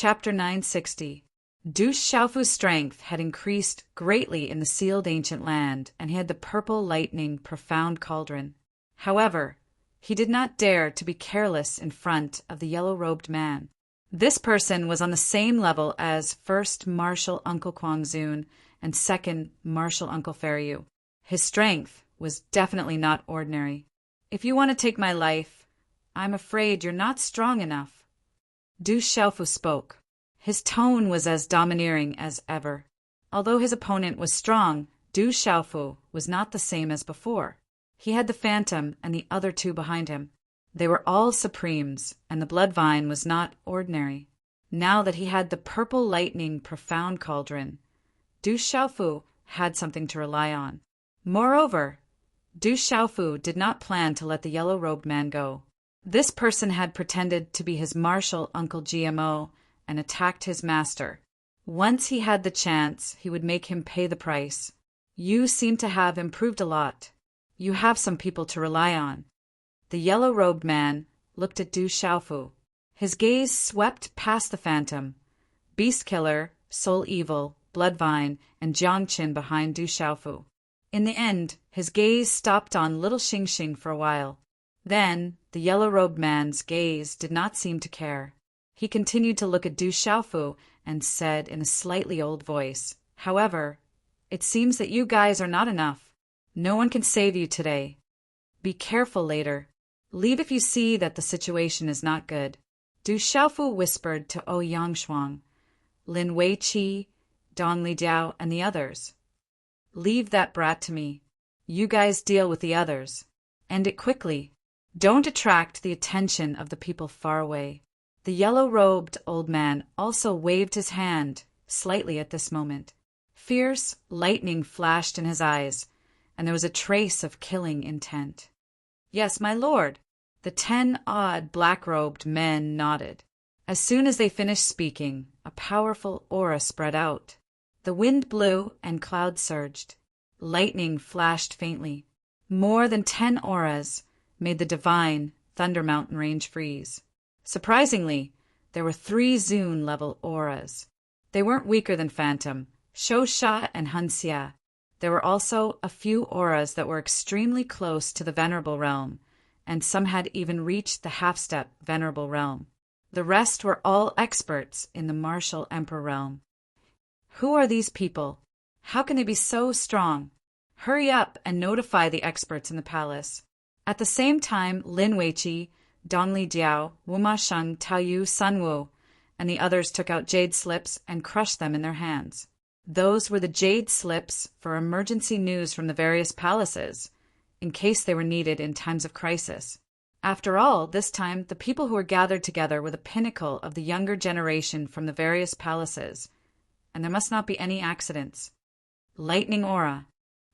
Chapter 960. Du Xiaofu's strength had increased greatly in the sealed ancient land, and he had the purple lightning profound cauldron. However, he did not dare to be careless in front of the yellow-robed man. This person was on the same level as first Marshal Uncle Kwangzun and second Marshal Uncle Feriu. His strength was definitely not ordinary. "If you want to take my life, I'm afraid you're not strong enough." Du Xiaofu spoke. His tone was as domineering as ever. Although his opponent was strong, Du Xiaofu was not the same as before. He had the Phantom and the other two behind him. They were all supremes, and the blood vine was not ordinary. Now that he had the purple lightning profound cauldron, Du Xiaofu had something to rely on. Moreover, Du Xiaofu did not plan to let the yellow-robed man go. This person had pretended to be his marshal Uncle GMO and attacked his master. Once he had the chance, he would make him pay the price. "You seem to have improved a lot. You have some people to rely on." The yellow-robed man looked at Du Xiaofu. His gaze swept past the Phantom, Beast Killer, Soul Evil, Bloodvine, and Jiangqin behind Du Xiaofu. In the end, his gaze stopped on little Xingxing for a while. Then, the yellow-robed man's gaze did not seem to care. He continued to look at Du Xiaofu and said in a slightly old voice, "However, it seems that you guys are not enough. No one can save you today. Be careful later. Leave if you see that the situation is not good." Du Xiaofu whispered to O Yangshuang, Lin Weiqi, Dong Lidiao, and the others. "Leave that brat to me. You guys deal with the others. End it quickly. Don't attract the attention of the people far away." The yellow-robed old man also waved his hand slightly at this moment. Fierce lightning flashed in his eyes, and there was a trace of killing intent. "Yes, my lord." The 10 odd black-robed men nodded. As soon as they finished speaking, a powerful aura spread out. The wind blew and clouds surged. Lightning flashed faintly. More than 10 auras made the divine Thunder Mountain range freeze. Surprisingly, there were 3 Zun-level auras. They weren't weaker than Phantom, Shosha, and Hunxia. There were also a few auras that were extremely close to the Venerable Realm, and some had even reached the half-step Venerable Realm. The rest were all experts in the Martial Emperor Realm. Who are these people? How can they be so strong? Hurry up and notify the experts in the palace. At the same time, Lin Weiqi, Dong Lidiao, Wuma Sheng, Taoyu, Sunwu, and the others took out jade slips and crushed them in their hands. Those were the jade slips for emergency news from the various palaces, in case they were needed in times of crisis. After all, this time, the people who were gathered together were the pinnacle of the younger generation from the various palaces, and there must not be any accidents. Lightning aura.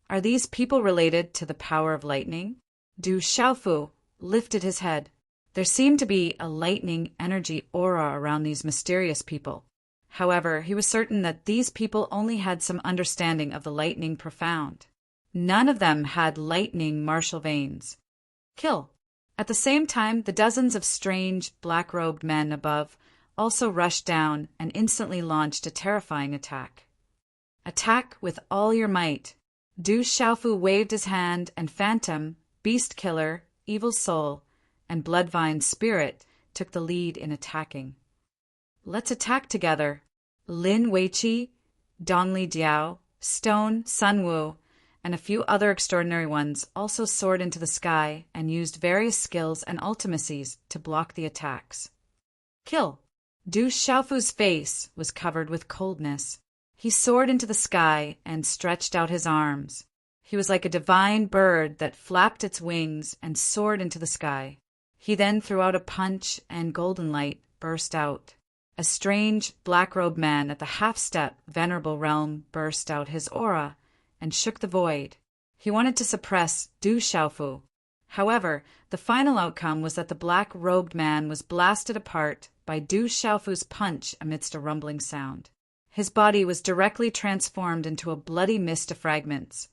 Are these people related to the power of lightning? Du Xiaofu lifted his head. There seemed to be a lightning energy aura around these mysterious people. However, he was certain that these people only had some understanding of the lightning profound. None of them had lightning martial veins. Kill. At the same time, the dozens of strange, black-robed men above also rushed down and instantly launched a terrifying attack. Attack with all your might. Du Xiaofu waved his hand, and Phantom, Beast Killer, Evil Soul, and Bloodvine Spirit took the lead in attacking. Let's attack together. Lin Weiqi, Dong Lidiao, Stone, Sunwu, and a few other extraordinary ones also soared into the sky and used various skills and ultimacies to block the attacks. Kill. Du Xiaofu's face was covered with coldness. He soared into the sky and stretched out his arms. He was like a divine bird that flapped its wings and soared into the sky. He then threw out a punch, and golden light burst out. A strange, black-robed man at the half-step Venerable Realm burst out his aura and shook the void. He wanted to suppress Du Xiaofu. However, the final outcome was that the black-robed man was blasted apart by Du Xiaofu's punch amidst a rumbling sound. His body was directly transformed into a bloody mist of fragments,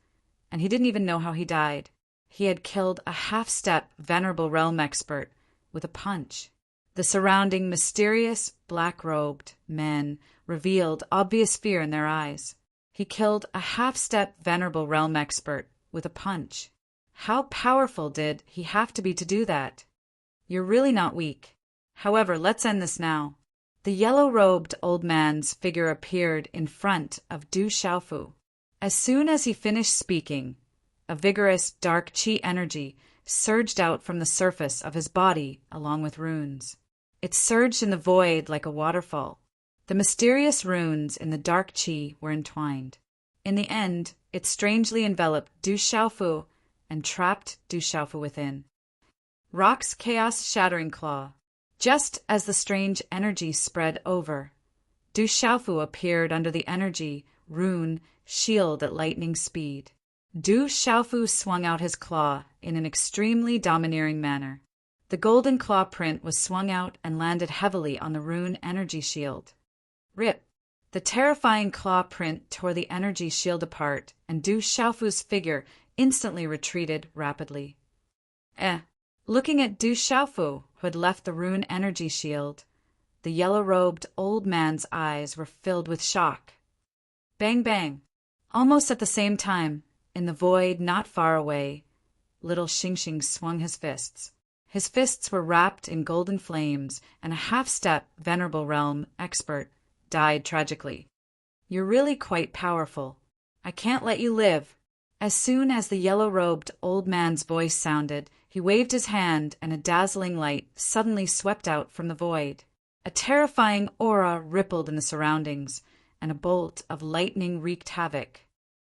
and he didn't even know how he died. He had killed a half-step Venerable Realm expert with a punch. The surrounding mysterious, black-robed men revealed obvious fear in their eyes. He killed a half-step venerable realm expert with a punch. How powerful did he have to be to do that? You're really not weak. However, let's end this now. The yellow-robed old man's figure appeared in front of Du Xiaofu. As soon as he finished speaking, a vigorous dark qi energy surged out from the surface of his body along with runes. It surged in the void like a waterfall. The mysterious runes in the dark qi were entwined. In the end, it strangely enveloped Du Xiaofu and trapped Du Xiaofu within. Rock's chaos-shattering claw. Just as the strange energy spread over, Du Xiaofu appeared under the energy rune shield at lightning speed. Du Xiaofu swung out his claw in an extremely domineering manner. The golden claw print was swung out and landed heavily on the rune energy shield. Rip! The terrifying claw print tore the energy shield apart, and Du Xiaofu's figure instantly retreated rapidly. Looking at Du Xiaofu, who had left the rune energy shield, the yellow-robed old man's eyes were filled with shock. Bang bang! Almost at the same time, in the void not far away, little Xingxing swung his fists. His fists were wrapped in golden flames, and a half-step venerable realm expert died tragically. You're really quite powerful. I can't let you live. As soon as the yellow-robed old man's voice sounded, he waved his hand and a dazzling light suddenly swept out from the void. A terrifying aura rippled in the surroundings, and a bolt of lightning wreaked havoc.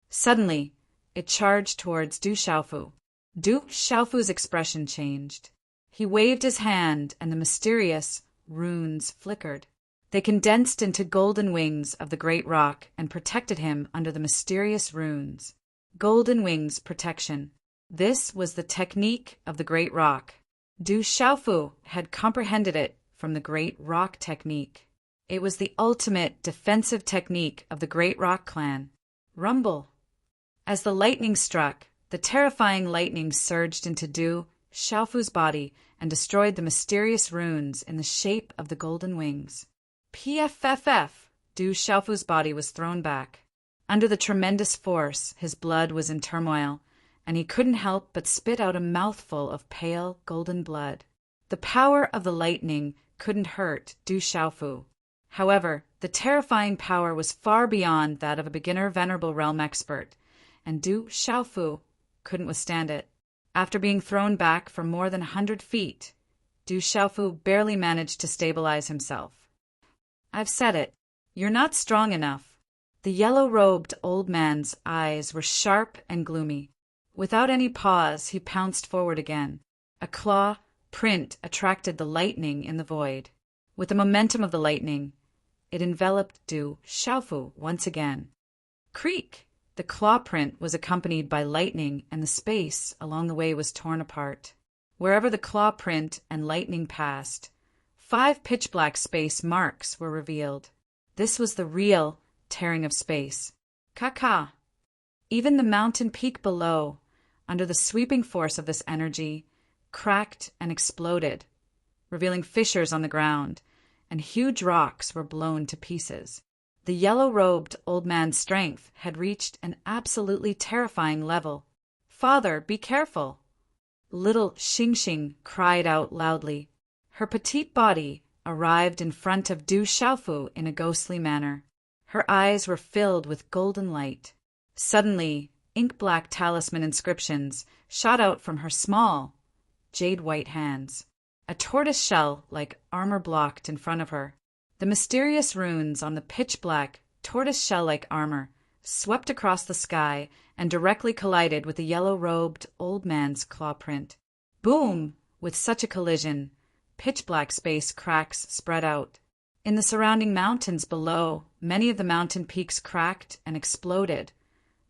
Suddenly, it charged towards Du Xiaofu. Du Xiaofu's expression changed. He waved his hand and the mysterious runes flickered. They condensed into golden wings of the great rock and protected him under the mysterious runes. Golden wings protection. This was the technique of the great rock. Du Xiaofu had comprehended it from the great rock technique. It was the ultimate defensive technique of the great rock clan. Rumble. As the lightning struck, the terrifying lightning surged into Du Xiaofu's body and destroyed the mysterious runes in the shape of the golden wings. PFFF! Du Xiaofu's body was thrown back. Under the tremendous force, his blood was in turmoil, and he couldn't help but spit out a mouthful of pale golden blood. The power of the lightning couldn't hurt Du Xiaofu. However, the terrifying power was far beyond that of a beginner venerable realm expert, and Du Xiaofu couldn't withstand it. After being thrown back for more than 100 feet, Du Xiaofu barely managed to stabilize himself. I've said it. You're not strong enough. The yellow-robed old man's eyes were sharp and gloomy. Without any pause, he pounced forward again. A claw print attracted the lightning in the void. With the momentum of the lightning, it enveloped Du Xiaofu once again. Creak! The claw print was accompanied by lightning, and the space along the way was torn apart. Wherever the claw print and lightning passed, 5 pitch-black space marks were revealed. This was the real tearing of space. Ka-ka! Even the mountain peak below, under the sweeping force of this energy, cracked and exploded, revealing fissures on the ground, and huge rocks were blown to pieces. The yellow-robed old man's strength had reached an absolutely terrifying level. Father, be careful! Little Xingxing cried out loudly. Her petite body arrived in front of Du Xiaofu in a ghostly manner. Her eyes were filled with golden light. Suddenly, ink-black talisman inscriptions shot out from her small, jade-white hands. A tortoise shell-like armor blocked in front of her. The mysterious runes on the pitch-black, tortoise shell-like armor swept across the sky and directly collided with the yellow-robed old man's claw print. Boom! With such a collision, pitch-black space cracks spread out. In the surrounding mountains below, many of the mountain peaks cracked and exploded,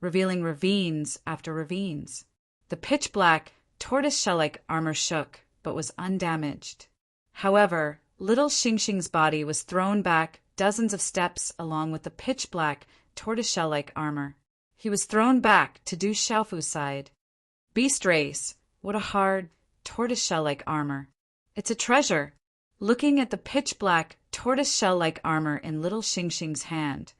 revealing ravines after ravines. The pitch-black, tortoise shell-like armor shook, but was undamaged. However, little Xingxing's body was thrown back dozens of steps along with the pitch-black, tortoise shell-like armor. He was thrown back to Du Xiaofu's side. Beast race! What a hard, tortoise shell-like armor! It's a treasure! Looking at the pitch-black, tortoise-shell-like armor in little Xingxing's hand,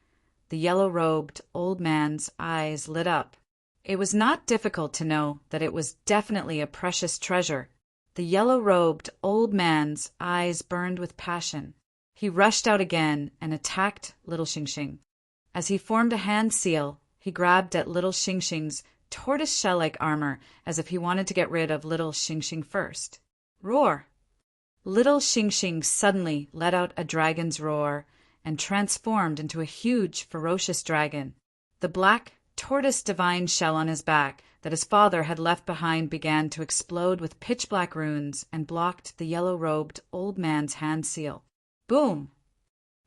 the yellow-robed old man's eyes lit up. It was not difficult to know that it was definitely a precious treasure. The yellow-robed old man's eyes burned with passion. He rushed out again and attacked little Xingxing. As he formed a hand seal, he grabbed at little Xingxing's tortoise-shell-like armor as if he wanted to get rid of little Xingxing first. Roar! Little Xingxing suddenly let out a dragon's roar and transformed into a huge, ferocious dragon. The black, tortoise divine shell on his back that his father had left behind began to explode with pitch-black runes and blocked the yellow-robed old man's hand seal. Boom!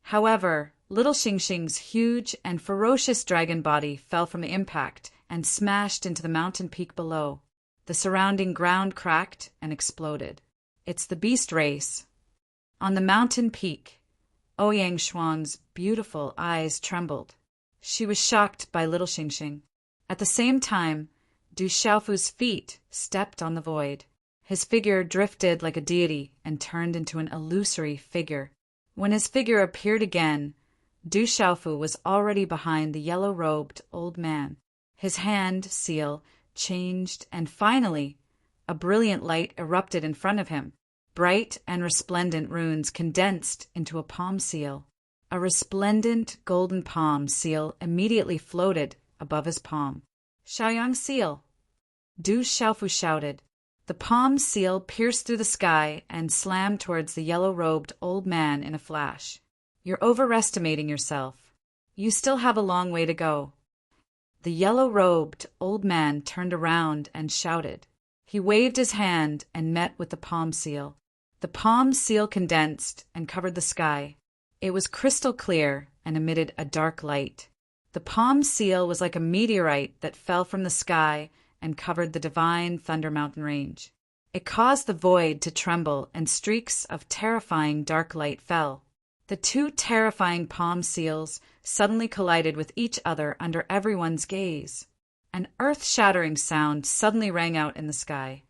However, little Xingxing's huge and ferocious dragon body fell from the impact and smashed into the mountain peak below. The surrounding ground cracked and exploded. It's the beast race. On the mountain peak, Ouyang Xuan's beautiful eyes trembled. She was shocked by little Xingxing. At the same time, Du Xiaofu's feet stepped on the void. His figure drifted like a deity and turned into an illusory figure. When his figure appeared again, Du Xiaofu was already behind the yellow-robed old man. His hand seal changed, and finally, a brilliant light erupted in front of him. Bright and resplendent runes condensed into a palm seal. A resplendent golden palm seal immediately floated above his palm. Xiaoyang seal! Du Xiaofu shouted. The palm seal pierced through the sky and slammed towards the yellow-robed old man in a flash. You're overestimating yourself. You still have a long way to go. The yellow-robed old man turned around and shouted. He waved his hand and met with the palm seal. The palm seal condensed and covered the sky. It was crystal clear and emitted a dark light. The palm seal was like a meteorite that fell from the sky and covered the divine Thunder Mountain range. It caused the void to tremble, and streaks of terrifying dark light fell. The two terrifying palm seals suddenly collided with each other under everyone's gaze. An earth-shattering sound suddenly rang out in the sky.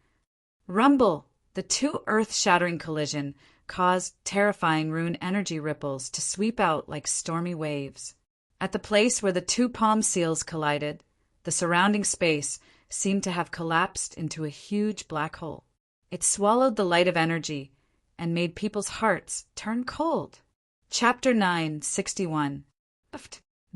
Rumble! The two earth-shattering collision caused terrifying rune energy ripples to sweep out like stormy waves. At the place where the two palm seals collided, the surrounding space seemed to have collapsed into a huge black hole. It swallowed the light of energy and made people's hearts turn cold. Chapter 961.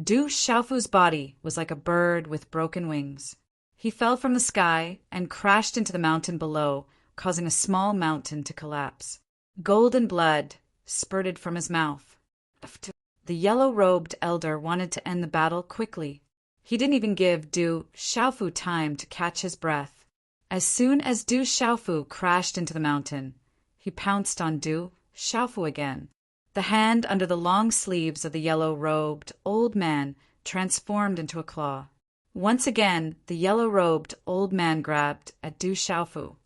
Du Xiaofu's body was like a bird with broken wings. He fell from the sky and crashed into the mountain below, causing a small mountain to collapse. Golden blood spurted from his mouth. The yellow-robed elder wanted to end the battle quickly. He didn't even give Du Xiaofu time to catch his breath. As soon as Du Xiaofu crashed into the mountain, he pounced on Du Xiaofu again. The hand under the long sleeves of the yellow-robed old man transformed into a claw. Once again, the yellow-robed old man grabbed at Du Xiaofu.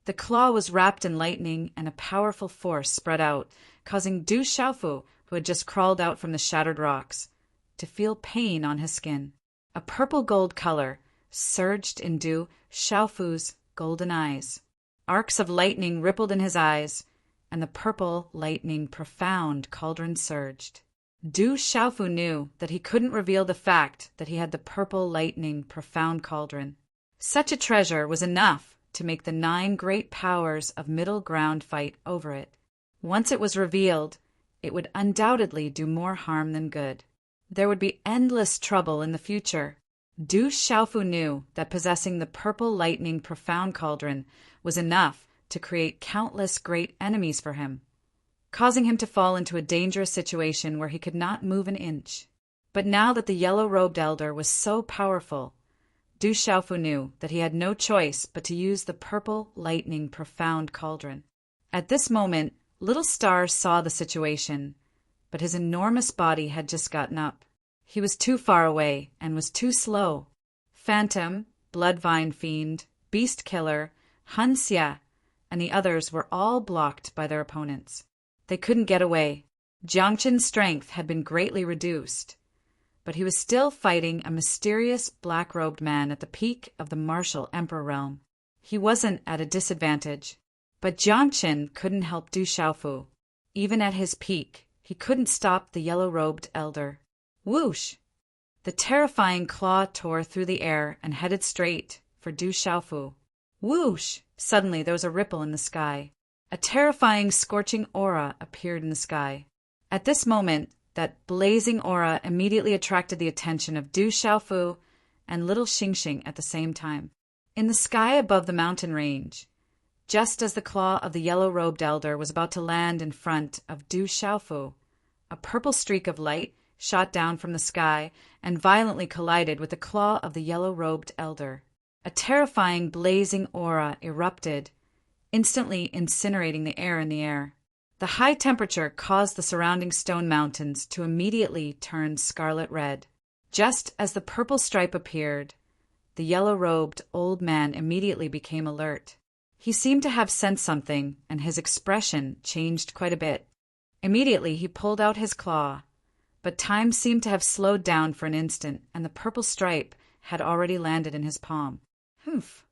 The claw was wrapped in lightning, and a powerful force spread out, causing Du Xiaofu, who had just crawled out from the shattered rocks, to feel pain on his skin. A purple-gold color surged in Du Xiaofu's golden eyes. Arcs of lightning rippled in his eyes, and the purple lightning profound cauldron surged. Du Xiaofu knew that he couldn't reveal the fact that he had the purple lightning profound cauldron. Such a treasure was enough to make the 9 great powers of middle ground fight over it. Once it was revealed, it would undoubtedly do more harm than good. There would be endless trouble in the future. Du Xiaofu knew that possessing the purple lightning profound cauldron was enough to create countless great enemies for him, causing him to fall into a dangerous situation where he could not move an inch. But now that the yellow-robed elder was so powerful, Du Xiaofu knew that he had no choice but to use the purple lightning profound cauldron. At this moment, Little Star saw the situation, but his enormous body had just gotten up. He was too far away and was too slow. Phantom, Bloodvine Fiend, Beast Killer, Han Xia, and the others were all blocked by their opponents. They couldn't get away. Jiang Qin's strength had been greatly reduced, but he was still fighting a mysterious black-robed man at the peak of the martial emperor realm. He wasn't at a disadvantage, but Jiang Qin couldn't help Du Xiaofu. Even at his peak, he couldn't stop the yellow-robed elder. Whoosh! The terrifying claw tore through the air and headed straight for Du Xiaofu. Whoosh! Suddenly there was a ripple in the sky. A terrifying, scorching aura appeared in the sky. At this moment, that blazing aura immediately attracted the attention of Du Xiaofu and little Xingxing at the same time. In the sky above the mountain range, just as the claw of the yellow-robed elder was about to land in front of Du Xiaofu, a purple streak of light shot down from the sky and violently collided with the claw of the yellow-robed elder. A terrifying, blazing aura erupted, instantly incinerating the air in the air. The high temperature caused the surrounding stone mountains to immediately turn scarlet red. Just as the purple stripe appeared, the yellow-robed old man immediately became alert. He seemed to have sensed something, and his expression changed quite a bit. Immediately he pulled out his claw, but time seemed to have slowed down for an instant, and the purple stripe had already landed in his palm. Humph!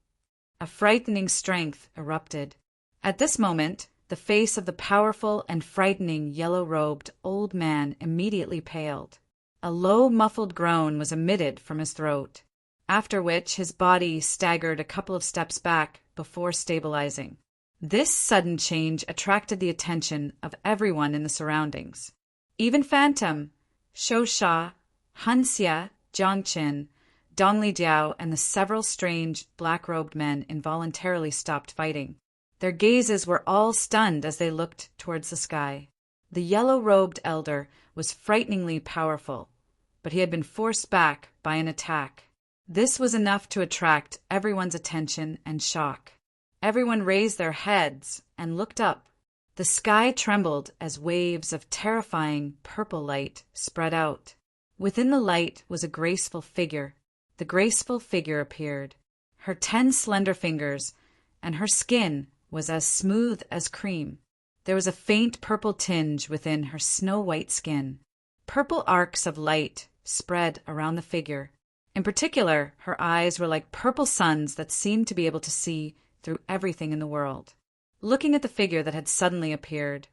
A frightening strength erupted. At this moment, the face of the powerful and frightening yellow-robed old man immediately paled. A low, muffled groan was emitted from his throat, after which his body staggered a couple of steps back before stabilizing. This sudden change attracted the attention of everyone in the surroundings. Even Phantom, Shou Sha, Han Xia, Jiang Qin, Dong Lijiao, and the several strange black-robed men involuntarily stopped fighting. Their gazes were all stunned as they looked towards the sky. The yellow-robed elder was frighteningly powerful, but he had been forced back by an attack. This was enough to attract everyone's attention and shock. Everyone raised their heads and looked up. The sky trembled as waves of terrifying purple light spread out. Within the light was a graceful figure. The graceful figure appeared. Her 10 slender fingers, and her skin was as smooth as cream. There was a faint purple tinge within her snow-white skin. Purple arcs of light spread around the figure. In particular, her eyes were like purple suns that seemed to be able to see through everything in the world. Looking at the figure that had suddenly appeared,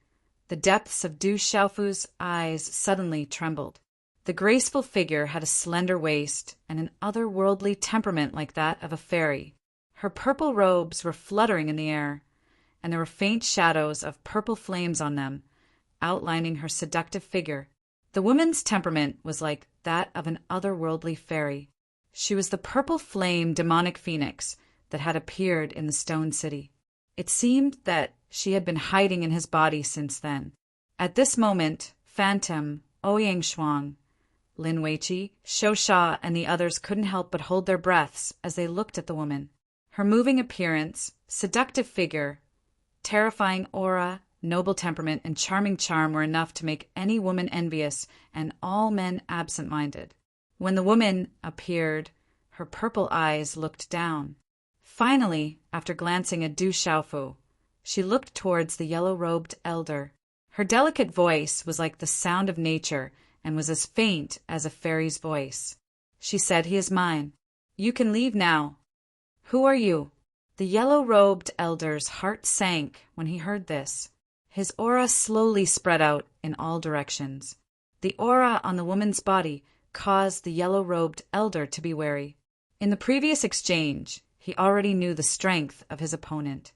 the depths of Du Xiaofu's eyes suddenly trembled. The graceful figure had a slender waist and an otherworldly temperament like that of a fairy. Her purple robes were fluttering in the air, and there were faint shadows of purple flames on them, outlining her seductive figure. The woman's temperament was like that of an otherworldly fairy. She was the purple flame demonic phoenix that had appeared in the stone city. It seemed that she had been hiding in his body since then. At this moment, Phantom, Ouyang Shuang, Lin Weiqi, Shou Sha, and the others couldn't help but hold their breaths as they looked at the woman. Her moving appearance, seductive figure, terrifying aura, noble temperament, and charming charm were enough to make any woman envious and all men absent-minded. When the woman appeared, her purple eyes looked down. Finally, after glancing at Du Xiaofu, she looked towards the yellow-robed elder. Her delicate voice was like the sound of nature and was as faint as a fairy's voice. She said, "He is mine. You can leave now." "Who are you?" The yellow-robed elder's heart sank when he heard this. His aura slowly spread out in all directions. The aura on the woman's body caused the yellow-robed elder to be wary. In the previous exchange, he already knew the strength of his opponent.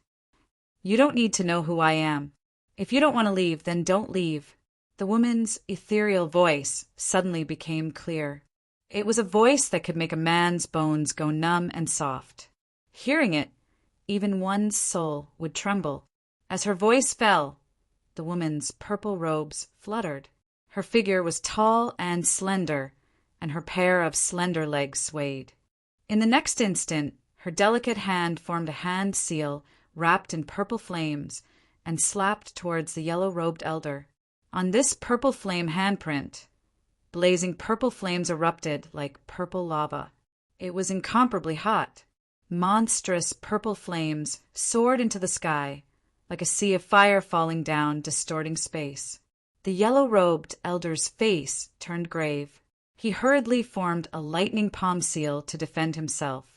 "You don't need to know who I am. If you don't want to leave, then don't leave." The woman's ethereal voice suddenly became clear. It was a voice that could make a man's bones go numb and soft. Hearing it, even one's soul would tremble. As her voice fell, the woman's purple robes fluttered. Her figure was tall and slender, and her pair of slender legs swayed. In the next instant, her delicate hand formed a hand seal wrapped in purple flames and slapped towards the yellow-robed elder. On this purple flame handprint, blazing purple flames erupted like purple lava. It was incomparably hot. Monstrous purple flames soared into the sky, like a sea of fire falling down, distorting space. The yellow-robed elder's face turned grave. He hurriedly formed a lightning palm seal to defend himself.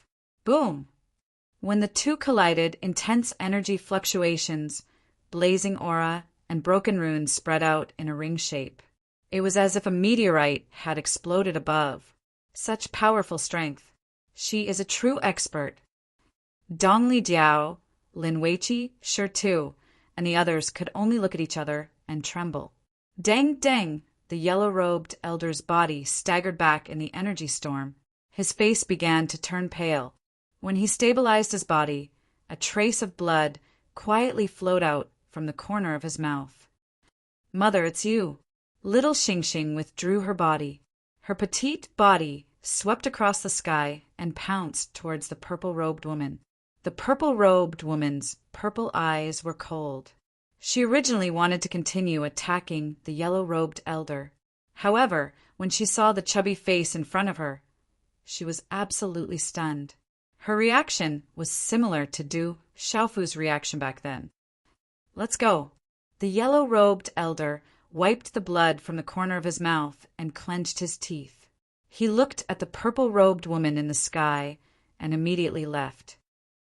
Boom! When the two collided, intense energy fluctuations, blazing aura, and broken runes spread out in a ring shape. It was as if a meteorite had exploded above. Such powerful strength. She is a true expert. Dongli Jiao, Lin Weiqi, Shi Tu, and the others could only look at each other and tremble. Dang dang! The yellow-robed elder's body staggered back in the energy storm. His face began to turn pale. When he stabilized his body, a trace of blood quietly flowed out from the corner of his mouth. Mother, it's you. Little Xingxing withdrew her body. Her petite body swept across the sky and pounced towards the purple-robed woman. The purple-robed woman's purple eyes were cold. She originally wanted to continue attacking the yellow-robed elder. However, when she saw the chubby face in front of her, she was absolutely stunned. Her reaction was similar to Du Xiaofu's reaction back then. Let's go. The yellow-robed elder wiped the blood from the corner of his mouth and clenched his teeth. He looked at the purple-robed woman in the sky and immediately left.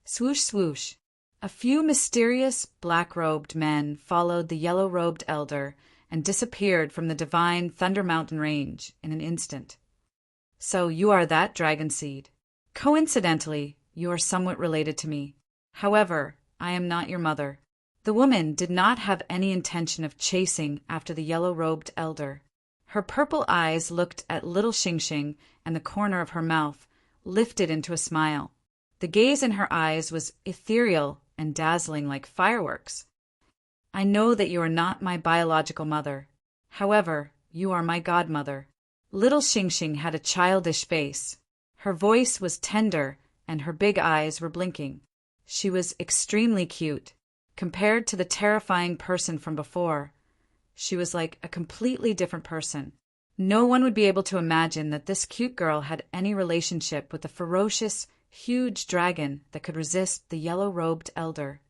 Swoosh, swoosh. A few mysterious black-robed men followed the yellow-robed elder and disappeared from the divine Thunder Mountain range in an instant. So you are that dragon seed. Coincidentally, you are somewhat related to me. However, I am not your mother. The woman did not have any intention of chasing after the yellow-robed elder. Her purple eyes looked at little Xingxing, and the corner of her mouth lifted into a smile. The gaze in her eyes was ethereal and dazzling like fireworks. I know that you are not my biological mother. However, you are my godmother. Little Xingxing had a childish face. Her voice was tender, and her big eyes were blinking. She was extremely cute. Compared to the terrifying person from before, she was like a completely different person. No one would be able to imagine that this cute girl had any relationship with the ferocious, huge dragon that could resist the yellow-robed elder.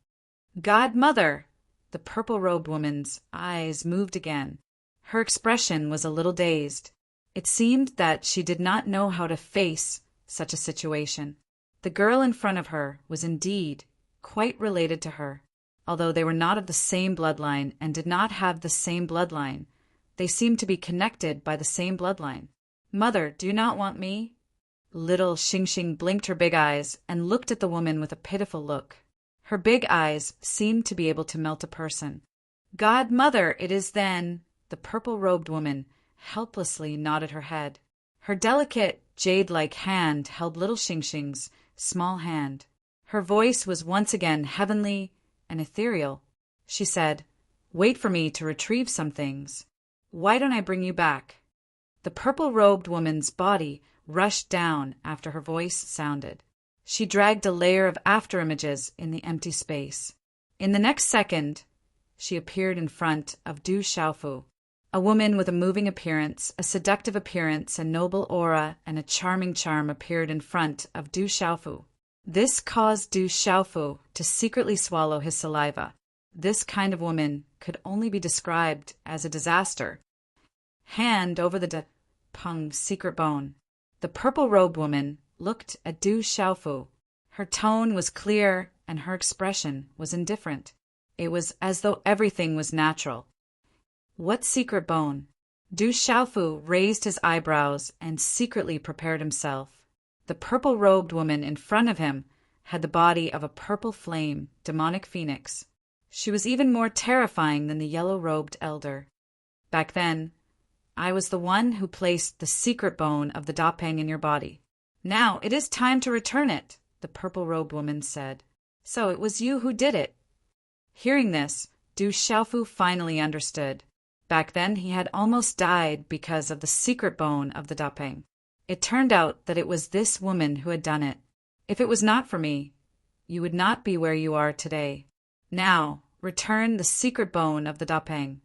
Godmother! The purple-robed woman's eyes moved again. Her expression was a little dazed. It seemed that she did not know how to face such a situation. The girl in front of her was indeed quite related to her. Although they were not of the same bloodline and did not have the same bloodline, they seemed to be connected by the same bloodline. Mother, do you not want me? Little Xingxing blinked her big eyes and looked at the woman with a pitiful look. Her big eyes seemed to be able to melt a person. Godmother, it is then. The purple-robed woman helplessly nodded her head. Her delicate, jade-like hand held little Xingxing's small hand. Her voice was once again heavenly and ethereal. She said, Wait for me to retrieve some things. Why don't I bring you back? The purple-robed woman's body rushed down after her voice sounded. She dragged a layer of afterimages in the empty space. In the next second, she appeared in front of Du Xiaofu, a woman with a moving appearance, a seductive appearance, a noble aura, and a charming charm appeared in front of Du Xiaofu. This caused Du Xiaofu to secretly swallow his saliva. This kind of woman could only be described as a disaster. Hand over the Peng's secret bone. The purple-robed woman looked at Du Xiaofu. Her tone was clear and her expression was indifferent. It was as though everything was natural. What secret bone? Du Xiaofu raised his eyebrows and secretly prepared himself. The purple-robed woman in front of him had the body of a purple flame, demonic phoenix. She was even more terrifying than the yellow-robed elder. Back then, I was the one who placed the secret bone of the Dapeng in your body. Now it is time to return it, the purple-robed woman said. So it was you who did it. Hearing this, Du Xiaofu finally understood. Back then he had almost died because of the secret bone of the Dapeng. It turned out that it was this woman who had done it. If it was not for me, you would not be where you are today. Now, return the secret bone of the Dapeng.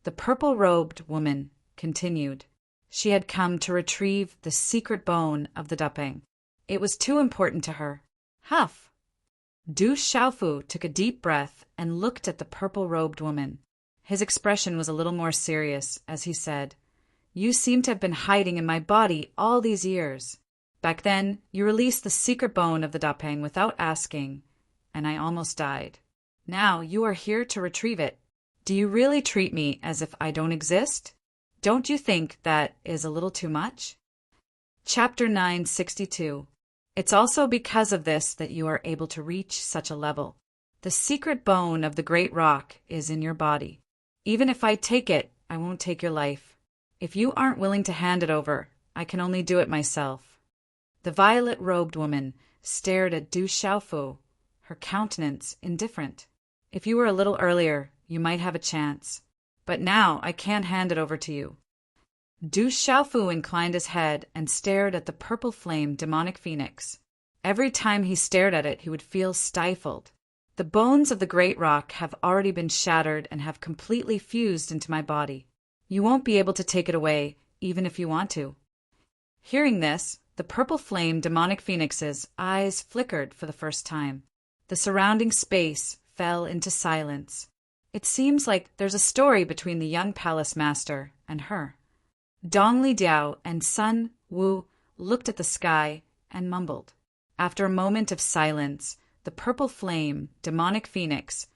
The purple-robed woman continued. She had come to retrieve the secret bone of the Dapeng. It was too important to her. Huff! Du Xiaofu took a deep breath and looked at the purple-robed woman. His expression was a little more serious as he said, You seem to have been hiding in my body all these years. Back then, you released the secret bone of the Dapeng without asking, and I almost died. Now you are here to retrieve it. Do you really treat me as if I don't exist? Don't you think that is a little too much? Chapter 962. It's also because of this that you are able to reach such a level. The secret bone of the great rock is in your body. Even if I take it, I won't take your life. If you aren't willing to hand it over, I can only do it myself. The violet-robed woman stared at Du Xiaofu, her countenance indifferent. If you were a little earlier, you might have a chance. But now I can't hand it over to you. Du Xiaofu inclined his head and stared at the purple flame demonic phoenix. Every time he stared at it, he would feel stifled. The bones of the great rock have already been shattered and have completely fused into my body. You won't be able to take it away, even if you want to. Hearing this, the purple flame demonic phoenix's eyes flickered for the first time. The surrounding space fell into silence. It seems like there's a story between the young palace master and her. Dongli Diao and Sun Wu looked at the sky and mumbled. After a moment of silence, the purple flame, demonic phoenix,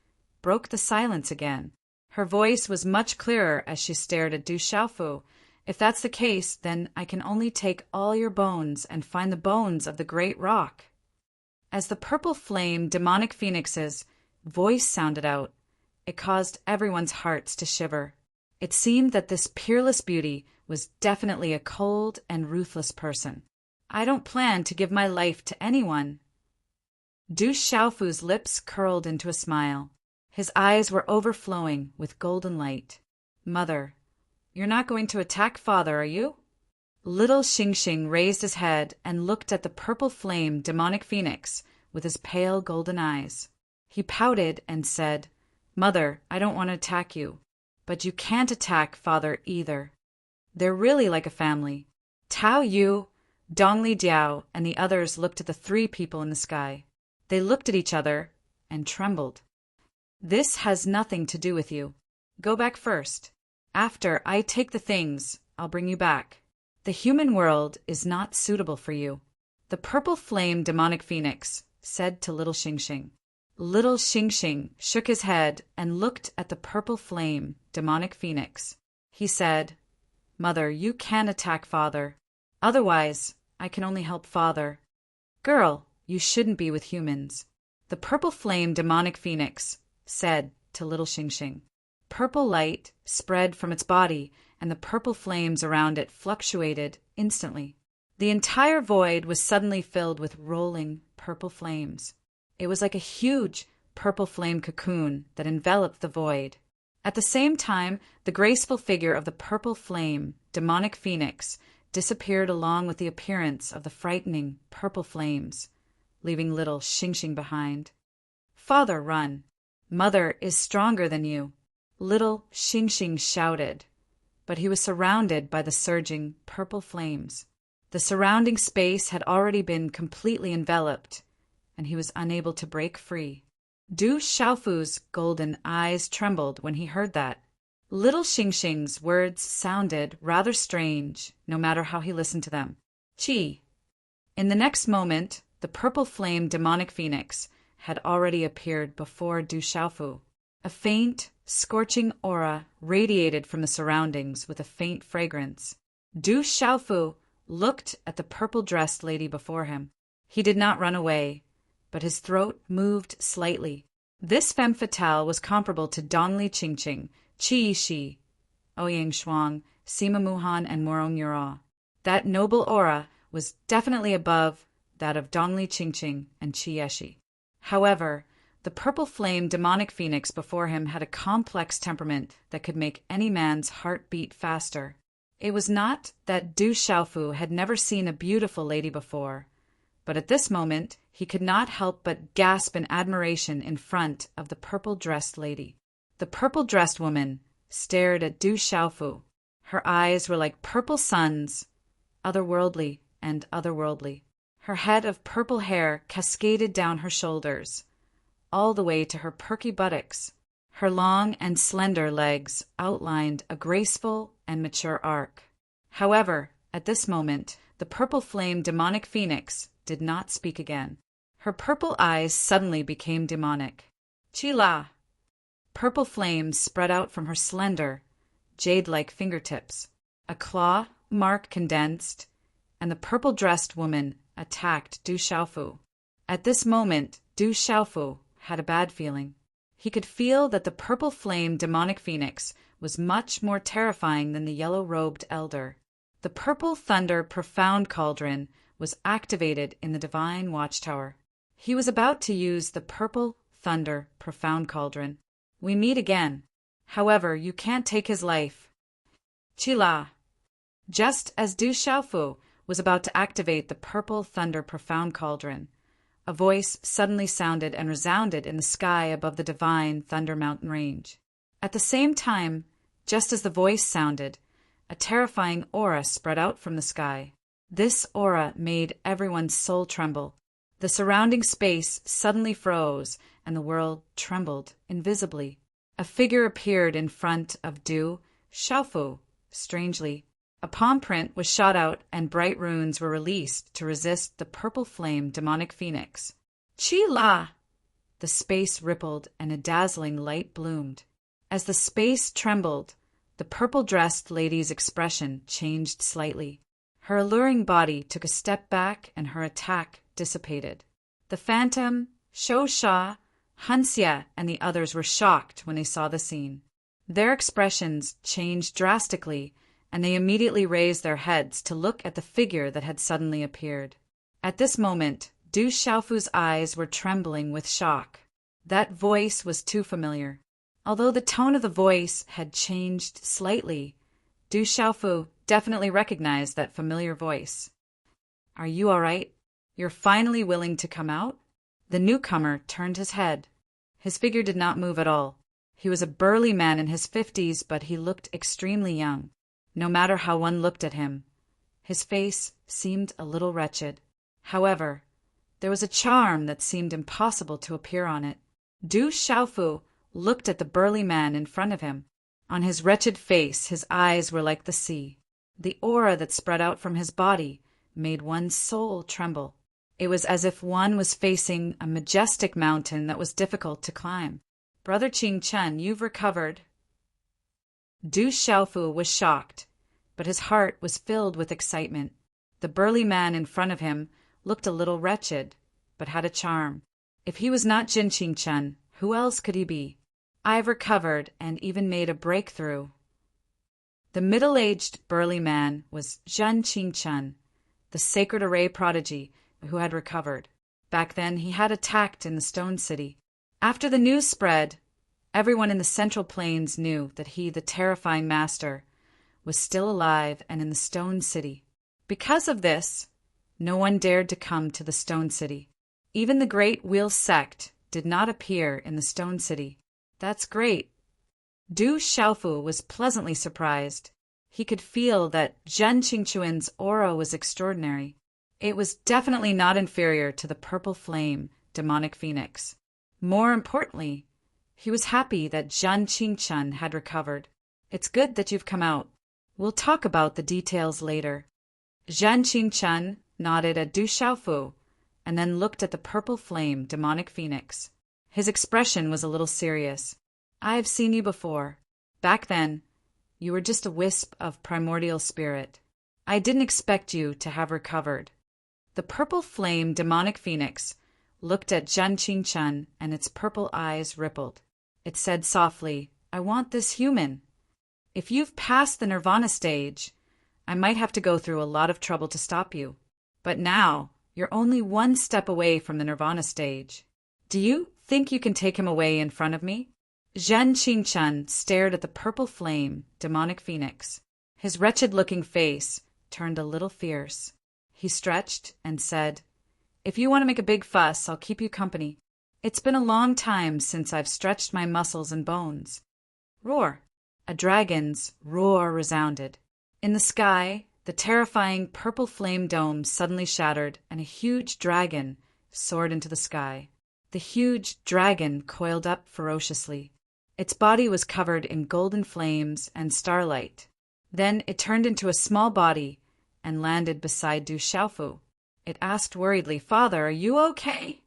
broke the silence again. Her voice was much clearer as she stared at Du Xiaofu. If that's the case, then I can only take all your bones and find the bones of the great rock. As the purple flame, demonic phoenix's voice sounded out, it caused everyone's hearts to shiver. It seemed that this peerless beauty was definitely a cold and ruthless person. I don't plan to give my life to anyone. Du Xiaofu's lips curled into a smile. His eyes were overflowing with golden light. Mother, you're not going to attack father, are you? Little Xingxing raised his head and looked at the purple flame demonic phoenix with his pale golden eyes. He pouted and said, Mother, I don't want to attack you, but you can't attack father either. They're really like a family. Tao Yu, Dongli Diao, and the others looked at the three people in the sky. They looked at each other and trembled. This has nothing to do with you. Go back first. After I take the things, I'll bring you back. The human world is not suitable for you. The purple flame demonic phoenix said to Little Xingxing. Little Xingxing shook his head and looked at the purple flame demonic phoenix. He said, Mother, you can attack father. Otherwise, I can only help father. Girl, you shouldn't be with humans. The purple flame demonic phoenix said to Little Xingxing. Purple light spread from its body, and the purple flames around it fluctuated instantly. The entire void was suddenly filled with rolling purple flames. It was like a huge purple flame cocoon that enveloped the void. At the same time, the graceful figure of the purple flame demonic phoenix disappeared along with the appearance of the frightening purple flames, leaving Little Xingxing behind. Father, run. Mother is stronger than you. Little Xingxing shouted, but he was surrounded by the surging purple flames. The surrounding space had already been completely enveloped, and he was unable to break free. Du Xiaofu's golden eyes trembled when he heard that. Little Xingxing's words sounded rather strange, no matter how he listened to them. Qi. In the next moment, the purple flame demonic phoenix had already appeared before Du Xiaofu. A faint, scorching aura radiated from the surroundings with a faint fragrance. Du Xiaofu looked at the purple-dressed lady before him. He did not run away, but his throat moved slightly. This femme fatale was comparable to Dongli Qingqing, Qi Yixi, Ouyang Shuang, Sima Muhan, and Morong Yura. That noble aura was definitely above that of Dongli Qingqing and Qi Yixi. However, the purple flame demonic phoenix before him had a complex temperament that could make any man's heart beat faster. It was not that Du Xiaofu had never seen a beautiful lady before, but at this moment he could not help but gasp in admiration in front of the purple-dressed lady. The purple-dressed woman stared at Du Xiaofu. Her eyes were like purple suns, otherworldly and otherworldly. Her head of purple hair cascaded down her shoulders, all the way to her perky buttocks. Her long and slender legs outlined a graceful and mature arc. However, at this moment, the purple flame demonic phoenix did not speak again. Her purple eyes suddenly became demonic. Qila! Purple flames spread out from her slender, jade-like fingertips. A claw mark condensed, and the purple-dressed woman attacked Du Xiaofu. At this moment, Du Xiaofu had a bad feeling. He could feel that the purple flame demonic phoenix was much more terrifying than the yellow-robed elder. The purple thunder profound cauldron was activated in the divine watchtower. He was about to use the purple thunder profound cauldron. We meet again. However, you can't take his life. Chila. Just as Du Xiaofu was about to activate the purple thunder profound cauldron, a voice suddenly sounded and resounded in the sky above the divine Thunder Mountain range. At the same time, just as the voice sounded, a terrifying aura spread out from the sky. This aura made everyone's soul tremble. The surrounding space suddenly froze, and the world trembled invisibly. A figure appeared in front of Du Xiaofu. Strangely, a palm print was shot out and bright runes were released to resist the purple flame demonic phoenix. Chi La! The space rippled and a dazzling light bloomed. As the space trembled, the purple-dressed lady's expression changed slightly. Her alluring body took a step back and her attack dissipated. The phantom, Shou Sha, Hanxia, and the others were shocked when they saw the scene. Their expressions changed drastically, and they immediately raised their heads to look at the figure that had suddenly appeared. At this moment, Du Xiaofu's eyes were trembling with shock. That voice was too familiar. Although the tone of the voice had changed slightly, Du Xiaofu definitely recognized that familiar voice. Are you all right? You're finally willing to come out? The newcomer turned his head. His figure did not move at all. He was a burly man in his 50s, but he looked extremely young. No matter how one looked at him, his face seemed a little wretched. However, there was a charm that seemed impossible to appear on it. Du Xiaofu looked at the burly man in front of him. On his wretched face, his eyes were like the sea. The aura that spread out from his body made one's soul tremble. It was as if one was facing a majestic mountain that was difficult to climb. Brother Qing Chen, you've recovered. Du Xiaofu was shocked, but his heart was filled with excitement. The burly man in front of him looked a little wretched, but had a charm. If he was not Jin Qingchen, who else could he be? I've recovered and even made a breakthrough. The middle-aged burly man was Zhen Qingchen, the Sacred Array prodigy who had recovered. Back then he had attacked in the Stone City. After the news spread, everyone in the Central Plains knew that he, the terrifying master, was still alive and in the Stone City. Because of this, no one dared to come to the Stone City. Even the Great Wheel Sect did not appear in the Stone City. That's great. Du Xiaofu was pleasantly surprised. He could feel that Zhen Qingchuan's aura was extraordinary. It was definitely not inferior to the purple flame demonic phoenix. More importantly, he was happy that Zhen Qingchen had recovered. It's good that you've come out. We'll talk about the details later. Zhen Qingchen nodded at Du Xiaofu and then looked at the purple flame demonic phoenix. His expression was a little serious. I've seen you before. Back then, you were just a wisp of primordial spirit. I didn't expect you to have recovered. The purple flame demonic phoenix looked at Zhen Qingchen and its purple eyes rippled. It said softly, I want this human. If you've passed the nirvana stage, I might have to go through a lot of trouble to stop you. But now, you're only one step away from the nirvana stage. Do you think you can take him away in front of me? Zhen Qingchen stared at the purple flame demonic phoenix. His wretched-looking face turned a little fierce. He stretched and said, If you want to make a big fuss, I'll keep you company. It's been a long time since I've stretched my muscles and bones. Roar! A dragon's roar resounded. In the sky, the terrifying purple flame dome suddenly shattered, and a huge dragon soared into the sky. The huge dragon coiled up ferociously. Its body was covered in golden flames and starlight. Then it turned into a small body and landed beside Du Xiaofu. It asked worriedly, Father, are you okay?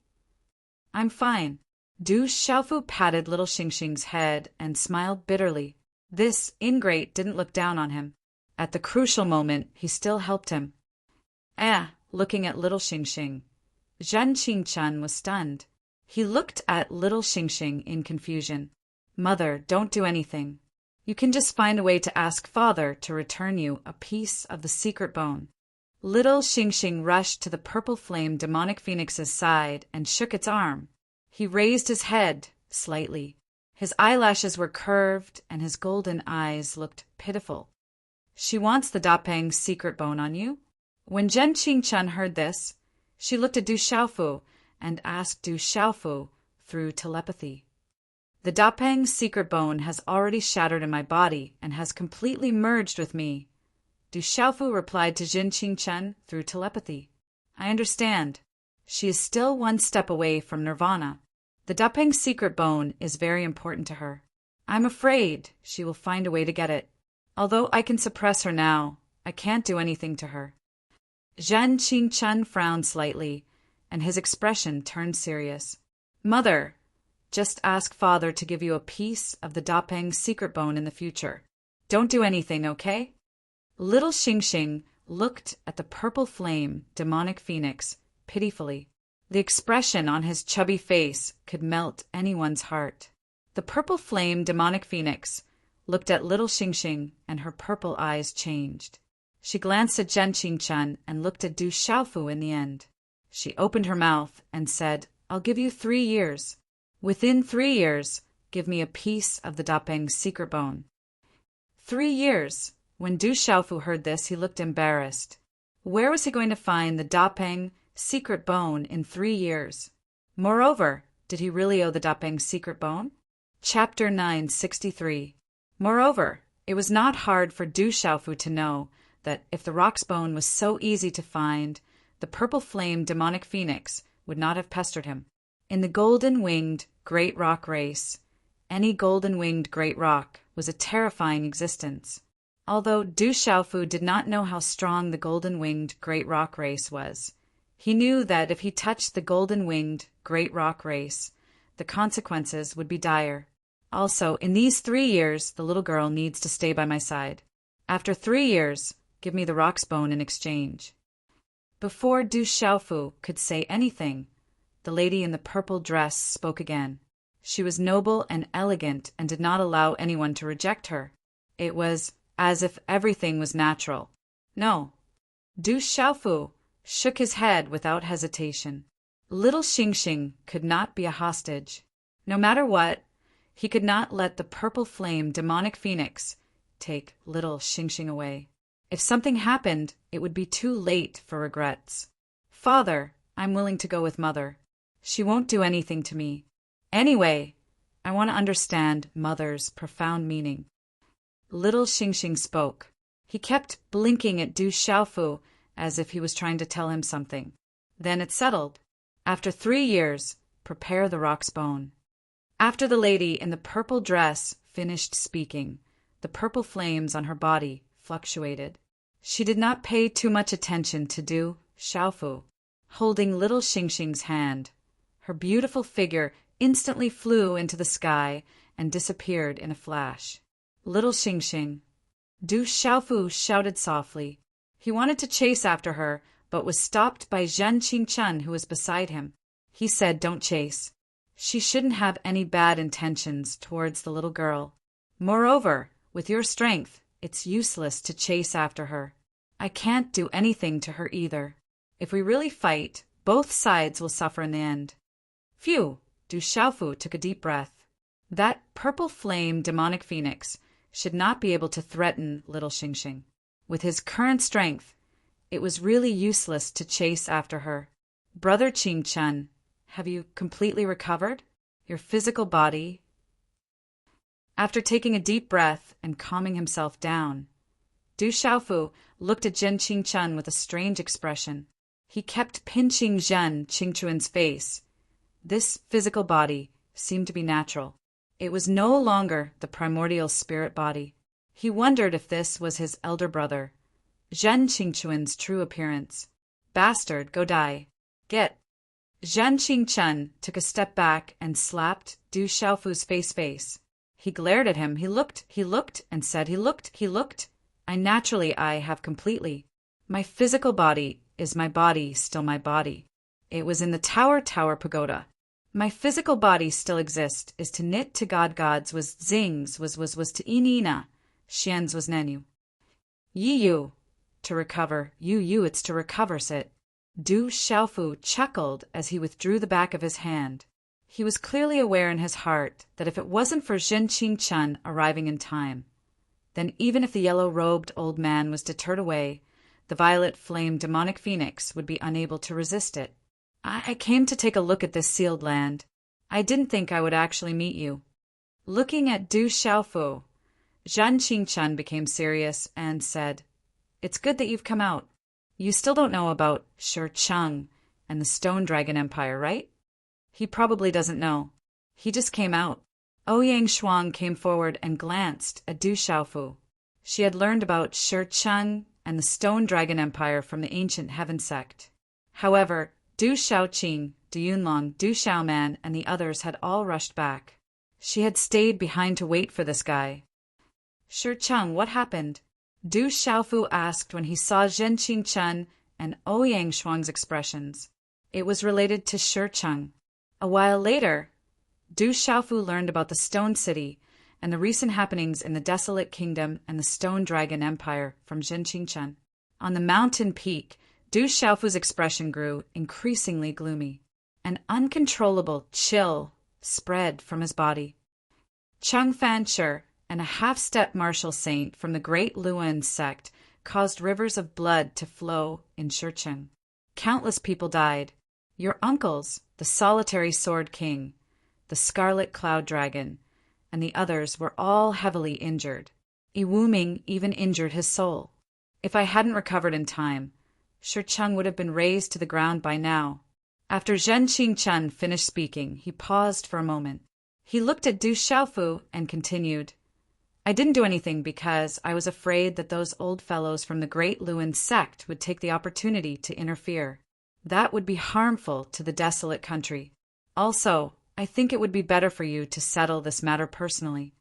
I'm fine. Du Xiaofu patted little Xingxing's head and smiled bitterly. This ingrate didn't look down on him. At the crucial moment, he still helped him. Looking at little Xingxing. Zhen Qingchen was stunned. He looked at little Xingxing in confusion. Mother, don't do anything. You can just find a way to ask father to return you a piece of the secret bone. Little Xingxing rushed to the purple flame demonic phoenix's side and shook its arm. He raised his head slightly. His eyelashes were curved and his golden eyes looked pitiful. She wants the Dapeng's secret bone on you? When Zhen Qingchen heard this, she looked at Du Xiaofu and asked Du Xiaofu through telepathy. The Dapeng's secret bone has already shattered in my body and has completely merged with me. Du Xiaofu replied to Zhen Qingchen through telepathy. I understand. She is still one step away from nirvana. The Dapeng's secret bone is very important to her. I'm afraid she will find a way to get it. Although I can suppress her now, I can't do anything to her. Zhen Qingchen frowned slightly, and his expression turned serious. Mother, just ask father to give you a piece of the Dapeng's secret bone in the future. Don't do anything, okay? Little Xingxing looked at the purple flame demonic phoenix pitifully. The expression on his chubby face could melt anyone's heart. The purple flame demonic phoenix looked at little Xingxing and her purple eyes changed. She glanced at Zhen Qingchen and looked at Du Xiaofu in the end. She opened her mouth and said, I'll give you 3 years. Within 3 years, give me a piece of the Dapeng's secret bone. 3 years. When Du Xiaofu heard this, he looked embarrassed. Where was he going to find the Dapeng secret bone in 3 years? Moreover, did he really owe the Dapeng's secret bone? Chapter 963. Moreover, it was not hard for Du Xiaofu to know that if the rock's bone was so easy to find, the purple flame demonic phoenix would not have pestered him. In the golden-winged great rock race, any golden-winged great rock was a terrifying existence. Although Du Xiaofu did not know how strong the golden-winged great rock race was, he knew that if he touched the golden-winged great rock race, the consequences would be dire. Also, in these 3 years, the little girl needs to stay by my side. After 3 years, give me the rock's bone in exchange. Before Du Xiaofu could say anything, the lady in the purple dress spoke again. She was noble and elegant and did not allow anyone to reject her. It was as if everything was natural. No. Du Xiaofu shook his head without hesitation. Little Xingxing could not be a hostage. No matter what, he could not let the purple flame demonic phoenix take little Xingxing away. If something happened, it would be too late for regrets. Father, I'm willing to go with Mother. She won't do anything to me. Anyway, I want to understand Mother's profound meaning. Little Xingxing spoke. He kept blinking at Du Xiaofu as if he was trying to tell him something. Then it settled. After 3 years, prepare the rock's bone. After the lady in the purple dress finished speaking, the purple flames on her body fluctuated. She did not pay too much attention to Du Xiaofu. Holding little Xingxing's hand, her beautiful figure instantly flew into the sky and disappeared in a flash. Little Xingxing. Du Xiaofu shouted softly. He wanted to chase after her, but was stopped by Zhen Qingchen, who was beside him. He said, Don't chase. She shouldn't have any bad intentions towards the little girl. Moreover, with your strength, it's useless to chase after her. I can't do anything to her either. If we really fight, both sides will suffer in the end. Phew! Du Xiaofu took a deep breath. That purple flame demonic phoenix should not be able to threaten little Xingxing. With his current strength, it was really useless to chase after her. Brother Qingchen, have you completely recovered? Your physical body? After taking a deep breath and calming himself down, Du Xiaofu looked at Zhen Qingchen with a strange expression. He kept pinching Zhen Qingchuan's face. This physical body seemed to be natural. It was no longer the primordial spirit body. He wondered if this was his elder brother, Zhen Qingchuan's true appearance. Bastard, go die. Get. Zhan Qingchen took a step back and slapped Du Xiaofu's face. He glared at him, he looked, and said he looked. I have completely. My physical body is my body, still my body. It was in the tower pagoda. My physical body still exists, is to knit to gods was zings, was to inina, xians was nenu. Yu, to recover, you it's to recover sit. Du Xiaofu chuckled as he withdrew the back of his hand. He was clearly aware in his heart that if it wasn't for Zhen Qingchen arriving in time, then even if the yellow-robed old man was deterred away, the violet-flamed demonic phoenix would be unable to resist it. I came to take a look at this sealed land. I didn't think I would actually meet you. Looking at Du Xiaofu, Zhan Qingchen became serious and said, It's good that you've come out. You still don't know about Shi Cheng and the Stone Dragon Empire, right? He probably doesn't know. He just came out. Ouyang Shuang came forward and glanced at Du Xiaofu. She had learned about Shi Cheng and the Stone Dragon Empire from the ancient Heaven Sect. However, Du Xiaoqing, Du Yunlong, Du Xiaoman, and the others had all rushed back. She had stayed behind to wait for this guy. Shi Cheng, what happened? Du Xiaofu asked when he saw Zhen Qingchen and Ouyang Shuang's expressions. It was related to Shi Cheng. A while later, Du Xiaofu learned about the Stone City and the recent happenings in the Desolate Kingdom and the Stone Dragon Empire from Zhen Qingchen. On the mountain peak, Du Xiaofu's expression grew increasingly gloomy. An uncontrollable chill spread from his body. Cheng Fanshi, and a half-step martial saint from the Great Luan sect, caused rivers of blood to flow in Shicheng. Countless people died. Your uncles, the Solitary Sword King, the Scarlet Cloud Dragon, and the others were all heavily injured. Iwuming even injured his soul. If I hadn't recovered in time, Shi Cheng would have been razed to the ground by now. After Zhen Qingchen finished speaking, he paused for a moment. He looked at Du Xiaofu and continued, I didn't do anything because I was afraid that those old fellows from the Great Luan sect would take the opportunity to interfere. That would be harmful to the desolate country. Also, I think it would be better for you to settle this matter personally.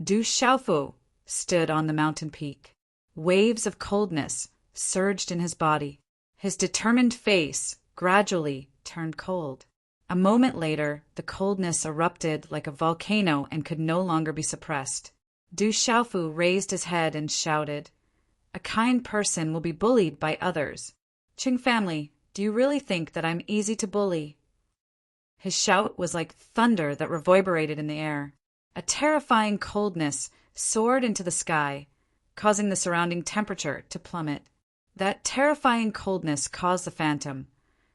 Du Xiaofu stood on the mountain peak. Waves of coldness surged in his body. His determined face gradually turned cold. A moment later, the coldness erupted like a volcano and could no longer be suppressed. Du Xiaofu raised his head and shouted, A kind person will be bullied by others. Qing family, do you really think that I'm easy to bully? His shout was like thunder that reverberated in the air. A terrifying coldness soared into the sky, causing the surrounding temperature to plummet. That terrifying coldness caused the phantom,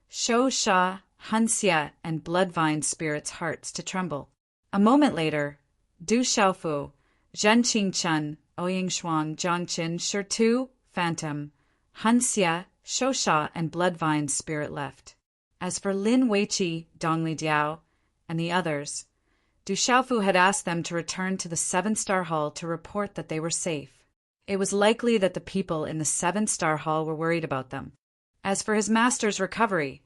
Shou Sha, Han Xie, and Bloodvine spirits' hearts to tremble. A moment later, Du Xiaofu, Zhen Qingchen, Ouyang Shuang, Zhang Qin, Shi Tu, Phantom, Han Xie, Shou Sha, and Bloodvine's spirit left. As for Lin Weiqi, Dongli Diao, and the others, Du Xiaofu had asked them to return to the Seven-Star Hall to report that they were safe. It was likely that the people in the Seven-Star Hall were worried about them. As for his master's recovery,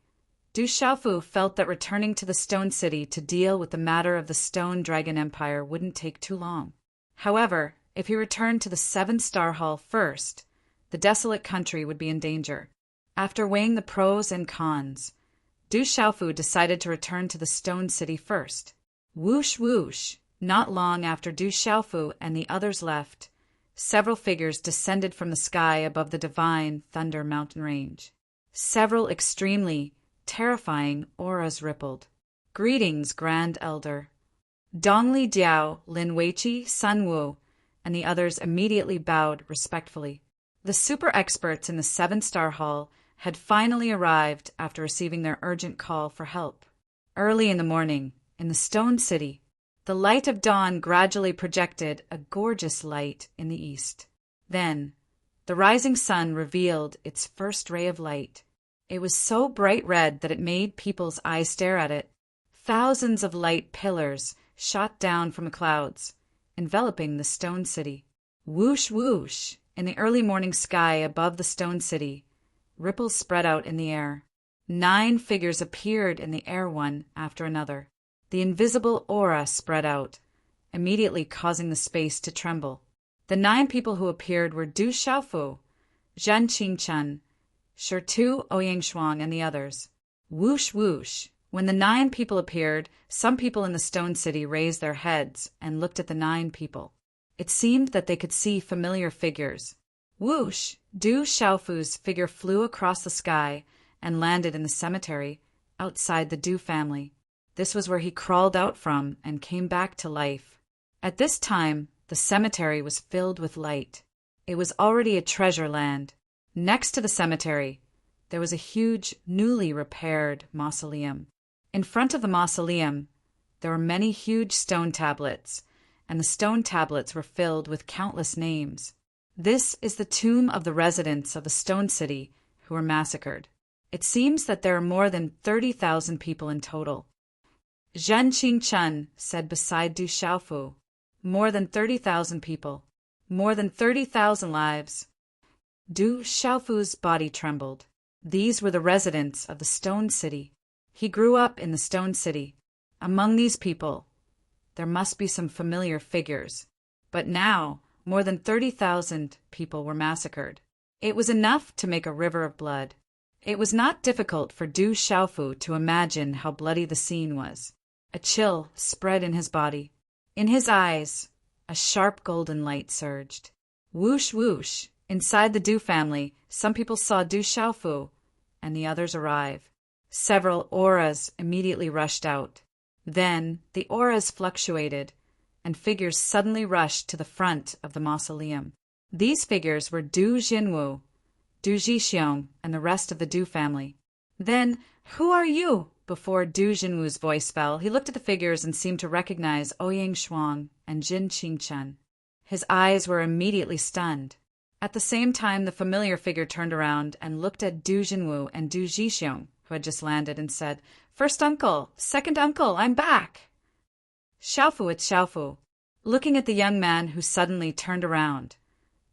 Du Xiaofu felt that returning to the Stone City to deal with the matter of the Stone Dragon Empire wouldn't take too long. However, if he returned to the Seven-Star Hall first, the desolate country would be in danger. After weighing the pros and cons, Du Xiaofu decided to return to the Stone City first. Whoosh whoosh! Not long after Du Xiaofu and the others left, several figures descended from the sky above the divine Thunder Mountain Range. Several extremely terrifying auras rippled. Greetings, Grand Elder. Dongli Diao, Lin Weiqi, Sun Wu, and the others immediately bowed respectfully. The super experts in the Seven-Star Hall had finally arrived after receiving their urgent call for help. Early in the morning, in the Stone City, the light of dawn gradually projected a gorgeous light in the east. Then, the rising sun revealed its first ray of light. It was so bright red that it made people's eyes stare at it. Thousands of light pillars shot down from the clouds, enveloping the Stone City. Whoosh whoosh! In the early morning sky above the Stone City, ripples spread out in the air. 9 figures appeared in the air one after another. The invisible aura spread out, immediately causing the space to tremble. The 9 people who appeared were Du Xiaofu, Zhen Qingchen, Shitu Oyangshuang, and the others. Whoosh whoosh. When the 9 people appeared, some people in the stone city raised their heads and looked at the 9 people. It seemed that they could see familiar figures. Whoosh! Du Xiaofu's figure flew across the sky and landed in the cemetery outside the Du family. This was where he crawled out from and came back to life. At this time, the cemetery was filled with light. It was already a treasure land. Next to the cemetery, there was a huge, newly repaired mausoleum. In front of the mausoleum, there were many huge stone tablets, and the stone tablets were filled with countless names. This is the tomb of the residents of the stone city who were massacred. It seems that there are more than 30,000 people in total. Zhen Qingchen said beside Du Xiaofu, "More than 30,000 people. More than 30,000 lives." Du Xiaofu's body trembled. These were the residents of the stone city. He grew up in the stone city. Among these people, there must be some familiar figures. But now, more than 30,000 people were massacred. It was enough to make a river of blood. It was not difficult for Du Xiaofu to imagine how bloody the scene was. A chill spread in his body. In his eyes, a sharp golden light surged. Whoosh whoosh! Inside the Du family, some people saw Du Xiaofu and the others arrive. Several auras immediately rushed out. Then the auras fluctuated, and figures suddenly rushed to the front of the mausoleum. These figures were Du Jinwu, Du Jixiong, and the rest of the Du family. Then, "Who are you?" Before Du Jinwu's voice fell, he looked at the figures and seemed to recognize Oyangshuang and Jin Qingchen. His eyes were immediately stunned. At the same time, the familiar figure turned around and looked at Du Jinwu and Du Jixiong, who had just landed, and said, "First uncle, second uncle, I'm back." Xiaofu, it's Xiaofu. Looking at the young man who suddenly turned around,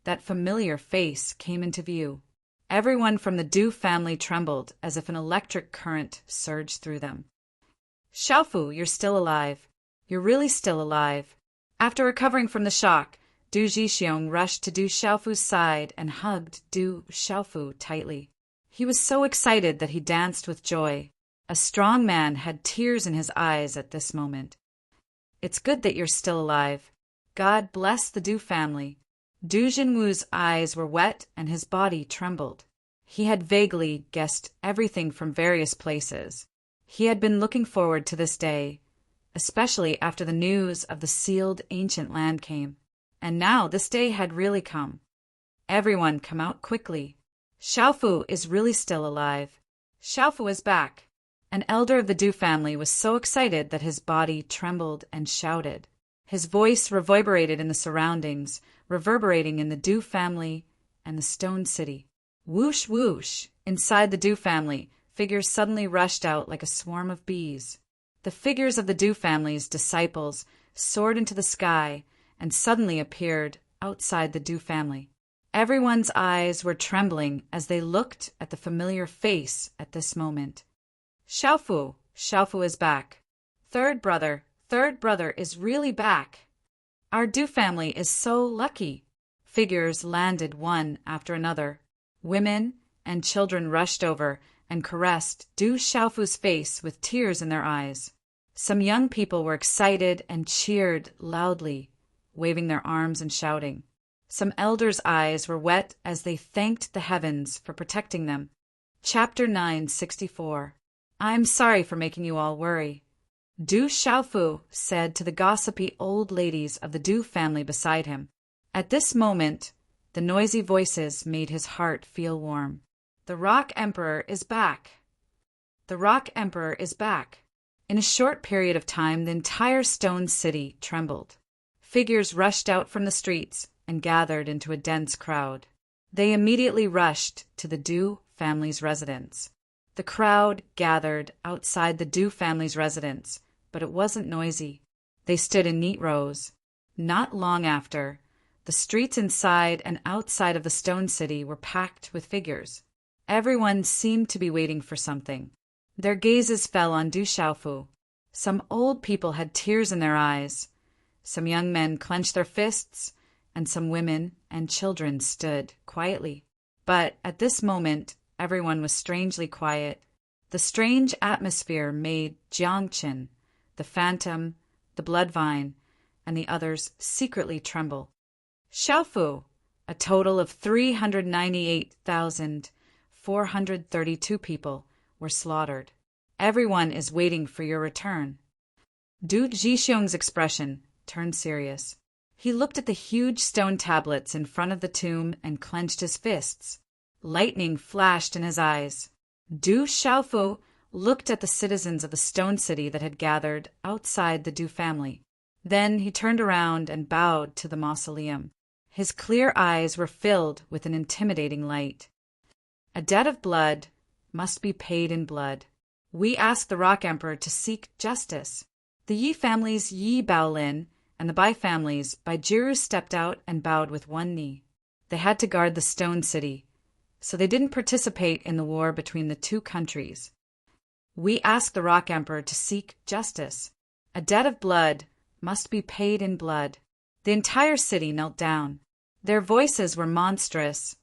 that familiar face came into view. Everyone from the Du family trembled as if an electric current surged through them. "Xiaofu, you're still alive. You're really still alive." After recovering from the shock, Du Jixiong rushed to Du Xiaofu's side and hugged Du Xiaofu tightly. He was so excited that he danced with joy. A strong man had tears in his eyes at this moment. "It's good that you're still alive. God bless the Du family." Du Jinwu's eyes were wet and his body trembled. He had vaguely guessed everything from various places. He had been looking forward to this day, especially after the news of the sealed ancient land came. And now this day had really come. Everyone come out quickly. Xiaofu is really still alive. Xiaofu is back. An elder of the Du family was so excited that his body trembled and shouted. His voice reverberated in the surroundings, reverberating in the Du family and the stone city. Whoosh whoosh! Inside the Du family, figures suddenly rushed out like a swarm of bees. The figures of the Du family's disciples soared into the sky and suddenly appeared outside the Du family. Everyone's eyes were trembling as they looked at the familiar face at this moment. "Xiaofu, Xiaofu is back. Third brother is really back. Our Du family is so lucky." Figures landed one after another. Women and children rushed over and caressed Du Xiaofu's face with tears in their eyes. Some young people were excited and cheered loudly, waving their arms and shouting. Some elders' eyes were wet as they thanked the heavens for protecting them. Chapter 964. I'm sorry for making you all worry. Du Xiaofu said to the gossipy old ladies of the Du family beside him. At this moment, the noisy voices made his heart feel warm. The Rock Emperor is back. The Rock Emperor is back. In a short period of time, the entire stone city trembled. Figures rushed out from the streets and gathered into a dense crowd. They immediately rushed to the Du family's residence. The crowd gathered outside the Du family's residence, but it wasn't noisy. They stood in neat rows. Not long after, the streets inside and outside of the stone city were packed with figures. Everyone seemed to be waiting for something. Their gazes fell on Du Xiaofu. Some old people had tears in their eyes. Some young men clenched their fists, and some women and children stood quietly. But at this moment, everyone was strangely quiet. The strange atmosphere made Jiangqin, the Phantom, the Bloodvine, and the others secretly tremble. Xiaofu, a total of 398,432 people were slaughtered. Everyone is waiting for your return. Du Zhixiong's expression turned serious. He looked at the huge stone tablets in front of the tomb and clenched his fists. Lightning flashed in his eyes. Du Xiaofu looked at the citizens of the stone city that had gathered outside the Du family. Then he turned around and bowed to the mausoleum. His clear eyes were filled with an intimidating light. A debt of blood must be paid in blood. We ask the Rock Emperor to seek justice. The Yi family's Yi Baolin and the Bai family's Baijiru stepped out and bowed with one knee. They had to guard the stone city, so they didn't participate in the war between the two countries. We ask the Rock Emperor to seek justice. A debt of blood must be paid in blood. The entire city knelt down. Their voices were monstrous,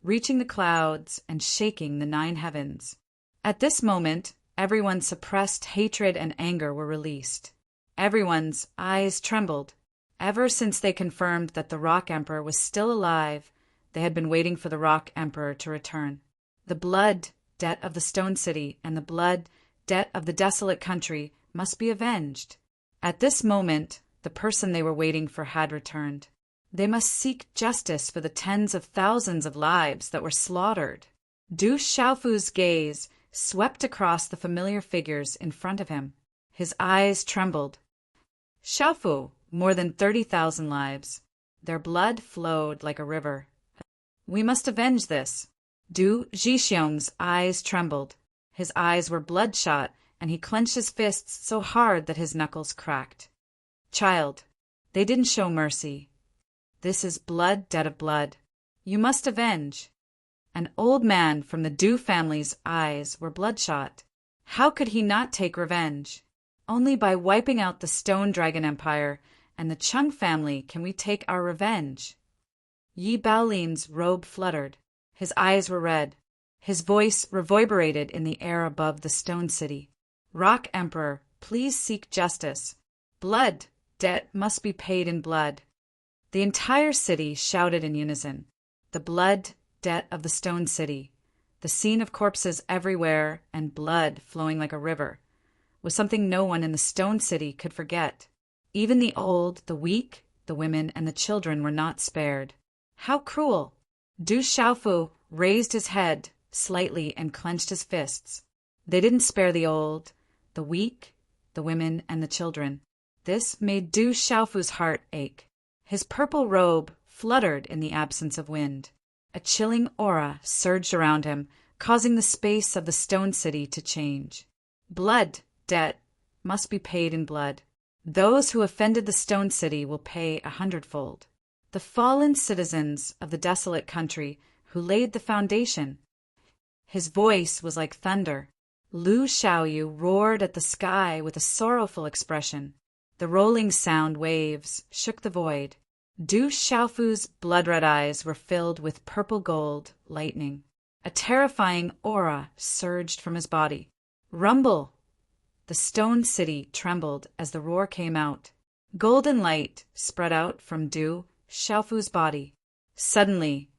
reaching the clouds and shaking the 9 heavens. At this moment, everyone's suppressed hatred and anger were released. Everyone's eyes trembled. Ever since they confirmed that the Rock Emperor was still alive, they had been waiting for the Rock Emperor to return. The blood debt of the Stone City and the blood debt of the desolate country must be avenged. At this moment, the person they were waiting for had returned. They must seek justice for the tens of thousands of lives that were slaughtered. Du Xiaofu's gaze swept across the familiar figures in front of him. His eyes trembled. Xiaofu, more than 30,000 lives. Their blood flowed like a river. We must avenge this. Du Zhixiong's eyes trembled. His eyes were bloodshot, and he clenched his fists so hard that his knuckles cracked. Child, they didn't show mercy. This is blood debt of blood. You must avenge. An old man from the Du family's eyes were bloodshot. How could he not take revenge? Only by wiping out the Stone Dragon Empire and the Chung family can we take our revenge. Yi Baolin's robe fluttered. His eyes were red. His voice reverberated in the air above the Stone City. Rock Emperor, please seek justice. Blood debt must be paid in blood. The entire city shouted in unison. The blood debt of the Stone City, the scene of corpses everywhere and blood flowing like a river, was something no one in the Stone City could forget. Even the old, the weak, the women, and the children were not spared. How cruel! Du Xiaofu raised his head slightly and clenched his fists. They didn't spare the old, the weak, the women, and the children. This made Du Xiaofu's heart ache. His purple robe fluttered in the absence of wind. A chilling aura surged around him, causing the space of the Stone City to change. Blood debt must be paid in blood. Those who offended the Stone City will pay 100-fold. The fallen citizens of the desolate country who laid the foundation. His voice was like thunder. Lu Xiaoyu roared at the sky with a sorrowful expression. The rolling sound waves shook the void. Du Xiaofu's blood-red eyes were filled with purple gold lightning. A terrifying aura surged from his body. Rumble! The Stone City trembled as the roar came out. Golden light spread out from Du Xiaofu's body. Suddenly,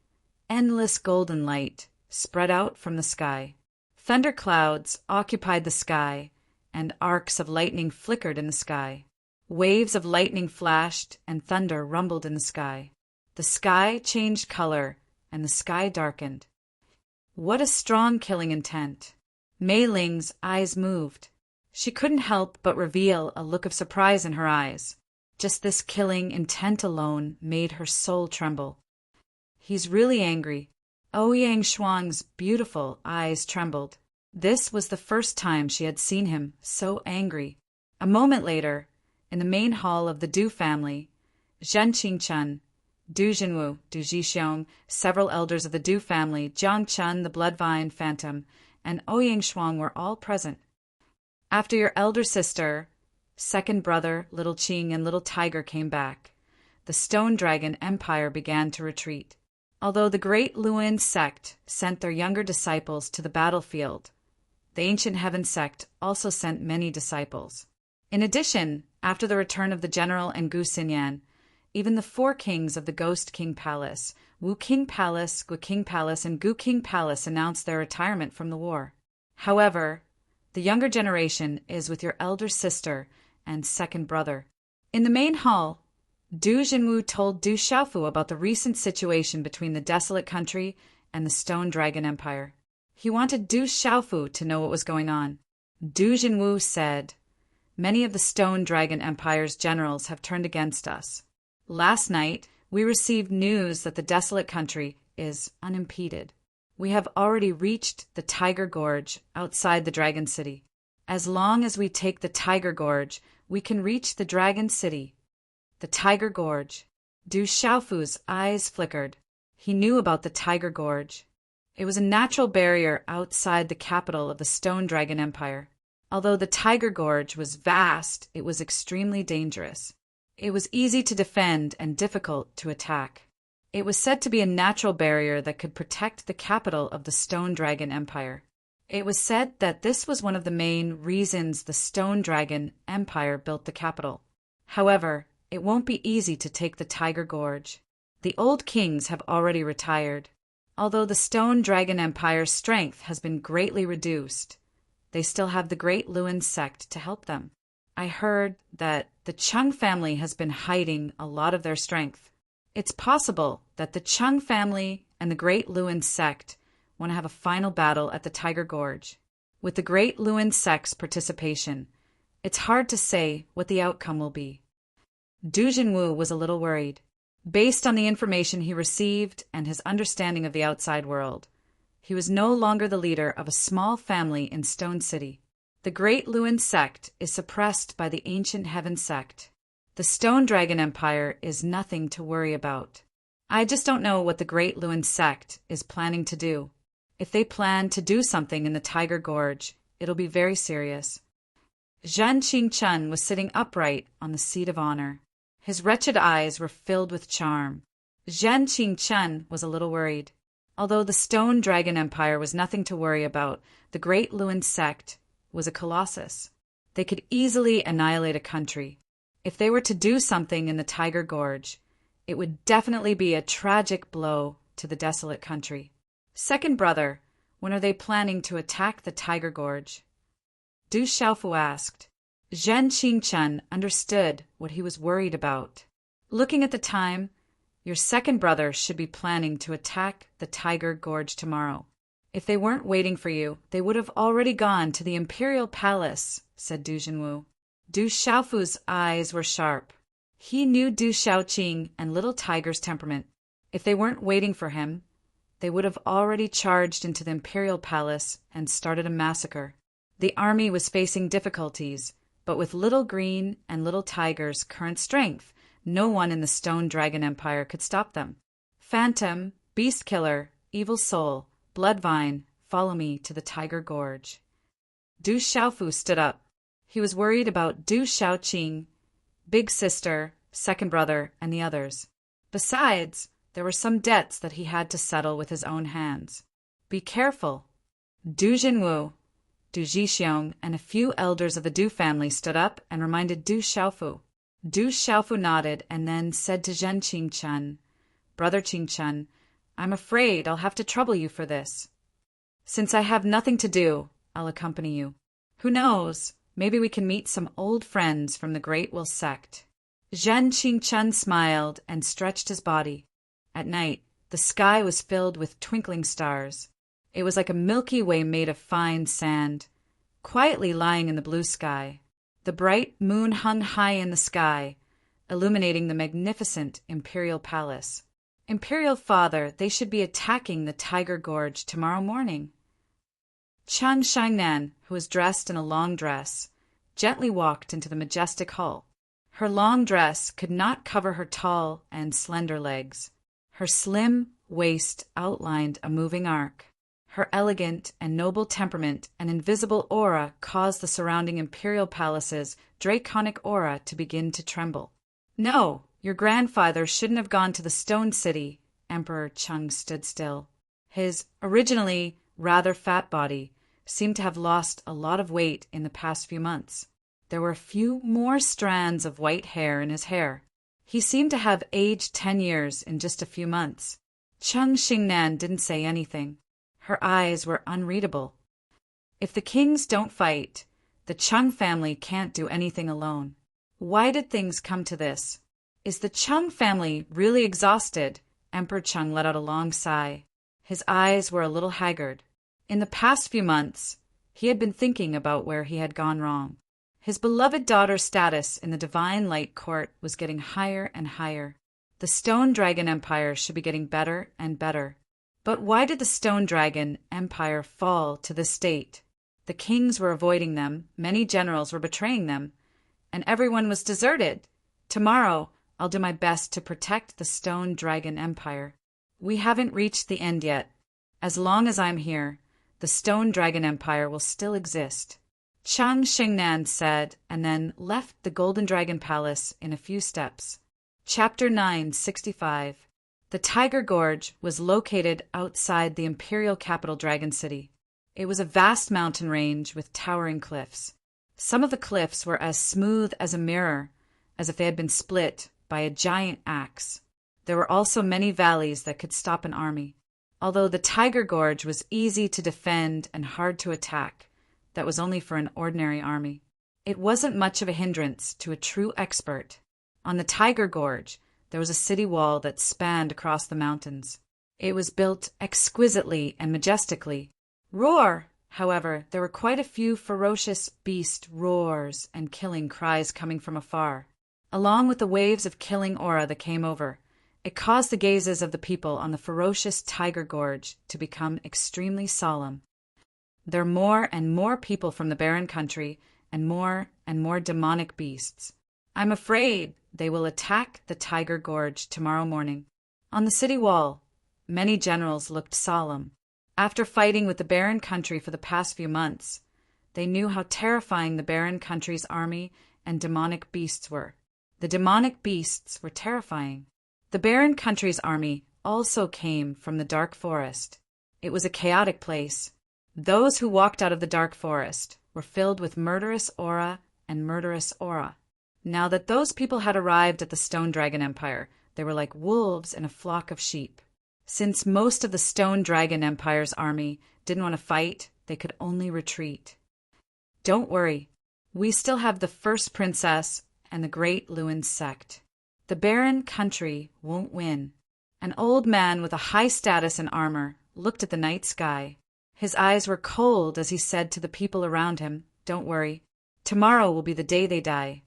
endless golden light spread out from the sky. Thunder clouds occupied the sky, and arcs of lightning flickered in the sky. Waves of lightning flashed, and thunder rumbled in the sky. The sky changed color, and the sky darkened. What a strong killing intent! Mei Ling's eyes moved. She couldn't help but reveal a look of surprise in her eyes. Just this killing intent alone made her soul tremble. He's really angry. Ouyang Shuang's beautiful eyes trembled. This was the first time she had seen him so angry. A moment later, in the main hall of the Du family, Zhen Qingchen, Du Jinwu, Du Jixiong, several elders of the Du family, Jiang Chun, the Bloodvine Phantom, and Ouyang Shuang were all present. After your elder sister, second brother, Little Qing, and Little Tiger came back, the Stone Dragon Empire began to retreat. Although the Great Luin sect sent their younger disciples to the battlefield, the Ancient Heaven sect also sent many disciples. In addition, after the return of the general and Gu Xinyan, even the four kings of the Ghost King Palace, Wu King Palace, Gu King Palace, and Gu King Palace announced their retirement from the war. However, the younger generation is with your elder sister and second brother. In the main hall, Du Jinwu told Du Xiaofu about the recent situation between the desolate country and the Stone Dragon Empire. He wanted Du Xiaofu to know what was going on. Du Jinwu said, "Many of the Stone Dragon Empire's generals have turned against us. Last night, we received news that the desolate country is unimpeded. We have already reached the Tiger Gorge outside the Dragon City. As long as we take the Tiger Gorge, we can reach the Dragon City." The Tiger Gorge. Du Xiaofu's eyes flickered. He knew about the Tiger Gorge. It was a natural barrier outside the capital of the Stone Dragon Empire. Although the Tiger Gorge was vast, it was extremely dangerous. It was easy to defend and difficult to attack. It was said to be a natural barrier that could protect the capital of the Stone Dragon Empire. It was said that this was one of the main reasons the Stone Dragon Empire built the capital. However, it won't be easy to take the Tiger Gorge. The old kings have already retired. Although the Stone Dragon Empire's strength has been greatly reduced, they still have the Great Luin sect to help them. I heard that the Chung family has been hiding a lot of their strength. It's possible that the Chung family and the Great Luin sect want to have a final battle at the Tiger Gorge. With the Great Luin sect's participation, it's hard to say what the outcome will be. Du Jinwu was a little worried. Based on the information he received and his understanding of the outside world, he was no longer the leader of a small family in Stone City. The Great Luin sect is suppressed by the Ancient Heaven sect. The Stone Dragon Empire is nothing to worry about. I just don't know what the Great Luin sect is planning to do. If they plan to do something in the Tiger Gorge, it'll be very serious. Zhen Qingchun was sitting upright on the seat of honor. His wretched eyes were filled with charm. Zhen Qingchun was a little worried. Although the Stone Dragon Empire was nothing to worry about, the Great Luin sect was a colossus. They could easily annihilate a country. If they were to do something in the Tiger Gorge, it would definitely be a tragic blow to the desolate country. Second brother, when are they planning to attack the Tiger Gorge? Du Xiaofu asked. Zhen Qingchun understood what he was worried about. Looking at the time, your second brother should be planning to attack the Tiger Gorge tomorrow. If they weren't waiting for you, they would have already gone to the Imperial Palace, said Du Jinwu. Du Xiaofu's eyes were sharp. He knew Du Xiaoqing and Little Tiger's temperament. If they weren't waiting for him, they would have already charged into the Imperial Palace and started a massacre. The army was facing difficulties, but with Little Green and Little Tiger's current strength, no one in the Stone Dragon Empire could stop them. Phantom, Beast Killer, Evil Soul, Bloodvine, follow me to the Tiger Gorge. Du Xiaofu stood up. He was worried about Du Xiaoqing, Big Sister, Second Brother, and the others. Besides, there were some debts that he had to settle with his own hands. Be careful. Du Jinwu, Du Jixiong, and a few elders of the Du family stood up and reminded Du Xiaofu. Du Xiaofu nodded and then said to Zhen Qingchun, Brother Qingchun, I'm afraid I'll have to trouble you for this. Since I have nothing to do, I'll accompany you. Who knows, maybe we can meet some old friends from the Great Will sect. Zhen Qingchun smiled and stretched his body. At night, the sky was filled with twinkling stars. It was like a Milky Way made of fine sand, quietly lying in the blue sky. The bright moon hung high in the sky, illuminating the magnificent Imperial Palace. Imperial Father, they should be attacking the Tiger Gorge tomorrow morning. Chang Shangnan, who was dressed in a long dress, gently walked into the majestic hall. Her long dress could not cover her tall and slender legs. Her slim waist outlined a moving arc. Her elegant and noble temperament and invisible aura caused the surrounding imperial palace's draconic aura to begin to tremble. "No, your grandfather shouldn't have gone to the Stone City." Emperor Cheng stood still. His originally rather fat body seemed to have lost a lot of weight in the past few months. There were a few more strands of white hair in his hair. He seemed to have aged 10 years in just a few months. Cheng Xingnan didn't say anything. Her eyes were unreadable. If the kings don't fight, the Cheng family can't do anything alone. Why did things come to this? Is the Cheng family really exhausted? Emperor Cheng let out a long sigh. His eyes were a little haggard. In the past few months, he had been thinking about where he had gone wrong. His beloved daughter's status in the Divine Light Court was getting higher and higher. The Stone Dragon Empire should be getting better and better. But why did the Stone Dragon Empire fall to this state? The kings were avoiding them, many generals were betraying them, and everyone was deserted. Tomorrow, I'll do my best to protect the Stone Dragon Empire. We haven't reached the end yet. As long as I'm here, the Stone Dragon Empire will still exist. Cheng Xingnan said, and then left the Golden Dragon Palace in a few steps. Chapter 965. The Tiger Gorge was located outside the imperial capital Dragon City. It was a vast mountain range with towering cliffs. Some of the cliffs were as smooth as a mirror, as if they had been split by a giant axe. There were also many valleys that could stop an army. Although the Tiger Gorge was easy to defend and hard to attack, that was only for an ordinary army. It wasn't much of a hindrance to a true expert. On the Tiger Gorge, there was a city wall that spanned across the mountains. It was built exquisitely and majestically. Roar! However, there were quite a few ferocious beast roars and killing cries coming from afar. Along with the waves of killing aura that came over, it caused the gazes of the people on the ferocious Tiger Gorge to become extremely solemn. There are more and more people from the barren country and more demonic beasts. I'm afraid they will attack the Tiger Gorge tomorrow morning. On the city wall, many generals looked solemn. After fighting with the barren country for the past few months, they knew how terrifying the barren country's army and demonic beasts were. The demonic beasts were terrifying. The barren country's army also came from the dark forest. It was a chaotic place. Those who walked out of the dark forest were filled with murderous aura and murderous aura. Now that those people had arrived at the Stone Dragon Empire, they were like wolves in a flock of sheep. Since most of the Stone Dragon Empire's army didn't want to fight, they could only retreat. Don't worry, we still have the first princess and the Great Lewin sect. The barren country won't win. An old man with a high status and armor looked at the night sky. His eyes were cold as he said to the people around him, "Don't worry. Tomorrow will be the day they die."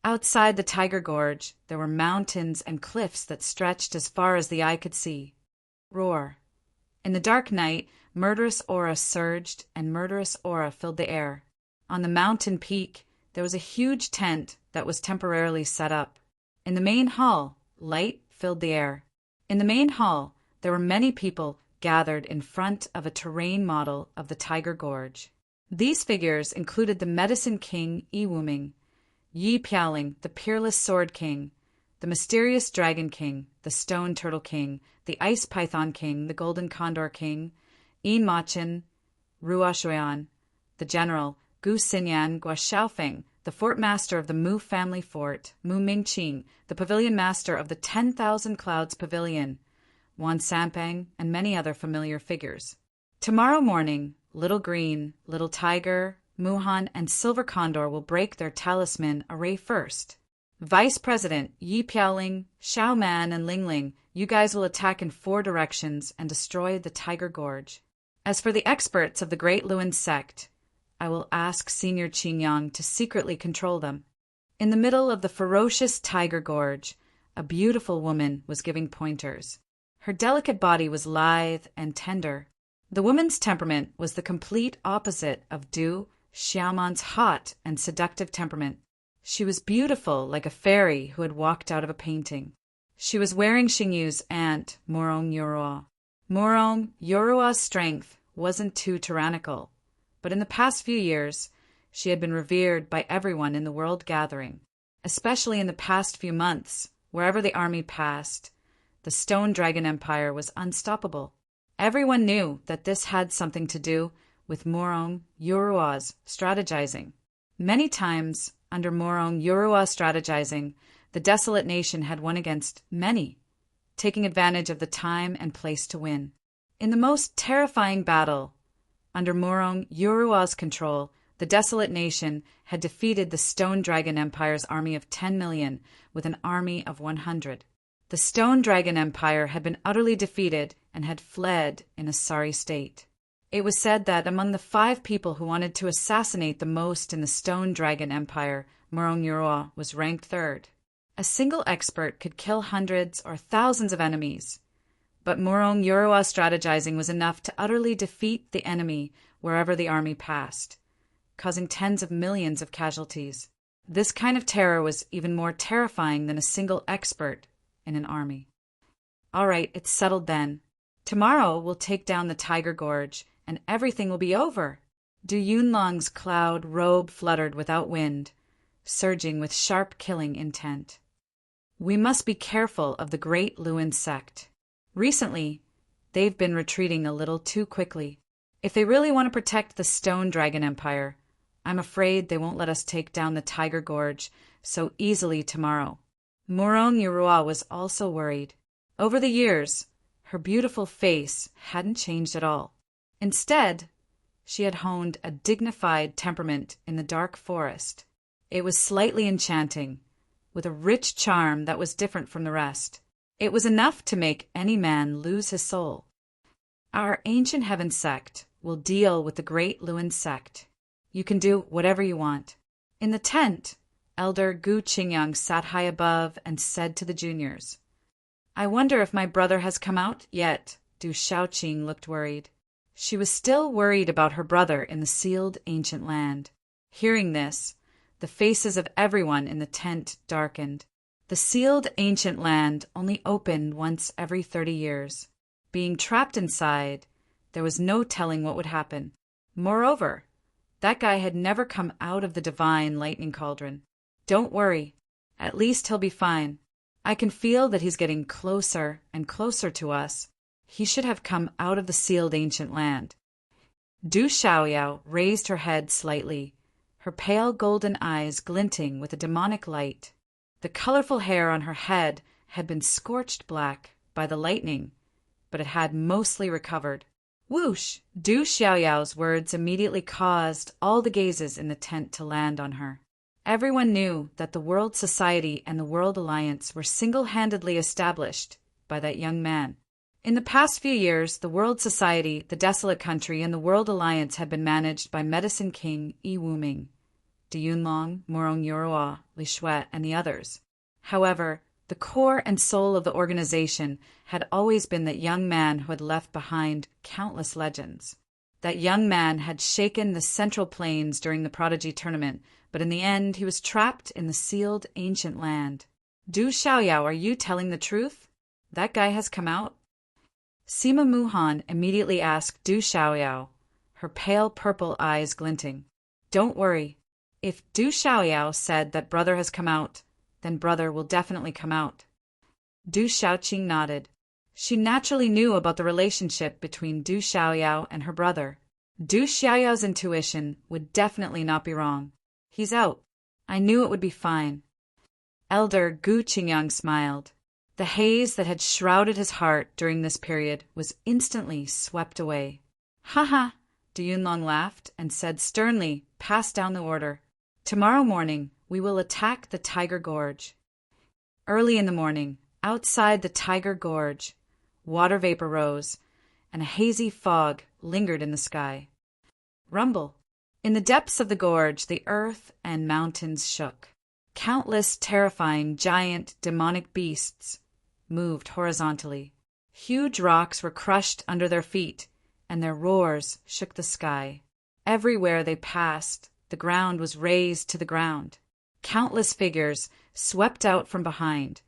Outside the Tiger Gorge, there were mountains and cliffs that stretched as far as the eye could see. Roar. In the dark night, murderous aura surged and murderous aura filled the air. On the mountain peak, there was a huge tent that was temporarily set up. In the main hall, light filled the air. In the main hall, there were many people gathered in front of a terrain model of the Tiger Gorge. These figures included the Medicine King Yi Wuming, Yi Piaoling, the Peerless Sword King, the Mysterious Dragon King, the Stone Turtle King, the Ice Python King, the Golden Condor King, Yin Machin, Rua Shuyan, the General, Gu Xinyan Gua Xiaofeng, the Fort Master of the Mu Family Fort, Mu Mingqing, the Pavilion Master of the 10,000 Clouds Pavilion, Wan Sampang, and many other familiar figures. Tomorrow morning, Little Green, Little Tiger, Muhan, and Silver Condor will break their talisman array first. Vice President Yi Piaoling, Xiao Man, and Ling Ling, you guys will attack in 4 directions and destroy the Tiger Gorge. As for the experts of the Great Lewin sect, I will ask Senior Qingyang to secretly control them. In the middle of the ferocious Tiger Gorge, a beautiful woman was giving pointers. Her delicate body was lithe and tender. The woman's temperament was the complete opposite of Du Xiaoman's hot and seductive temperament. She was beautiful like a fairy who had walked out of a painting. She was wearing Xingyu's aunt, Morong Yorua. Morong Yorua's strength wasn't too tyrannical, but in the past few years, she had been revered by everyone in the world gathering. Especially in the past few months, wherever the army passed, the Stone Dragon Empire was unstoppable. Everyone knew that this had something to do with Morong Yorua's strategizing. Many times, under Morong Yorua's strategizing, the desolate nation had won against many, taking advantage of the time and place to win. In the most terrifying battle, under Morong Yorua's control, the desolate nation had defeated the Stone Dragon Empire's army of 10 million with an army of 100. The Stone Dragon Empire had been utterly defeated and had fled in a sorry state. It was said that among the 5 people who wanted to assassinate the most in the Stone Dragon Empire, Morong Yorua was ranked 3rd. A single expert could kill hundreds or thousands of enemies, but Morong Yorua's strategizing was enough to utterly defeat the enemy wherever the army passed, causing tens of millions of casualties. This kind of terror was even more terrifying than a single expert in an army. All right, it's settled then. Tomorrow we'll take down the Tiger Gorge, and everything will be over. Du Yunlong's cloud robe fluttered without wind, surging with sharp killing intent. We must be careful of the Great Luin sect. Recently, they've been retreating a little too quickly. If they really want to protect the Stone Dragon Empire, I'm afraid they won't let us take down the Tiger Gorge so easily tomorrow. Morong Yorua was also worried. Over the years, her beautiful face hadn't changed at all. Instead, she had honed a dignified temperament in the dark forest. It was slightly enchanting, with a rich charm that was different from the rest. It was enough to make any man lose his soul. Our Ancient Heaven sect will deal with the Great Luin sect. You can do whatever you want. In the tent, Elder Gu Qingyang sat high above and said to the juniors, I wonder if my brother has come out yet. Du Shaoqing looked worried. She was still worried about her brother in the sealed ancient land. Hearing this, the faces of everyone in the tent darkened. The sealed ancient land only opened once every 30 years. Being trapped inside, there was no telling what would happen. Moreover, that guy had never come out of the divine lightning cauldron. Don't worry. At least he'll be fine. I can feel that he's getting closer and closer to us. He should have come out of the sealed ancient land. Du Xiaoyao raised her head slightly, her pale golden eyes glinting with a demonic light. The colorful hair on her head had been scorched black by the lightning, but it had mostly recovered. Whoosh! Du Xiaoyao's words immediately caused all the gazes in the tent to land on her. Everyone knew that the World Society and the World Alliance were single-handedly established by that young man. In the past few years, the World Society, the Desolate Country, and the World Alliance had been managed by Medicine King Yi Wuming, Du Yunlong, Morong Yorua, Li Shui, and the others. However, the core and soul of the organization had always been that young man who had left behind countless legends. That young man had shaken the Central Plains during the Prodigy Tournament, but in the end he was trapped in the sealed ancient land. Du Xiaoyao, are you telling the truth? That guy has come out? Sima Muhan immediately asked Du Xiaoyao, her pale purple eyes glinting. Don't worry. If Du Xiaoyao said that brother has come out, then brother will definitely come out. Du Shaoqing nodded. She naturally knew about the relationship between Du Xiaoyao and her brother. Du Xiaoyao's intuition would definitely not be wrong. He's out. I knew it would be fine. Elder Gu Qingyang smiled. The haze that had shrouded his heart during this period was instantly swept away. Ha ha! Du Yunlong laughed and said sternly, pass down the order. Tomorrow morning, we will attack the Tiger Gorge. Early in the morning, outside the Tiger Gorge, water vapor rose, and a hazy fog lingered in the sky. Rumble. In the depths of the gorge, the earth and mountains shook. Countless terrifying giant demonic beasts moved horizontally. Huge rocks were crushed under their feet, and their roars shook the sky. Everywhere they passed, the ground was razed to the ground. Countless figures swept out from behind,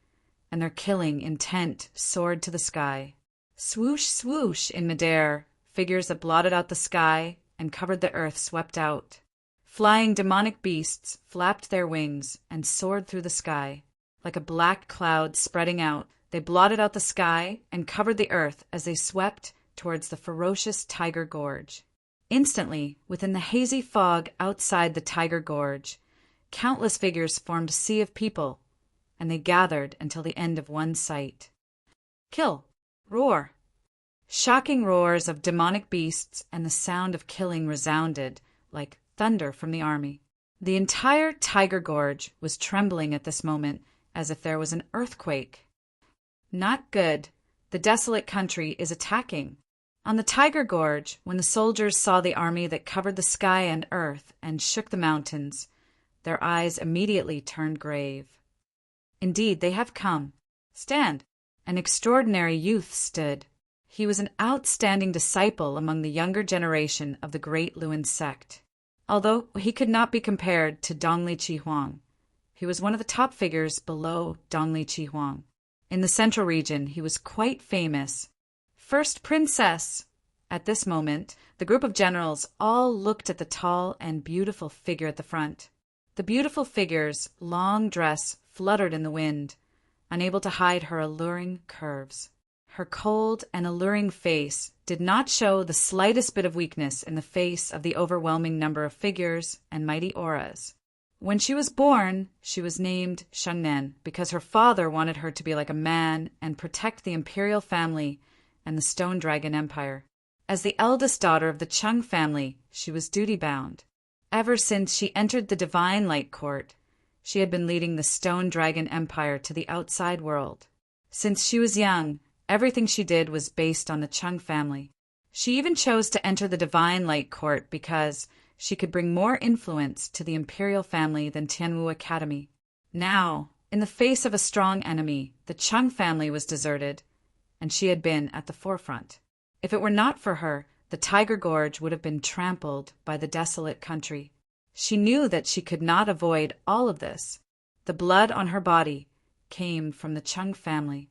and their killing intent soared to the sky. Swoosh, swoosh in midair, figures that blotted out the sky and covered the earth swept out. Flying demonic beasts flapped their wings and soared through the sky. Like a black cloud spreading out, they blotted out the sky and covered the earth as they swept towards the ferocious Tiger Gorge. Instantly, within the hazy fog outside the Tiger Gorge, countless figures formed a sea of people, and they gathered until the end of one sight. Kill! Roar! Shocking roars of demonic beasts and the sound of killing resounded like thunder from the army. The entire Tiger Gorge was trembling at this moment as if there was an earthquake. Not good. The desolate country is attacking. On the Tiger Gorge, when the soldiers saw the army that covered the sky and earth and shook the mountains, their eyes immediately turned grave. Indeed, they have come. Stand! An extraordinary youth stood. He was an outstanding disciple among the younger generation of the Great Luan sect. Although he could not be compared to Dongli Chi-Huang, he was one of the top figures below Dongli Chi-Huang. In the central region, he was quite famous. First princess! At this moment, the group of generals all looked at the tall and beautiful figure at the front. The beautiful figure's long dress fluttered in the wind, unable to hide her alluring curves. Her cold and alluring face did not show the slightest bit of weakness in the face of the overwhelming number of figures and mighty auras. When she was born, she was named Shengnen because her father wanted her to be like a man and protect the imperial family and the Stone Dragon Empire. As the eldest daughter of the Chung family, she was duty-bound. Ever since she entered the Divine Light Court, she had been leading the Stone Dragon Empire to the outside world. Since she was young, everything she did was based on the Chung family. She even chose to enter the Divine Light Court because she could bring more influence to the imperial family than Tianwu Academy. Now, in the face of a strong enemy, the Chung family was deserted, and she had been at the forefront. If it were not for her, the Tiger Gorge would have been trampled by the desolate country. She knew that she could not avoid all of this. The blood on her body came from the Chung family.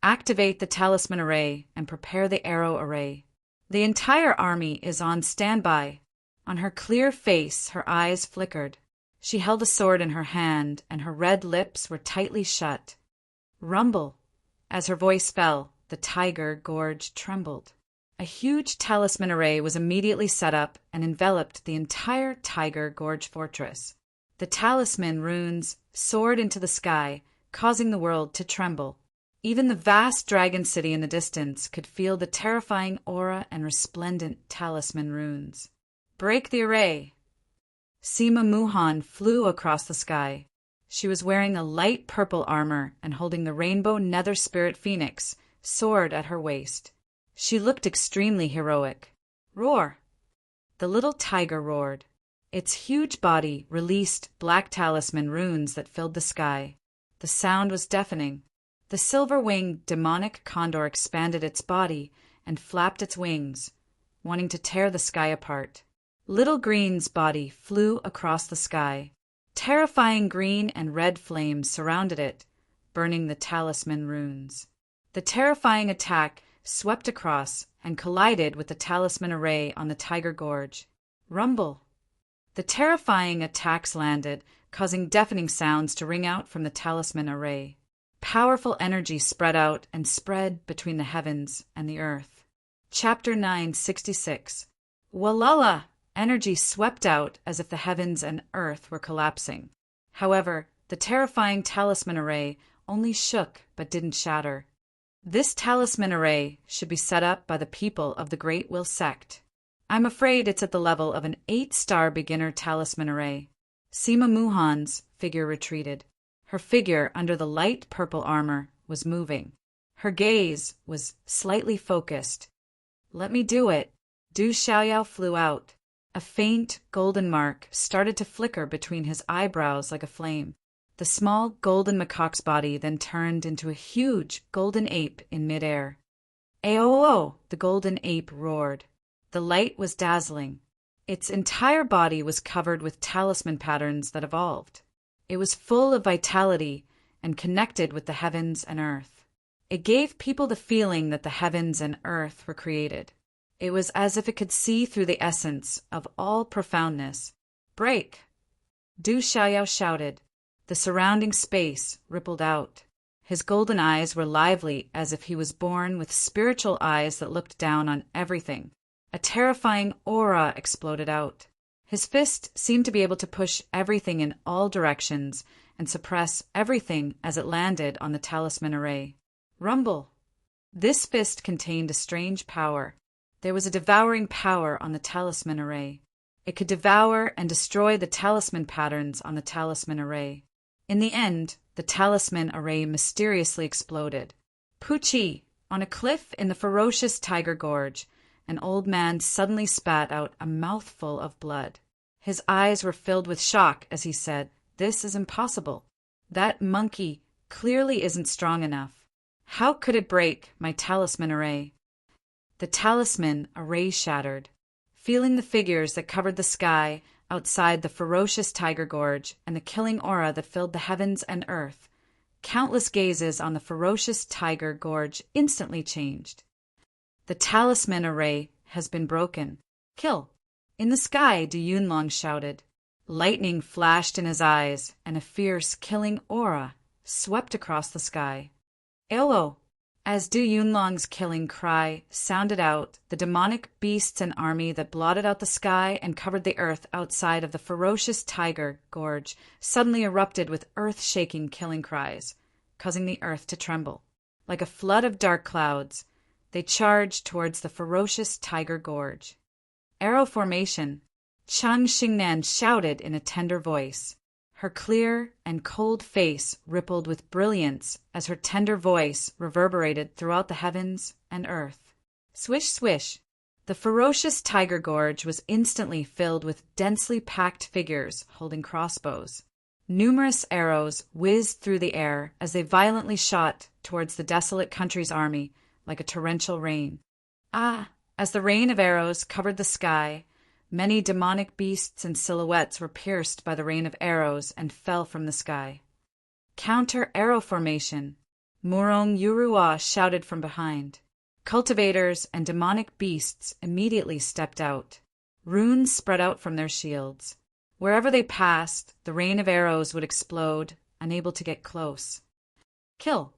Activate the talisman array and prepare the arrow array. The entire army is on standby. On her clear face, her eyes flickered. She held a sword in her hand, and her red lips were tightly shut. Rumble! As her voice fell, the Tiger Gorge trembled. A huge talisman array was immediately set up and enveloped the entire Tiger Gorge fortress. The talisman runes soared into the sky, causing the world to tremble. Even the vast dragon city in the distance could feel the terrifying aura and resplendent talisman runes. Break the array! Sima Muhan flew across the sky. She was wearing a light purple armor and holding the rainbow nether spirit phoenix sword at her waist. She looked extremely heroic. Roar! The little tiger roared. Its huge body released black talisman runes that filled the sky. The sound was deafening. The silver-winged demonic condor expanded its body and flapped its wings, wanting to tear the sky apart. Little Green's body flew across the sky. Terrifying green and red flames surrounded it, burning the talisman runes. The terrifying attack swept across and collided with the talisman array on the Tiger Gorge. Rumble! The terrifying attacks landed, causing deafening sounds to ring out from the talisman array. Powerful energy spread out and spread between the heavens and the earth. Chapter 966. Walala! Energy swept out as if the heavens and earth were collapsing. However, the terrifying talisman array only shook but didn't shatter. This talisman array should be set up by the people of the Great Will sect. I'm afraid it's at the level of an 8-star beginner talisman array. Sima Muhan's figure retreated. Her figure under the light purple armor was moving. Her gaze was slightly focused. Let me do it. Du Xiaoyao flew out. A faint golden mark started to flicker between his eyebrows like a flame. The small golden macaque's body then turned into a huge golden ape in midair. Aoo! The golden ape roared. The light was dazzling. Its entire body was covered with talisman patterns that evolved. It was full of vitality and connected with the heavens and earth. It gave people the feeling that the heavens and earth were created. It was as if it could see through the essence of all profoundness. Break! Du Xiaoyao shouted. The surrounding space rippled out. His golden eyes were lively as if he was born with spiritual eyes that looked down on everything. A terrifying aura exploded out. His fist seemed to be able to push everything in all directions and suppress everything as it landed on the talisman array. Rumble! This fist contained a strange power. There was a devouring power on the talisman array. It could devour and destroy the talisman patterns on the talisman array. In the end, the talisman array mysteriously exploded. Pucci! On a cliff in the ferocious tiger gorge, an old man suddenly spat out a mouthful of blood. His eyes were filled with shock as he said, "This is impossible. That monkey clearly isn't strong enough. How could it break my talisman array?" The talisman array shattered. Feeling the figures that covered the sky outside the ferocious tiger gorge and the killing aura that filled the heavens and earth, countless gazes on the ferocious tiger gorge instantly changed. The talisman array has been broken. Kill! In the sky, Du Yunlong shouted. Lightning flashed in his eyes, and a fierce, killing aura swept across the sky. Ewo! As Du Yunlong's killing cry sounded out, the demonic beasts and army that blotted out the sky and covered the earth outside of the ferocious tiger gorge suddenly erupted with earth-shaking killing cries, causing the earth to tremble. Like a flood of dark clouds, they charged towards the ferocious tiger gorge. Arrow formation! Chang Xingnan shouted in a tender voice. Her clear and cold face rippled with brilliance as her tender voice reverberated throughout the heavens and earth. Swish, swish! The ferocious tiger gorge was instantly filled with densely packed figures holding crossbows. Numerous arrows whizzed through the air as they violently shot towards the desolate country's army like a torrential rain. As the rain of arrows covered the sky, many demonic beasts and silhouettes were pierced by the rain of arrows and fell from the sky. Counter-arrow formation! Murong Yurua shouted from behind. Cultivators and demonic beasts immediately stepped out. Runes spread out from their shields. Wherever they passed, the rain of arrows would explode, unable to get close. Kill!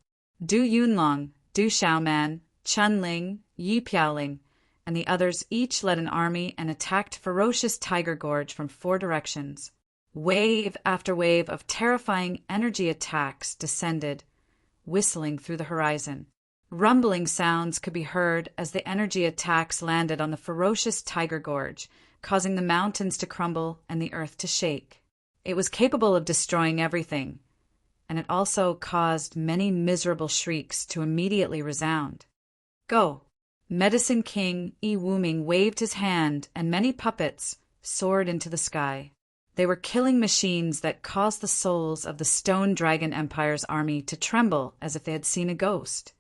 Du Yunlong, Du Xiaoman, Chun Ling, Yi Piaoling, and the others each led an army and attacked ferocious tiger gorge from 4 directions. Wave after wave of terrifying energy attacks descended, whistling through the horizon. Rumbling sounds could be heard as the energy attacks landed on the ferocious tiger gorge, causing the mountains to crumble and the earth to shake. It was capable of destroying everything, and it also caused many miserable shrieks to immediately resound. Go! Medicine King Yi Wuming waved his hand, and many puppets soared into the sky. They were killing machines that caused the souls of the Stone Dragon Empire's army to tremble as if they had seen a ghost.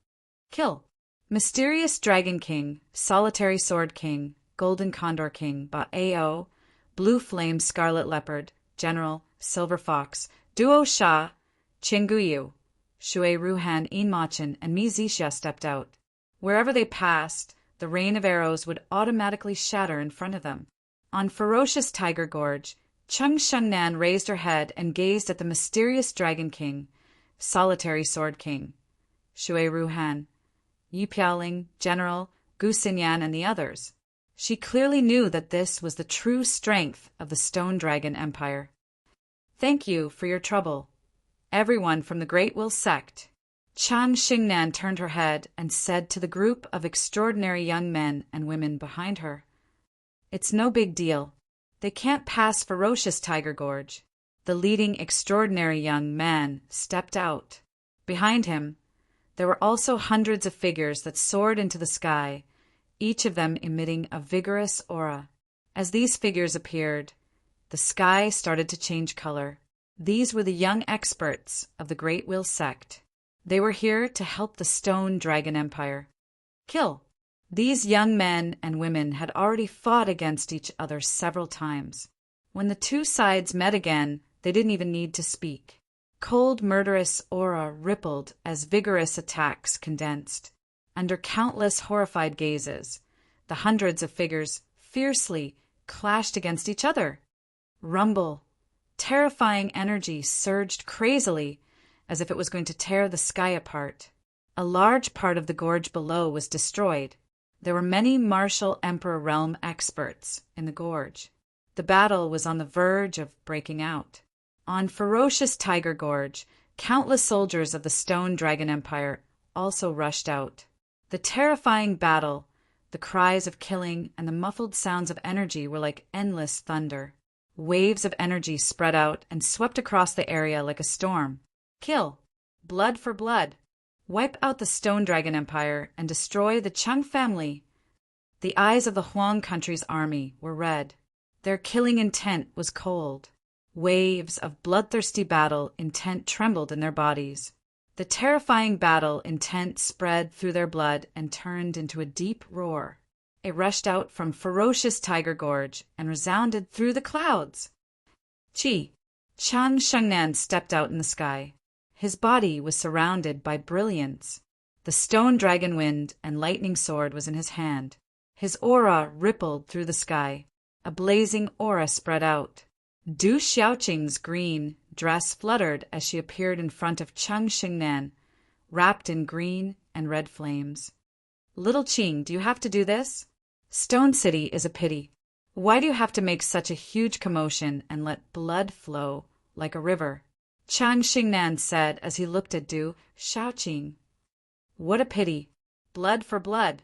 Kill! Mysterious Dragon King, Solitary Sword King, Golden Condor King, Ba-Ao, Blue Flame Scarlet Leopard, General, Silver Fox, Duo Sha, Qingguyu, Shui Ruhan Inmachin, and Mi Zixia stepped out. Wherever they passed, the rain of arrows would automatically shatter in front of them. On ferocious tiger gorge, Cheng Shengnan raised her head and gazed at the mysterious Dragon King, Solitary Sword King, Shui Ruhan, Yi Piaoling, General, Gu Xinyan, and the others. She clearly knew that this was the true strength of the Stone Dragon Empire. Thank you for your trouble, everyone from the Great Will Sect. Chang Xingnan turned her head and said to the group of extraordinary young men and women behind her, "It's no big deal. They can't pass ferocious tiger gorge." The leading extraordinary young man stepped out. Behind him, there were also hundreds of figures that soared into the sky, each of them emitting a vigorous aura. As these figures appeared, the sky started to change color. These were the young experts of the Great Will Sect. They were here to help the Stone Dragon Empire. Kill! These young men and women had already fought against each other several times. When the two sides met again, They didn't even need to speak. Cold, murderous aura rippled as vigorous attacks condensed. Under countless horrified gazes, the hundreds of figures fiercely clashed against each other. Rumble. Terrifying energy surged crazily, as if it was going to tear the sky apart. A large part of the gorge below was destroyed. There were many martial Emperor realm experts in the gorge. The battle was on the verge of breaking out. On ferocious Tiger Gorge, countless soldiers of the Stone Dragon Empire also rushed out. The terrifying battle, the cries of killing, and the muffled sounds of energy were like endless thunder. Waves of energy spread out and swept across the area like a storm. Kill. Blood for blood. Wipe out the Stone Dragon Empire and destroy the Chung family. The eyes of the Huang country's army were red. Their killing intent was cold. Waves of bloodthirsty battle intent trembled in their bodies. The terrifying battle intent spread through their blood and turned into a deep roar. It rushed out from ferocious Tiger Gorge and resounded through the clouds. Chang Shengnan stepped out in the sky. His body was surrounded by brilliance. The stone dragon wind and lightning sword was in his hand. His aura rippled through the sky. A blazing aura spread out. Du Xiaoqing's green dress fluttered as she appeared in front of Chang Shengnan, wrapped in green and red flames. Little Qing, do you have to do this? Stone City is a pity. Why do you have to make such a huge commotion and let blood flow like a river? Chang Shengnan said as he looked at Du Xiaoqing. What a pity. Blood for blood.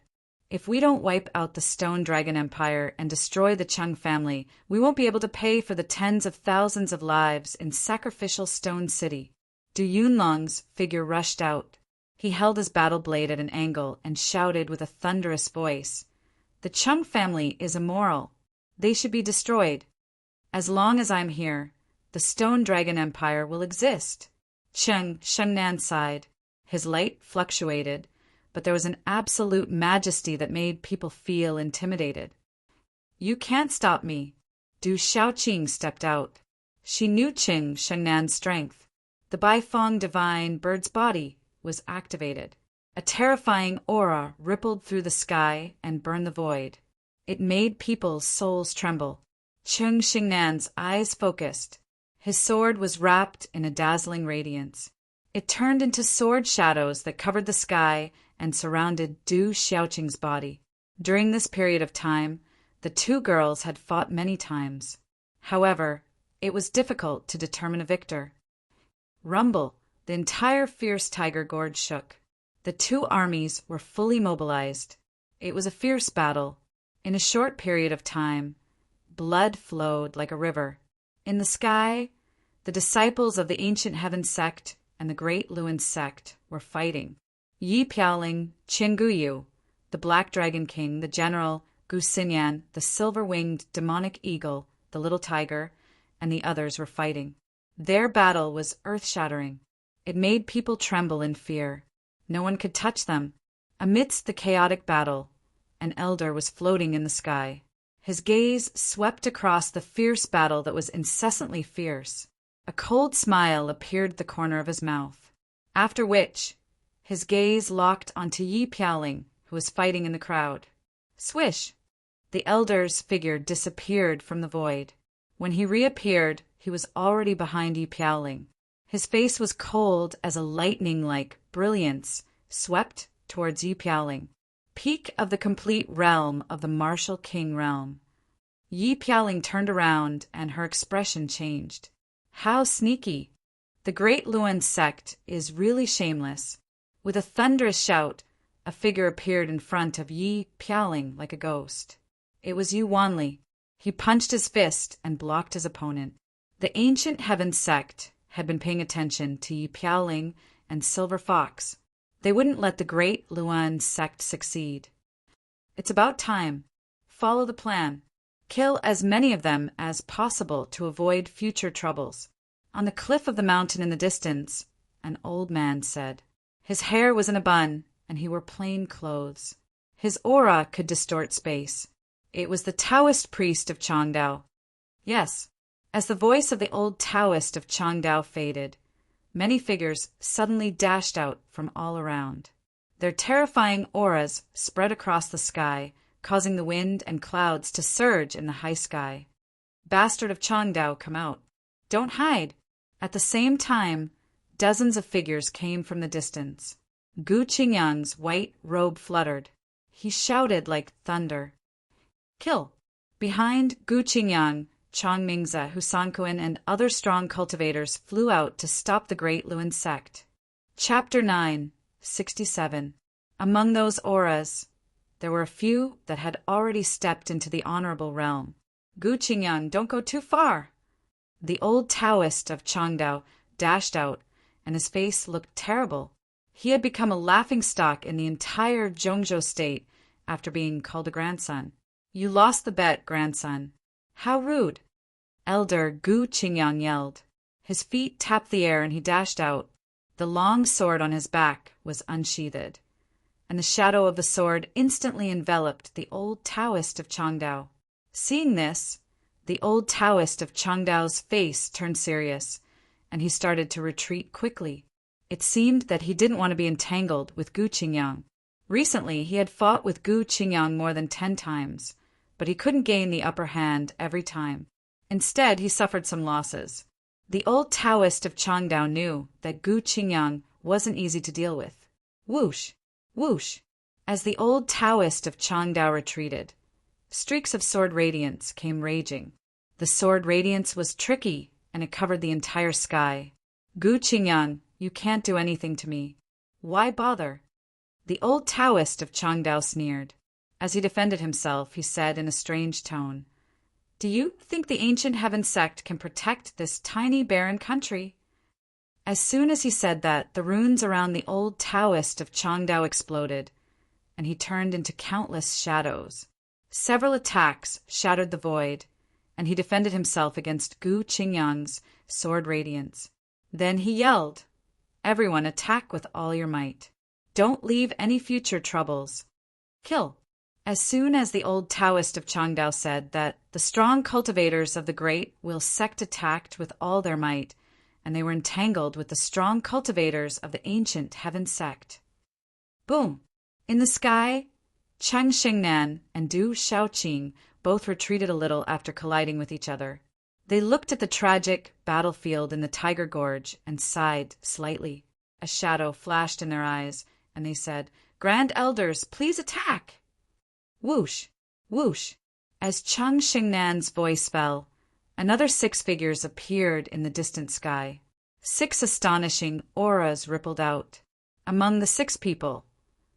If we don't wipe out the Stone Dragon Empire and destroy the Chung family, we won't be able to pay for the tens of thousands of lives in sacrificial Stone City. Du Yunlong's figure rushed out. He held his battle blade at an angle and shouted with a thunderous voice, "The Chung family is immoral. They should be destroyed. As long as I'm here, the Stone Dragon Empire will exist." Chang Shengnan sighed. His light fluctuated, but there was an absolute majesty that made people feel intimidated. "You can't stop me." Du Xiaoqing stepped out. She knew Chang Shengnan's strength. The Baifeng divine bird's body was activated. A terrifying aura rippled through the sky and burned the void. It made people's souls tremble. Chang Shengnan's eyes focused. His sword was wrapped in a dazzling radiance. It turned into sword shadows that covered the sky and surrounded Du Xiaoqing's body. During this period of time, the two girls had fought many times. However, it was difficult to determine a victor. Rumble, the entire fierce Tiger Gorge shook. The two armies were fully mobilized. It was a fierce battle. In a short period of time, blood flowed like a river. In the sky, the disciples of the Ancient Heaven sect and the Great Luan sect were fighting. Yi Piaoling, Qin Guyu, the Black Dragon King, the General, Gu Xinyan, the silver-winged demonic eagle, the little tiger, and the others were fighting. Their battle was earth-shattering. It made people tremble in fear. No one could touch them. Amidst the chaotic battle, an elder was floating in the sky. His gaze swept across the fierce battle that was incessantly fierce. A cold smile appeared at the corner of his mouth, after which his gaze locked onto Yi Piaoling, who was fighting in the crowd. Swish! The elder's figure disappeared from the void. When he reappeared, he was already behind Yi Piaoling. His face was cold as a lightning-like brilliance swept towards Yi Piaoling, peak of the complete realm of the martial king realm. Yi Piaoling turned around and her expression changed. How sneaky! The Great Luan sect is really shameless. With a thunderous shout, a figure appeared in front of Yi Piaoling like a ghost. It was Yu Wanli. He punched his fist and blocked his opponent. The Ancient Heaven sect had been paying attention to Yi Piaoling and Silver Fox. They wouldn't let the Great Luan sect succeed. It's about time. Follow the plan. Kill as many of them as possible to avoid future troubles. On the cliff of the mountain in the distance, an old man said. His hair was in a bun, and he wore plain clothes. His aura could distort space. It was the Taoist priest of Changdao. Yes, As the voice of the old Taoist of Changdao faded, many figures suddenly dashed out from all around. Their terrifying auras spread across the sky, causing the wind and clouds to surge in the high sky. Bastard of Changdao, come out. Don't hide. At the same time, dozens of figures came from the distance. Gu Qingyang's white robe fluttered. He shouted like thunder. Kill! Behind Gu Qingyang, Chang Mingze, Husanquin, and other strong cultivators flew out to stop the Great Luan sect. Chapter 9, 67. Among those auras, there were a few that had already stepped into the honorable realm. Gu Qingyang, don't go too far! The old Taoist of Changdao dashed out, and his face looked terrible. He had become a laughingstock in the entire Zhongzhou state after being called a grandson. You lost the bet, grandson. How rude! Elder Gu Qingyang yelled. His feet tapped the air and he dashed out. The long sword on his back was unsheathed, and the shadow of the sword instantly enveloped the old Taoist of Changdao. Seeing this, the old Taoist of Changdao's face turned serious, and he started to retreat quickly. It seemed that he didn't want to be entangled with Gu Qingyang. Recently, he had fought with Gu Qingyang more than 10 times, but he couldn't gain the upper hand every time. Instead, he suffered some losses. The old Taoist of Changdao knew that Gu Qingyang wasn't easy to deal with. Whoosh! Whoosh! As the old Taoist of Changdao retreated, streaks of sword radiance came raging. The sword radiance was tricky, and it covered the entire sky. Gu Qingyang, you can't do anything to me. Why bother? The old Taoist of Changdao sneered. As he defended himself, he said in a strange tone, Do you think the ancient heaven sect can protect this tiny barren country? As soon as he said that, the runes around the old Taoist of Changdao exploded, and he turned into countless shadows. Several attacks shattered the void, and he defended himself against Gu Qingyang's sword radiance. Then he yelled, Everyone attack with all your might. Don't leave any future troubles. Kill! As soon as the old Taoist of Changdao said that, the strong cultivators of the great will sect attacked with all their might, and they were entangled with the strong cultivators of the ancient heaven sect. Boom! In the sky, Cheng Xingnan and Du Shaoqing both retreated a little after colliding with each other. They looked at the tragic battlefield in the Tiger Gorge and sighed slightly. A shadow flashed in their eyes, and they said, Grand Elders, please attack! Whoosh! Whoosh! As Cheng Xingnan's voice fell, another 6 figures appeared in the distant sky. 6 astonishing auras rippled out. Among the 6 people,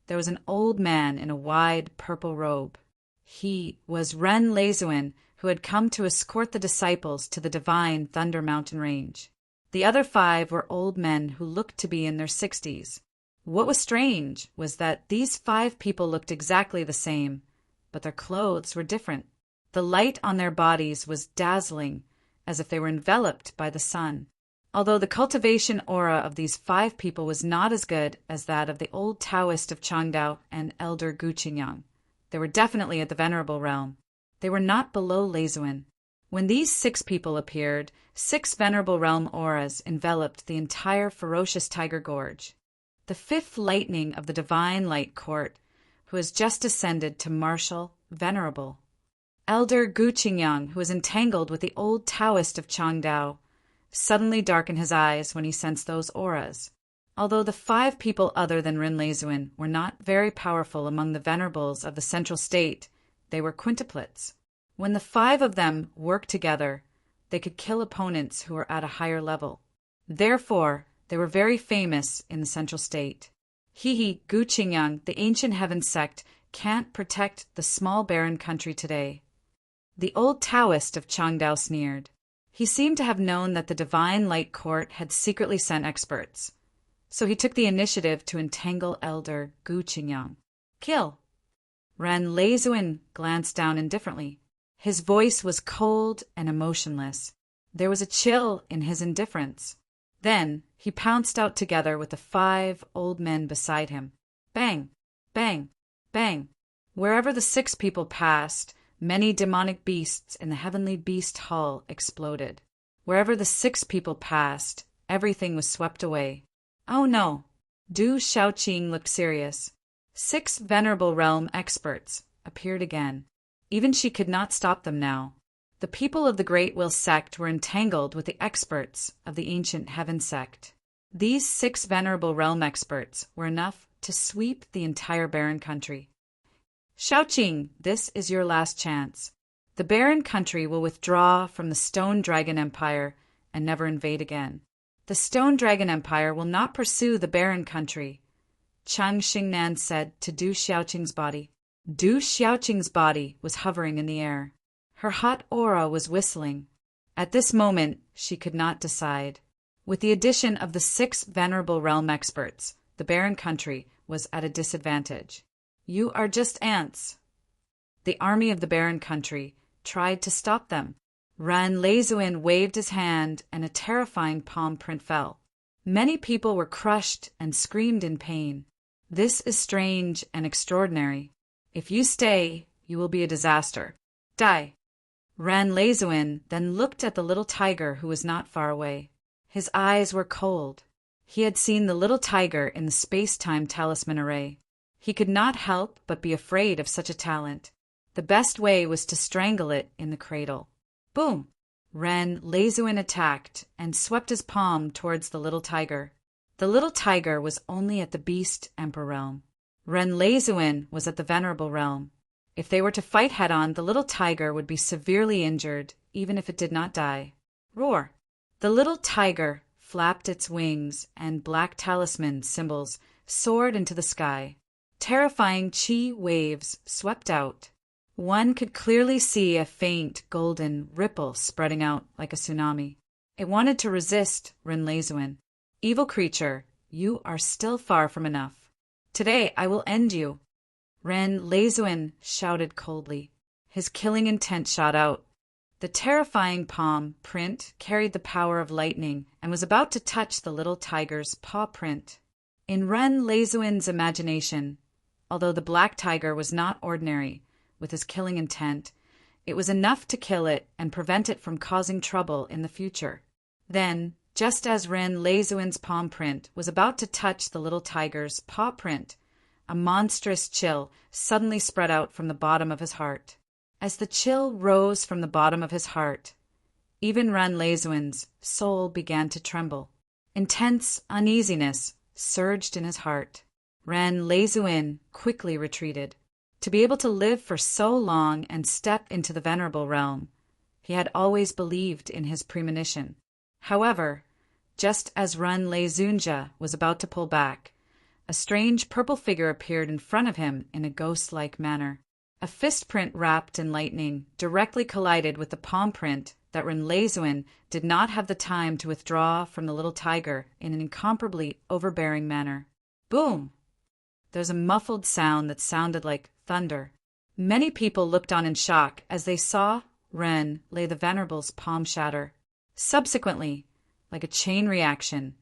there was an old man in a wide purple robe. He was Ren Leizuan, who had come to escort the disciples to the divine Thunder Mountain Range. The other 5 were old men who looked to be in their 60s. What was strange was that these 5 people looked exactly the same, but their clothes were different. The light on their bodies was dazzling, as if they were enveloped by the sun. Although the cultivation aura of these 5 people was not as good as that of the old Taoist of Changdao and Elder Gu Qingyang, they were definitely at the venerable realm. They were not below Leizuan. When these 6 people appeared, 6 venerable realm auras enveloped the entire ferocious Tiger Gorge. The 5th lightning of the divine light court, who has just ascended to martial, venerable. Elder Gu Qingyang, who was entangled with the old Taoist of Changdao, suddenly darkened his eyes when he sensed those auras. Although the 5 people other than Ren Leizuan were not very powerful among the venerables of the central state, they were quintuplets. When the 5 of them worked together, they could kill opponents who were at a higher level. Therefore, they were very famous in the central state. Gu Qingyang, the ancient heaven sect, can't protect the small barren country today. The old Taoist of Changdao sneered. He seemed to have known that the divine light court had secretly sent experts, so he took the initiative to entangle Elder Gu Qingyang. Kill! Ren Leizuan glanced down indifferently. His voice was cold and emotionless. There was a chill in his indifference. Then he pounced out together with the 5 old men beside him. Bang! Bang! Bang! Wherever the 6 people passed, Many demonic beasts in the heavenly beast hall exploded. Wherever the 6 people passed, everything was swept away. Oh no! Du Shaoqing looked serious. 6 venerable realm experts appeared again. Even she could not stop them now. The people of the Great Will sect were entangled with the experts of the ancient heaven sect. These 6 venerable realm experts were enough to sweep the entire barren country. Shaoqing, this is your last chance. The barren country will withdraw from the Stone Dragon Empire and never invade again. The Stone Dragon Empire will not pursue the barren country, Chang Xingnan said to Du Xiaoqing's body. Du Xiaoqing's body was hovering in the air. Her hot aura was whistling. At this moment, she could not decide. With the addition of the 6 venerable realm experts, the barren country was at a disadvantage. You are just ants. The army of the barren country tried to stop them. Ran Leizuin waved his hand and a terrifying palm print fell. Many people were crushed and screamed in pain. This is strange and extraordinary. If you stay, you will be a disaster. Die. Ran Leizuin then looked at the little tiger who was not far away. His eyes were cold. He had seen the little tiger in the space-time talisman array. He could not help but be afraid of such a talent. The best way was to strangle it in the cradle. Boom! Ren Leizuin attacked and swept his palm towards the little tiger. The little tiger was only at the Beast Emperor realm. Ren Leizuin was at the Venerable realm. If they were to fight head-on, the little tiger would be severely injured, even if it did not die. Roar! The little tiger flapped its wings, and black talisman symbols soared into the sky. Terrifying chi waves swept out. One could clearly see a faint golden ripple spreading out like a tsunami. It wanted to resist Ren Leizuin. Evil creature, you are still far from enough. Today I will end you. Ren Leizuin shouted coldly. His killing intent shot out. The terrifying palm print carried the power of lightning and was about to touch the little tiger's paw print. In Ren Leizuin's imagination, although the black tiger was not ordinary with his killing intent, it was enough to kill it and prevent it from causing trouble in the future. Then, just as Ren Leizuin's palm print was about to touch the little tiger's paw print, a monstrous chill suddenly spread out from the bottom of his heart. As the chill rose from the bottom of his heart, even Ren Leizuin's soul began to tremble. Intense uneasiness surged in his heart. Ren Leizuin quickly retreated. To be able to live for so long and step into the Venerable realm, he had always believed in his premonition. However, just as Ren Leizunja was about to pull back, a strange purple figure appeared in front of him in a ghost-like manner. A fist print wrapped in lightning directly collided with the palm print that Ren Leizuin did not have the time to withdraw from the little tiger in an incomparably overbearing manner. Boom! There's a muffled sound that sounded like thunder. Many people looked on in shock as they saw Ren lay the Venerable's palm shatter. Subsequently, like a chain reaction,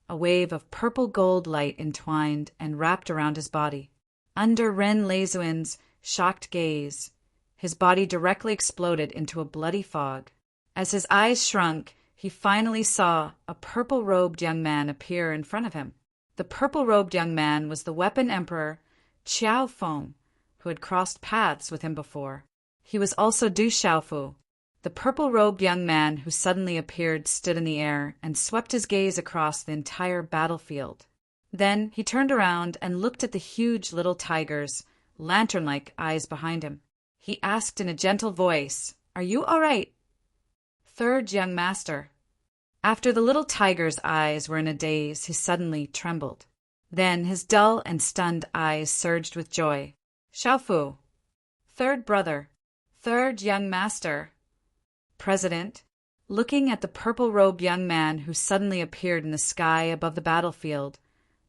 a wave of purple gold light entwined and wrapped around his body. Under Ren Leizuin's shocked gaze, his body directly exploded into a bloody fog. As his eyes shrunk, he finally saw a purple-robed young man appear in front of him. The purple-robed young man was the Weapon Emperor Qiao Feng, who had crossed paths with him before. He was also Du Xiaofu. The purple-robed young man who suddenly appeared stood in the air and swept his gaze across the entire battlefield. Then he turned around and looked at the huge little tiger's lantern-like eyes behind him. He asked in a gentle voice, "Are you all right?" "Third young master." After the little tiger's eyes were in a daze, he suddenly trembled. Then his dull and stunned eyes surged with joy. "Xiaofu." "Third brother." "Third young master." "President." Looking at the purple-robed young man who suddenly appeared in the sky above the battlefield,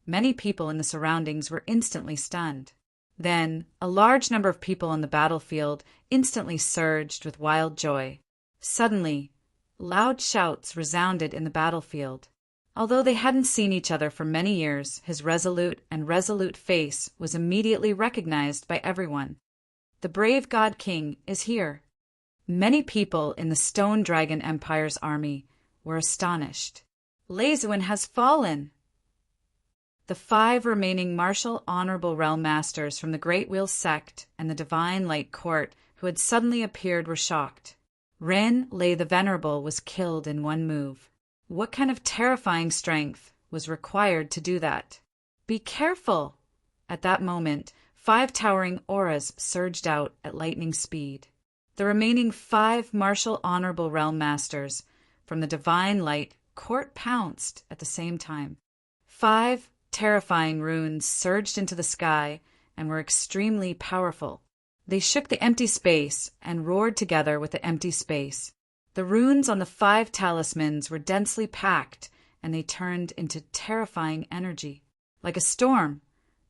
many people in the surroundings were instantly stunned. Then, a large number of people on the battlefield instantly surged with wild joy. Suddenly, loud shouts resounded in the battlefield. Although they hadn't seen each other for many years, his resolute face was immediately recognized by everyone. The brave God King is here." Many people in the Stone Dragon Empire's army were astonished. "Leisuin has fallen!" The 5 remaining martial honorable realm masters from the Great Wheel sect and the Divine Light Court who had suddenly appeared were shocked. Ren Lei the Venerable was killed in one move. What kind of terrifying strength was required to do that? "Be careful!" At that moment, 5 towering auras surged out at lightning speed. The remaining 5 martial honorable realm masters from the Divine Light Court pounced at the same time. 5 terrifying runes surged into the sky and were extremely powerful. They shook the empty space and roared together with the empty space. The runes on the 5 talismans were densely packed, and they turned into terrifying energy. Like a storm,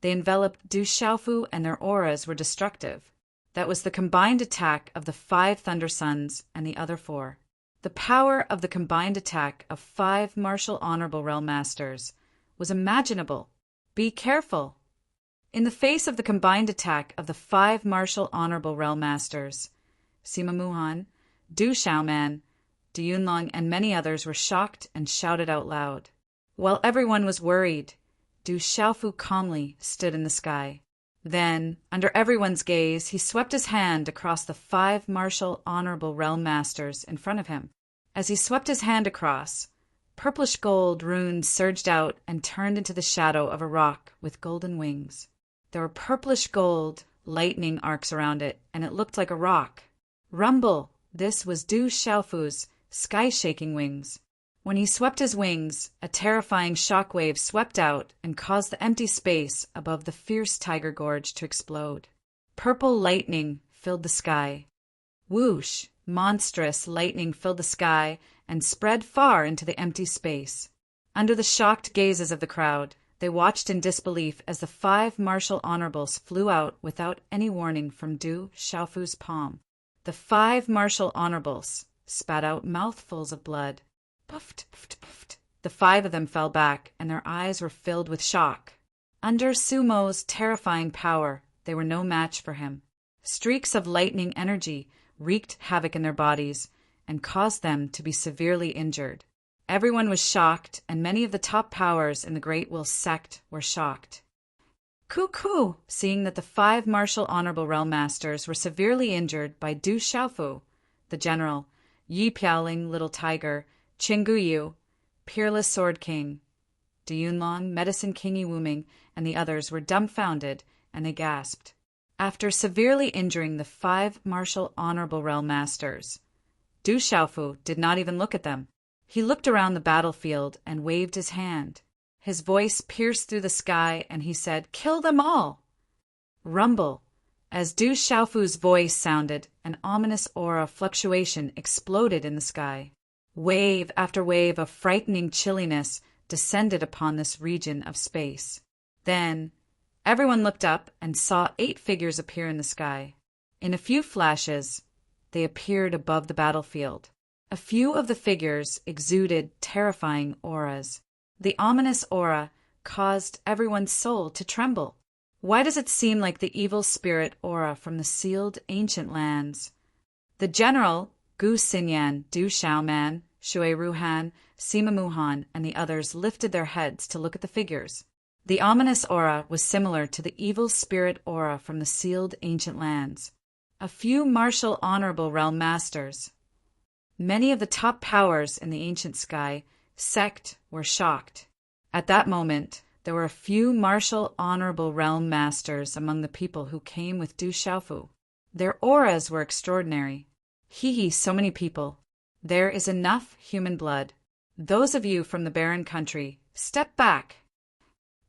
they enveloped Du Xiaofu, and their auras were destructive. That was the combined attack of the 5 Thunder Suns and the other 4. The power of the combined attack of 5 martial honorable realm masters was imaginable. Be careful! In the face of the combined attack of the 5 martial honorable realm masters, Sima Muhan, Du Xiaoman, Du Yunlong, and many others were shocked and shouted out loud. While everyone was worried, Du Xiaofu calmly stood in the sky. Then, under everyone's gaze, he swept his hand across the 5 martial honorable realm masters in front of him. As he swept his hand across, purplish gold runes surged out and turned into the shadow of a rock with golden wings. There were purplish gold lightning arcs around it, and it looked like a rock. Rumble! This was Du Xiaofu's sky-shaking wings. When he swept his wings, a terrifying shockwave swept out and caused the empty space above the fierce tiger gorge to explode. Purple lightning filled the sky. Whoosh! Monstrous lightning filled the sky and spread far into the empty space. Under the shocked gazes of the crowd, they watched in disbelief as the 5 martial honorables flew out without any warning from Du Xiaofu's palm. The 5 martial honorables spat out mouthfuls of blood. Puffed, puffed, puffed. The 5 of them fell back, and their eyes were filled with shock. Under Sumo's terrifying power, they were no match for him. Streaks of lightning energy wreaked havoc in their bodies and caused them to be severely injured. Everyone was shocked, and many of the top powers in the Great Will sect were shocked. Cuckoo! Seeing that the 5 martial honorable realm masters were severely injured by Du Xiaofu, the general, Yi Piaoling, Little Tiger, Qinggu Yu, Peerless Sword King, Du Yunlong, Medicine King Yi Wuming, and the others were dumbfounded, and they gasped. After severely injuring the 5 martial honorable realm masters, Du Xiaofu did not even look at them. He looked around the battlefield and waved his hand. His voice pierced through the sky, and he said, "Kill them all!" Rumble! As Du Xiaofu's voice sounded, an ominous aura fluctuation exploded in the sky. Wave after wave of frightening chilliness descended upon this region of space. Then, everyone looked up and saw 8 figures appear in the sky. In a few flashes, they appeared above the battlefield. A few of the figures exuded terrifying auras. The ominous aura caused everyone's soul to tremble. Why does it seem like the evil spirit aura from the sealed ancient lands? The general, Gu Xinyan, Du Xiaoman, Shui Ruhan, Sima Muhan, and the others lifted their heads to look at the figures. The ominous aura was similar to the evil spirit aura from the sealed ancient lands. A few martial honorable realm masters. Many of the top powers in the ancient sky sect were shocked. At that moment, there were a few martial honorable realm masters among the people who came with Du Xiaofu. Their auras were extraordinary. Hee, so many people. There is enough human blood. Those of you from the barren country, step back.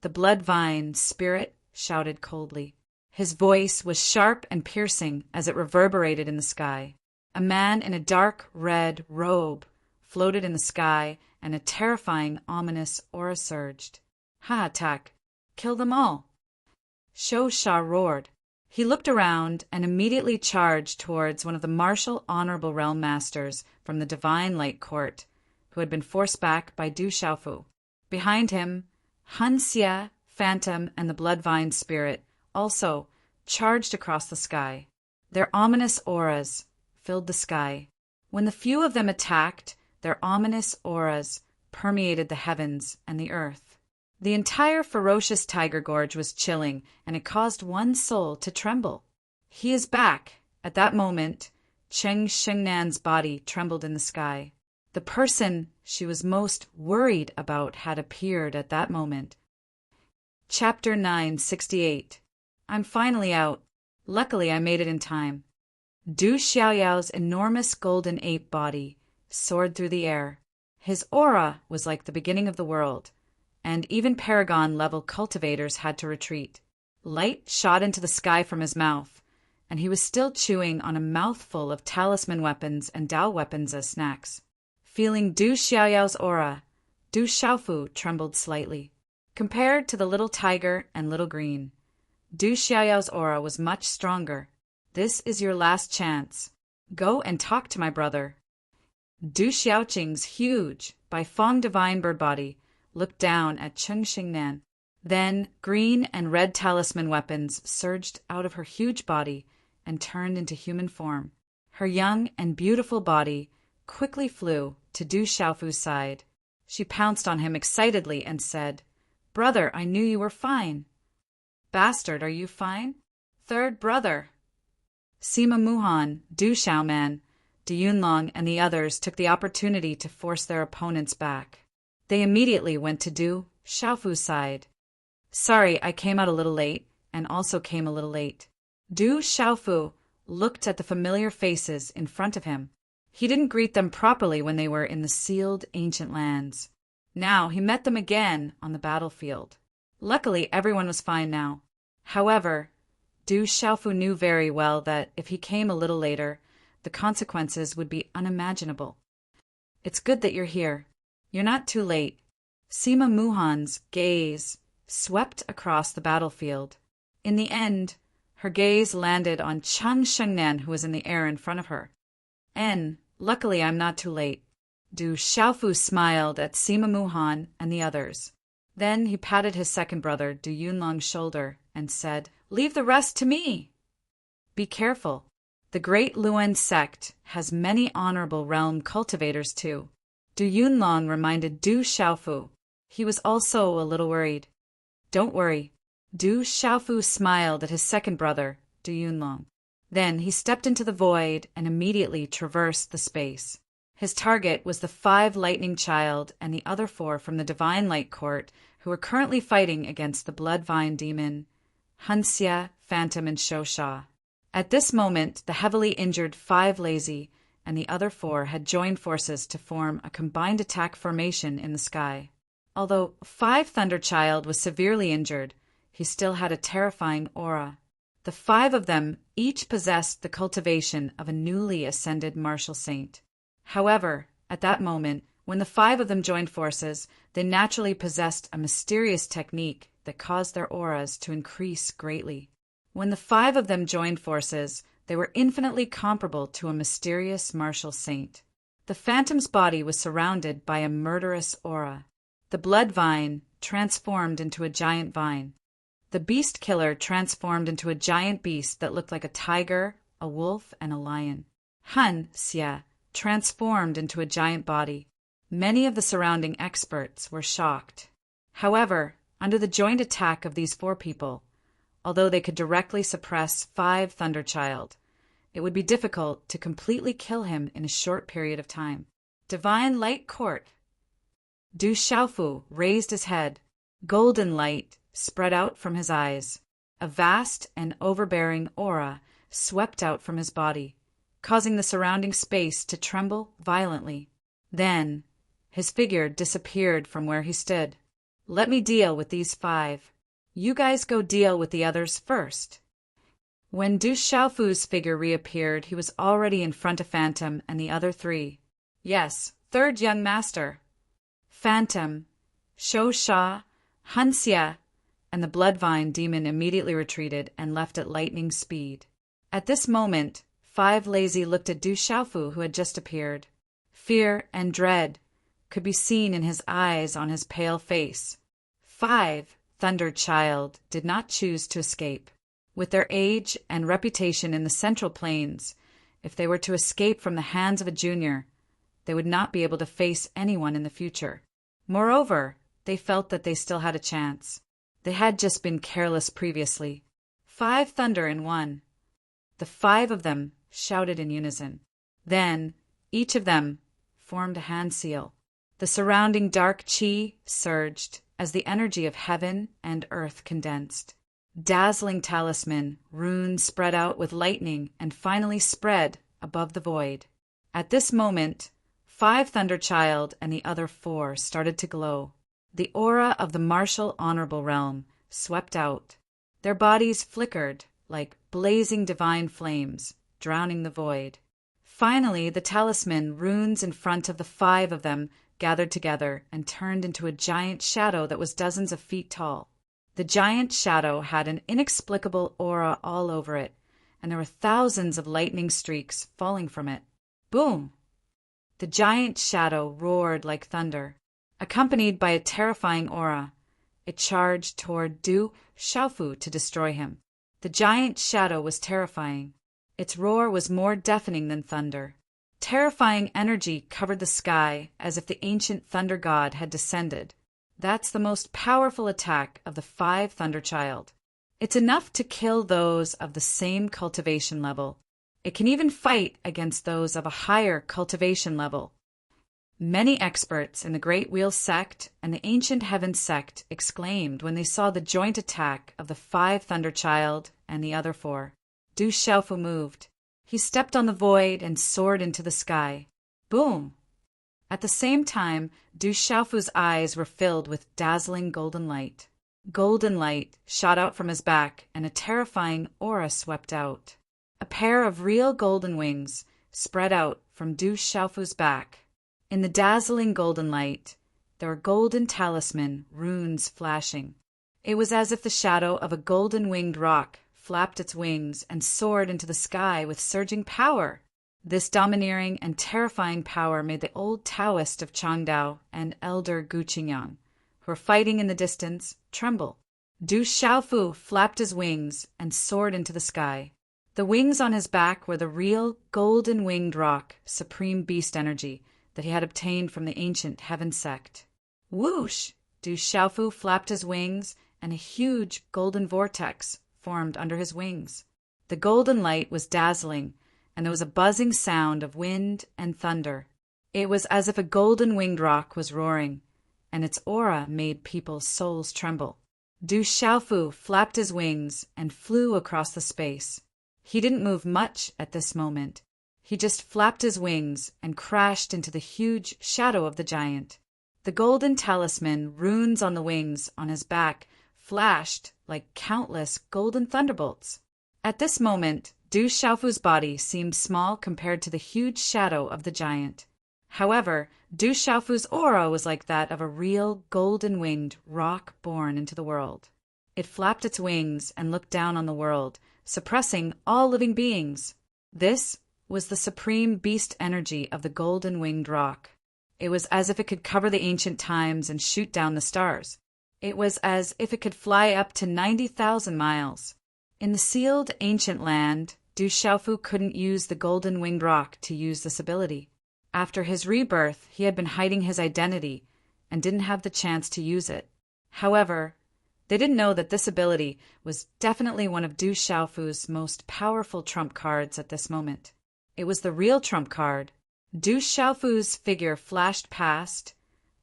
The blood-vine spirit shouted coldly. His voice was sharp and piercing as it reverberated in the sky. A man in a dark red robe floated in the sky, and a terrifying, ominous aura surged. Ha! Attack! Kill them all! Shou Sha roared. He looked around and immediately charged towards one of the martial honorable realm masters from the Divine Light Court, who had been forced back by Du Xiaofu. Behind him, Han Xie, Phantom, and the Bloodvine Spirit also charged across the sky. Their ominous auras filled the sky. When the few of them attacked, their ominous auras permeated the heavens and the earth. The entire ferocious tiger gorge was chilling, and it caused one soul to tremble. He is back. At that moment, Cheng Shengnan's body trembled in the sky. The person she was most worried about had appeared at that moment. Chapter 968. I'm finally out. Luckily, I made it in time. Du Xiaoyao's enormous golden ape body soared through the air. His aura was like the beginning of the world, and even Paragon-level cultivators had to retreat. Light shot into the sky from his mouth, and he was still chewing on a mouthful of talisman weapons and Dao weapons as snacks. Feeling Du Xiaoyao's aura, Du Xiaofu trembled slightly. Compared to the little tiger and little green, Du Xiaoyao's aura was much stronger. This is your last chance. Go and talk to my brother. Du Xiaoqing's huge, Baifeng divine bird body looked down at Cheng Xingnan. Then green and red talisman weapons surged out of her huge body and turned into human form. Her young and beautiful body quickly flew to Du Xiaofu's side. She pounced on him excitedly and said, "Brother, I knew you were fine." "Bastard, are you fine?" "Third brother." Sima Muhan, Du Xiaoman, Du Yunlong, and the others took the opportunity to force their opponents back. They immediately went to Du Xiaofu's side. "Sorry, I came out a little late, and also came a little late." Du Xiaofu looked at the familiar faces in front of him. He didn't greet them properly when they were in the sealed ancient lands. Now he met them again on the battlefield. Luckily, everyone was fine now. However, Du Xiaofu knew very well that if he came a little later, the consequences would be unimaginable. "It's good that you're here. You're not too late." Sima Muhan's gaze swept across the battlefield. In the end, her gaze landed on Cheng Shengnan, who was in the air in front of her. Luckily I'm not too late." Du Xiaofu smiled at Sima Muhan and the others. Then he patted his second brother, Du Yunlong's shoulder, and said, "Leave the rest to me." "Be careful. The Great Luen sect has many honorable realm cultivators too." Du Yunlong reminded Du Xiaofu. He was also a little worried. "Don't worry." Du Xiaofu smiled at his second brother, Du Yunlong. Then he stepped into the void and immediately traversed the space. His target was the 5 Lightning Child and the other 4 from the Divine Light Court, who were currently fighting against the Bloodvine Demon, Hunxia, Phantom, and Shosha. At this moment, the heavily injured 5 Lazy and the other 4 had joined forces to form a combined attack formation in the sky. Although 5 Thunderchild was severely injured, he still had a terrifying aura. The 5 of them each possessed the cultivation of a newly ascended martial saint. However, at that moment, when the 5 of them joined forces, they naturally possessed a mysterious technique that caused their auras to increase greatly. When the 5 of them joined forces, they were infinitely comparable to a mysterious martial saint. The Phantom's body was surrounded by a murderous aura. The Blood Vine transformed into a giant vine. The Beast Killer transformed into a giant beast that looked like a tiger, a wolf, and a lion. Hunxia transformed into a giant body. Many of the surrounding experts were shocked. However, under the joint attack of these 4 people, although they could directly suppress 5 Thunderchild, it would be difficult to completely kill him in a short period of time. Divine Light Court. Du Xiaofu raised his head. Golden light spread out from his eyes. A vast and overbearing aura swept out from his body, causing the surrounding space to tremble violently. Then, his figure disappeared from where he stood. "Let me deal with these 5. You guys go deal with the others first." When Du Xiaofu's figure reappeared, he was already in front of Phantom and the other 3. "Yes, third young master." Phantom, Shosha, Hunxia, and the Bloodvine Demon immediately retreated and left at lightning speed. At this moment, 5 Lazy looked at Du Xiaofu, who had just appeared. Fear and dread could be seen in his eyes on his pale face. 5 Thunderchild did not choose to escape. With their age and reputation in the Central Plains, if they were to escape from the hands of a junior, they would not be able to face anyone in the future. Moreover, they felt that they still had a chance. They had just been careless previously. 5 thunder in one. The 5 of them shouted in unison. Then, each of them formed a hand seal. The surrounding dark chi surged as the energy of heaven and earth condensed. Dazzling talisman, runes spread out with lightning and finally spread above the void. At this moment, 5 Thunder Child and the other 4 started to glow. The aura of the martial honorable realm swept out. Their bodies flickered like blazing divine flames, drowning the void. Finally, the talisman runes in front of the 5 of them gathered together and turned into a giant shadow that was dozens of feet tall. The giant shadow had an inexplicable aura all over it, and there were thousands of lightning streaks falling from it. Boom! The giant shadow roared like thunder. Accompanied by a terrifying aura, it charged toward Du Xiaofu to destroy him. The giant shadow was terrifying. Its roar was more deafening than thunder. Terrifying energy covered the sky as if the ancient thunder god had descended. That's the most powerful attack of the 5 Thunder Child. It's enough to kill those of the same cultivation level. It can even fight against those of a higher cultivation level. Many experts in the Great Wheel sect and the Ancient Heaven sect exclaimed when they saw the joint attack of the 5 Thunder Child and the other 4. Du Xiaofu moved. He stepped on the void and soared into the sky. Boom! At the same time, Du Xiaofu's eyes were filled with dazzling golden light. Golden light shot out from his back, and a terrifying aura swept out. A pair of real golden wings spread out from Du Xiaofu's back. In the dazzling golden light, there were golden talisman runes flashing. It was as if the shadow of a golden-winged roc flapped its wings and soared into the sky with surging power. This domineering and terrifying power made the old Taoist of Changdao and elder Gu Qingyang, who were fighting in the distance, tremble. Du Xiaofu flapped his wings and soared into the sky. The wings on his back were the real golden-winged roc, supreme beast energy, that he had obtained from the ancient heaven sect. Whoosh! Du Xiaofu flapped his wings, and a huge golden vortex formed under his wings. The golden light was dazzling, and there was a buzzing sound of wind and thunder. It was as if a golden-winged roc was roaring, and its aura made people's souls tremble. Du Xiaofu flapped his wings and flew across the space. He didn't move much at this moment. He just flapped his wings and crashed into the huge shadow of the giant. The golden talisman runes on the wings on his back flashed like countless golden thunderbolts. At this moment, Du Xiaofu's body seemed small compared to the huge shadow of the giant. However, Du Xiaofu's aura was like that of a real golden-winged roc born into the world. It flapped its wings and looked down on the world, suppressing all living beings. This was the supreme beast energy of the golden-winged roc. It was as if it could cover the ancient times and shoot down the stars. It was as if it could fly up to 90,000 miles. In the sealed ancient land, Du Xiaofu couldn't use the golden-winged roc to use this ability. After his rebirth, he had been hiding his identity and didn't have the chance to use it. However, they didn't know that this ability was definitely one of Du Xiaofu's most powerful trump cards at this moment. It was the real trump card. Du Xiaofu's figure flashed past,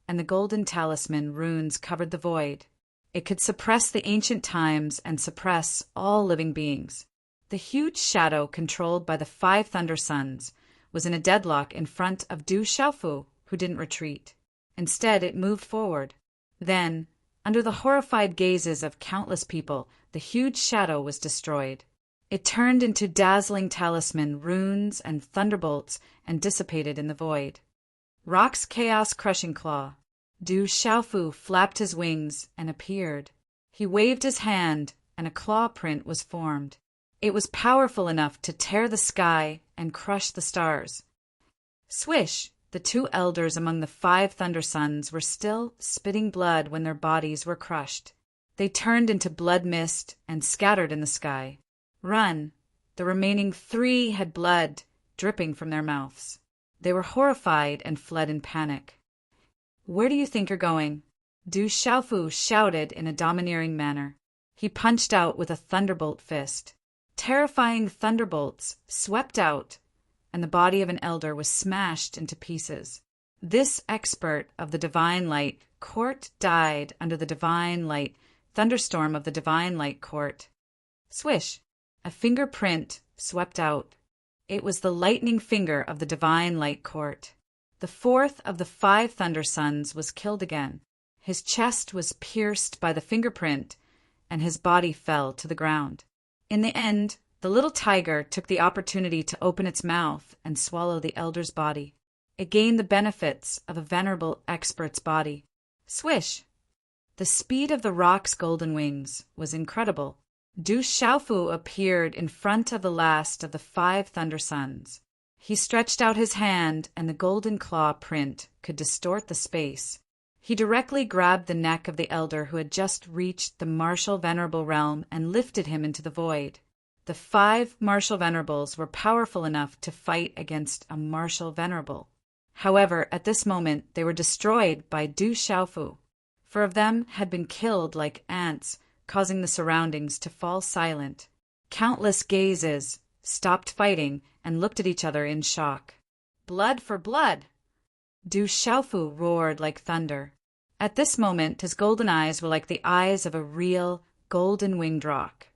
and the golden talisman runes covered the void. It could suppress the ancient times and suppress all living beings. The huge shadow controlled by the 5 Thunder Sons was in a deadlock in front of Du Xiaofu, who didn't retreat. Instead, it moved forward. Then, under the horrified gazes of countless people, the huge shadow was destroyed. It turned into dazzling talisman runes and thunderbolts and dissipated in the void. Roc's chaos crushing claw. Du Xiaofu flapped his wings and appeared. He waved his hand, and a claw print was formed. It was powerful enough to tear the sky and crush the stars. Swish! The 2 elders among the 5 Thunder Sons were still spitting blood when their bodies were crushed. They turned into blood mist and scattered in the sky. Run! The remaining 3 had blood dripping from their mouths. They were horrified and fled in panic. Where do you think you're going? Du Xiaofu shouted in a domineering manner. He punched out with a thunderbolt fist. Terrifying thunderbolts swept out, and the body of an elder was smashed into pieces. This expert of the divine light court died under the divine light thunderstorm of the divine light court. Swish! A fingerprint swept out. It was the lightning finger of the divine light court. The 4th of the 5 Thunder Sons was killed again. His chest was pierced by the fingerprint, and his body fell to the ground. In the end, the little tiger took the opportunity to open its mouth and swallow the elder's body. It gained the benefits of a venerable expert's body. Swish! The speed of the rock's golden wings was incredible. Du Xiaofu appeared in front of the last of the 5 Thunder Sons. He stretched out his hand, and the golden claw print could distort the space. He directly grabbed the neck of the elder who had just reached the martial venerable realm and lifted him into the void. The 5 martial venerables were powerful enough to fight against a martial venerable. However, at this moment they were destroyed by Du Xiaofu. 4 of them had been killed like ants, causing the surroundings to fall silent. Countless gazes stopped fighting and looked at each other in shock. Blood for blood! Du Xiaofu roared like thunder. At this moment his golden eyes were like the eyes of a real golden-winged rock,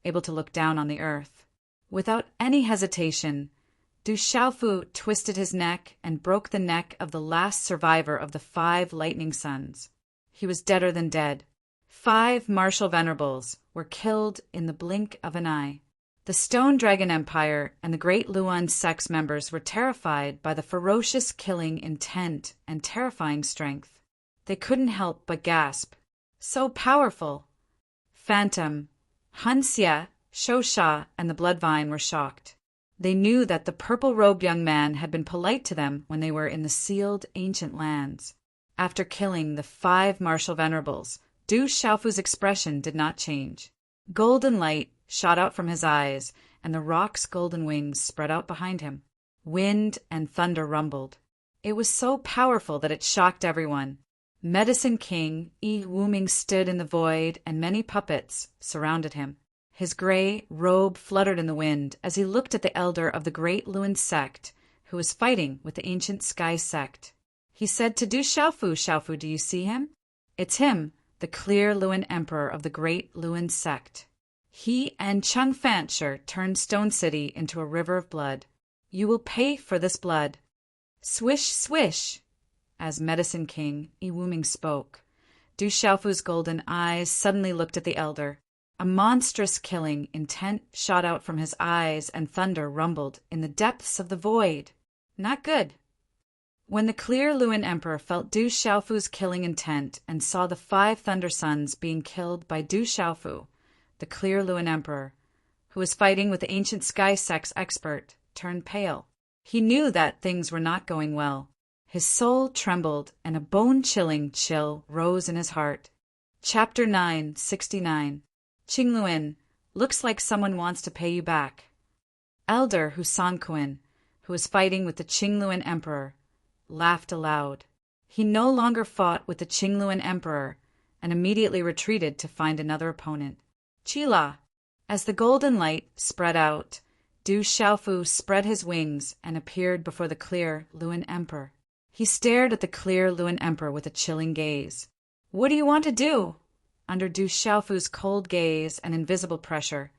able to look down on the earth. Without any hesitation, Du Xiaofu twisted his neck and broke the neck of the last survivor of the 5 lightning sons. He was deader than dead. 5 martial venerables were killed in the blink of an eye. The Stone Dragon Empire and the Great Luan sect's members were terrified by the ferocious killing intent and terrifying strength. They couldn't help but gasp. So powerful! Phantom, Han Xie, Shou Sha, and the Bloodvine were shocked. They knew that the purple-robed young man had been polite to them when they were in the sealed ancient lands. After killing the 5 martial venerables, Du Xiaofu's expression did not change. Golden light shot out from his eyes, and the rock's golden wings spread out behind him. Wind and thunder rumbled. It was so powerful that it shocked everyone. Medicine King Yi Wuming stood in the void, and many puppets surrounded him. His gray robe fluttered in the wind as he looked at the elder of the Great Luan sect, who was fighting with the ancient Sky sect. He said to Du Xiaofu, "Xiaofu, do you see him? It's him, the clear Luan Emperor of the Great Luan sect. He and Cheng Fancher turned Stone City into a river of blood. You will pay for this blood." Swish, swish! As Medicine King Yi Wuming spoke, Du Xiaofu's golden eyes suddenly looked at the elder. A monstrous killing intent shot out from his eyes, and thunder rumbled in the depths of the void. Not good. When the clear Luan Emperor felt Du Xiaofu's killing intent and saw the 5 Thunder Sons being killed by Du Xiaofu, the clear Luan Emperor, who was fighting with the ancient Sky Sect's expert, turned pale. He knew that things were not going well. His soul trembled, and a bone-chilling chill rose in his heart. Chapter 969. Qingluan, looks like someone wants to pay you back. Elder Husanquin, who was fighting with the Qingluan Emperor, laughed aloud. He no longer fought with the Qingluan Emperor and immediately retreated to find another opponent. Qila! As the golden light spread out, Du Xiaofu spread his wings and appeared before the clear Luan Emperor. He stared at the clear Luan Emperor with a chilling gaze. What do you want to do? Under Du Xiaofu's cold gaze and invisible pressure,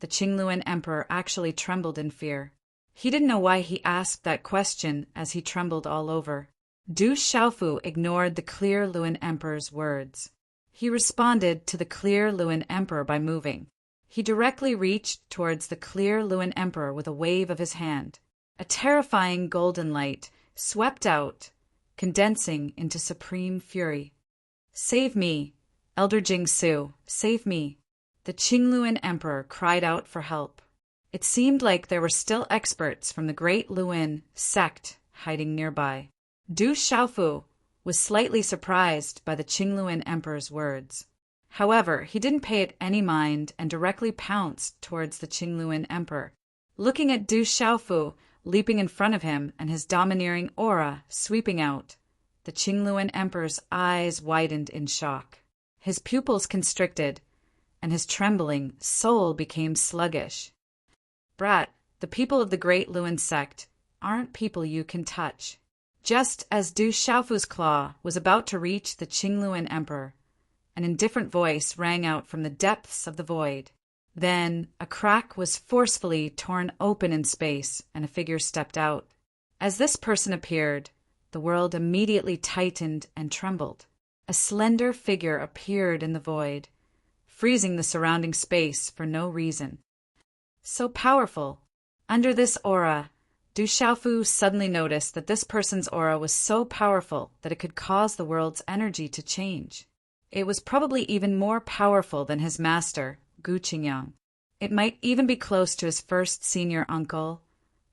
the Qingluan Emperor actually trembled in fear. He didn't know why he asked that question, as he trembled all over. Du Xiaofu ignored the clear Luan Emperor's words. He responded to the clear Luan Emperor by moving. He directly reached towards the clear Luan Emperor with a wave of his hand. A terrifying golden light swept out, condensing into supreme fury. Save me, Elder Jingsu, save me. The Qingluan Emperor cried out for help. It seemed like there were still experts from the Great Luan sect hiding nearby. Du Xiaofu was slightly surprised by the Qingluan Emperor's words. However, he didn't pay it any mind and directly pounced towards the Qingluan emperor. Looking at Du Xiaofu leaping in front of him and his domineering aura sweeping out, the Qingluan emperor's eyes widened in shock. His pupils constricted, and his trembling soul became sluggish. Brat, the people of the Great Luan sect aren't people you can touch. Just as Du Xiaofu's claw was about to reach the Qingluan emperor, an indifferent voice rang out from the depths of the void. Then a crack was forcefully torn open in space, and a figure stepped out. As this person appeared, the world immediately tightened and trembled. A slender figure appeared in the void, freezing the surrounding space for no reason. So powerful. Under this aura, Du Xiaofu suddenly noticed that this person's aura was so powerful that it could cause the world's energy to change. It was probably even more powerful than his master, Gu Qingyang. It might even be close to his first senior uncle,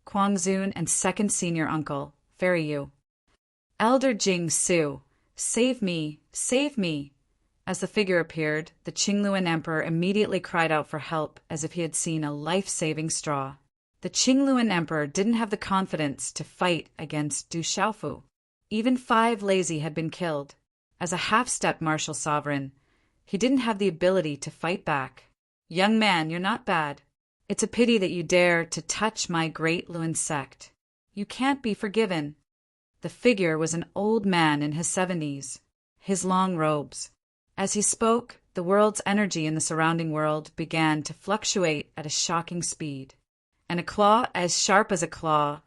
Guangzun, and second senior uncle, Fairy Yu. Elder Jing Su, save me, save me. As the figure appeared, the Qingluan emperor immediately cried out for help as if he had seen a life-saving straw. The Qingluan emperor didn't have the confidence to fight against Du Xiaofu. Even 5 lazy had been killed. As a half-step martial sovereign, he didn't have the ability to fight back. Young man, you're not bad. It's a pity that you dare to touch my Great Luan sect. You can't be forgiven. The figure was an old man in his 70s, his long robes. As he spoke, the world's energy in the surrounding world began to fluctuate at a shocking speed. And a claw as sharp as a claw,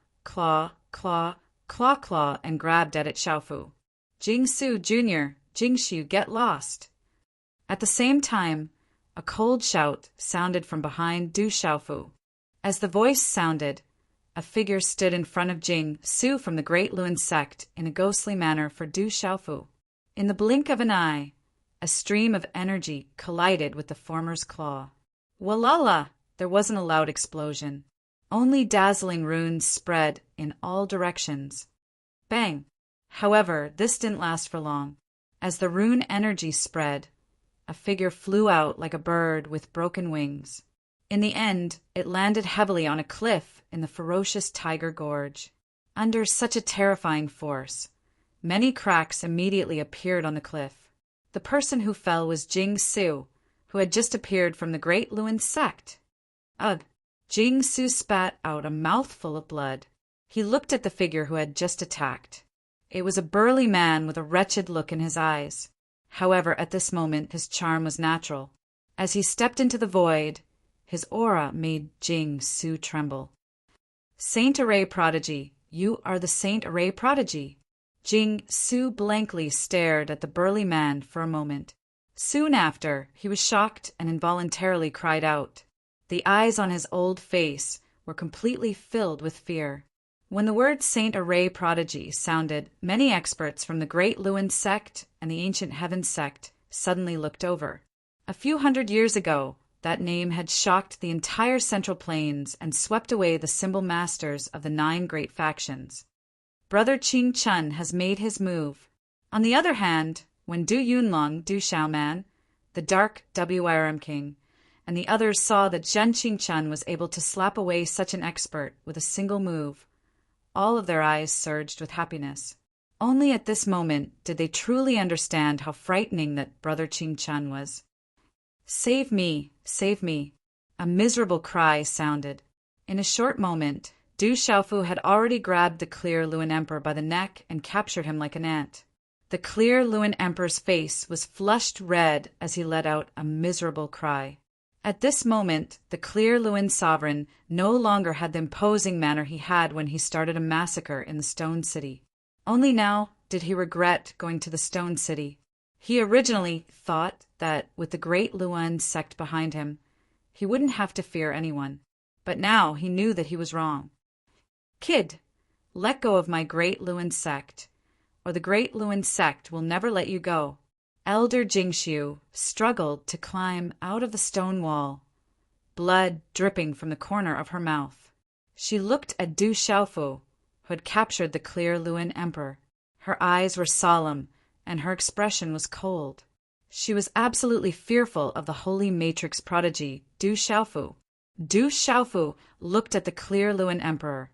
and grabbed at it Xiaofu. Jingsu Jr., Jingshu, get lost. At the same time, a cold shout sounded from behind Du Xiaofu. As the voice sounded, a figure stood in front of Jing Su from the Great Luan sect in a ghostly manner for Du Xiaofu. In the blink of an eye, a stream of energy collided with the former's claw. Walala! There wasn't a loud explosion. Only dazzling runes spread in all directions. Bang! However, this didn't last for long. As the rune energy spread, a figure flew out like a bird with broken wings. In the end, it landed heavily on a cliff in the ferocious Tiger Gorge. Under such a terrifying force, many cracks immediately appeared on the cliff. The person who fell was Jing Su, who had just appeared from the Great Luan sect. Ugh! Jing Su spat out a mouthful of blood. He looked at the figure who had just attacked. It was a burly man with a wretched look in his eyes. However, at this moment, his charm was natural. As he stepped into the void, his aura made Jing Su tremble. Saint Array Prodigy, you are the Saint Array Prodigy. Jing Su blankly stared at the burly man for a moment. Soon after, he was shocked and involuntarily cried out. The eyes on his old face were completely filled with fear. When the word Saint Array Prodigy sounded, many experts from the Great Luan sect and the Ancient Heaven sect suddenly looked over. A few hundred years ago, that name had shocked the entire Central Plains and swept away the symbol masters of the 9 great factions. Brother Qing Chun has made his move. On the other hand, when Du Yunlong, Du Xiaoman, the Dark WRM King, and the others saw that Zhen Qingchun was able to slap away such an expert with a single move, all of their eyes surged with happiness. Only at this moment did they truly understand how frightening that Brother Qingchun was. Save me, save me. A miserable cry sounded. In a short moment, Du Xiaofu had already grabbed the clear Luan Emperor by the neck and captured him like an ant. The clear Luan Emperor's face was flushed red as he let out a miserable cry. At this moment, the clear Luan sovereign no longer had the imposing manner he had when he started a massacre in the Stone City. Only now did he regret going to the Stone City. He originally thought that, with the Great Luan sect behind him, he wouldn't have to fear anyone. But now he knew that he was wrong. Kid, let go of my Great Luan sect, or the Great Luan sect will never let you go. Elder Jingshu struggled to climb out of the stone wall, blood dripping from the corner of her mouth. She looked at Du Xiaofu, who had captured the clear Luan Emperor. Her eyes were solemn, and her expression was cold. She was absolutely fearful of the holy matrix prodigy, Du Xiaofu. Du Xiaofu looked at the clear Luan emperor,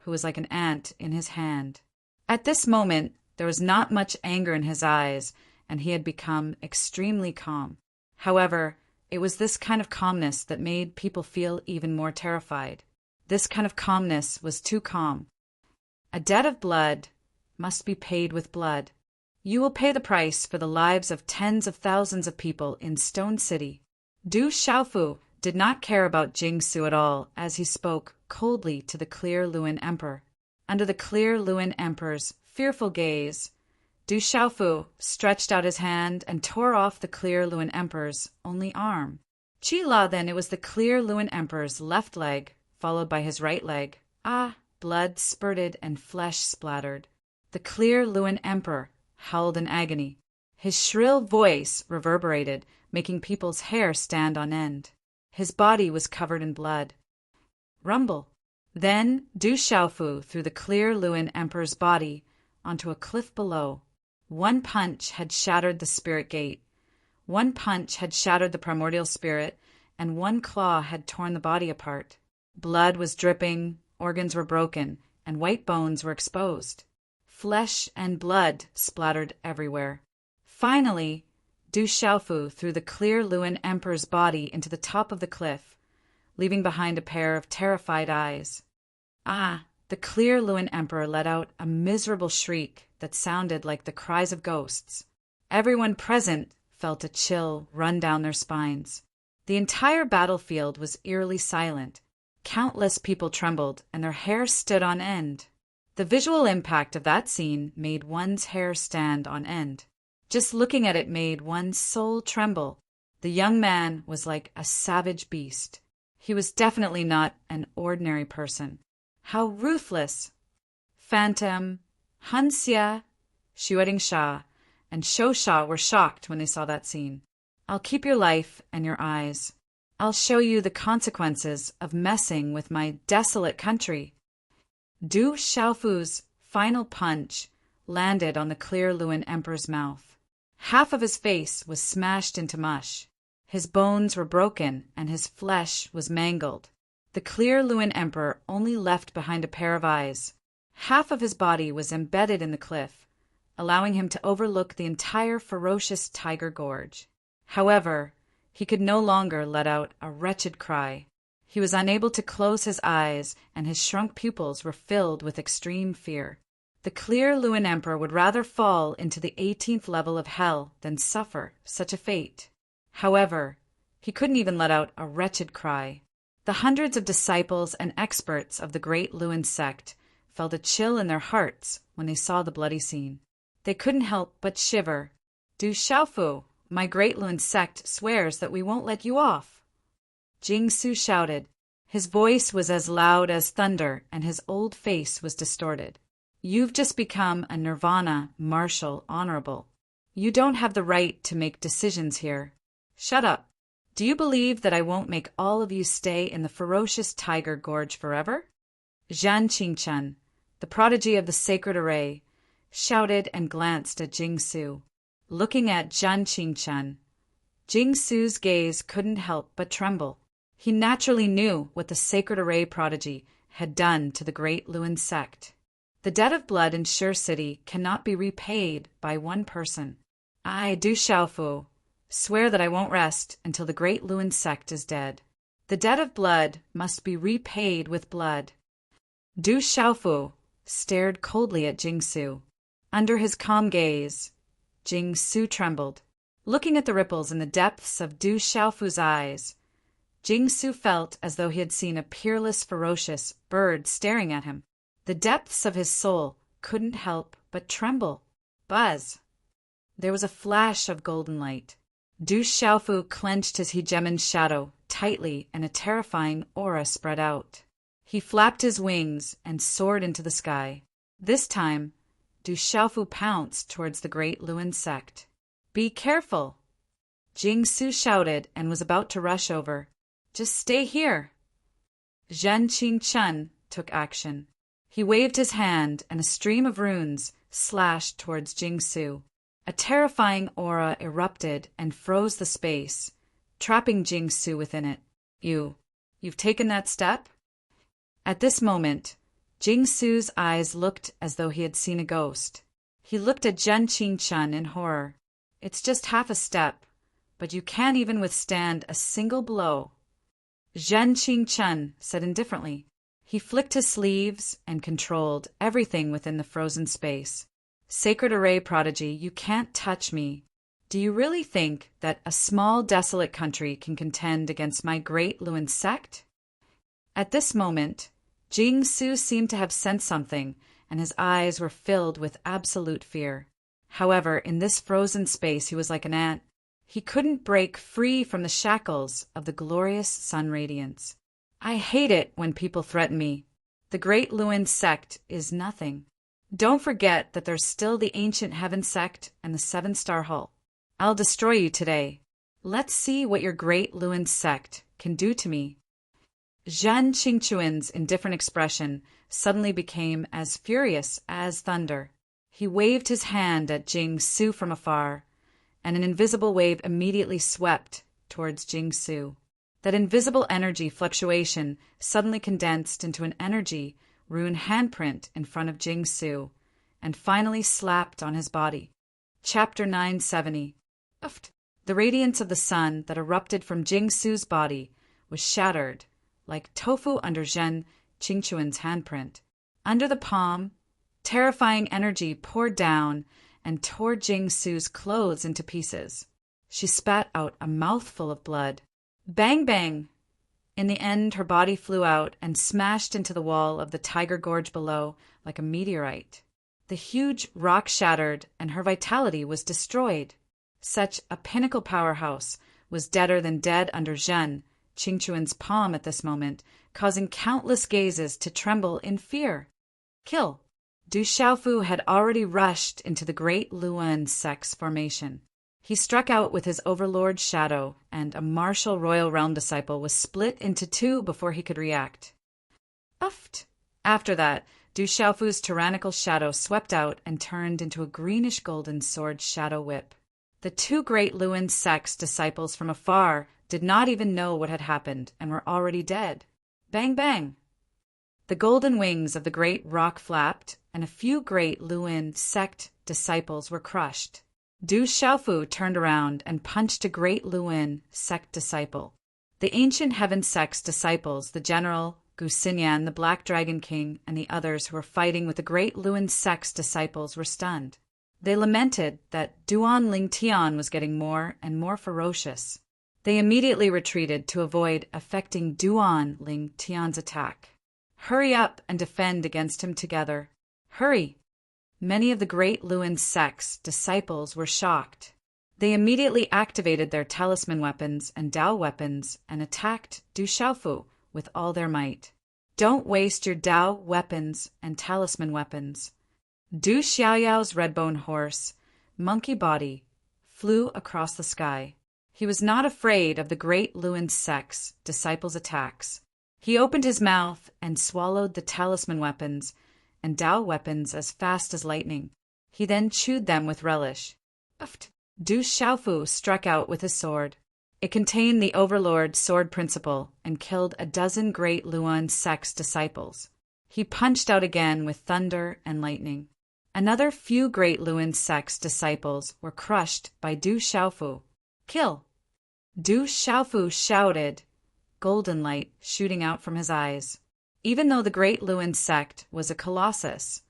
who was like an ant in his hand. At this moment, there was not much anger in his eyes, and he had become extremely calm. However, it was this kind of calmness that made people feel even more terrified. This kind of calmness was too calm. A debt of blood must be paid with blood. You will pay the price for the lives of tens of thousands of people in Stone City. Du Xiaofu did not care about Jingsu at all as he spoke coldly to the clear Luan emperor. Under the clear Luan emperor's fearful gaze, Du Xiaofu stretched out his hand and tore off the clear Luan emperor's only arm. Qila then it was the clear Luan emperor's left leg, followed by his right leg. Blood spurted and flesh splattered. The clear Luan emperor howled in agony. His shrill voice reverberated, making people's hair stand on end. His body was covered in blood. Rumble. Then Du Xiaofu threw the clear Luan emperor's body onto a cliff below. One punch had shattered the spirit gate. One punch had shattered the primordial spirit, and one claw had torn the body apart. Blood was dripping, organs were broken, and white bones were exposed. Flesh and blood splattered everywhere. Finally, Du Xiaofu threw the clear Luan emperor's body into the top of the cliff, leaving behind a pair of terrified eyes. The clear Luan emperor let out a miserable shriek that sounded like the cries of ghosts. Everyone present felt a chill run down their spines. The entire battlefield was eerily silent. Countless people trembled, and their hair stood on end. The visual impact of that scene made one's hair stand on end. Just looking at it made one's soul tremble. The young man was like a savage beast. He was definitely not an ordinary person. How ruthless! Phantom, Hanxia, Xuedingsha, and Shosha were shocked when they saw that scene. I'll keep your life and your eyes. I'll show you the consequences of messing with my desolate country. Du Xiaofu's final punch landed on the clear Luan emperor's mouth. Half of his face was smashed into mush. His bones were broken and his flesh was mangled. The clear Luan emperor only left behind a pair of eyes. Half of his body was embedded in the cliff, allowing him to overlook the entire ferocious tiger gorge. However, he could no longer let out a wretched cry. He was unable to close his eyes, and his shrunk pupils were filled with extreme fear. The clear Luan emperor would rather fall into the 18th level of hell than suffer such a fate. However, he couldn't even let out a wretched cry. The hundreds of disciples and experts of the great Luan sect felt a chill in their hearts when they saw the bloody scene. They couldn't help but shiver. Du Xiaofu, my great Luan sect swears that we won't let you off. Jingsu shouted. His voice was as loud as thunder, and his old face was distorted. You've just become a nirvana, martial, honorable. You don't have the right to make decisions here. Shut up. Do you believe that I won't make all of you stay in the ferocious tiger gorge forever? Zhan Qingchen, the prodigy of the sacred array, shouted and glanced at Jingsu. Looking at Zhan Qingchen, Jingsu's gaze couldn't help but tremble. He naturally knew what the sacred array prodigy had done to the great Luan sect. The debt of blood in Shur City cannot be repaid by one person. I, Du Xiaofu, swear that I won't rest until the great Luan sect is dead. The debt of blood must be repaid with blood. Du Xiaofu stared coldly at Jingsu. Under his calm gaze, Jingsu trembled. Looking at the ripples in the depths of Du Xiaofu's eyes, Jingsu felt as though he had seen a peerless, ferocious bird staring at him. The depths of his soul couldn't help but tremble. Buzz! There was a flash of golden light. Du Xiaofu clenched his hegemon's shadow tightly, and a terrifying aura spread out. He flapped his wings and soared into the sky. This time, Du Xiaofu pounced towards the great Luan sect. Be careful! Jingsu shouted and was about to rush over. Just stay here. Zhan Qingchen took action. He waved his hand, and a stream of runes slashed towards Jingsu. A terrifying aura erupted and froze the space, trapping Jing-Su within it. You've taken that step? At this moment, Jing-Su's eyes looked as though he had seen a ghost. He looked at Zhen Qingchun in horror. It's just half a step, but you can't even withstand a single blow. Zhen Qingchun said indifferently. He flicked his sleeves and controlled everything within the frozen space. Sacred Array prodigy, you can't touch me. Do you really think that a small desolate country can contend against my great Luan sect? At this moment, Jing-Su seemed to have sensed something, and his eyes were filled with absolute fear. However, in this frozen space he was like an ant. He couldn't break free from the shackles of the glorious sun radiance. I hate it when people threaten me. The great Luan sect is nothing. Don't forget that there's still the ancient heaven sect and the 7-star hull. I'll destroy you today. Let's see what your great Luan sect can do to me. Zhen Qingchun's indifferent expression suddenly became as furious as thunder. He waved his hand at Jing-Su from afar, and an invisible wave immediately swept towards Jing-Su. That invisible energy fluctuation suddenly condensed into an energy rune handprint in front of Jing-Su, and finally slapped on his body. Chapter 970. The radiance of the sun that erupted from Jing-Su's body was shattered, like tofu under Zhen Qingchun's handprint. Under the palm, terrifying energy poured down and tore Jing-Su's clothes into pieces. She spat out a mouthful of blood. Bang, bang! In the end, her body flew out and smashed into the wall of the Tiger Gorge below like a meteorite. The huge rock shattered, and her vitality was destroyed. Such a pinnacle powerhouse was deader than dead under Zhen Qingchun's palm at this moment, causing countless gazes to tremble in fear. Kill! Du Xiaofu had already rushed into the great Luan sect's formation. He struck out with his overlord's shadow, and a martial royal realm disciple was split into two before he could react. After that, Du Xiaofu's tyrannical shadow swept out and turned into a greenish-golden sword shadow whip. The two great Luan sect's disciples from afar did not even know what had happened and were already dead. Bang, bang! The golden wings of the great rock flapped, and a few great Luan sect disciples were crushed. Du Xiaofu turned around and punched a great Luan sect disciple. The ancient heaven sect's disciples, the general, Gu Xinyan, the Black Dragon King, and the others who were fighting with the great Luan sect's disciples were stunned. They lamented that Duan Ling Tian was getting more and more ferocious. They immediately retreated to avoid affecting Duan Ling Tian's attack. Hurry up and defend against him together. Hurry! Many of the great Luan sect's disciples were shocked. They immediately activated their talisman weapons and Dao weapons and attacked Du Xiaofu with all their might. Don't waste your Dao weapons and talisman weapons. Du Xiaoyao's redbone horse, monkey body, flew across the sky. He was not afraid of the great Luan sect's disciples' attacks. He opened his mouth and swallowed the talisman weapons and Dao weapons as fast as lightning. He then chewed them with relish. Du Xiaofu struck out with his sword. It contained the Overlord's sword principle and killed a dozen great Luan sect's disciples. He punched out again with thunder and lightning. Another few great Luan sect's disciples were crushed by Du Xiaofu. Kill! Du Xiaofu shouted, golden light shooting out from his eyes. Even though the great Luan sect was a colossus,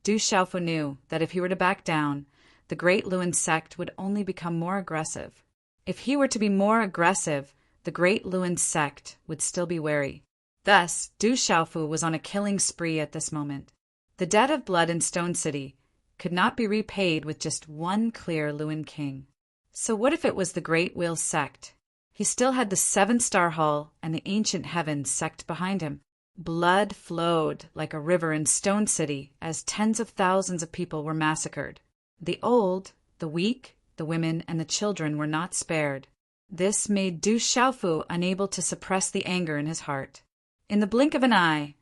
Du Xiaofu knew that if he were to back down, the great Luan sect would only become more aggressive. If he were to be more aggressive, the great Luan sect would still be wary. Thus, Du Xiaofu was on a killing spree at this moment. The debt of blood in Stone City could not be repaid with just one clear Luan king. So what if it was the great Wheel sect? He still had the 7-star hull and the ancient heavens sect behind him. Blood flowed like a river in Stone City as tens of thousands of people were massacred. The old, the weak, the women, and the children were not spared. This made Du Xiaofu unable to suppress the anger in his heart. In the blink of an eye,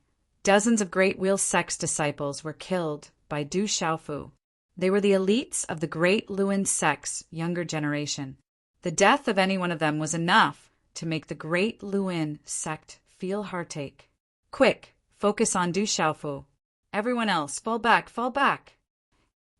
dozens of great Wheel sect's disciples were killed by Du Xiaofu. They were the elites of the Great Lewin sect's younger generation. The death of any one of them was enough to make the Great Lewin sect feel heartache. Quick, focus on Du Xiaofu. Everyone else, fall back, fall back.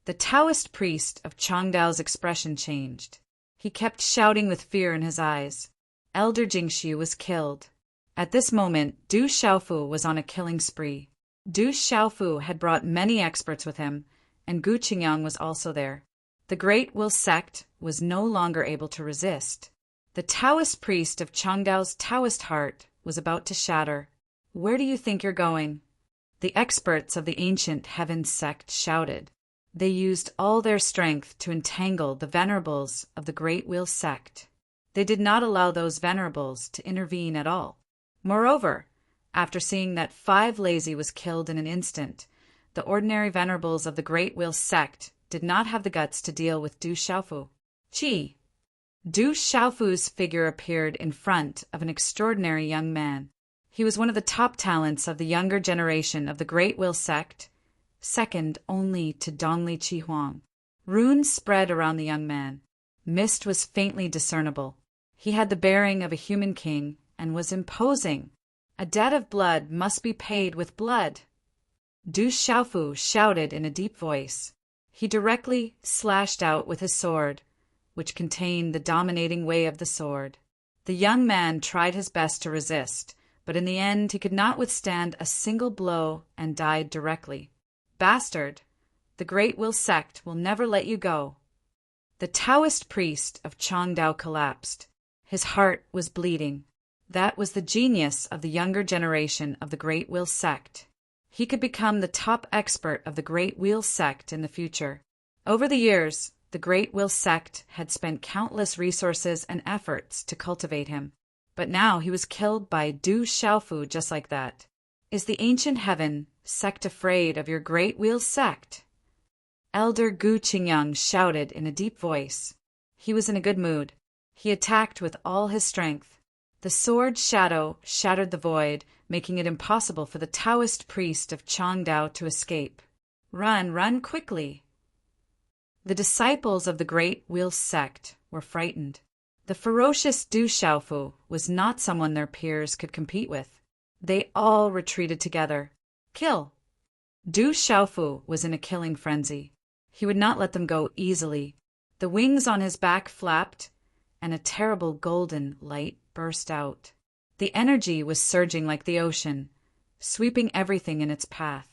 The Taoist priest of Changdao's expression changed. He kept shouting with fear in his eyes. Elder Jingxu was killed. At this moment, Du Xiaofu was on a killing spree. Du Xiaofu had brought many experts with him, and Gu Qingyang was also there. The Great Will sect was no longer able to resist. The Taoist priest of Changdao's Taoist heart was about to shatter. Where do you think you're going? The experts of the ancient heaven sect shouted. They used all their strength to entangle the venerables of the Great Will sect. They did not allow those venerables to intervene at all. Moreover, after seeing that 5 lazy was killed in an instant, the ordinary venerables of the Great Will sect did not have the guts to deal with Du Xiaofu. Qi. Du Xiaofu's figure appeared in front of an extraordinary young man. He was one of the top talents of the younger generation of the Great Will sect, second only to Dongli Qihuang. Runes spread around the young man. Mist was faintly discernible. He had the bearing of a human king and was imposing. A debt of blood must be paid with blood. Du Xiaofu shouted in a deep voice. He directly slashed out with his sword, which contained the dominating way of the sword. The young man tried his best to resist, but in the end he could not withstand a single blow and died directly. Bastard! The Great Will sect will never let you go. The Taoist priest of Changdao collapsed. His heart was bleeding. That was the genius of the younger generation of the Great Will sect. He could become the top expert of the Great Will sect in the future. Over the years, the Great Will sect had spent countless resources and efforts to cultivate him. But now he was killed by Du Xiaofu just like that. Is the ancient heaven sect afraid of your Great Will sect? Elder Gu Qingyang shouted in a deep voice. He was in a good mood. He attacked with all his strength. The sword shadow shattered the void, making it impossible for the Taoist priest of Changdao to escape. Run, run quickly! The disciples of the Great Will sect were frightened. The ferocious Du Xiaofu was not someone their peers could compete with. They all retreated together. Kill! Du Xiaofu was in a killing frenzy. He would not let them go easily. The wings on his back flapped, and a terrible golden light burst out. The energy was surging like the ocean, sweeping everything in its path.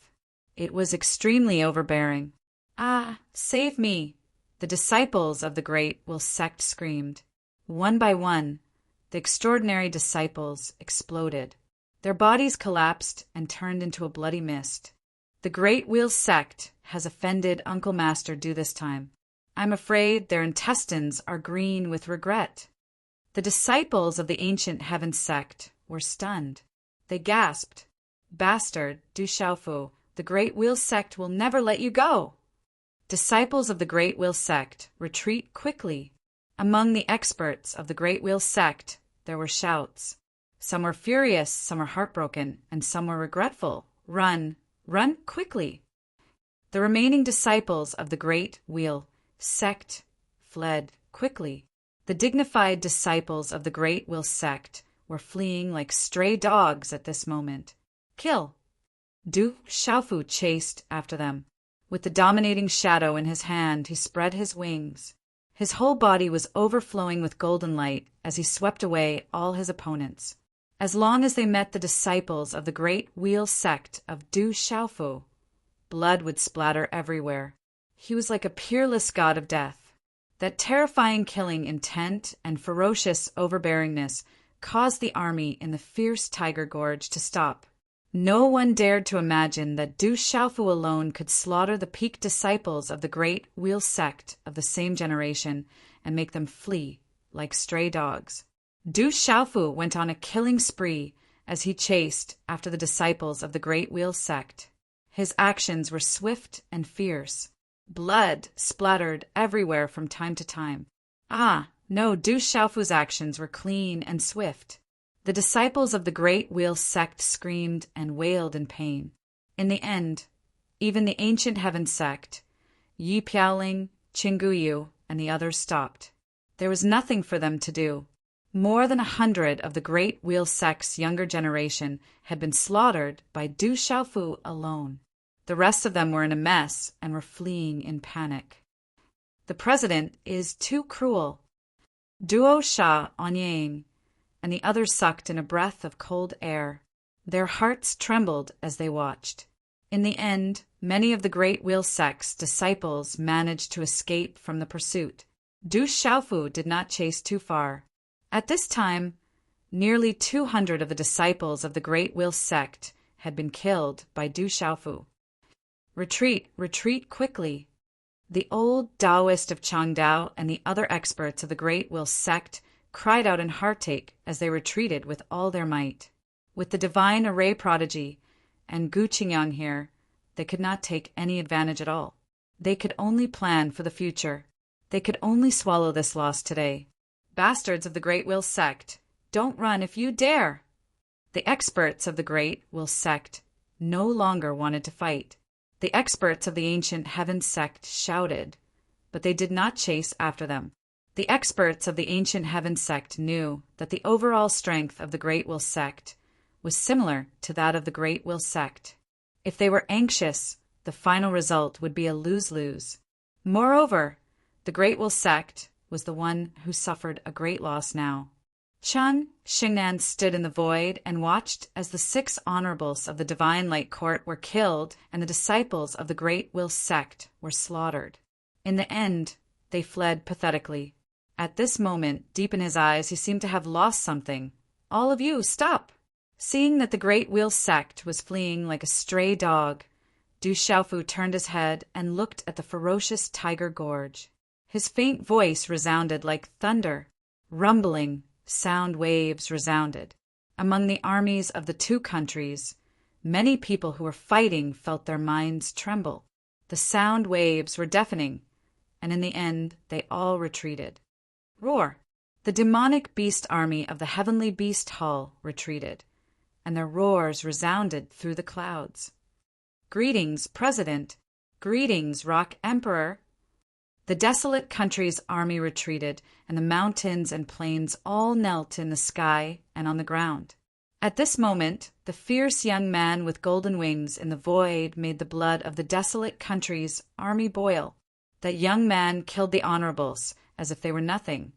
It was extremely overbearing. Ah, save me! The disciples of the Great Will sect screamed. One by one, the extraordinary disciples exploded. Their bodies collapsed and turned into a bloody mist. The Great Will sect has offended Uncle Master Du this time. I'm afraid their intestines are green with regret. The disciples of the ancient heaven sect were stunned. They gasped, Bastard, Du Xiaofu, the Great Will sect will never let you go. Disciples of the Great Will sect, retreat quickly. Among the experts of the Great Will sect, there were shouts. Some were furious, some were heartbroken, and some were regretful. Run, run quickly. The remaining disciples of the Great Will sect fled quickly. The dignified disciples of the Great Will sect were fleeing like stray dogs at this moment. Kill! Du Xiaofu chased after them. With the dominating shadow in his hand, he spread his wings. His whole body was overflowing with golden light as he swept away all his opponents. As long as they met the disciples of the Great Will sect of Du Xiaofu, blood would splatter everywhere. He was like a peerless god of death. That terrifying killing intent and ferocious overbearingness caused the army in the fierce Tiger Gorge to stop. No one dared to imagine that Du Xiaofu alone could slaughter the peak disciples of the Great Will sect of the same generation and make them flee like stray dogs. Du Xiaofu went on a killing spree as he chased after the disciples of the Great Will sect. His actions were swift and fierce. Blood splattered everywhere from time to time. Ah, no, Du Xiaofu's actions were clean and swift. The disciples of the Great Will sect screamed and wailed in pain. In the end, even the ancient heaven sect, Yi Piaoling, Qingguyu, and the others stopped. There was nothing for them to do. More than 100 of the Great Wheel sect's younger generation had been slaughtered by Du Xiaofu alone. The rest of them were in a mess and were fleeing in panic. The president is too cruel. Duo Sha Onyang and the others sucked in a breath of cold air. Their hearts trembled as they watched. In the end, many of the Great Wheel sect's disciples managed to escape from the pursuit. Du Xiaofu did not chase too far. At this time, nearly 200 of the disciples of the Great Wheel sect had been killed by Du Xiaofu. Retreat, retreat quickly. The old Taoist of Changdao and the other experts of the Great Wheel sect cried out in heartache as they retreated with all their might. With the divine array prodigy and Gu Qingyang here, they could not take any advantage at all. They could only plan for the future. They could only swallow this loss today. Bastards of the Great Wheel sect, don't run if you dare! The experts of the Great Wheel sect no longer wanted to fight. The experts of the Ancient Heaven sect shouted, but they did not chase after them. The experts of the Ancient Heaven sect knew that the overall strength of the Great Wheel sect was similar to that of the Great Wheel sect. If they were anxious, the final result would be a lose-lose. Moreover, the Great Wheel sect was the one who suffered a great loss now. Chen Xingnan stood in the void and watched as the 6 honorables of the Divine Light Court were killed and the disciples of the Great Wheel sect were slaughtered. In the end, they fled pathetically. At this moment, deep in his eyes, he seemed to have lost something. All of you, stop! Seeing that the Great Wheel sect was fleeing like a stray dog, Du Xiaofu turned his head and looked at the ferocious Tiger Gorge. His faint voice resounded like thunder. Rumbling sound waves resounded. Among the armies of the 2 countries, many people who were fighting felt their minds tremble. The sound waves were deafening, and in the end they all retreated. Roar! The demonic beast army of the heavenly beast hull retreated, and their roars resounded through the clouds. Greetings, President! Greetings, Rock Emperor! The desolate country's army retreated, and the mountains and plains all knelt in the sky and on the ground. At this moment, the fierce young man with golden wings in the void made the blood of the desolate country's army boil. That young man killed the honorables as if they were nothing,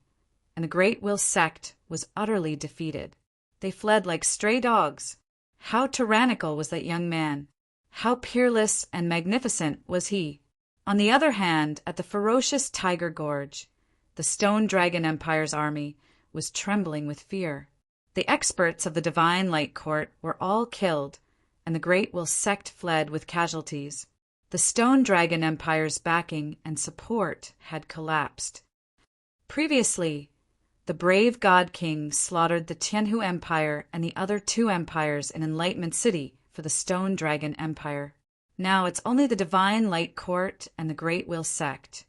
and the Great Wheel sect was utterly defeated. They fled like stray dogs. How tyrannical was that young man! How peerless and magnificent was he! On the other hand, at the ferocious Tiger Gorge, the Stone Dragon Empire's army was trembling with fear. The experts of the Divine Light Court were all killed, and the Great Wheel sect fled with casualties. The Stone Dragon Empire's backing and support had collapsed. Previously, the brave God King slaughtered the Tianhu Empire and the other 2 empires in Enlightenment City for the Stone Dragon Empire. Now it's only the Divine Light Court and the Great Wheel sect,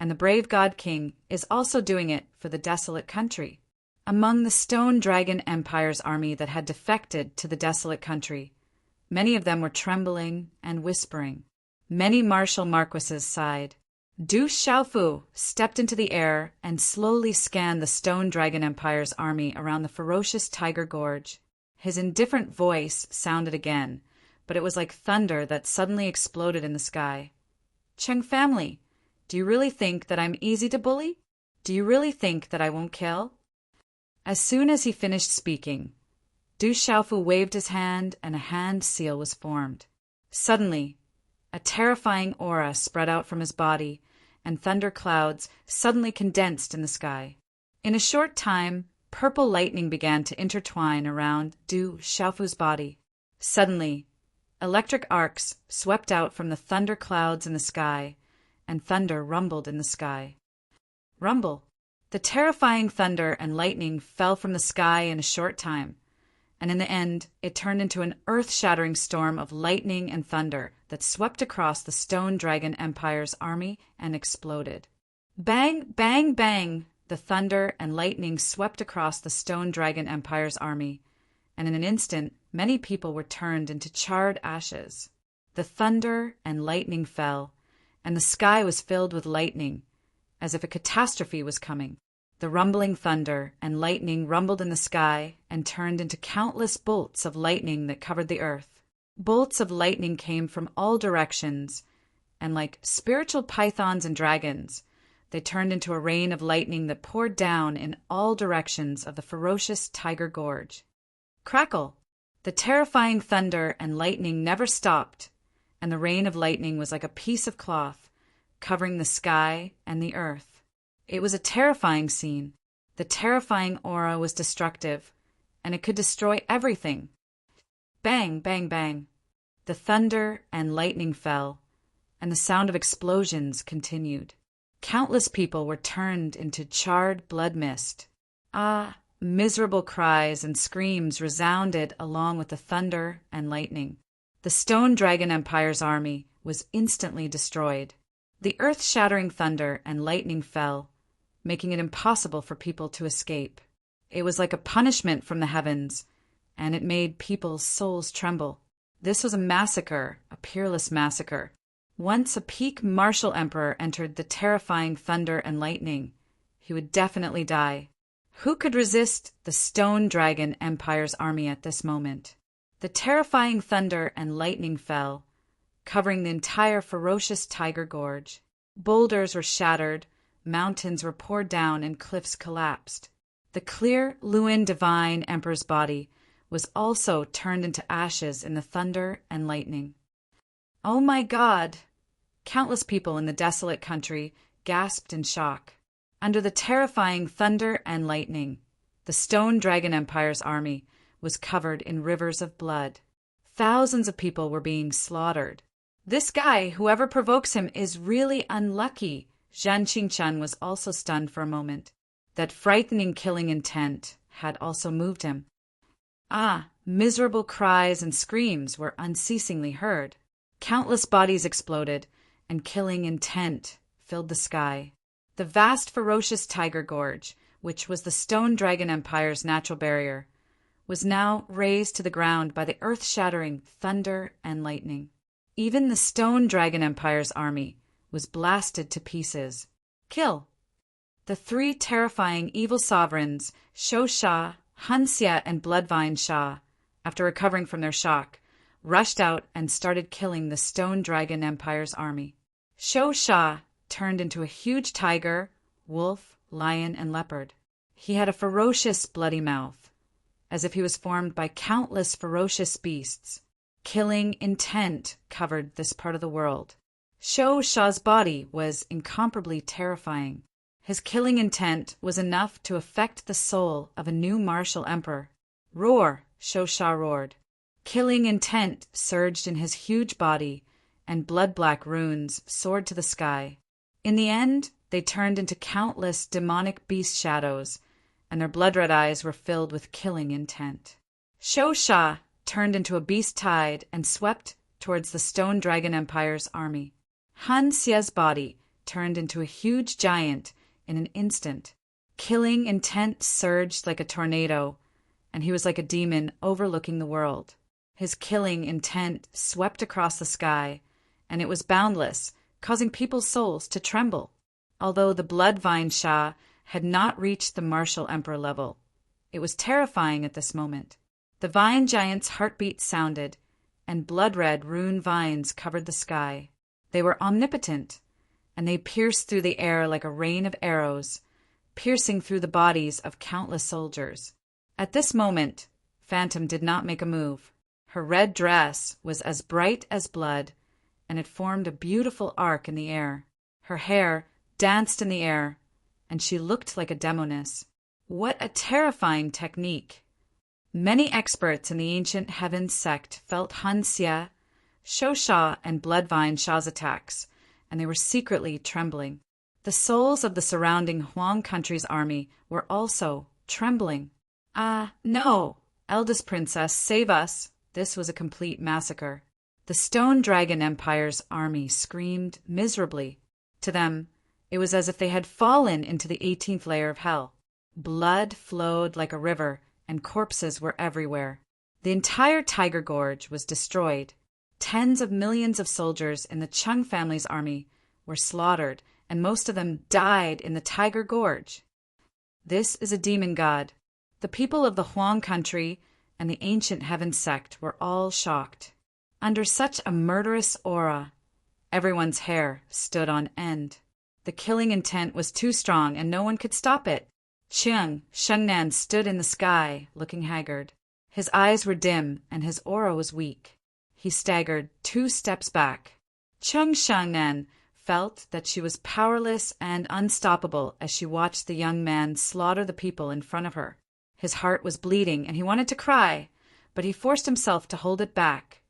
and the brave God King is also doing it for the desolate country. Among the Stone Dragon Empire's army that had defected to the desolate country, many of them were trembling and whispering. Many martial marquises sighed. Du Xiaofu stepped into the air and slowly scanned the Stone Dragon Empire's army around the ferocious Tiger Gorge. His indifferent voice sounded again, but it was like thunder that suddenly exploded in the sky. Cheng family, do you really think that I'm easy to bully? Do you really think that I won't kill? As soon as he finished speaking, Du Xiaofu waved his hand and a hand seal was formed. Suddenly, a terrifying aura spread out from his body, and thunder clouds suddenly condensed in the sky. In a short time, purple lightning began to intertwine around Du Xiaofu's body. Suddenly, electric arcs swept out from the thunder clouds in the sky, and thunder rumbled in the sky. Rumble! The terrifying thunder and lightning fell from the sky in a short time, and in the end it turned into an earth-shattering storm of lightning and thunder that swept across the Stone Dragon Empire's army and exploded. Bang, bang, bang! The thunder and lightning swept across the Stone Dragon Empire's army, and in an instant many people were turned into charred ashes. The thunder and lightning fell, and the sky was filled with lightning, as if a catastrophe was coming. The rumbling thunder and lightning rumbled in the sky and turned into countless bolts of lightning that covered the earth. Bolts of lightning came from all directions, and like spiritual pythons and dragons, they turned into a rain of lightning that poured down in all directions of the ferocious Tiger Gorge. Crackle! The terrifying thunder and lightning never stopped, and the rain of lightning was like a piece of cloth, covering the sky and the earth. It was a terrifying scene. The terrifying aura was destructive, and it could destroy everything. Bang, bang, bang. The thunder and lightning fell, and the sound of explosions continued. Countless people were turned into charred blood mist. Ah, miserable cries and screams resounded along with the thunder and lightning. The Stone Dragon Empire's army was instantly destroyed. The earth-shattering thunder and lightning fell, making it impossible for people to escape. It was like a punishment from the heavens, and it made people's souls tremble. This was a massacre, a peerless massacre. Once a peak martial emperor entered the terrifying thunder and lightning, he would definitely die. Who could resist the Stone Dragon Empire's army at this moment? The terrifying thunder and lightning fell, covering the entire ferocious Tiger Gorge. Boulders were shattered, mountains were poured down, and cliffs collapsed. The clear Luin divine emperor's body was also turned into ashes in the thunder and lightning. Oh my God! Countless people in the desolate country gasped in shock. Under the terrifying thunder and lightning, the Stone Dragon Empire's army was covered in rivers of blood. Thousands of people were being slaughtered. This guy, whoever provokes him, is really unlucky. Zhang Qingchen was also stunned for a moment. That frightening killing intent had also moved him. Ah, miserable cries and screams were unceasingly heard. Countless bodies exploded, and killing intent filled the sky. The vast ferocious Tiger Gorge, which was the Stone Dragon Empire's natural barrier, was now razed to the ground by the earth-shattering thunder and lightning. Even the Stone Dragon Empire's army was blasted to pieces. Kill! The three terrifying evil sovereigns, Shou Sha, Han Xie, and Bloodvine Sha, after recovering from their shock, rushed out and started killing the Stone Dragon Empire's army. Shou Sha turned into a huge tiger, wolf, lion, and leopard. He had a ferocious, bloody mouth, as if he was formed by countless ferocious beasts. Killing intent covered this part of the world. Shou Sha's body was incomparably terrifying. His killing intent was enough to affect the soul of a new martial emperor. Roar! Shou Sha roared. Killing intent surged in his huge body, and blood-black runes soared to the sky. In the end, they turned into countless demonic beast shadows, and their blood-red eyes were filled with killing intent. Shou Sha turned into a beast tide and swept towards the Stone Dragon Empire's army. Han Xie's body turned into a huge giant in an instant. Killing intent surged like a tornado, and he was like a demon overlooking the world. His killing intent swept across the sky, and it was boundless, causing people's souls to tremble. Although the Bloodvine Sha had not reached the martial emperor level, it was terrifying at this moment. The vine giant's heartbeat sounded, and blood-red rune vines covered the sky. They were omnipotent, and they pierced through the air like a rain of arrows, piercing through the bodies of countless soldiers. At this moment, Phantom did not make a move. Her red dress was as bright as blood, and it formed a beautiful arc in the air. Her hair danced in the air, and she looked like a demoness. What a terrifying technique! Many experts in the ancient Heavens sect felt Han Xie, Shou Sha, and Bloodvine Sha's attacks, and they were secretly trembling. The souls of the surrounding Huang country's army were also trembling. Ah, no! Eldest princess, save us! This was a complete massacre. The Stone Dragon Empire's army screamed miserably. To them, it was as if they had fallen into the 18th layer of hell. Blood flowed like a river, and corpses were everywhere. The entire Tiger Gorge was destroyed. Tens of millions of soldiers in the Chung family's army were slaughtered, and most of them died in the Tiger Gorge. This is a demon god. The people of the Huang country and the ancient heaven sect were all shocked. Under such a murderous aura, everyone's hair stood on end. The killing intent was too strong, and no one could stop it. Shengnan stood in the sky, looking haggard. His eyes were dim, and his aura was weak. He staggered 2 steps back. Shengnan felt that she was powerless and unstoppable as she watched the young man slaughter the people in front of her. His heart was bleeding, and he wanted to cry, but he forced himself to hold it back.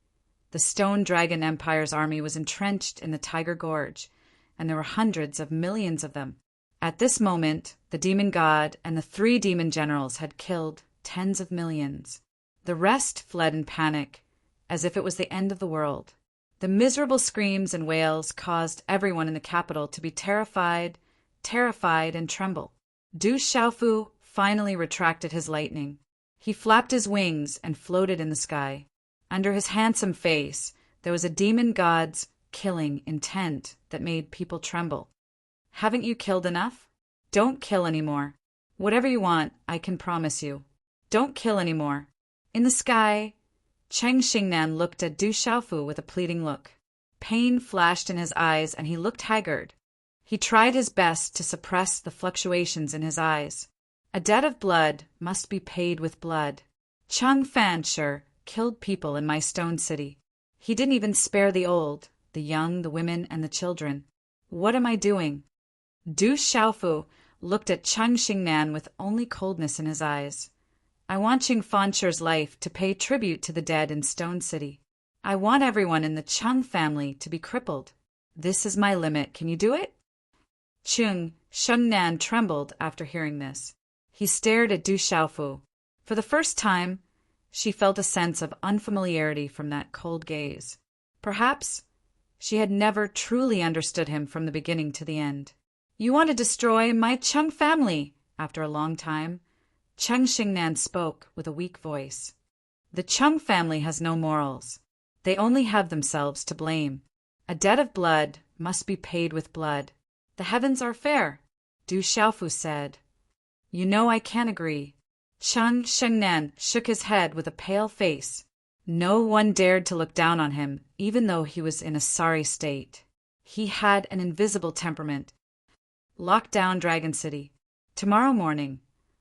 The Stone Dragon Empire's army was entrenched in the Tiger Gorge, and there were hundreds of millions of them. At this moment, the demon god and the 3 demon generals had killed tens of millions. The rest fled in panic, as if it was the end of the world. The miserable screams and wails caused everyone in the capital to be terrified, and tremble. Du Xiaofu finally retracted his lightning. He flapped his wings and floated in the sky. Under his handsome face, there was a demon god's killing intent that made people tremble. Haven't you killed enough? Don't kill anymore. Whatever you want, I can promise you. Don't kill anymore. In the sky, Cheng Xingnan looked at Du Xiaofu with a pleading look. Pain flashed in his eyes, and he looked haggard. He tried his best to suppress the fluctuations in his eyes. A debt of blood must be paid with blood. Cheng Fanshi killed people in my stone city. He didn't even spare the old, the young, the women, and the children. What am I doing? Du Xiaofu looked at Cheng Xingnan with only coldness in his eyes. I want Cheng Fanshi's life to pay tribute to the dead in Stone City. I want everyone in the Cheng family to be crippled. This is my limit. Can you do it? Cheng Xingnan trembled after hearing this. He stared at Du Xiaofu. For the first time, she felt a sense of unfamiliarity from that cold gaze. Perhaps she had never truly understood him from the beginning to the end. You want to destroy my Cheng family? After a long time, Cheng Xingnan spoke with a weak voice. The Cheng family has no morals. They only have themselves to blame. A debt of blood must be paid with blood. The heavens are fair, Du Xiaofu said. You know I can't agree. Cheng Xingnan shook his head with a pale face. No one dared to look down on him, even though he was in a sorry state. He had an invisible temperament. Lock down Dragon City. Tomorrow morning,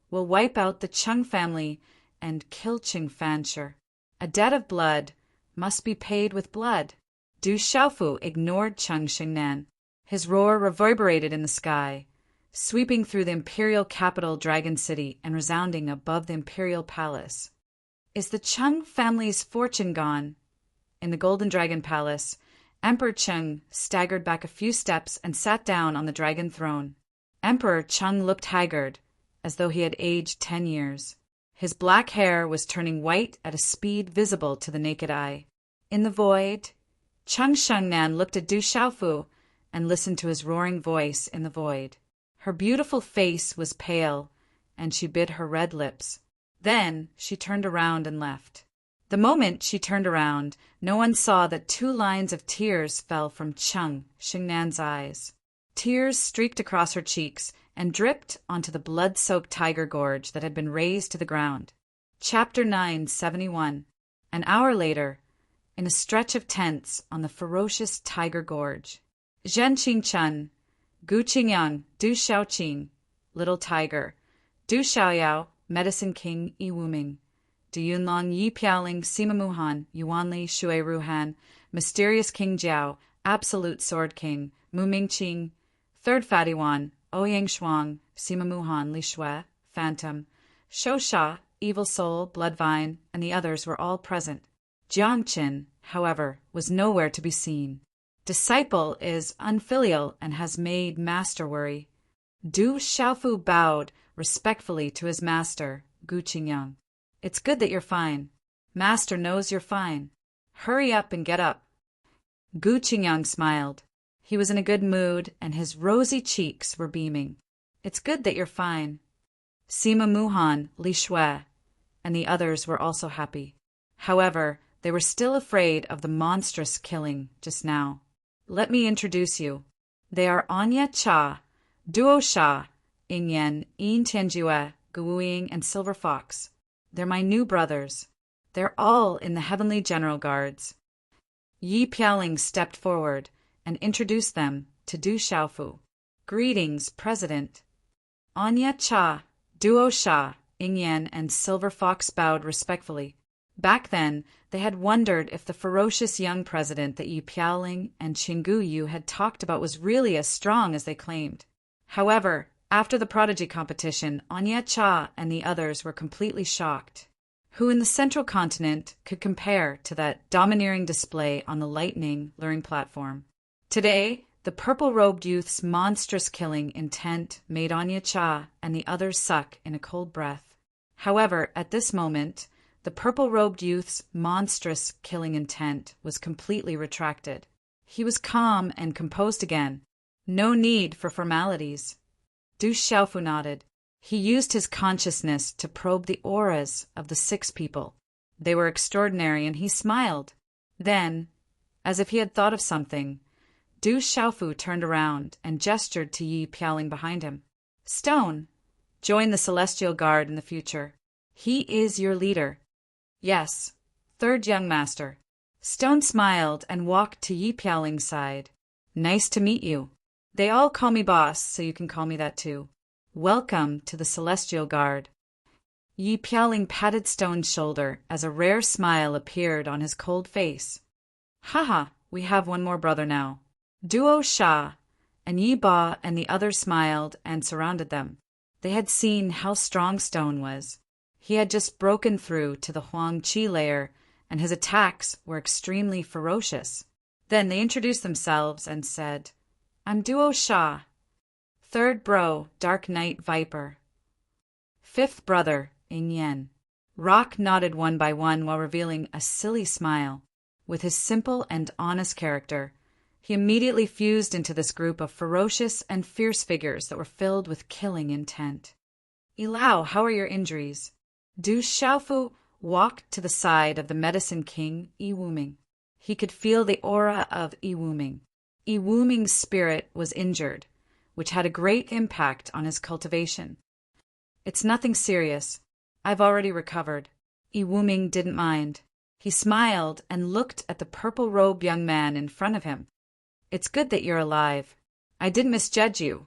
we'll wipe out the Cheng family and kill Cheng Fanshi. A debt of blood must be paid with blood. Du Xiaofu ignored Cheng Xingnan. His roar reverberated in the sky, sweeping through the imperial capital Dragon City and resounding above the imperial palace. Is the Cheng family's fortune gone? In the Golden Dragon Palace, Emperor Cheng staggered back a few steps and sat down on the dragon throne. Emperor Cheng looked haggard, as though he had aged 10 years. His black hair was turning white at a speed visible to the naked eye. In the void, Cheng Xingnan looked at Du Xiaofu and listened to his roaring voice in the void. Her beautiful face was pale, and she bit her red lips. Then she turned around and left. The moment she turned around, no one saw that 2 lines of tears fell from Cheng Xingnan's eyes. Tears streaked across her cheeks and dripped onto the blood-soaked tiger gorge that had been razed to the ground. Chapter 971. An hour later, in a stretch of tents on the ferocious tiger gorge, Zhen Qingchen, Gu Qingyang, Du Xiaoqing, Little Tiger, Du Xiaoyao, Medicine King Yi Wuming, Du Yunlong Yi Piaoling Sima Muhan, Yuanli Shui Ruhan, Mysterious King Jiao, Absolute Sword King, Mu Mingqing, Third Fatty Wan, Ouyang Shuang, Sima Muhan, Li Shui, Phantom, Shou Sha, Evil Soul, Bloodvine, and the others were all present. Jiang Qin, however, was nowhere to be seen. Disciple is unfilial and has made master worry. Du Xiaofu bowed respectfully to his master, Gu Qingyang. It's good that you're fine. Master knows you're fine. Hurry up and get up. Gu Qingyang smiled. He was in a good mood, and his rosy cheeks were beaming. It's good that you're fine. Sima Muhan, Li Shui, and the others were also happy. However, they were still afraid of the monstrous killing just now. Let me introduce you. They are Anya Cha, Duo Sha, Ingyen, Een Tianjue, Guwing, and Silver Fox. They're my new brothers. They're all in the Heavenly General Guards. Yi Piaoling stepped forward and introduced them to Du Xiaofu. Greetings, President. Anya Cha, Duo Sha, Ingyen, and Silver Fox bowed respectfully. Back then, they had wondered if the ferocious young president that Yi Piaoling and Qinggu Yu had talked about was really as strong as they claimed. However, after the prodigy competition, Anya Cha and the others were completely shocked. Who in the central continent could compare to that domineering display on the lightning luring platform? Today, the purple-robed youth's monstrous killing intent made Anya Cha and the others suck in a cold breath. However, at this moment, the purple-robed youth's monstrous killing intent was completely retracted. He was calm and composed again. No need for formalities. Du Xiaofu nodded. He used his consciousness to probe the auras of the 6 people. They were extraordinary, and he smiled. Then, as if he had thought of something, Du Xiaofu turned around and gestured to Yi Piaoling behind him. Stone, join the Celestial Guard in the future. He is your leader. Yes, 3rd young master. Stone smiled and walked to Yi Piaoling's side. Nice to meet you. They all call me boss, so you can call me that too. Welcome to the Celestial Guard. Yi Piaoling patted Stone's shoulder as a rare smile appeared on his cold face. Haha, we have one more brother now. Duo Sha, and Yi Ba and the others smiled and surrounded them. They had seen how strong Stone was. He had just broken through to the Huang Qi layer, and his attacks were extremely ferocious. Then they introduced themselves and said, I'm Duo Sha. 3rd bro, Dark Knight Viper. 5th brother, Ingyen. Rock nodded one by one while revealing a silly smile. With his simple and honest character, he immediately fused into this group of ferocious and fierce figures that were filled with killing intent. Ilao, how are your injuries? Du Xiaofu walked to the side of the medicine king, Yi Wuming. He could feel the aura of Yi Wuming. Yi Wuming's spirit was injured, which had a great impact on his cultivation. It's nothing serious. I've already recovered. Yi Wuming didn't mind. He smiled and looked at the purple-robed young man in front of him. It's good that you're alive. I didn't misjudge you,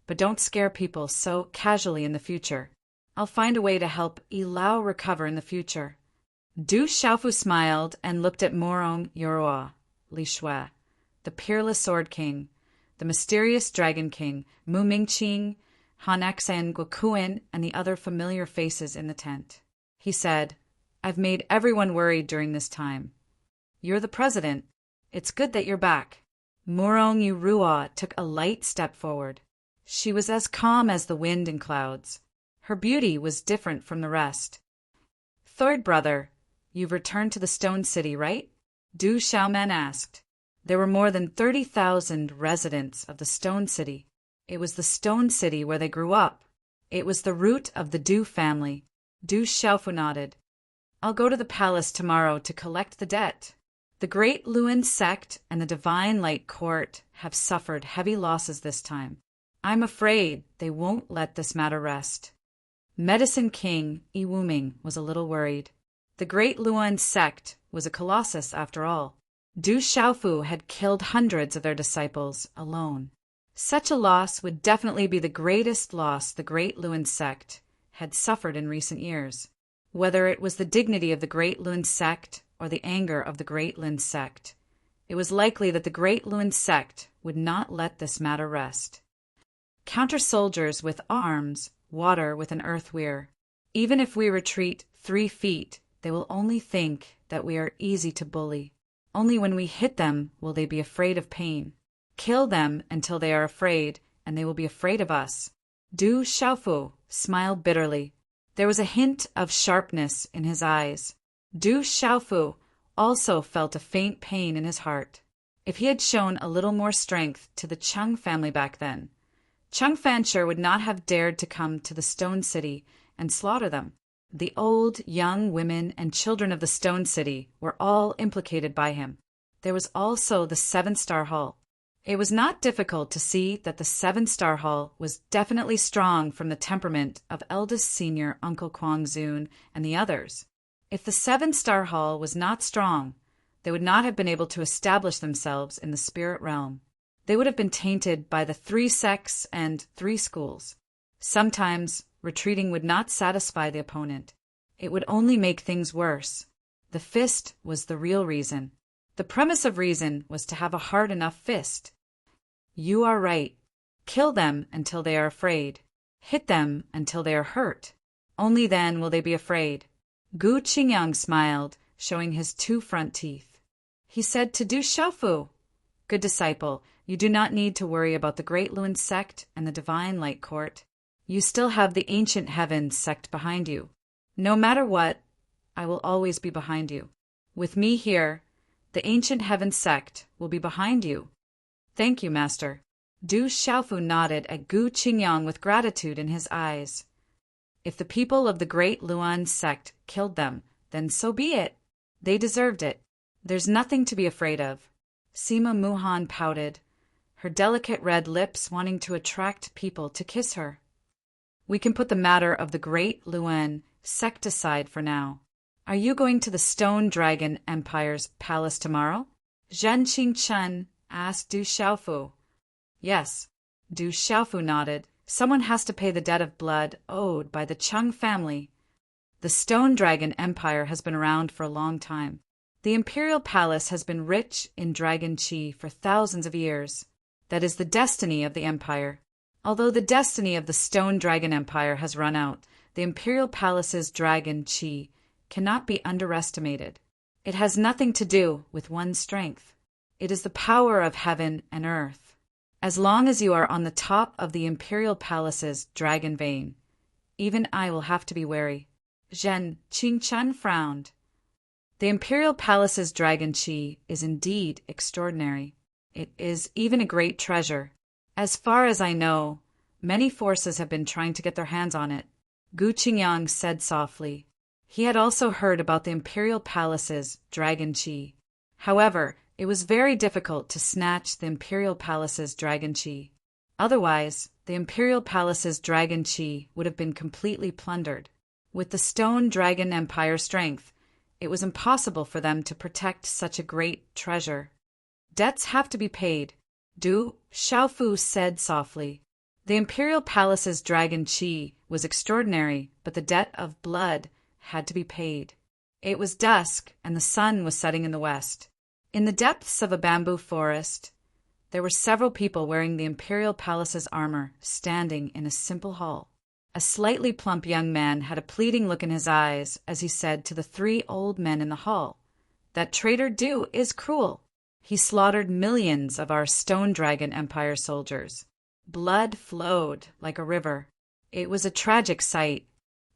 but don't scare people so casually in the future. I'll find a way to help Ilao recover in the future. Du Xiaofu smiled and looked at Morong Yorua, Li Shui, the Peerless Sword King, the mysterious Dragon King, Mu Mingqing, Han Xen Guokuen, and the other familiar faces in the tent. He said, I've made everyone worried during this time. You're the president. It's good that you're back. Morong Yorua took a light step forward. She was as calm as the wind and clouds. Her beauty was different from the rest. 3rd brother, you've returned to the Stone City, right? Du Xiaoman asked. There were more than 30,000 residents of the Stone City. It was the Stone City where they grew up. It was the root of the Du family. Du Xiaofu nodded. I'll go to the palace tomorrow to collect the debt. The Great Luan sect and the Divine Light Court have suffered heavy losses this time. I'm afraid they won't let this matter rest. Medicine King Yi Wuming was a little worried. The Great Luan sect was a colossus after all. Du Xiaofu had killed hundreds of their disciples alone. Such a loss would definitely be the greatest loss the Great Luan sect had suffered in recent years. Whether it was the dignity of the Great Luan sect or the anger of the Great Lin sect, it was likely that the Great Luan sect would not let this matter rest. Counter soldiers with arms, water with an earth weir. Even if we retreat 3 feet, they will only think that we are easy to bully. Only when we hit them will they be afraid of pain. Kill them until they are afraid, and they will be afraid of us. Du Xiaofu smiled bitterly. There was a hint of sharpness in his eyes. Du Xiaofu also felt a faint pain in his heart. If he had shown a little more strength to the Cheng family back then, Cheng Fancher would not have dared to come to the Stone City and slaughter them. The old, young, women, and children of the Stone City were all implicated by him. There was also the 7-star Hall. It was not difficult to see that the seven-star hall was definitely strong from the temperament of eldest senior Uncle Kwang Zun and the others. If the seven-star hall was not strong, they would not have been able to establish themselves in the spirit realm. They would have been tainted by the 3 sects and 3 schools. Sometimes retreating would not satisfy the opponent. It would only make things worse. The fist was the real reason. The premise of reason was to have a hard enough fist. You are right. Kill them until they are afraid. Hit them until they are hurt. Only then will they be afraid. Gu Qingyang smiled, showing his 2 front teeth. He said to Du Xiaofu, "Good disciple, you do not need to worry about the Great Luan sect and the Divine Light Court. You still have the Ancient Heavens sect behind you. No matter what, I will always be behind you. With me here, the Ancient Heavens sect will be behind you." "Thank you, Master." Du Xiaofu nodded at Gu Qingyang with gratitude in his eyes. If the people of the Great Luan sect killed them, then so be it. They deserved it. There's nothing to be afraid of. Sima Muhan pouted, her delicate red lips wanting to attract people to kiss her. "We can put the matter of the Great Luan sect aside for now. Are you going to the Stone Dragon Empire's palace tomorrow?" Zhen Qingchen asked Du Xiaofu. "Yes." Du Xiaofu nodded. "Someone has to pay the debt of blood owed by the Cheng family. The Stone Dragon Empire has been around for a long time. The Imperial Palace has been rich in dragon qi for thousands of years. That is the destiny of the Empire. Although the destiny of the Stone Dragon Empire has run out, the Imperial Palace's dragon qi cannot be underestimated. It has nothing to do with one's strength. It is the power of heaven and earth. As long as you are on the top of the Imperial Palace's dragon vein, even I will have to be wary." Zhen Qingchen frowned. "The Imperial Palace's dragon qi is indeed extraordinary. It is even a great treasure. As far as I know, many forces have been trying to get their hands on it," Gu Qingyang said softly. He had also heard about the Imperial Palace's dragon qi. However, it was very difficult to snatch the Imperial Palace's dragon qi. Otherwise, the Imperial Palace's dragon qi would have been completely plundered. With the Stone Dragon Empire strength, it was impossible for them to protect such a great treasure. "Debts have to be paid," Du Xiaofu said softly. The Imperial Palace's dragon qi was extraordinary, but the debt of blood had to be paid. It was dusk, and the sun was setting in the west. In the depths of a bamboo forest, there were several people wearing the Imperial Palace's armor, standing in a simple hall. A slightly plump young man had a pleading look in his eyes as he said to the 3 old men in the hall, "That traitor Du is cruel. He slaughtered millions of our Stone Dragon Empire soldiers. Blood flowed like a river. It was a tragic sight.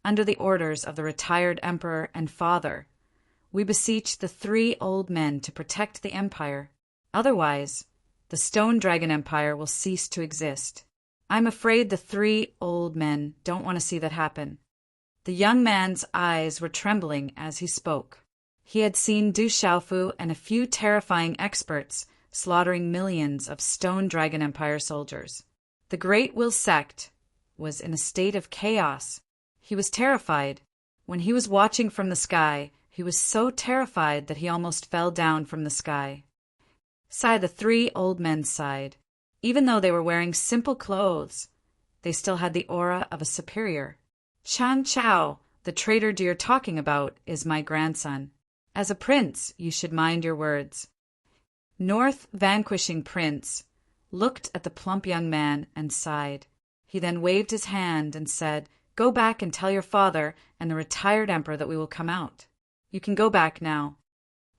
Under the orders of the retired emperor and father, we beseech the 3 old men to protect the empire. Otherwise, the Stone Dragon Empire will cease to exist. I'm afraid the 3 old men don't want to see that happen." The young man's eyes were trembling as he spoke. He had seen Du Xiaofu and a few terrifying experts slaughtering millions of Stone Dragon Empire soldiers. The Great Will sect was in a state of chaos. He was terrified. When he was watching from the sky, he was so terrified that he almost fell down from the sky. The 3 old men sighed. Even though they were wearing simple clothes, they still had the aura of a superior. "Chang Chao, the traitor you're talking about, is my grandson. As a prince, you should mind your words." North Vanquishing Prince looked at the plump young man and sighed. He then waved his hand and said, "Go back and tell your father and the retired emperor that we will come out. You can go back now."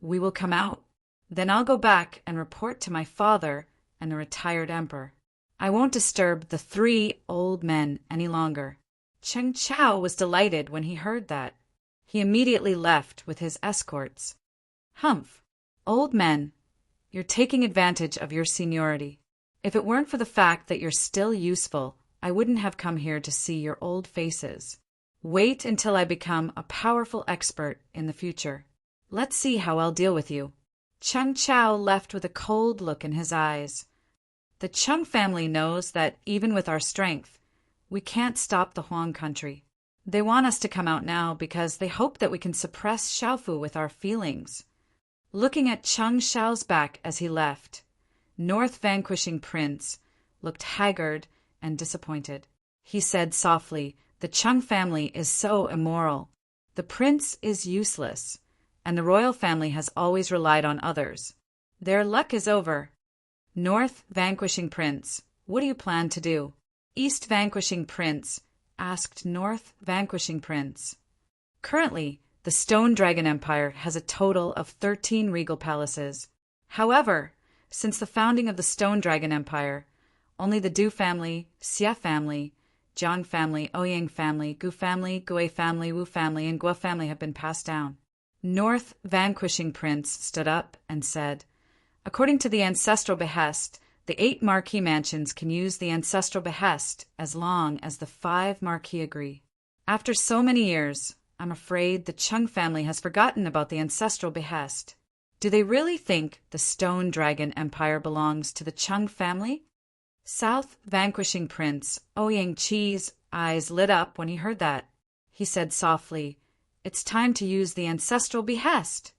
"We will come out. Then I'll go back and report to my father and the retired emperor. I won't disturb the 3 old men any longer." Cheng Chao was delighted when he heard that. He immediately left with his escorts. "Humph! Old men, you're taking advantage of your seniority. If it weren't for the fact that you're still useful, I wouldn't have come here to see your old faces. Wait until I become a powerful expert in the future. Let's see how I'll deal with you." Cheng Chao left with a cold look in his eyes. The Chung family knows that even with our strength, we can't stop the Huang country. They want us to come out now because they hope that we can suppress Xiaofu with our feelings. Looking at Cheng Xiao's back as he left, North Vanquishing Prince looked haggard and disappointed. He said softly, "The Chung family is so immoral. The prince is useless, and the royal family has always relied on others. Their luck is over." North Vanquishing Prince, what do you plan to do? East Vanquishing Prince asked North Vanquishing Prince. Currently, the Stone Dragon Empire has a total of 13 regal palaces. However, since the founding of the Stone Dragon Empire, only the Du family, Xia family, Jiang family, Ouyang family, Gu family, Gui family, Wu family, and Guo family have been passed down. North Vanquishing Prince stood up and said, "According to the ancestral behest, the 8 marquis mansions can use the ancestral behest as long as the 5 marquis agree. After so many years, I'm afraid the Chung family has forgotten about the ancestral behest. Do they really think the Stone Dragon Empire belongs to the Chung family?" South Vanquishing Prince Ouyang Chi's eyes lit up when he heard that. He said softly, "It's time to use the ancestral behest."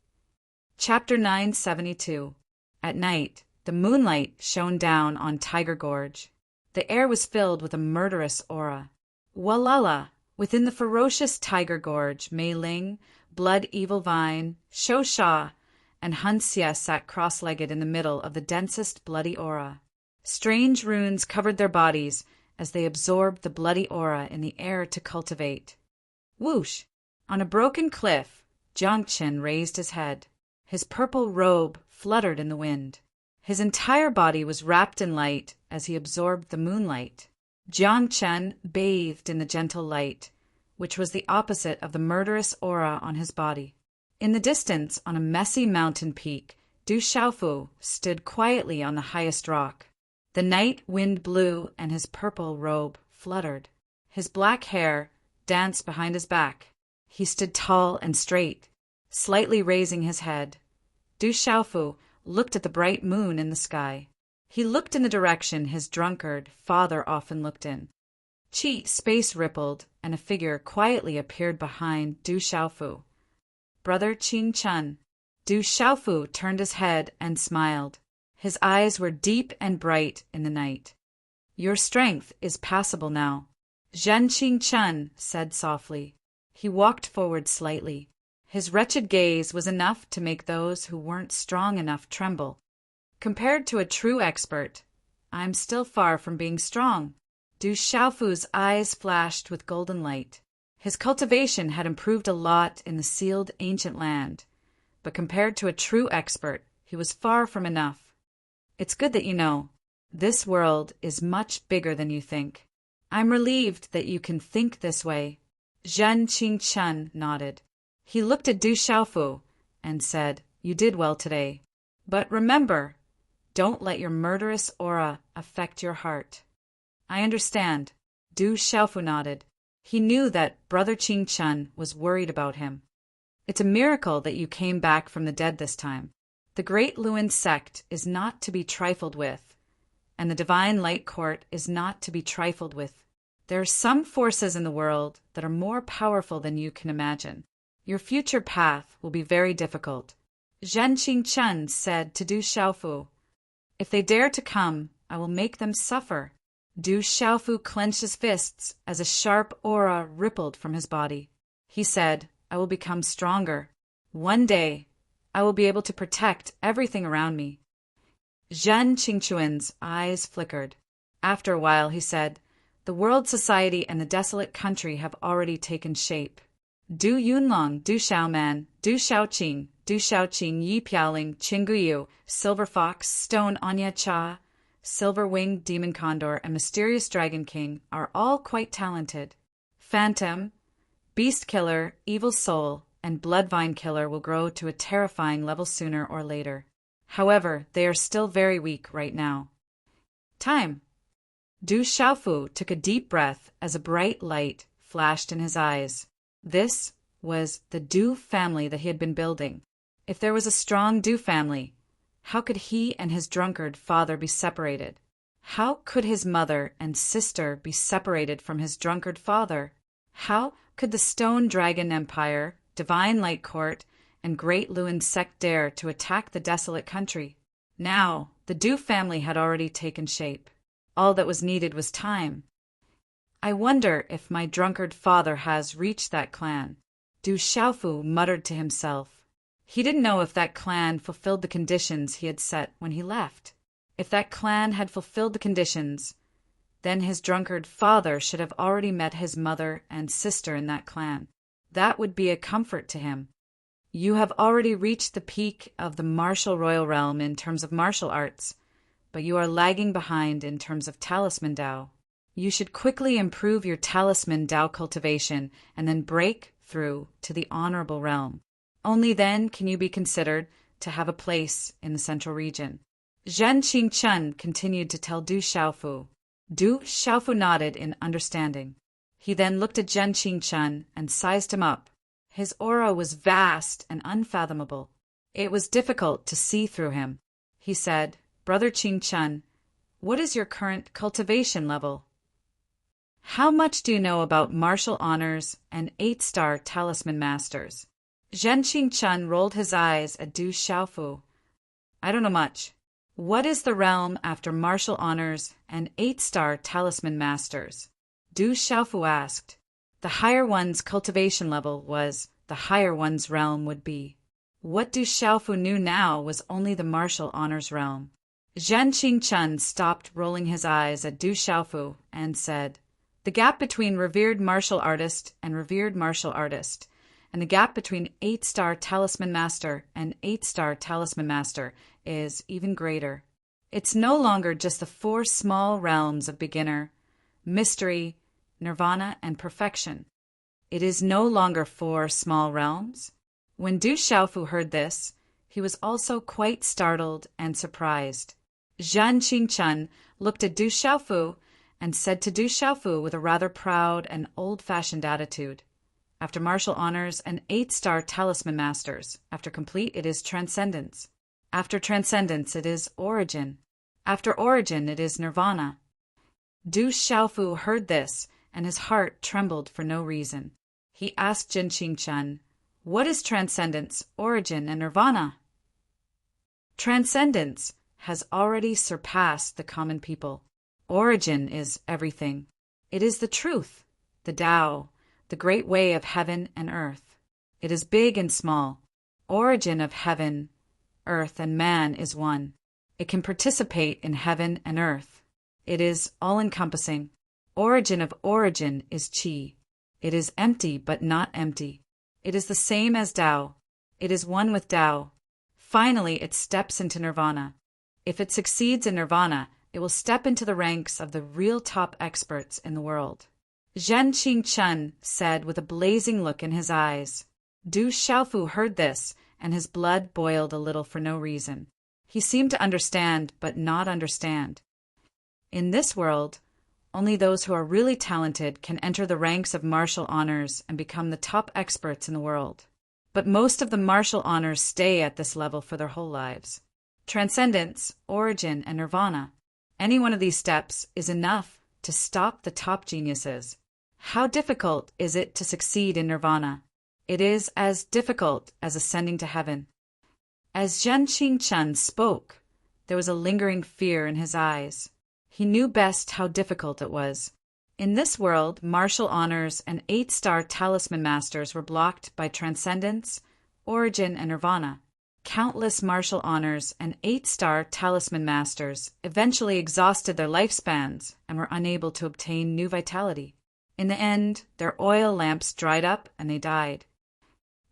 Chapter 972. At night, the moonlight shone down on Tiger Gorge. The air was filled with a murderous aura. Walala! Within the ferocious Tiger Gorge, Mei Ling, Blood Evil Vine, Shou Sha, and Hun Xie sat cross-legged in the middle of the densest bloody aura. Strange runes covered their bodies as they absorbed the bloody aura in the air to cultivate. Whoosh! On a broken cliff, Jiang Chen raised his head. His purple robe fluttered in the wind. His entire body was wrapped in light as he absorbed the moonlight. Jiang Chen bathed in the gentle light, which was the opposite of the murderous aura on his body. In the distance, on a messy mountain peak, Du Xiaofu stood quietly on the highest rock. The night wind blew and his purple robe fluttered. His black hair danced behind his back. He stood tall and straight, slightly raising his head. Du Xiaofu looked at the bright moon in the sky. He looked in the direction his drunkard father often looked in. Space rippled, and a figure quietly appeared behind Du Xiaofu. "Brother Qing Chun." Du Xiaofu turned his head and smiled. His eyes were deep and bright in the night. "Your strength is passable now," Zhen Qing Chun said softly. He walked forward slightly. His wretched gaze was enough to make those who weren't strong enough tremble. "Compared to a true expert, I'm still far from being strong." Du Xiaofu's eyes flashed with golden light. His cultivation had improved a lot in the sealed ancient land, but compared to a true expert, he was far from enough. "It's good that you know. This world is much bigger than you think. I'm relieved that you can think this way." Zhen Qingchun nodded. He looked at Du Xiaofu and said, "You did well today. But remember, don't let your murderous aura affect your heart." "I understand." Du Xiaofu nodded. He knew that Brother Qingchun was worried about him. "It's a miracle that you came back from the dead this time. The Great Luin sect is not to be trifled with, and the Divine Light Court is not to be trifled with. There are some forces in the world that are more powerful than you can imagine. Your future path will be very difficult." Zhen Qingchun said to Du Xiaofu, "If they dare to come, I will make them suffer." Du Xiaofu clenched his fists as a sharp aura rippled from his body. He said, "I will become stronger. One day, I will be able to protect everything around me." Zhen Qingchun's eyes flickered. After a while, he said, "The world society and the desolate country have already taken shape. Du Yunlong, Du Xiaoman, Du Xiaoqing, Du Xiaoqing, Yi Piaoling, Qingguyu, Silver Fox, Stone Anya Cha, Silver-Winged Demon Condor, and Mysterious Dragon King are all quite talented. Phantom, Beast Killer, Evil Soul, and Bloodvine Killer will grow to a terrifying level sooner or later. However, they are still very weak right now." Time. Du Xiaofu took a deep breath as a bright light flashed in his eyes. This was the Du family that he had been building. If there was a strong Du family, how could he and his drunkard father be separated? How could his mother and sister be separated from his drunkard father? How could the Stone Dragon Empire, Divine Light Court, and Great Luin sect dare to attack the desolate country? Now, the Du family had already taken shape. All that was needed was time. I wonder if my drunkard father has reached that clan, Du Xiaofu muttered to himself. He didn't know if that clan fulfilled the conditions he had set when he left. If that clan had fulfilled the conditions, then his drunkard father should have already met his mother and sister in that clan. That would be a comfort to him. You have already reached the peak of the martial royal realm in terms of martial arts, but you are lagging behind in terms of talisman Dao. You should quickly improve your talisman Dao cultivation and then break through to the honorable realm. Only then can you be considered to have a place in the central region. Zhen Qingchun continued to tell Du Xiaofu. Du Xiaofu nodded in understanding. He then looked at Zhen Qingchun and sized him up. His aura was vast and unfathomable. It was difficult to see through him. He said, Brother Qingchun, what is your current cultivation level? How much do you know about martial honors and 8-star talisman masters? Zhen Qingchun rolled his eyes at Du Xiaofu. I don't know much. What is the realm after martial honors and 8-star talisman masters? Du Xiaofu asked. The higher one's cultivation level was the higher one's realm would be. What Du Xiaofu knew now was only the martial honors realm. Zhen Qingchun stopped rolling his eyes at Du Xiaofu and said, the gap between revered martial artist and revered martial artist, and the gap between 8-star talisman master and 8-star talisman master is even greater. It's no longer just the 4 small realms of beginner, mystery, nirvana, and perfection. It is no longer 4 small realms. When Du Xiaofu heard this, he was also quite startled and surprised. Zhen Qingchun looked at Du Xiaofu and said to Du Xiaofu with a rather proud and old-fashioned attitude, after martial honors and 8-star talisman masters, after complete it is transcendence. After transcendence it is origin. After origin it is nirvana. Du Xiaofu heard this, and his heart trembled for no reason. He asked Zhen Qingchun, what is transcendence, origin, and nirvana? Transcendence has already surpassed the common people. Origin is everything. It is the truth, the Tao, the great way of heaven and earth. It is big and small. Origin of heaven, earth, and man is one. It can participate in heaven and earth. It is all-encompassing. Origin of origin is Qi. It is empty but not empty. It is the same as Tao. It is one with Tao. Finally, it steps into nirvana. If it succeeds in nirvana, it will step into the ranks of the real top experts in the world. Zhen Qingchun said with a blazing look in his eyes. Du Xiaofu heard this, and his blood boiled a little for no reason. He seemed to understand, but not understand. In this world, only those who are really talented can enter the ranks of martial honors and become the top experts in the world. But most of the martial honors stay at this level for their whole lives. Transcendence, origin, and nirvana. Any one of these steps is enough to stop the top geniuses. How difficult is it to succeed in nirvana? It is as difficult as ascending to heaven. As Zhen Qingchun spoke, there was a lingering fear in his eyes. He knew best how difficult it was. In this world, martial honors and 8-star talisman masters were blocked by transcendence, origin, and nirvana. Countless martial honors and 8-star talisman masters eventually exhausted their lifespans and were unable to obtain new vitality. In the end, their oil lamps dried up and they died.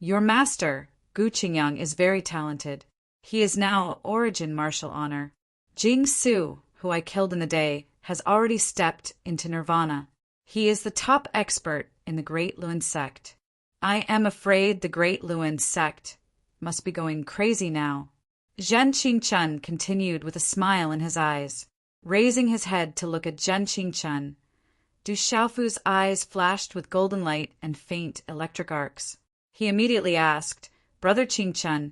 Your master, Gu Qingyang, is very talented. He is now origin martial honor. Jing Su, who I killed in the day, has already stepped into nirvana. He is the top expert in the Great Luin sect. I am afraid the Great Luin sect must be going crazy now. Zhen Qingchun continued with a smile in his eyes. Raising his head to look at Zhen Qingchun, Du Xiaofu's eyes flashed with golden light and faint electric arcs. He immediately asked, Brother Qingchun,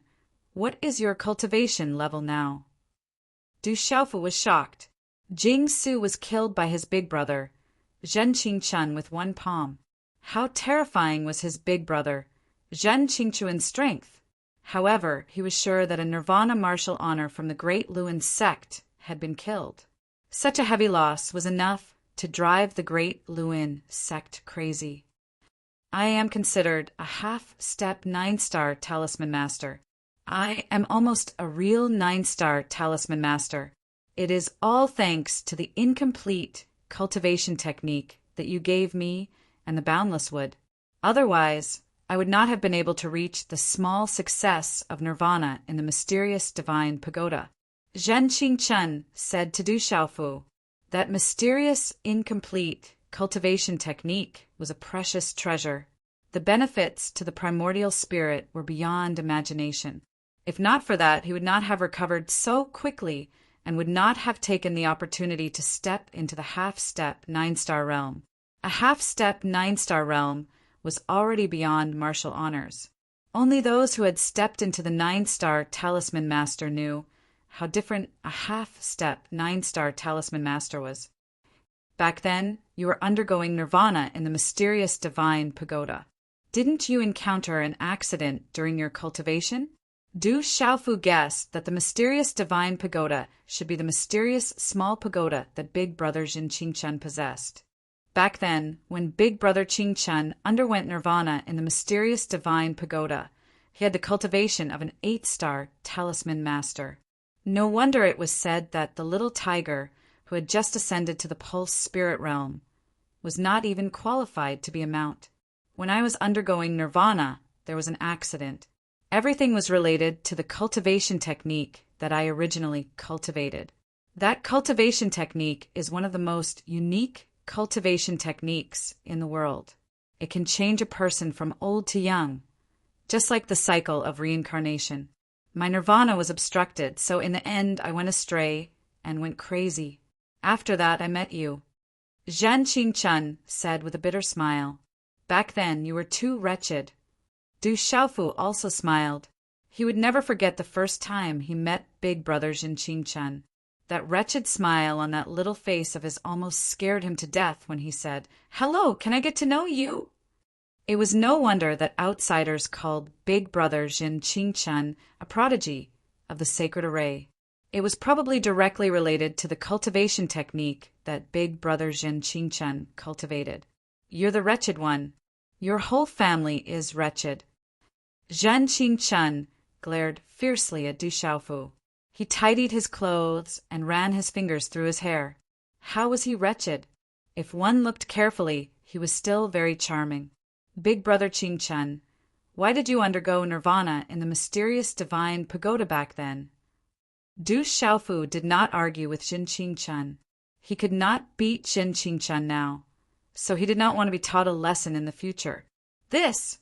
what is your cultivation level now? Du Xiaofu was shocked. Jing Su was killed by his big brother, Zhen Qingchun, with one palm. How terrifying was his big brother, Zhen Qingchuan's strength! However, he was sure that a Nirvana martial honor from the great Luan sect had been killed. Such a heavy loss was enough to drive the great Luan sect crazy. I am considered a half-step 9-star talisman master. I am almost a real 9-star talisman master. It is all thanks to the incomplete cultivation technique that you gave me and the Boundless Wood. Otherwise, I would not have been able to reach the small success of nirvana in the mysterious divine pagoda. Zhen Qingchun said to Du Xiaofu, that mysterious, incomplete cultivation technique was a precious treasure. The benefits to the primordial spirit were beyond imagination. If not for that, he would not have recovered so quickly and would not have taken the opportunity to step into the half-step 9-star realm. A half-step 9-star realm was already beyond martial honors. Only those who had stepped into the 9-star talisman master knew how different a half-step 9-star talisman master was. Back then, you were undergoing nirvana in the mysterious divine pagoda. Didn't you encounter an accident during your cultivation? Du Xiaofu guessed that the mysterious divine pagoda should be the mysterious small pagoda that Big Brother Jin Qingchun possessed. Back then, when Big Brother Qingchun underwent nirvana in the mysterious divine pagoda, he had the cultivation of an 8-star talisman master. No wonder it was said that the little tiger, who had just ascended to the pulse spirit realm, was not even qualified to be a mount. When I was undergoing nirvana, there was an accident. Everything was related to the cultivation technique that I originally cultivated. That cultivation technique is one of the most unique cultivation techniques in the world. It can change a person from old to young, just like the cycle of reincarnation. My nirvana was obstructed, so in the end I went astray and went crazy. After that I met you. Zhen Qingchun said with a bitter smile. Back then you were too wretched. Du Xiaofu also smiled. He would never forget the first time he met Big Brother Jin Qingchun. That wretched smile on that little face of his almost scared him to death when he said, "Hello, can I get to know you?" It was no wonder that outsiders called Big Brother Jin Qingchun a prodigy of the sacred array. It was probably directly related to the cultivation technique that Big Brother Jin Qingchun cultivated. You're the wretched one. Your whole family is wretched. Zhen Qingchun glared fiercely at Du Xiaofu. He tidied his clothes and ran his fingers through his hair. How was he wretched? If one looked carefully, he was still very charming. Big Brother Qingchun, why did you undergo nirvana in the mysterious divine pagoda back then? Du Xiaofu did not argue with Jin Qingchun. He could not beat Jin Qingchun now, so he did not want to be taught a lesson in the future.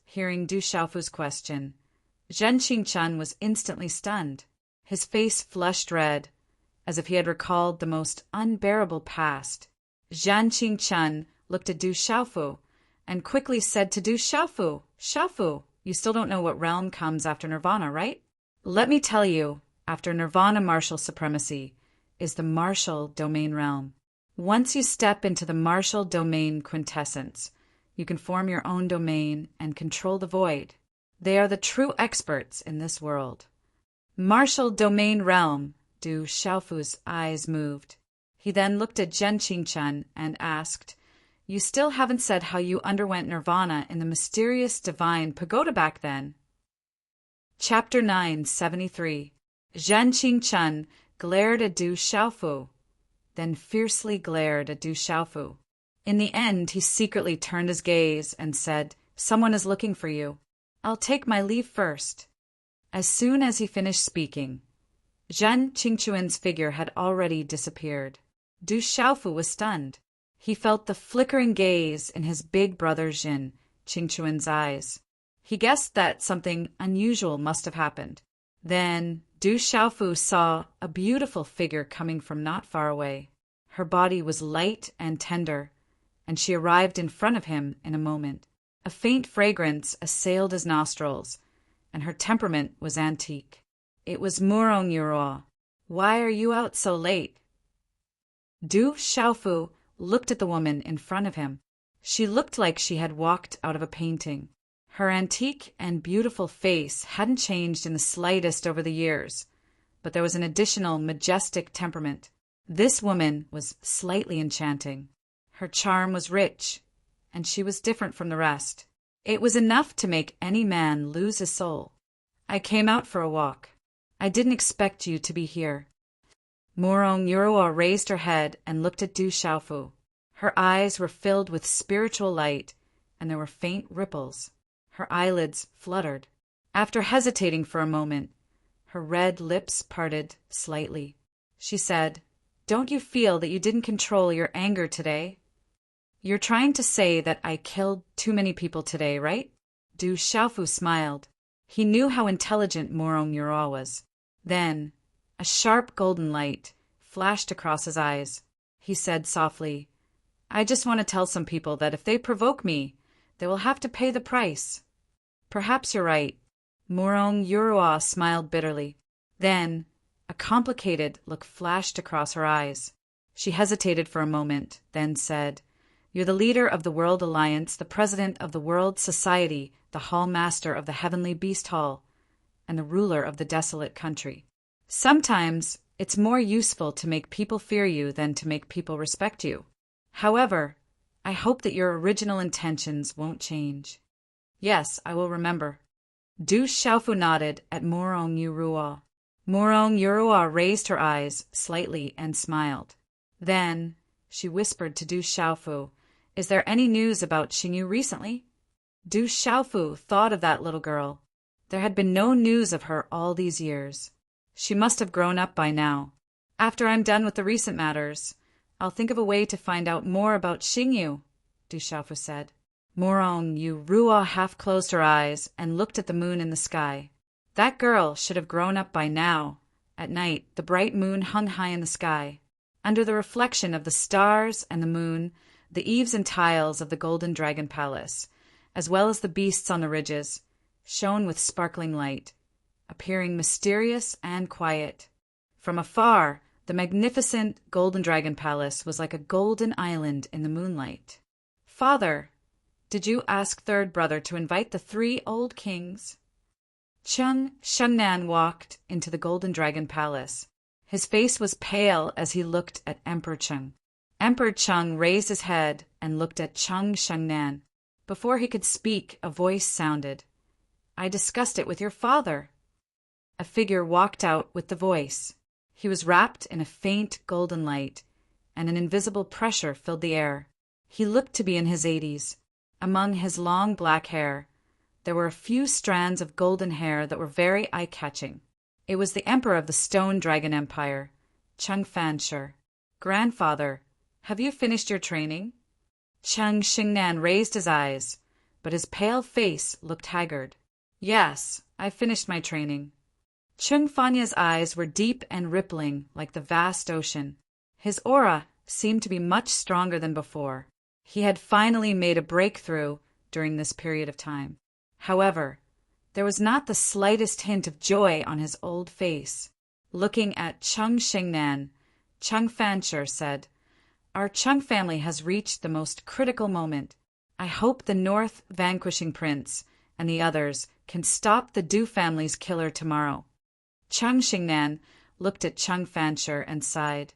Hearing Du Xiaofu's question, Zhen Qingchun was instantly stunned. His face flushed red, as if he had recalled the most unbearable past. Zhen Qingchun looked at Du Xiaofu and quickly said to Du Xiaofu, "Xiaofu, you still don't know what realm comes after nirvana, right? Let me tell you, after nirvana martial supremacy is the martial domain realm. Once you step into the martial domain quintessence, you can form your own domain and control the void. They are the true experts in this world." Martial domain realm. Du Xiaofu's eyes moved. He then looked at Zhen Qingchun and asked, "You still haven't said how you underwent nirvana in the mysterious divine pagoda back then." Chapter 973. Zhen Qingchun glared at Du Xiaofu, then fiercely glared at Du Xiaofu. In the end, he secretly turned his gaze and said, "Someone is looking for you. I'll take my leave first." As soon as he finished speaking, Zhen Qingchuan's figure had already disappeared. Du Xiaofu was stunned. He felt the flickering gaze in his big brother Jin Qingchuan's eyes. He guessed that something unusual must have happened. Then Du Xiaofu saw a beautiful figure coming from not far away. Her body was light and tender, and she arrived in front of him in a moment. A faint fragrance assailed his nostrils, and her temperament was antique. It was Murong Yuro. "Why are you out so late?" Du Xiaofu looked at the woman in front of him. She looked like she had walked out of a painting. Her antique and beautiful face hadn't changed in the slightest over the years, but there was an additional majestic temperament. This woman was slightly enchanting. Her charm was rich, and she was different from the rest. It was enough to make any man lose his soul. I came out for a walk. I didn't expect you to be here. Morong Yurua raised her head and looked at Du Xiaofu. Her eyes were filled with spiritual light, and there were faint ripples. Her eyelids fluttered. After hesitating for a moment, her red lips parted slightly. She said, "Don't you feel that you didn't control your anger today? You're trying to say that I killed too many people today, right?" Du Xiaofu smiled. He knew how intelligent Morong Yurua was. Then, a sharp golden light flashed across his eyes. He said softly, "I just want to tell some people that if they provoke me, they will have to pay the price." "Perhaps you're right." Morong Yurua smiled bitterly. Then, a complicated look flashed across her eyes. She hesitated for a moment, then said, "You're the leader of the World Alliance, the president of the World Society, the Hall Master of the Heavenly Beast Hall, and the ruler of the desolate country. Sometimes it's more useful to make people fear you than to make people respect you. However, I hope that your original intentions won't change." "Yes, I will remember." Du Xiaofu nodded at Morong Yurua. Morong Yurua raised her eyes slightly and smiled. Then she whispered to Du Xiaofu, "Is there any news about Xingyu recently?" Du Xiaofu thought of that little girl. There had been no news of her all these years. She must have grown up by now. "After I'm done with the recent matters, I'll think of a way to find out more about Xingyu," Du Xiaofu said. Morong Yurua half closed her eyes and looked at the moon in the sky. That girl should have grown up by now. At night, the bright moon hung high in the sky. Under the reflection of the stars and the moon, the eaves and tiles of the Golden Dragon Palace, as well as the beasts on the ridges, shone with sparkling light, appearing mysterious and quiet. From afar, the magnificent Golden Dragon Palace was like a golden island in the moonlight. "Father, did you ask third brother to invite the 3 old kings?" Cheng Shengnan walked into the Golden Dragon Palace. His face was pale as he looked at Emperor Cheng. Emperor Cheng raised his head and looked at Cheng Shengnan. Before he could speak, a voice sounded. "I discussed it with your father." A figure walked out with the voice. He was wrapped in a faint golden light, and an invisible pressure filled the air. He looked to be in his 80s. Among his long black hair, there were a few strands of golden hair that were very eye-catching. It was the Emperor of the Stone Dragon Empire, Cheng Fanshi. "Grandfather, have you finished your training?" Cheng Shengnan raised his eyes, but his pale face looked haggard. "Yes, I've finished my training." Cheng Fanya's eyes were deep and rippling like the vast ocean. His aura seemed to be much stronger than before. He had finally made a breakthrough during this period of time. However, there was not the slightest hint of joy on his old face. Looking at Cheng Shengnan, Cheng Fanshi said, "Our Cheng family has reached the most critical moment. I hope the North Vanquishing Prince and the others can stop the Du family's killer tomorrow." Cheng Shengnan looked at Cheng Fanshi and sighed.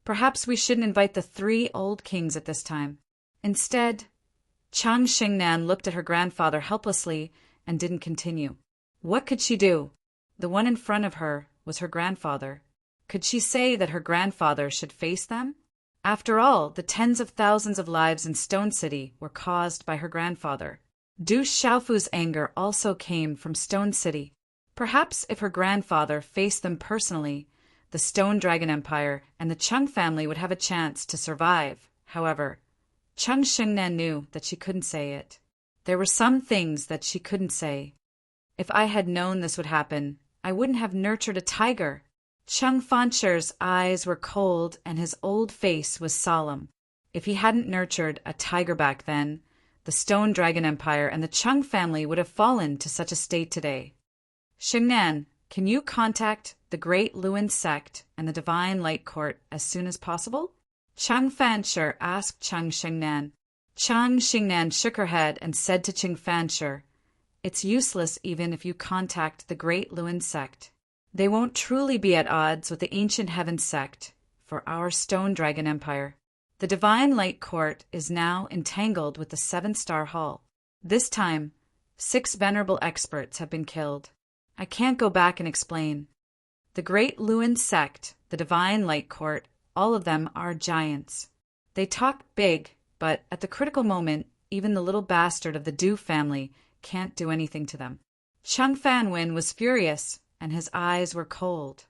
"Perhaps we shouldn't invite the 3 old kings at this time. Instead," Cheng Shengnan looked at her grandfather helplessly and didn't continue. What could she do? The one in front of her was her grandfather. Could she say that her grandfather should face them? After all, the tens of thousands of lives in Stone City were caused by her grandfather. Du Xiaofu's anger also came from Stone City. Perhaps if her grandfather faced them personally, the Stone Dragon Empire and the Cheng family would have a chance to survive. However, Cheng Shengnan knew that she couldn't say it. There were some things that she couldn't say. "If I had known this would happen, I wouldn't have nurtured a tiger." Cheng Fanshi's eyes were cold and his old face was solemn. If he hadn't nurtured a tiger back then, the Stone Dragon Empire and the Cheng family would have fallen to such a state today. "Shengnan, can you contact the Great Luin Sect and the Divine Light Court as soon as possible?" Chang Fanshi asked Chang Xingnan. Chang Xingnan shook her head and said to Chang Fanshi, "It's useless even if you contact the Great Luin sect. They won't truly be at odds with the Ancient Heaven sect for our Stone Dragon Empire. The Divine Light Court is now entangled with the Seven-Star Hall. This time, 6 venerable experts have been killed. I can't go back and explain. The Great Luin sect, the Divine Light Court, all of them are giants. They talk big, but at the critical moment, even the little bastard of the Du family can't do anything to them." Chang Fanwen was furious, and his eyes were cold.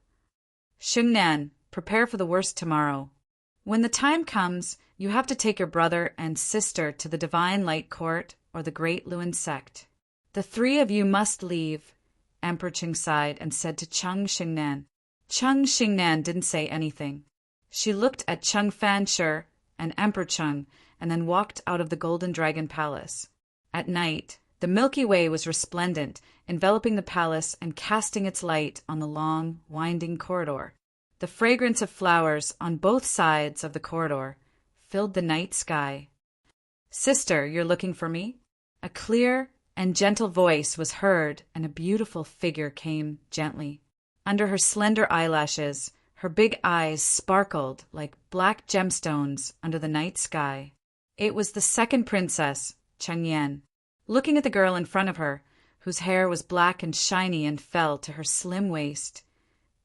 "Xingnan, prepare for the worst tomorrow. When the time comes, you have to take your brother and sister to the Divine Light Court or the Great Luin sect. The 3 of you must leave." Emperor Qing sighed and said to Chang Xingnan. Chang Xingnan didn't say anything. She looked at Chang Fanshi and Emperor Cheng and then walked out of the Golden Dragon Palace. At night, the Milky Way was resplendent, enveloping the palace and casting its light on the long, winding corridor. The fragrance of flowers on both sides of the corridor filled the night sky. "Sister, you're looking for me?" A clear and gentle voice was heard, and a beautiful figure came gently. Under her slender eyelashes, her big eyes sparkled like black gemstones under the night sky. It was the second princess, Cheng Yan. Looking at the girl in front of her, whose hair was black and shiny and fell to her slim waist,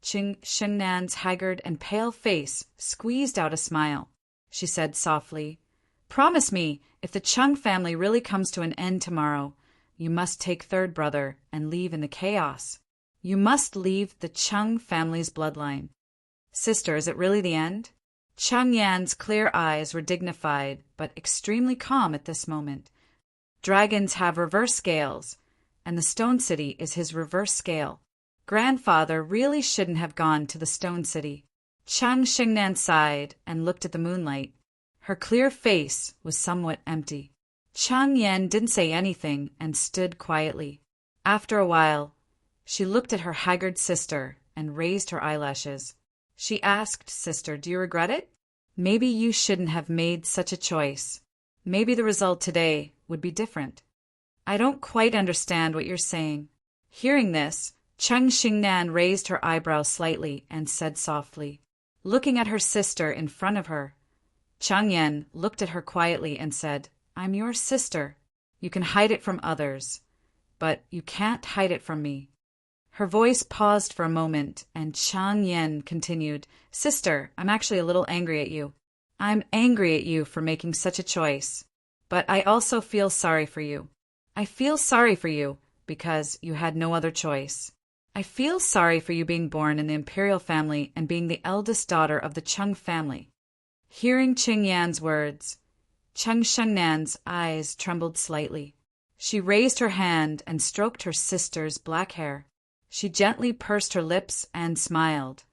Xingnan's haggard and pale face squeezed out a smile. She said softly, "Promise me, if the Cheng family really comes to an end tomorrow, you must take third brother and leave in the chaos. You must leave the Cheng family's bloodline." "Sister, is it really the end?" Cheng Yan's clear eyes were dignified but extremely calm at this moment. "Dragons have reverse scales, and the Stone City is his reverse scale. Grandfather really shouldn't have gone to the Stone City." Chang Xingnan sighed and looked at the moonlight. Her clear face was somewhat empty. Chang Yan didn't say anything and stood quietly. After a while, she looked at her haggard sister and raised her eyelashes. She asked, "Sister, do you regret it? Maybe you shouldn't have made such a choice. Maybe the result today would be different." "I don't quite understand what you're saying." Hearing this, Chang Xingnan raised her eyebrows slightly and said softly, looking at her sister in front of her. Chang Yan looked at her quietly and said, "I'm your sister. You can hide it from others, but you can't hide it from me." Her voice paused for a moment, and Chang Yan continued, "Sister, I'm actually a little angry at you. I'm angry at you for making such a choice, but I also feel sorry for you. I feel sorry for you because you had no other choice. I feel sorry for you being born in the imperial family and being the eldest daughter of the Cheng family." Hearing Ching Yan's words, Cheng Shengnan's eyes trembled slightly. She raised her hand and stroked her sister's black hair. She gently pursed her lips and smiled,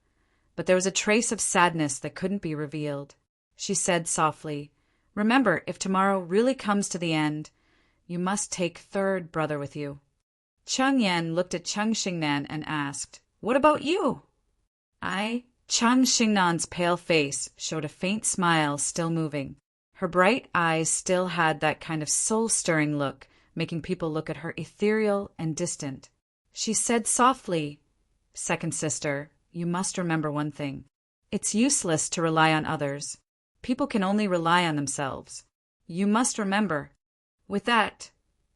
but there was a trace of sadness that couldn't be revealed. She said softly, "Remember, if tomorrow really comes to the end, you must take third brother with you." Cheng Yan looked at Cheng Xingnan and asked, "What about you?" Cheng Xingnan's pale face showed a faint smile still moving. Her bright eyes still had that kind of soul-stirring look, making people look at her ethereal and distant. She said softly, "Second sister, you must remember one thing. It's useless to rely on others. People can only rely on themselves. You must remember." With that,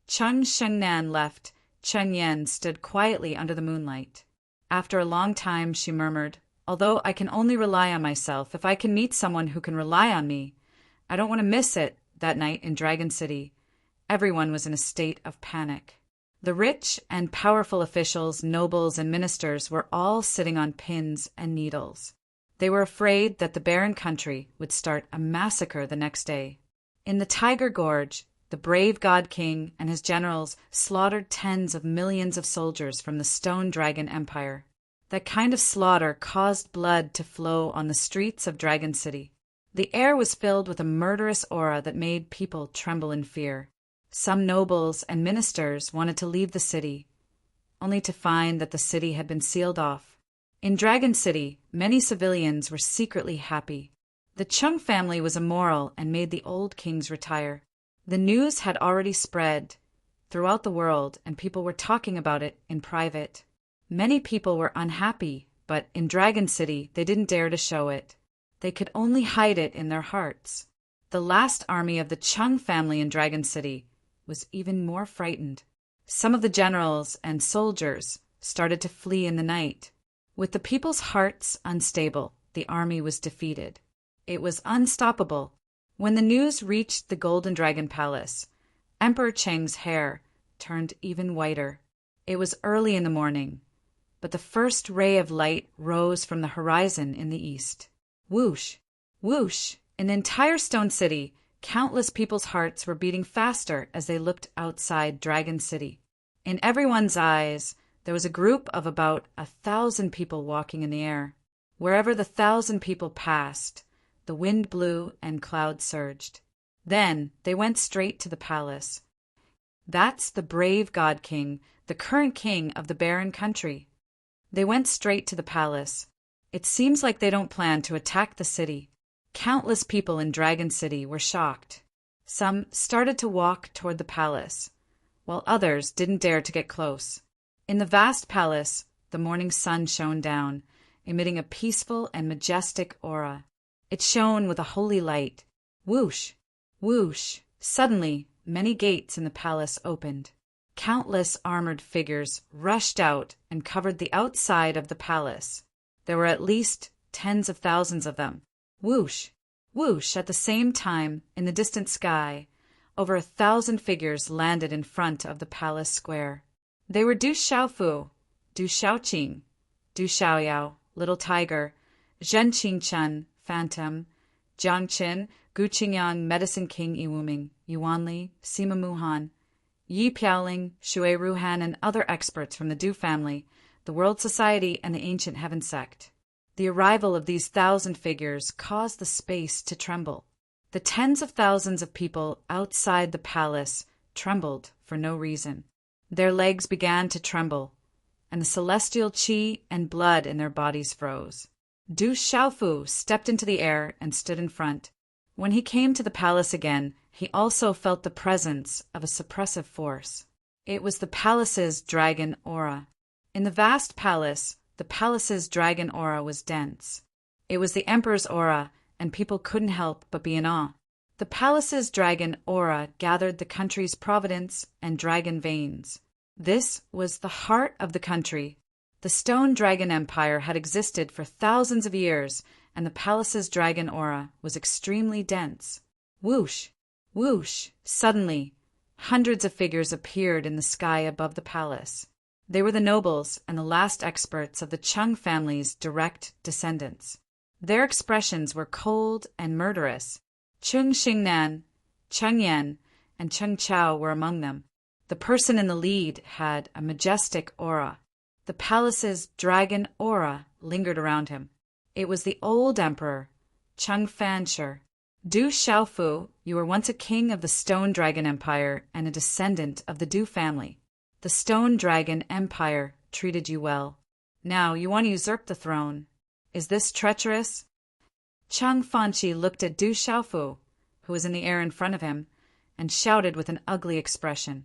Cheng Xingnan left. Cheng Yan stood quietly under the moonlight. After a long time, she murmured, "Although I can only rely on myself, if I can meet someone who can rely on me, I don't want to miss it." That night in Dragon City, everyone was in a state of panic. The rich and powerful officials, nobles, and ministers were all sitting on pins and needles. They were afraid that the barren country would start a massacre the next day. In the Tiger Gorge, the brave God King and his generals slaughtered tens of millions of soldiers from the Stone Dragon Empire. That kind of slaughter caused blood to flow on the streets of Dragon City. The air was filled with a murderous aura that made people tremble in fear. Some nobles and ministers wanted to leave the city, only to find that the city had been sealed off. In Dragon City, many civilians were secretly happy. The Chung family was immoral and made the old kings retire. The news had already spread throughout the world, and people were talking about it in private. Many people were unhappy, but in Dragon City they didn't dare to show it. They could only hide it in their hearts. The last army of the Chung family in Dragon City was even more frightened. Some of the generals and soldiers started to flee in the night. With the people's hearts unstable, the army was defeated. It was unstoppable. When the news reached the Golden Dragon Palace, Emperor Cheng's hair turned even whiter. It was early in the morning, but the first ray of light rose from the horizon in the east. Whoosh! Whoosh! In the entire Stone City, countless people's hearts were beating faster as they looked outside Dragon City. In everyone's eyes, there was a group of about 1,000 people walking in the air. Wherever the 1,000 people passed, the wind blew and clouds surged. Then they went straight to the palace. That's the brave God King, the current king of the barren country. They went straight to the palace. It seems like they don't plan to attack the city. Countless people in Dragon City were shocked. Some started to walk toward the palace, while others didn't dare to get close. In the vast palace, the morning sun shone down, emitting a peaceful and majestic aura. It shone with a holy light. Whoosh! Whoosh! Suddenly, many gates in the palace opened. Countless armored figures rushed out and covered the outside of the palace. There were at least tens of thousands of them. Whoosh! Whoosh! At the same time, in the distant sky, over 1,000 figures landed in front of the palace square. They were Du Xiaofu, Du Xiaoqing, Du Xiaoyao, Little Tiger, Zhen Qingchen, Phantom, Jiang Qin, Gu Qingyang, Medicine King Iwuming, Yuan Li, Sima Muhan, Yi Piaoling, Shui Ruhan, and other experts from the Du family, the World Society, and the Ancient Heaven Sect. The arrival of these 1,000 figures caused the space to tremble. The tens of thousands of people outside the palace trembled for no reason. Their legs began to tremble, and the celestial qi and blood in their bodies froze. Du Xiaofu stepped into the air and stood in front. When he came to the palace again, he also felt the presence of a suppressive force. It was the palace's dragon aura. In the vast palace, the palace's dragon aura was dense. It was the emperor's aura, and people couldn't help but be in awe. The palace's dragon aura gathered the country's providence and dragon veins. This was the heart of the country. The Stone Dragon Empire had existed for thousands of years, and the palace's dragon aura was extremely dense. Whoosh! Whoosh! Suddenly, hundreds of figures appeared in the sky above the palace. They were the nobles and the last experts of the Chung family's direct descendants. Their expressions were cold and murderous. Chung Xingnan, Cheng Yan, and Cheng Chao were among them. The person in the lead had a majestic aura. The palace's dragon aura lingered around him. It was the old emperor, Cheng Fanshi. Du Xiaofu, you were once a king of the Stone Dragon Empire and a descendant of the Du family. The Stone Dragon Empire treated you well. Now you want to usurp the throne. Is this treacherous? Cheng Fanshi looked at Du Xiaofu, who was in the air in front of him, and shouted with an ugly expression.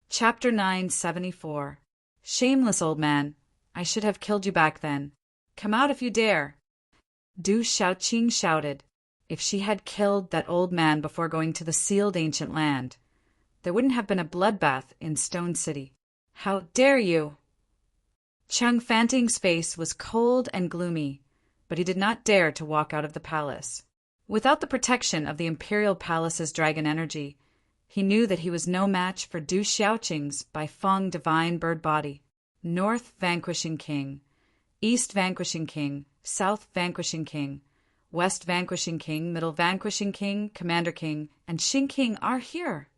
Chapter 974. Shameless old man, I should have killed you back then. Come out if you dare. Du Xiaoqing shouted. If she had killed that old man before going to the sealed ancient land, there wouldn't have been a bloodbath in Stone City. How dare you? Cheng Fanting's face was cold and gloomy, but he did not dare to walk out of the palace. Without the protection of the imperial palace's dragon energy, he knew that he was no match for Du Xiaoqing's by Feng divine bird body. North Vanquishing King, East Vanquishing King, South Vanquishing King, West Vanquishing King, Middle Vanquishing King, Commander King, and Xing King are here.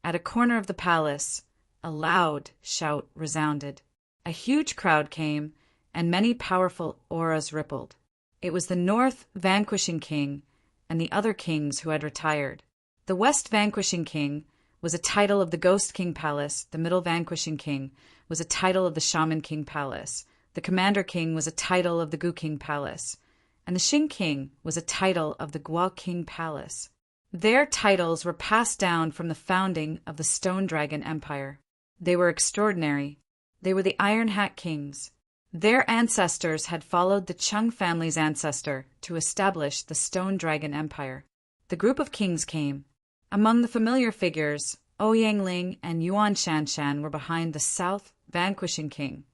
At a corner of the palace, a loud shout resounded. A huge crowd came, and many powerful auras rippled. It was the North Vanquishing King and the other kings who had retired. The West Vanquishing King was a title of the Ghost King Palace, the Middle Vanquishing King was a title of the Shaman King Palace, the Commander King was a title of the Gu King Palace, and the Xing King was a title of the Guo King Palace. Their titles were passed down from the founding of the Stone Dragon Empire. They were extraordinary. They were the Iron Hat Kings. Their ancestors had followed the Cheng family's ancestor to establish the Stone Dragon Empire. The group of kings came. Among the familiar figures, Ouyang Ling and Yuan Shanshan were behind the South Vanquishing King,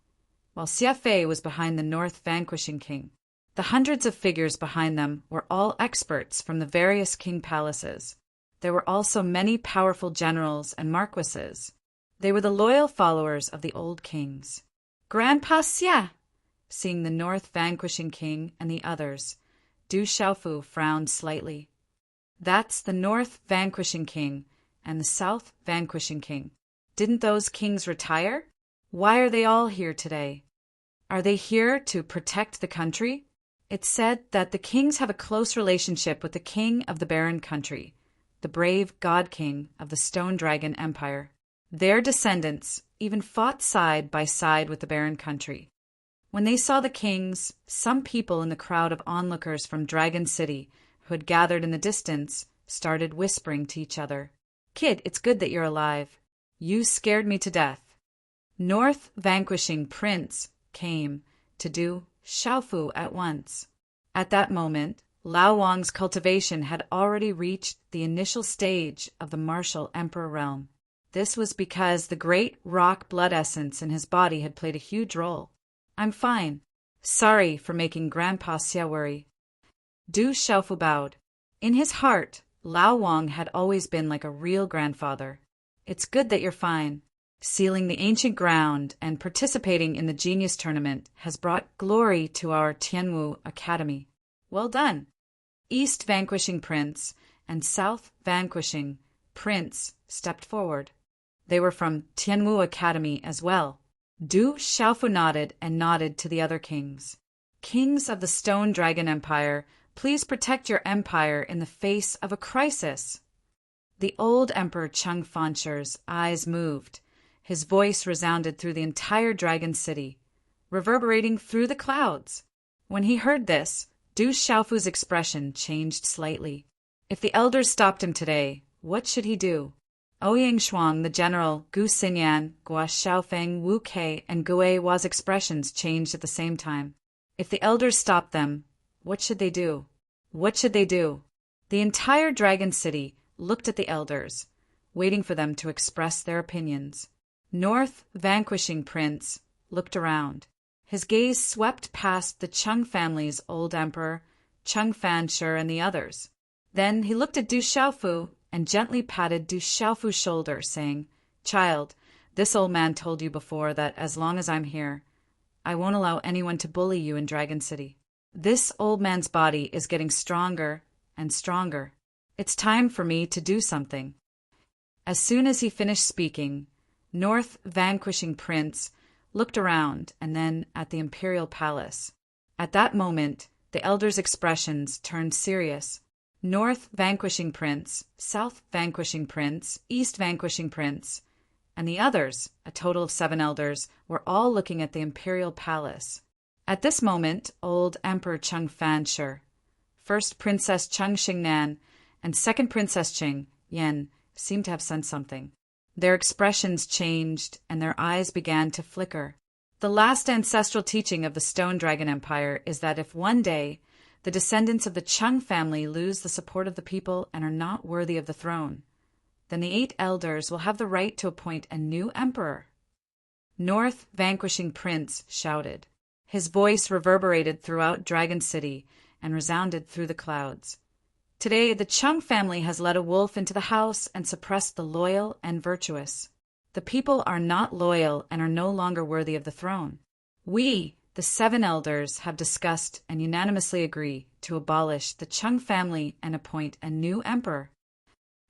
while Xia Fei was behind the North Vanquishing King. The hundreds of figures behind them were all experts from the various king palaces. There were also many powerful generals and marquises. They were the loyal followers of the old kings. Grandpa Xia! Seeing the North Vanquishing King and the others, Du Xiaofu frowned slightly. That's the North Vanquishing King and the South Vanquishing King. Didn't those kings retire? Why are they all here today? Are they here to protect the country? It's said that the kings have a close relationship with the king of the barren country, the brave god king of the Stone Dragon Empire. Their descendants even fought side by side with the barren country. When they saw the kings, some people in the crowd of onlookers from Dragon City who had gathered in the distance started whispering to each other, "Kid, it's good that you're alive. You scared me to death." North Vanquishing Prince came to Du Xiaofu at once. At that moment, Lao Wang's cultivation had already reached the initial stage of the martial emperor realm. This was because the great rock blood essence in his body had played a huge role. "I'm fine. Sorry for making Grandpa Xia worry." Du Xiaofu bowed. In his heart, Lao Wang had always been like a real grandfather. "It's good that you're fine. Sealing the ancient ground and participating in the Genius Tournament has brought glory to our Tianwu Academy. Well done." East Vanquishing Prince and South Vanquishing Prince stepped forward. They were from Tianwu Academy as well. Du Xiaofu nodded and nodded to the other kings. "Kings of the Stone Dragon Empire, please protect your empire in the face of a crisis." The old Emperor Cheng Fansher's eyes moved. His voice resounded through the entire Dragon City, reverberating through the clouds. When he heard this, Du Xiaofu's expression changed slightly. If the elders stopped him today, what should he do? Ouyang Shuang, the general, Gu Xinyan, Gua Xiaofeng, Wu Kei, and Gue Wa's expressions changed at the same time. If the elders stopped them, what should they do? What should they do? The entire Dragon City looked at the elders, waiting for them to express their opinions. North Vanquishing Prince looked around. His gaze swept past the Cheng family's old emperor, Cheng Fansher, and the others. Then he looked at Du Xiaofu and gently patted Du Xiaofu's shoulder, saying, "Child, this old man told you before that as long as I'm here, I won't allow anyone to bully you in Dragon City. This old man's body is getting stronger and stronger. It's time for me to do something." As soon as he finished speaking, North Vanquishing Prince looked around and then at the imperial palace. At that moment, the elders' expressions turned serious. North Vanquishing Prince, South Vanquishing Prince, East Vanquishing Prince, and the others, a total of 7 elders, were all looking at the imperial palace. At this moment, old Emperor Cheng Fansher, First Princess Cheng Xingnan, and Second Princess Cheng Yen seemed to have sensed something. Their expressions changed, and their eyes began to flicker. The last ancestral teaching of the Stone Dragon Empire is that if one day the descendants of the Cheng family lose the support of the people and are not worthy of the throne, then the 8 elders will have the right to appoint a new emperor. North Vanquishing Prince shouted. His voice reverberated throughout Dragon City and resounded through the clouds. Today, the Cheng family has let a wolf into the house and suppressed the loyal and virtuous. The people are not loyal and are no longer worthy of the throne. We, the 7 elders, have discussed and unanimously agree to abolish the Cheng family and appoint a new emperor.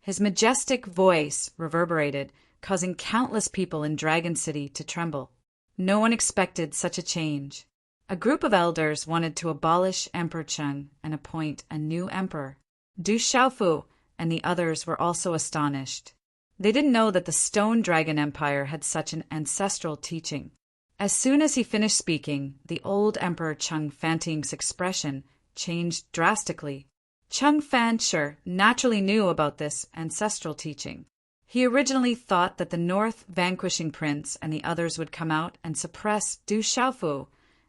His majestic voice reverberated, causing countless people in Dragon City to tremble. No one expected such a change. A group of elders wanted to abolish Emperor Cheng and appoint a new emperor. Du Xiaofu and the others were also astonished. They didn't know that the Stone Dragon Empire had such an ancestral teaching. As soon as he finished speaking, the old Emperor Cheng Fanting's expression changed drastically. Cheng Fanshi naturally knew about this ancestral teaching. He originally thought that the North Vanquishing Prince and the others would come out and suppress Du Xiaofu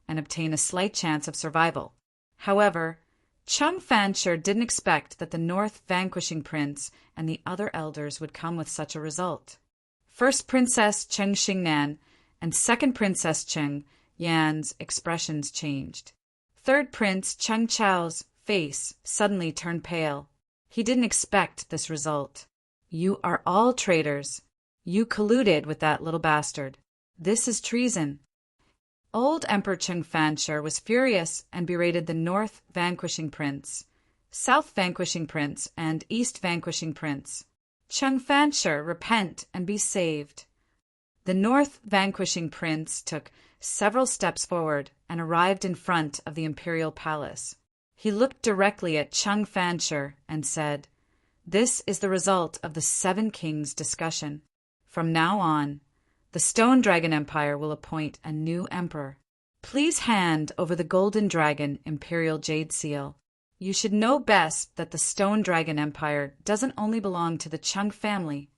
and obtain a slight chance of survival. However, Cheng Fanshi didn't expect that the North Vanquishing Prince and the other elders would come with such a result. First Princess Cheng Xingnan and Second Princess Cheng Yan's expressions changed. Third Prince Cheng Chao's face suddenly turned pale. He didn't expect this result. You are all traitors. You colluded with that little bastard. This is treason. Old Emperor Cheng Fanshi was furious and berated the North Vanquishing Prince, South Vanquishing Prince, and East Vanquishing Prince. Cheng Fanshi, repent and be saved. The North Vanquishing Prince took several steps forward and arrived in front of the imperial palace. He looked directly at Cheng Fanshi and said, "This is the result of the Seven Kings discussion. From now on, the Stone Dragon Empire will appoint a new emperor. Please hand over the Golden Dragon Imperial Jade Seal. You should know best that the Stone Dragon Empire doesn't only belong to the Cheng family.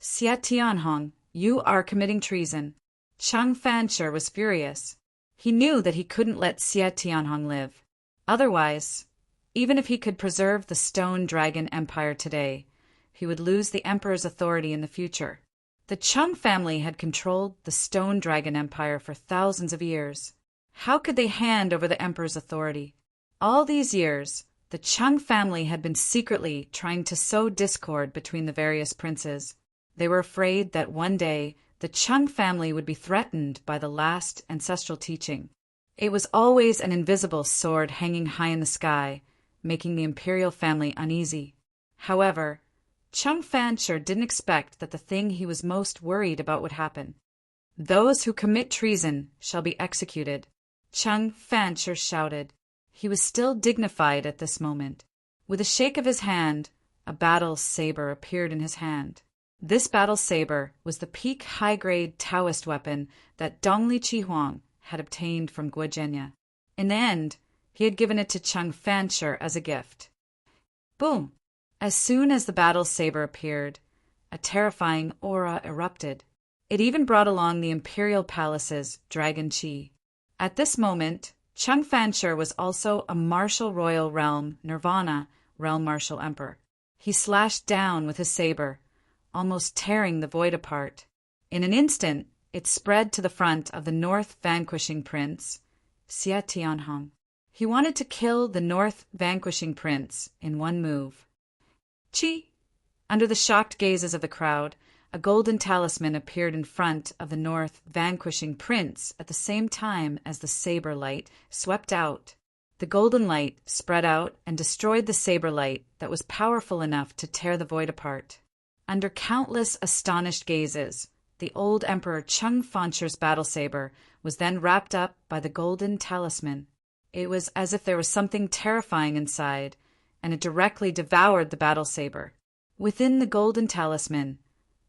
Xie Tianhong, you are committing treason." Cheng Fanshi was furious. He knew that he couldn't let Xie Tianhong live. Otherwise, even if he could preserve the Stone Dragon Empire today, he would lose the Emperor's authority in the future. The Cheng family had controlled the Stone Dragon Empire for thousands of years. How could they hand over the Emperor's authority? All these years, the Cheng family had been secretly trying to sow discord between the various princes. They were afraid that one day the Cheng family would be threatened by the last ancestral teaching. It was always an invisible sword hanging high in the sky, making the imperial family uneasy. However, Cheng Fanshi didn't expect that the thing he was most worried about would happen. "Those who commit treason shall be executed," Cheng Fanshi shouted. He was still dignified at this moment. With a shake of his hand, a battle saber appeared in his hand. This battle saber was the peak high-grade Taoist weapon that Dongli Chihuang had obtained from Guojenya. In the end, he had given it to Cheng Fanshi as a gift. Boom! As soon as the battle saber appeared, a terrifying aura erupted. It even brought along the imperial palace's dragon chi. At this moment, Cheng Fanshi was also a martial royal realm Nirvana realm martial emperor. He slashed down with his saber, almost tearing the void apart. In an instant, it spread to the front of the North Vanquishing Prince, Xie Tianhong. He wanted to kill the North Vanquishing Prince in one move. Chi! Under the shocked gazes of the crowd, a golden talisman appeared in front of the North Vanquishing Prince at the same time as the saber light swept out. The golden light spread out and destroyed the saber light that was powerful enough to tear the void apart. Under countless astonished gazes, the old Emperor Cheng Fanshi's battle saber was then wrapped up by the golden talisman. It was as if there was something terrifying inside, and it directly devoured the battle saber. Within the golden talisman,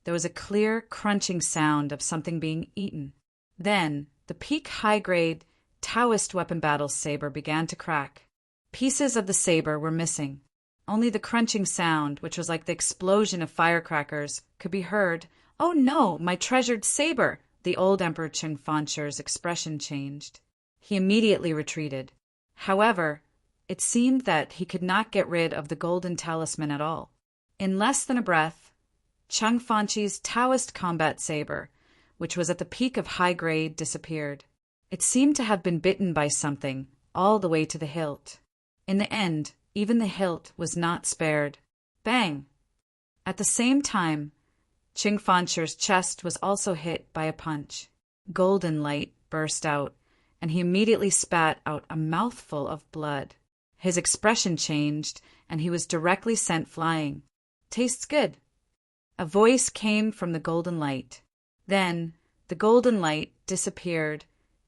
there was a clear crunching sound of something being eaten. Then, the peak high-grade Taoist weapon battle saber began to crack. Pieces of the saber were missing. Only the crunching sound, which was like the explosion of firecrackers, could be heard. "Oh no, my treasured saber!" The old Emperor Cheng Fanshi's expression changed. He immediately retreated. However, it seemed that he could not get rid of the golden talisman at all. In less than a breath, Cheng Fanshi's Taoist combat saber, which was at the peak of high grade, disappeared. It seemed to have been bitten by something, all the way to the hilt. In the end, even the hilt was not spared. Bang! At the same time, Cheng Fanshi's chest was also hit by a punch. Golden light burst out, and he immediately spat out a mouthful of blood. His expression changed, and he was directly sent flying. "Tastes good." A voice came from the golden light. Then, the golden light disappeared,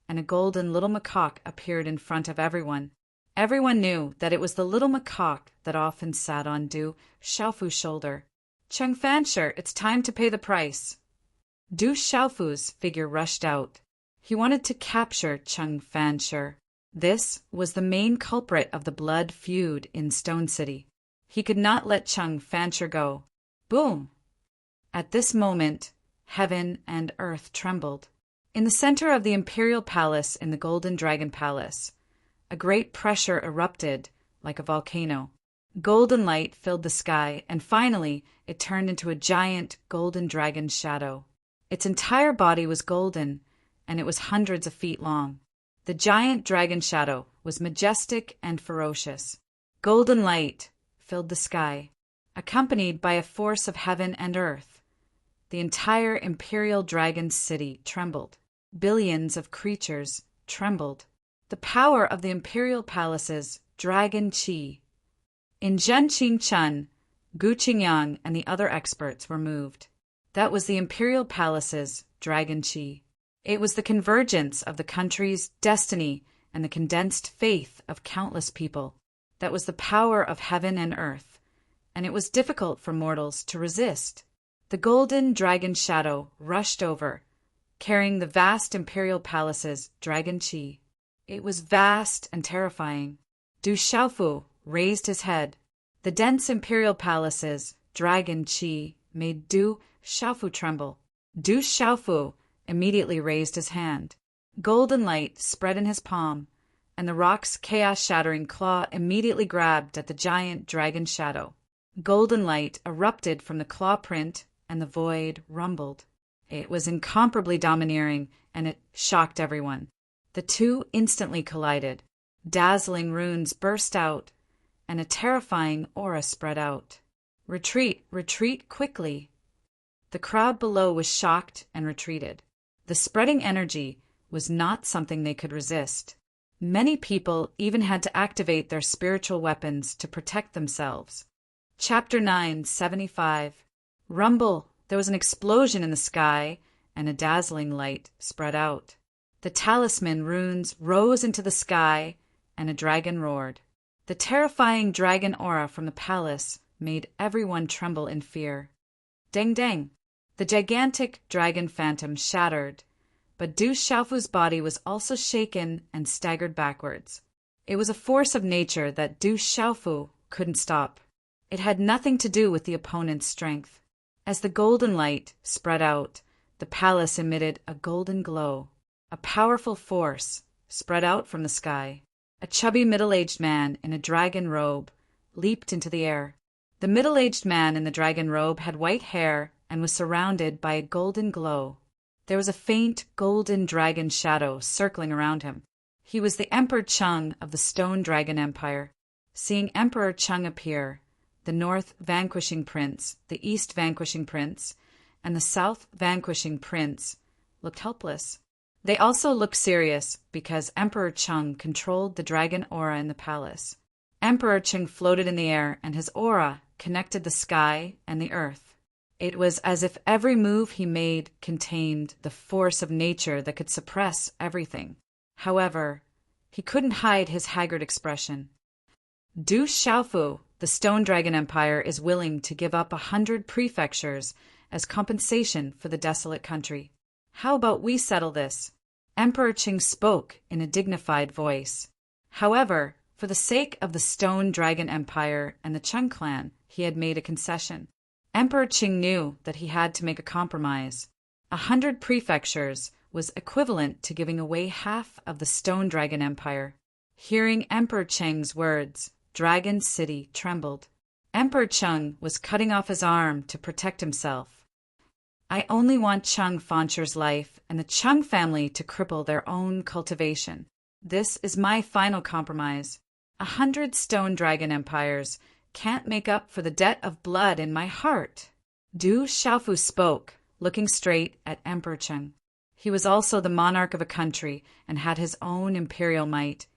and a golden little macaque appeared in front of everyone. Everyone knew that it was the little macaque that often sat on Du Xiaofu's shoulder. "Cheng Fanshi, it's time to pay the price." Du Xiaofu's figure rushed out. He wanted to capture Cheng Fanshi. This was the main culprit of the blood feud in Stone City. He could not let Chung Fancher go. Boom! At this moment, heaven and earth trembled. In the center of the imperial palace in the Golden Dragon Palace, a great pressure erupted like a volcano. Golden light filled the sky, and finally it turned into a giant golden dragon shadow. Its entire body was golden, and it was hundreds of feet long. The giant dragon shadow was majestic and ferocious. Golden light filled the sky, accompanied by a force of heaven and earth. The entire imperial dragon city trembled. Billions of creatures trembled. The power of the imperial palace's dragon chi. In Zhenqing Chun, Gu Qingyang and the other experts were moved. That was the imperial palace's dragon chi. It was the convergence of the country's destiny and the condensed faith of countless people. That was the power of heaven and earth, and it was difficult for mortals to resist. The golden dragon shadow rushed over, carrying the vast imperial palace's dragon chi. It was vast and terrifying. Du Xiaofu raised his head. The dense imperial palace's dragon chi made Du Xiaofu tremble. Du Xiaofu immediately raised his hand. Golden light spread in his palm, and the rock's chaos-shattering claw immediately grabbed at the giant dragon shadow. Golden light erupted from the claw print, and the void rumbled. It was incomparably domineering, and it shocked everyone. The two instantly collided. Dazzling runes burst out, and a terrifying aura spread out. Retreat, retreat quickly. The crowd below was shocked and retreated. The spreading energy was not something they could resist. Many people even had to activate their spiritual weapons to protect themselves. Chapter 975. Rumble. There was an explosion in the sky, and a dazzling light spread out. The talisman runes rose into the sky, and a dragon roared. The terrifying dragon aura from the palace made everyone tremble in fear. Deng deng! The gigantic dragon phantom shattered, but Du Xiaofu's body was also shaken and staggered backwards. It was a force of nature that Du Xiaofu couldn't stop. It had nothing to do with the opponent's strength. As the golden light spread out, the palace emitted a golden glow. A powerful force spread out from the sky. A chubby middle-aged man in a dragon robe leaped into the air. The middle-aged man in the dragon robe had white hair and was surrounded by a golden glow. There was a faint golden dragon shadow circling around him. He was the Emperor Chung of the Stone Dragon Empire. Seeing Emperor Chung appear, the North Vanquishing Prince, the East Vanquishing Prince, and the South Vanquishing Prince looked helpless. They also looked serious because Emperor Chung controlled the dragon aura in the palace. Emperor Chung floated in the air, and his aura connected the sky and the earth. It was as if every move he made contained the force of nature that could suppress everything. However, he couldn't hide his haggard expression. Du Xiaofu, the Stone Dragon Empire, is willing to give up 100 prefectures as compensation for the desolate country. How about we settle this? Emperor Qing spoke in a dignified voice. However, for the sake of the Stone Dragon Empire and the Chung clan, he had made a concession. Emperor Qing knew that he had to make a compromise. 100 prefectures was equivalent to giving away half of the Stone Dragon Empire. Hearing Emperor Qing's words, Dragon City trembled. Emperor Chung was cutting off his arm to protect himself. I only want Chung Fancher's life and the Chung family to cripple their own cultivation. This is my final compromise. 100 Stone Dragon Empires can't make up for the debt of blood in my heart. Du Xiaofu spoke, looking straight at Emperor Chung. He was also the monarch of a country and had his own imperial might,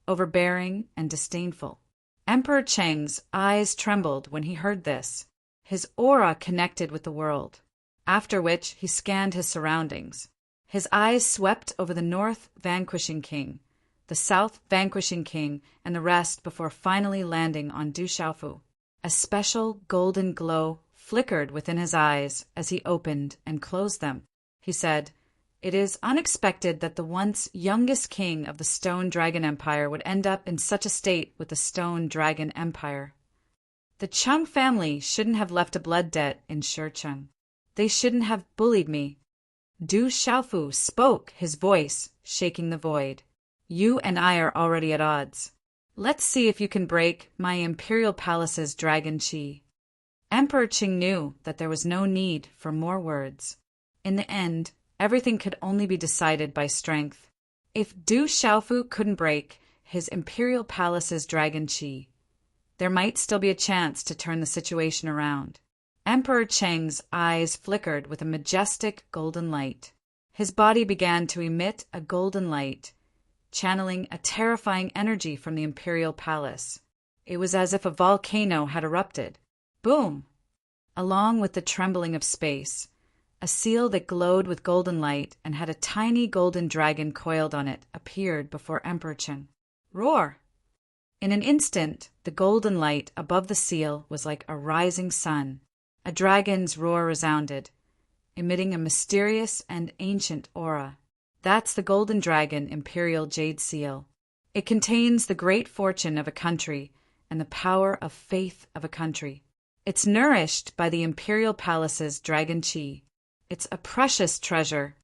overbearing and disdainful. Emperor Cheng's eyes trembled when he heard this. His aura connected with the world, after which he scanned his surroundings. His eyes swept over the North Vanquishing King, the South Vanquishing King, and the rest before finally landing on Du Xiaofu. A special golden glow flickered within his eyes as he opened and closed them. He said, It is unexpected that the once youngest king of the Stone Dragon Empire would end up in such a state with the Stone Dragon Empire. The Chung family shouldn't have left a blood debt in Shecheng. They shouldn't have bullied me. Du Xiaofu spoke, his voice shaking the void. You and I are already at odds. Let's see if you can break my imperial palace's dragon chi. Emperor Qing knew that there was no need for more words. In the end, everything could only be decided by strength. If Du Xiaofu couldn't break his imperial palace's dragon chi, there might still be a chance to turn the situation around. Emperor Cheng's eyes flickered with a majestic golden light. His body began to emit a golden light, channeling a terrifying energy from the imperial palace. It was as if a volcano had erupted. Boom! Along with the trembling of space, a seal that glowed with golden light and had a tiny golden dragon coiled on it appeared before Emperor Qing. Roar! In an instant, the golden light above the seal was like a rising sun. A dragon's roar resounded, emitting a mysterious and ancient aura. That's the Golden Dragon Imperial Jade Seal. It contains the great fortune of a country and the power of faith of a country. It's nourished by the Imperial Palace's dragon chi. It's a precious treasure.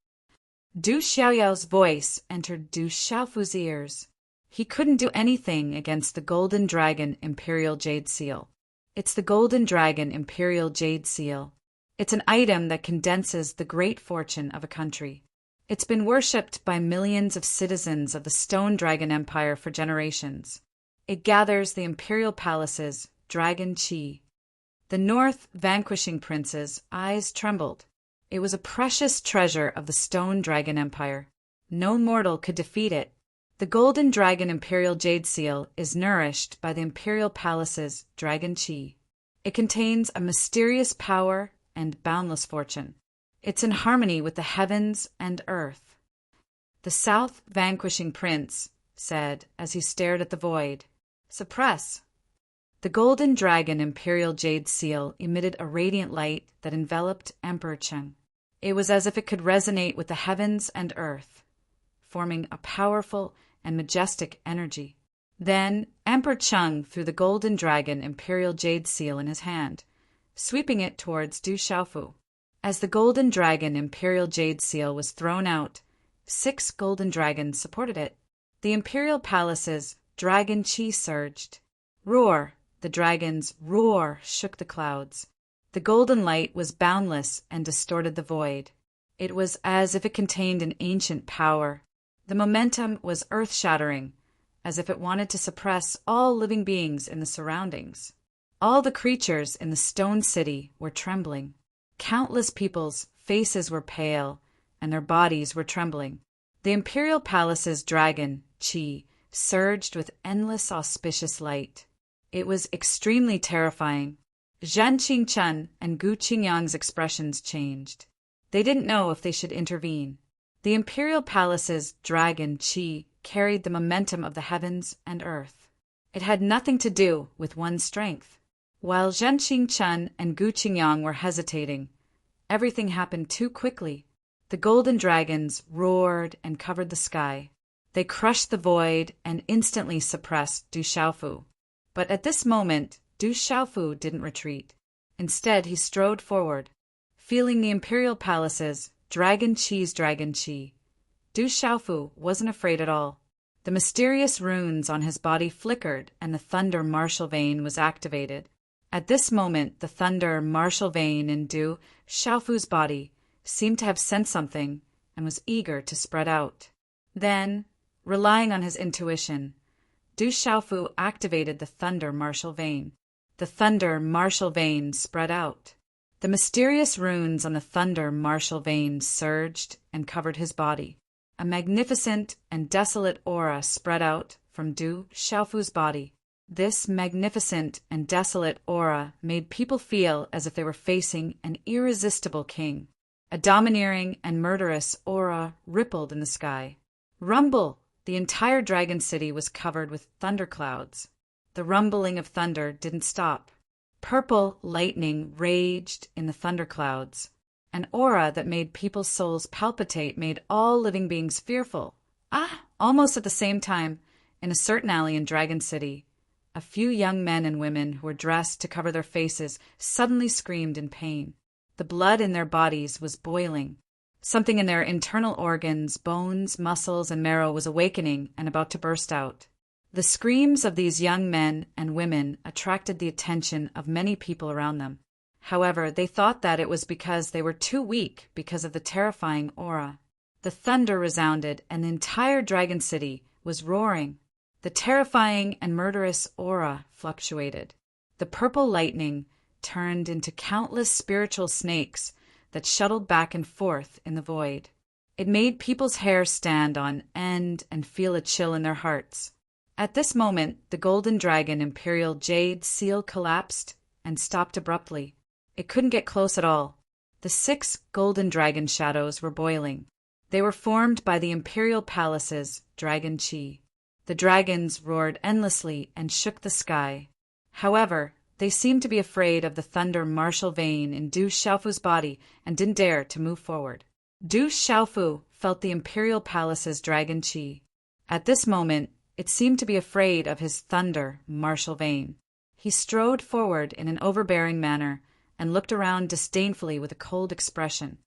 Du Xiaoyao's voice entered Du Xiaofu's ears. He couldn't do anything against the Golden Dragon Imperial Jade Seal. It's the Golden Dragon Imperial Jade Seal. It's an item that condenses the great fortune of a country. It's been worshipped by millions of citizens of the Stone Dragon Empire for generations. It gathers the imperial palace's dragon chi. The North vanquishing prince's eyes trembled. It was a precious treasure of the Stone Dragon Empire. No mortal could defeat it. The Golden Dragon Imperial Jade Seal is nourished by the Imperial Palace's dragon chi. It contains a mysterious power and boundless fortune. It's in harmony with the heavens and earth. The South vanquishing prince said as he stared at the void. Suppress. The Golden Dragon Imperial Jade Seal emitted a radiant light that enveloped Emperor Qing. It was as if it could resonate with the heavens and earth, forming a powerful and majestic energy. Then Emperor Qing threw the Golden Dragon Imperial Jade Seal in his hand, sweeping it towards Du Xiaofu. As the Golden Dragon Imperial Jade Seal was thrown out, 6 golden dragons supported it. The Imperial Palace's dragon chi surged. Roar! The dragon's roar shook the clouds. The golden light was boundless and distorted the void. It was as if it contained an ancient power. The momentum was earth-shattering, as if it wanted to suppress all living beings in the surroundings. All the creatures in the stone city were trembling. Countless people's faces were pale, and their bodies were trembling. The imperial palace's dragon, Qi, surged with endless auspicious light. It was extremely terrifying. Zhen Qingchen and Gu Qingyang's expressions changed. They didn't know if they should intervene. The imperial palace's dragon, Qi, carried the momentum of the heavens and earth. It had nothing to do with one's strength. While Zhen Qingchen and Gu Qingyang were hesitating, everything happened too quickly. The golden dragons roared and covered the sky. They crushed the void and instantly suppressed Du Xiaofu. But at this moment, Du Xiaofu didn't retreat. Instead, he strode forward, feeling the imperial palace's dragon chi's dragon chi. Du Xiaofu wasn't afraid at all. The mysterious runes on his body flickered and the thunder martial vein was activated. At this moment, the thunder martial vein in Du Xiaofu's body seemed to have sensed something and was eager to spread out. Then, relying on his intuition, Du Xiaofu activated the thunder martial vein. The thunder martial vein spread out. The mysterious runes on the thunder martial vein surged and covered his body. A magnificent and desolate aura spread out from Du Xiaofu's body. This magnificent and desolate aura made people feel as if they were facing an irresistible king. A domineering and murderous aura rippled in the sky. Rumble! The entire dragon city was covered with thunderclouds. The rumbling of thunder didn't stop. Purple lightning raged in the thunderclouds. An aura that made people's souls palpitate made all living beings fearful. Almost at the same time, in a certain alley in Dragon City, a few young men and women who were dressed to cover their faces suddenly screamed in pain. The blood in their bodies was boiling. Something in their internal organs, bones, muscles, and marrow was awakening and about to burst out. The screams of these young men and women attracted the attention of many people around them. However, they thought that it was because they were too weak because of the terrifying aura. The thunder resounded, and the entire Dragon City was roaring. The terrifying and murderous aura fluctuated. The purple lightning turned into countless spiritual snakes that shuttled back and forth in the void. It made people's hair stand on end and feel a chill in their hearts. At this moment, the golden dragon imperial jade seal collapsed and stopped abruptly. It couldn't get close at all. The 6 golden dragon shadows were boiling. They were formed by the imperial palace's dragon chi. The dragons roared endlessly and shook the sky. However, they seemed to be afraid of the thunder martial vein in Du Xiaofu's body and didn't dare to move forward. Du Xiaofu felt the imperial palace's dragon chi. At this moment, it seemed to be afraid of his thunder martial vein. He strode forward in an overbearing manner and looked around disdainfully with a cold expression.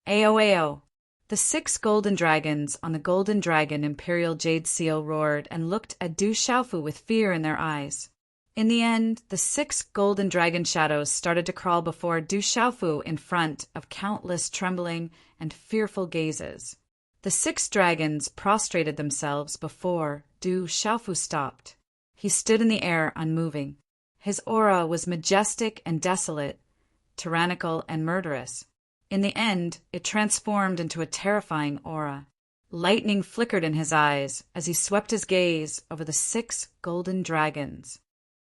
Ao! The 6 golden dragons on the golden dragon imperial jade seal roared and looked at Du Xiaofu with fear in their eyes. In the end, the 6 golden dragon shadows started to crawl before Du Xiaofu in front of countless trembling and fearful gazes. The 6 dragons prostrated themselves before Du Xiaofu stopped. He stood in the air unmoving. His aura was majestic and desolate, tyrannical and murderous. In the end, it transformed into a terrifying aura. Lightning flickered in his eyes as he swept his gaze over the 6 golden dragons.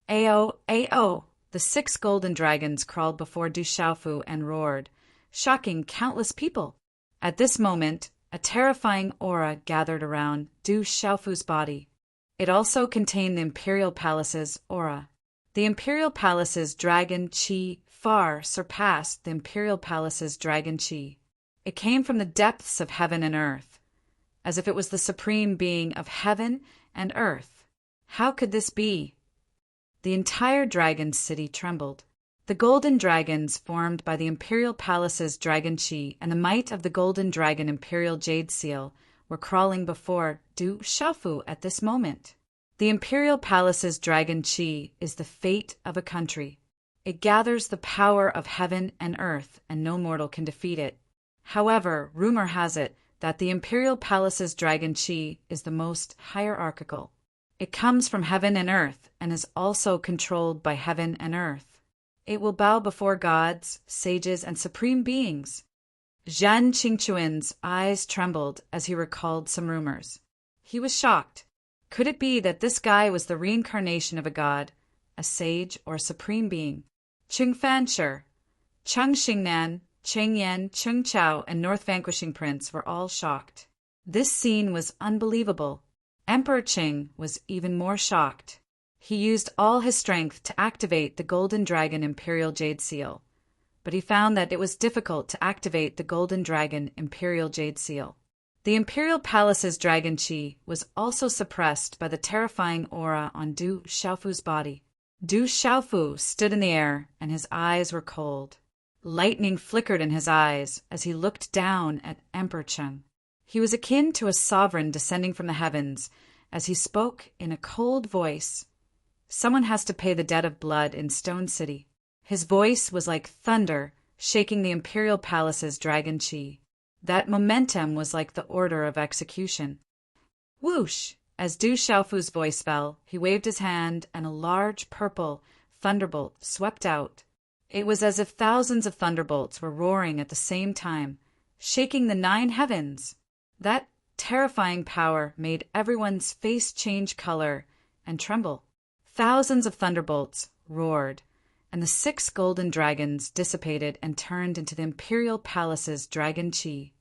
Ao! The 6 golden dragons crawled before Du Xiaofu and roared, shocking countless people. At this moment, a terrifying aura gathered around Du Xiaofu's body. It also contained the imperial palace's aura. The imperial palace's dragon chi far surpassed the imperial palace's dragon chi. It came from the depths of heaven and earth, as if it was the supreme being of heaven and earth. How could this be? The entire dragon city trembled. The golden dragons formed by the imperial palace's dragon chi and the might of the golden dragon imperial jade seal were crawling before Du Xiaofu at this moment. The imperial palace's dragon chi is the fate of a country. It gathers the power of heaven and earth, and no mortal can defeat it. However, rumor has it that the imperial palace's dragon chi is the most hierarchical. It comes from heaven and earth and is also controlled by heaven and earth. It will bow before gods, sages, and supreme beings. Zhan Qingquan's eyes trembled as he recalled some rumors. He was shocked. Could it be that this guy was the reincarnation of a god, a sage, or a supreme being? Qing Fanshi, Cheng Xingnan, Cheng Yan, Cheng Chao, and North Vanquishing Prince were all shocked. This scene was unbelievable. Emperor Qing was even more shocked. He used all his strength to activate the Golden Dragon Imperial Jade Seal, but he found that it was difficult to activate the Golden Dragon Imperial Jade Seal. The Imperial Palace's Dragon Chi was also suppressed by the terrifying aura on Du Xiaofu's body. Du Xiaofu stood in the air, and his eyes were cold. Lightning flickered in his eyes as he looked down at Emperor Qing. He was akin to a sovereign descending from the heavens as he spoke in a cold voice. Someone has to pay the debt of blood in Stone City. His voice was like thunder, shaking the Imperial Palace's Dragon Chi. That momentum was like the order of execution. Whoosh! As Du Xiaofu's voice fell, he waved his hand and a large purple thunderbolt swept out. It was as if thousands of thunderbolts were roaring at the same time, shaking the 9 heavens. That terrifying power made everyone's face change color and tremble. Thousands of thunderbolts roared, and the 6 golden dragons dissipated and turned into the Imperial Palace's Dragon Chi.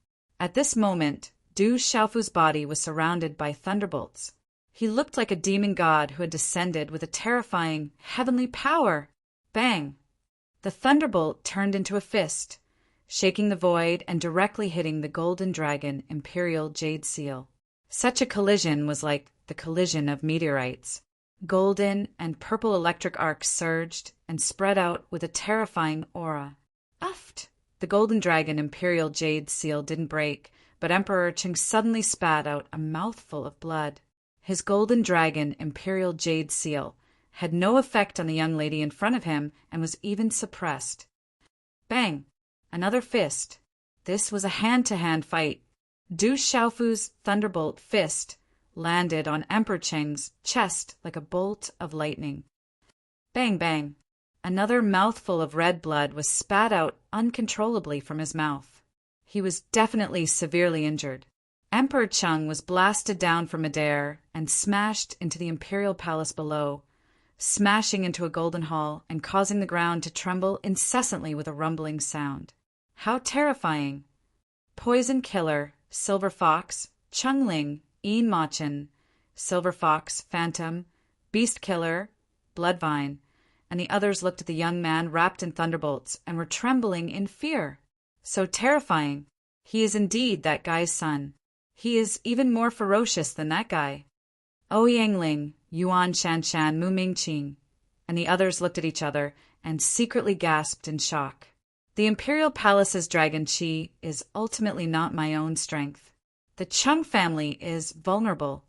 At this moment, Du Xiaofu's body was surrounded by thunderbolts. He looked like a demon god who had descended with a terrifying, heavenly power. Bang! The thunderbolt turned into a fist, shaking the void and directly hitting the golden dragon imperial jade seal. Such a collision was like the collision of meteorites. Golden and purple electric arcs surged and spread out with a terrifying aura. Uft! The golden dragon imperial jade seal didn't break, but Emperor Qing suddenly spat out a mouthful of blood. His golden dragon imperial jade seal had no effect on the young lady in front of him and was even suppressed. Bang! Another fist. This was a hand-to-hand fight. Du Xiaofu's thunderbolt fist landed on Emperor Qing's chest like a bolt of lightning. Bang, bang. Another mouthful of red blood was spat out uncontrollably from his mouth. He was definitely severely injured. Emperor Qing was blasted down from midair and smashed into the imperial palace below, smashing into a golden hall and causing the ground to tremble incessantly with a rumbling sound. How terrifying! Poison Killer, Silver Fox, Chungling, Een Machin, Silver Fox, Phantom, Beast Killer, Bloodvine, and the others looked at the young man wrapped in thunderbolts and were trembling in fear. So terrifying! He is indeed that guy's son. He is even more ferocious than that guy. O Yangling, Yuan Shanshan, Mu Mingqing, and the others looked at each other and secretly gasped in shock. The Imperial Palace's dragon chi is ultimately not my own strength. The Qing family is vulnerable.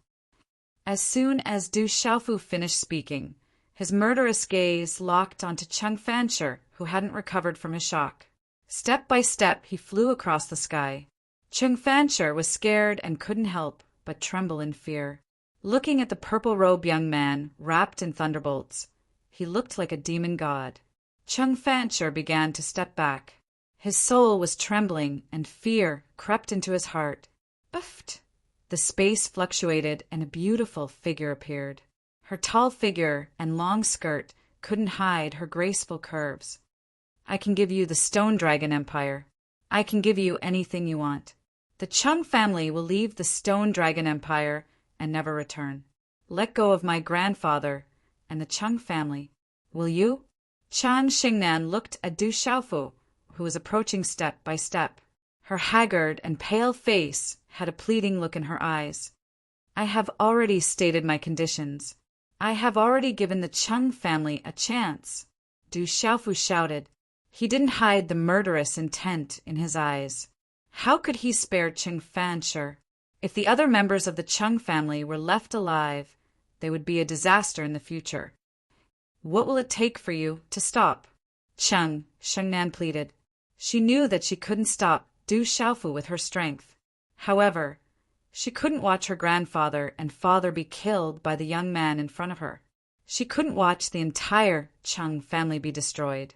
As soon as Du Xiaofu finished speaking, his murderous gaze locked onto Qing Fanshi, who hadn't recovered from his shock. Step by step, he flew across the sky. Qing Fanshi was scared and couldn't help but tremble in fear. Looking at the purple-robed young man wrapped in thunderbolts, he looked like a demon god. Qing Fanshi began to step back. His soul was trembling and fear crept into his heart. Uft! The space fluctuated and a beautiful figure appeared. Her tall figure and long skirt couldn't hide her graceful curves. I can give you the Stone Dragon Empire. I can give you anything you want. The Qing family will leave the Stone Dragon Empire and never return. Let go of my grandfather and the Qing family. Will you? Chan Xingnan looked at Du Xiaofu, who was approaching step by step. Her haggard and pale face had a pleading look in her eyes. I have already stated my conditions. I have already given the Qing family a chance. Du Xiaofu shouted. He didn't hide the murderous intent in his eyes. How could he spare Qing Fanshi? If the other members of the Qing family were left alive, they would be a disaster in the future. What will it take for you to stop? Xingnan pleaded. She knew that she couldn't stop Du Xiaofu with her strength. However, she couldn't watch her grandfather and father be killed by the young man in front of her. She couldn't watch the entire Qing family be destroyed.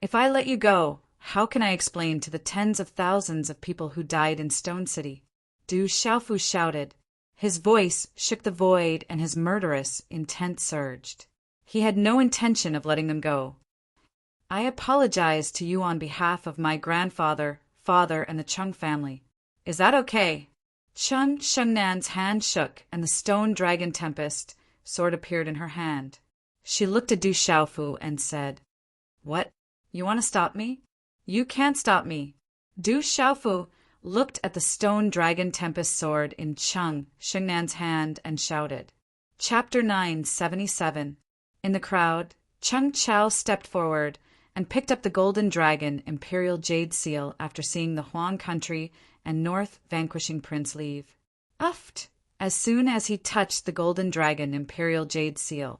If I let you go, how can I explain to the tens of thousands of people who died in Stone City? Du Xiaofu shouted. His voice shook the void and his murderous intent surged. He had no intention of letting them go. I apologize to you on behalf of my grandfather, father, and the Qing family. Is that okay? Xingnan's hand shook and the Stone Dragon Tempest sword appeared in her hand. She looked at Du Xiaofu and said, What? You want to stop me? You can't stop me. Du Xiaofu looked at the Stone Dragon Tempest sword in Xingnan's hand and shouted. Chapter 977. In the crowd, Cheng Chao stepped forward and picked up the Golden Dragon Imperial Jade Seal after seeing the Huang country and North vanquishing Prince leave. Uft! As soon as he touched the Golden Dragon Imperial Jade Seal,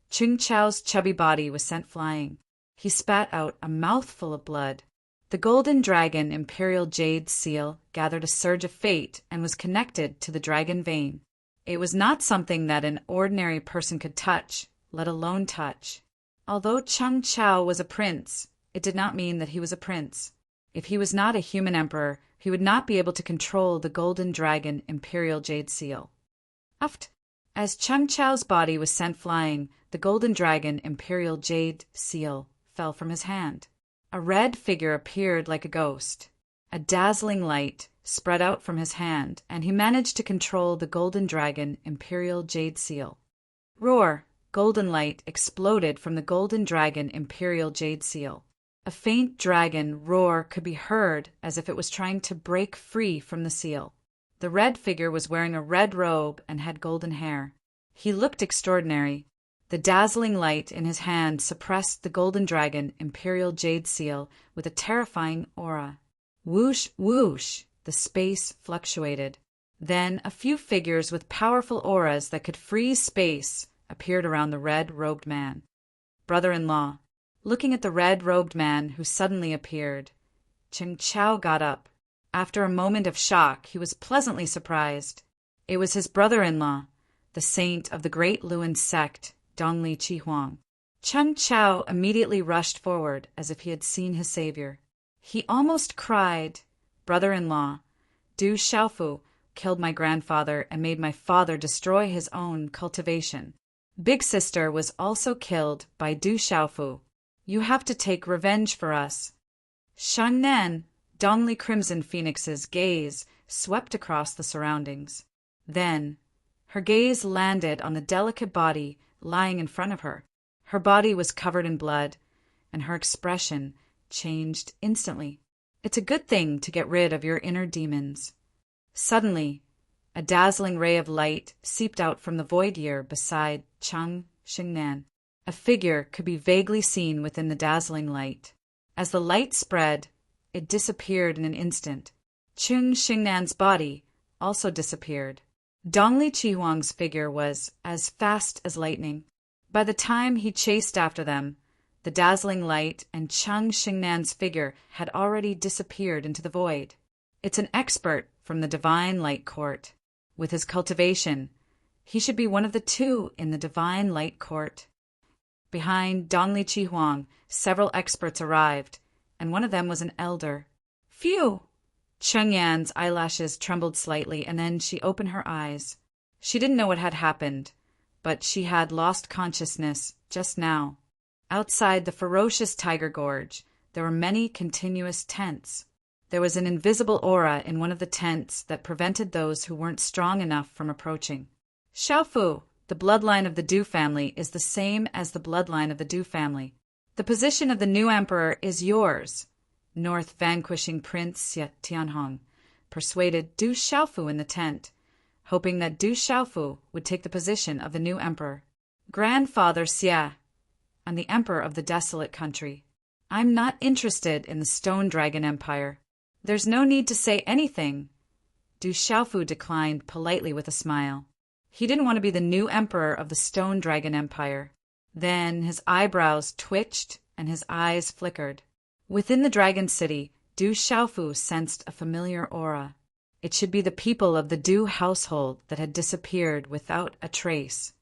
Cheng Chao's chubby body was sent flying. He spat out a mouthful of blood. The Golden Dragon Imperial Jade Seal gathered a surge of fate and was connected to the dragon vein. It was not something that an ordinary person could touch, let alone touch. Although Cheng Chao was a prince, it did not mean that he was a prince. If he was not a human emperor, he would not be able to control the Golden Dragon Imperial Jade Seal. Uft! As Cheng Chao's body was sent flying, the Golden Dragon Imperial Jade Seal fell from his hand. A red figure appeared like a ghost. A dazzling light spread out from his hand, and he managed to control the Golden Dragon Imperial Jade Seal. Roar! Golden light exploded from the Golden Dragon Imperial Jade Seal. A faint dragon roar could be heard as if it was trying to break free from the seal. The red figure was wearing a red robe and had golden hair. He looked extraordinary. The dazzling light in his hand suppressed the golden dragon imperial jade seal with a terrifying aura. Whoosh, whoosh, the space fluctuated. Then a few figures with powerful auras that could freeze space appeared around the red-robed man. Brother-in-law. Looking at the red-robed man who suddenly appeared, Cheng Chao got up. After a moment of shock, he was pleasantly surprised. It was his brother-in-law, the saint of the great Luan sect, Dongli Chihuang. Cheng Chao immediately rushed forward as if he had seen his savior. He almost cried, "Brother-in-law, Du Xiaofu killed my grandfather and made my father destroy his own cultivation. Big sister was also killed by Du Xiaofu. You have to take revenge for us." Shangnan, Dongli Crimson Phoenix's gaze swept across the surroundings. Then, her gaze landed on the delicate body lying in front of her. Her body was covered in blood, and her expression changed instantly. It's a good thing to get rid of your inner demons. Suddenly, a dazzling ray of light seeped out from the void year beside Chang Xingnan. A figure could be vaguely seen within the dazzling light. As the light spread, it disappeared in an instant. Chang Xingnan's body also disappeared. Dongli Chihuang's figure was as fast as lightning. By the time he chased after them, the dazzling light and Chang Xingnan's figure had already disappeared into the void. It's an expert from the Divine Light Court. With his cultivation, he should be one of the two in the Divine Light Court. Behind Dongli Chihuang, several experts arrived, and one of them was an elder. Phew! Cheng Yan's eyelashes trembled slightly, and then she opened her eyes. She didn't know what had happened, but she had lost consciousness just now. Outside the ferocious tiger gorge, there were many continuous tents. There was an invisible aura in one of the tents that prevented those who weren't strong enough from approaching. Xiaofu, the bloodline of the Du family, is the same as the bloodline of the Du family. The position of the new emperor is yours. North vanquishing Prince Xie Tianhong persuaded Du Xiaofu in the tent, hoping that Du Xiaofu would take the position of the new emperor. Grandfather Xie, I'm the emperor of the desolate country. I'm not interested in the Stone Dragon Empire. There's no need to say anything. Du Xiaofu declined politely with a smile. He didn't want to be the new emperor of the Stone Dragon Empire. Then his eyebrows twitched and his eyes flickered. Within the Dragon City, Du Xiaofu sensed a familiar aura. It should be the people of the Du household that had disappeared without a trace.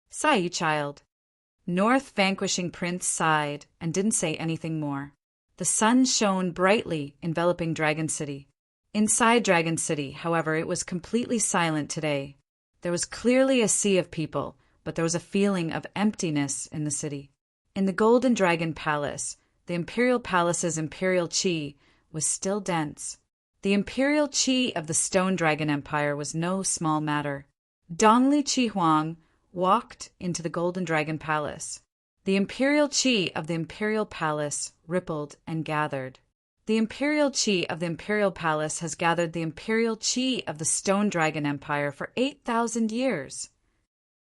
Sigh, child. North vanquishing Prince sighed and didn't say anything more. The sun shone brightly, enveloping Dragon City. Inside Dragon City, however, it was completely silent today. There was clearly a sea of people, but there was a feeling of emptiness in the city. In the Golden Dragon Palace, the Imperial Palace's Imperial Qi was still dense. The Imperial Qi of the Stone Dragon Empire was no small matter. Dongli Chihuang walked into the Golden Dragon Palace. The Imperial Qi of the Imperial Palace rippled and gathered. The Imperial Qi of the Imperial Palace has gathered the Imperial Qi of the Stone Dragon Empire for 8,000 years.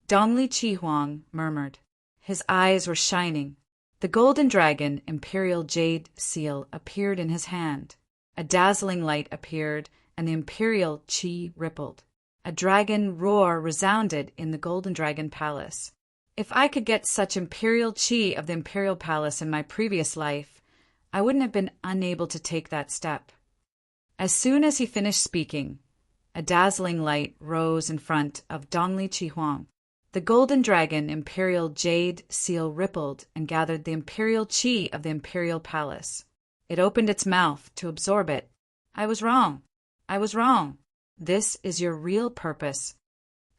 Dongli Chihuang murmured. His eyes were shining. The Golden Dragon Imperial Jade Seal appeared in his hand. A dazzling light appeared, and the Imperial Qi rippled. A dragon roar resounded in the Golden Dragon Palace. If I could get such Imperial Qi of the Imperial Palace in my previous life, I wouldn't have been unable to take that step. As soon as he finished speaking, a dazzling light rose in front of Dongli Chihuang. The Golden Dragon Imperial Jade Seal rippled and gathered the Imperial Qi of the Imperial Palace. It opened its mouth to absorb it. I was wrong. I was wrong. This is your real purpose.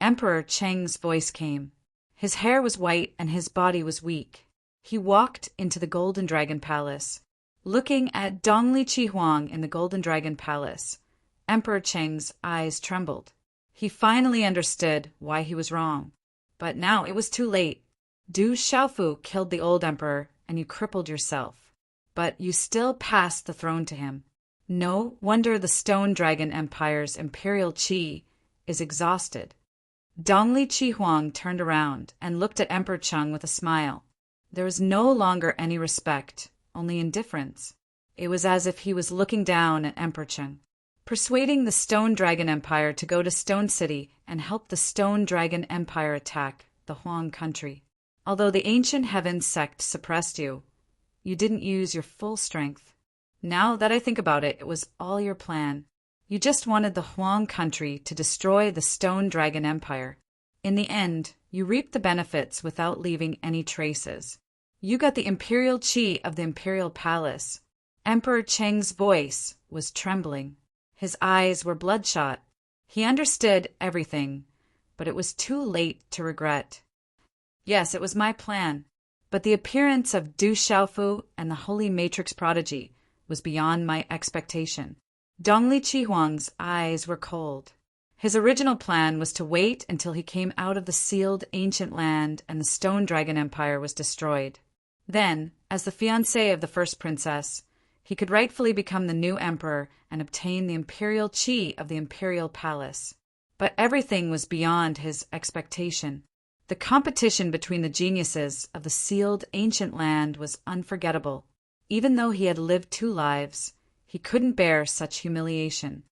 Emperor Cheng's voice came. His hair was white and his body was weak. He walked into the Golden Dragon Palace. Looking at Dongli Chihuang in the Golden Dragon Palace, Emperor Cheng's eyes trembled. He finally understood why he was wrong. But now it was too late. Du Xiaofu killed the old emperor, and you crippled yourself. but you still passed the throne to him. No wonder the Stone Dragon Empire's imperial qi is exhausted. Dongli Qi Huang turned around and looked at Emperor Cheng with a smile. There was no longer any respect, only indifference. It was as if he was looking down at Emperor Cheng. Persuading the Stone Dragon Empire to go to Stone City and help the Stone Dragon Empire attack the Huang country. Although the Ancient Heavens sect suppressed you, you didn't use your full strength. Now that I think about it, it was all your plan. You just wanted the Huang country to destroy the Stone Dragon Empire. In the end, you reaped the benefits without leaving any traces. You got the imperial qi of the imperial palace. Emperor Cheng's voice was trembling. His eyes were bloodshot. He understood everything, but it was too late to regret. Yes, it was my plan, but the appearance of Du Xiaofu and the Holy Matrix Prodigy was beyond my expectation. Dongli Qi Huang's eyes were cold. His original plan was to wait until he came out of the sealed ancient land and the Stone Dragon Empire was destroyed. Then, as the fiancé of the first princess, he could rightfully become the new emperor and obtain the imperial qi of the imperial palace. But everything was beyond his expectation. The competition between the geniuses of the sealed ancient land was unforgettable. Even though he had lived 2 lives, he couldn't bear such humiliation.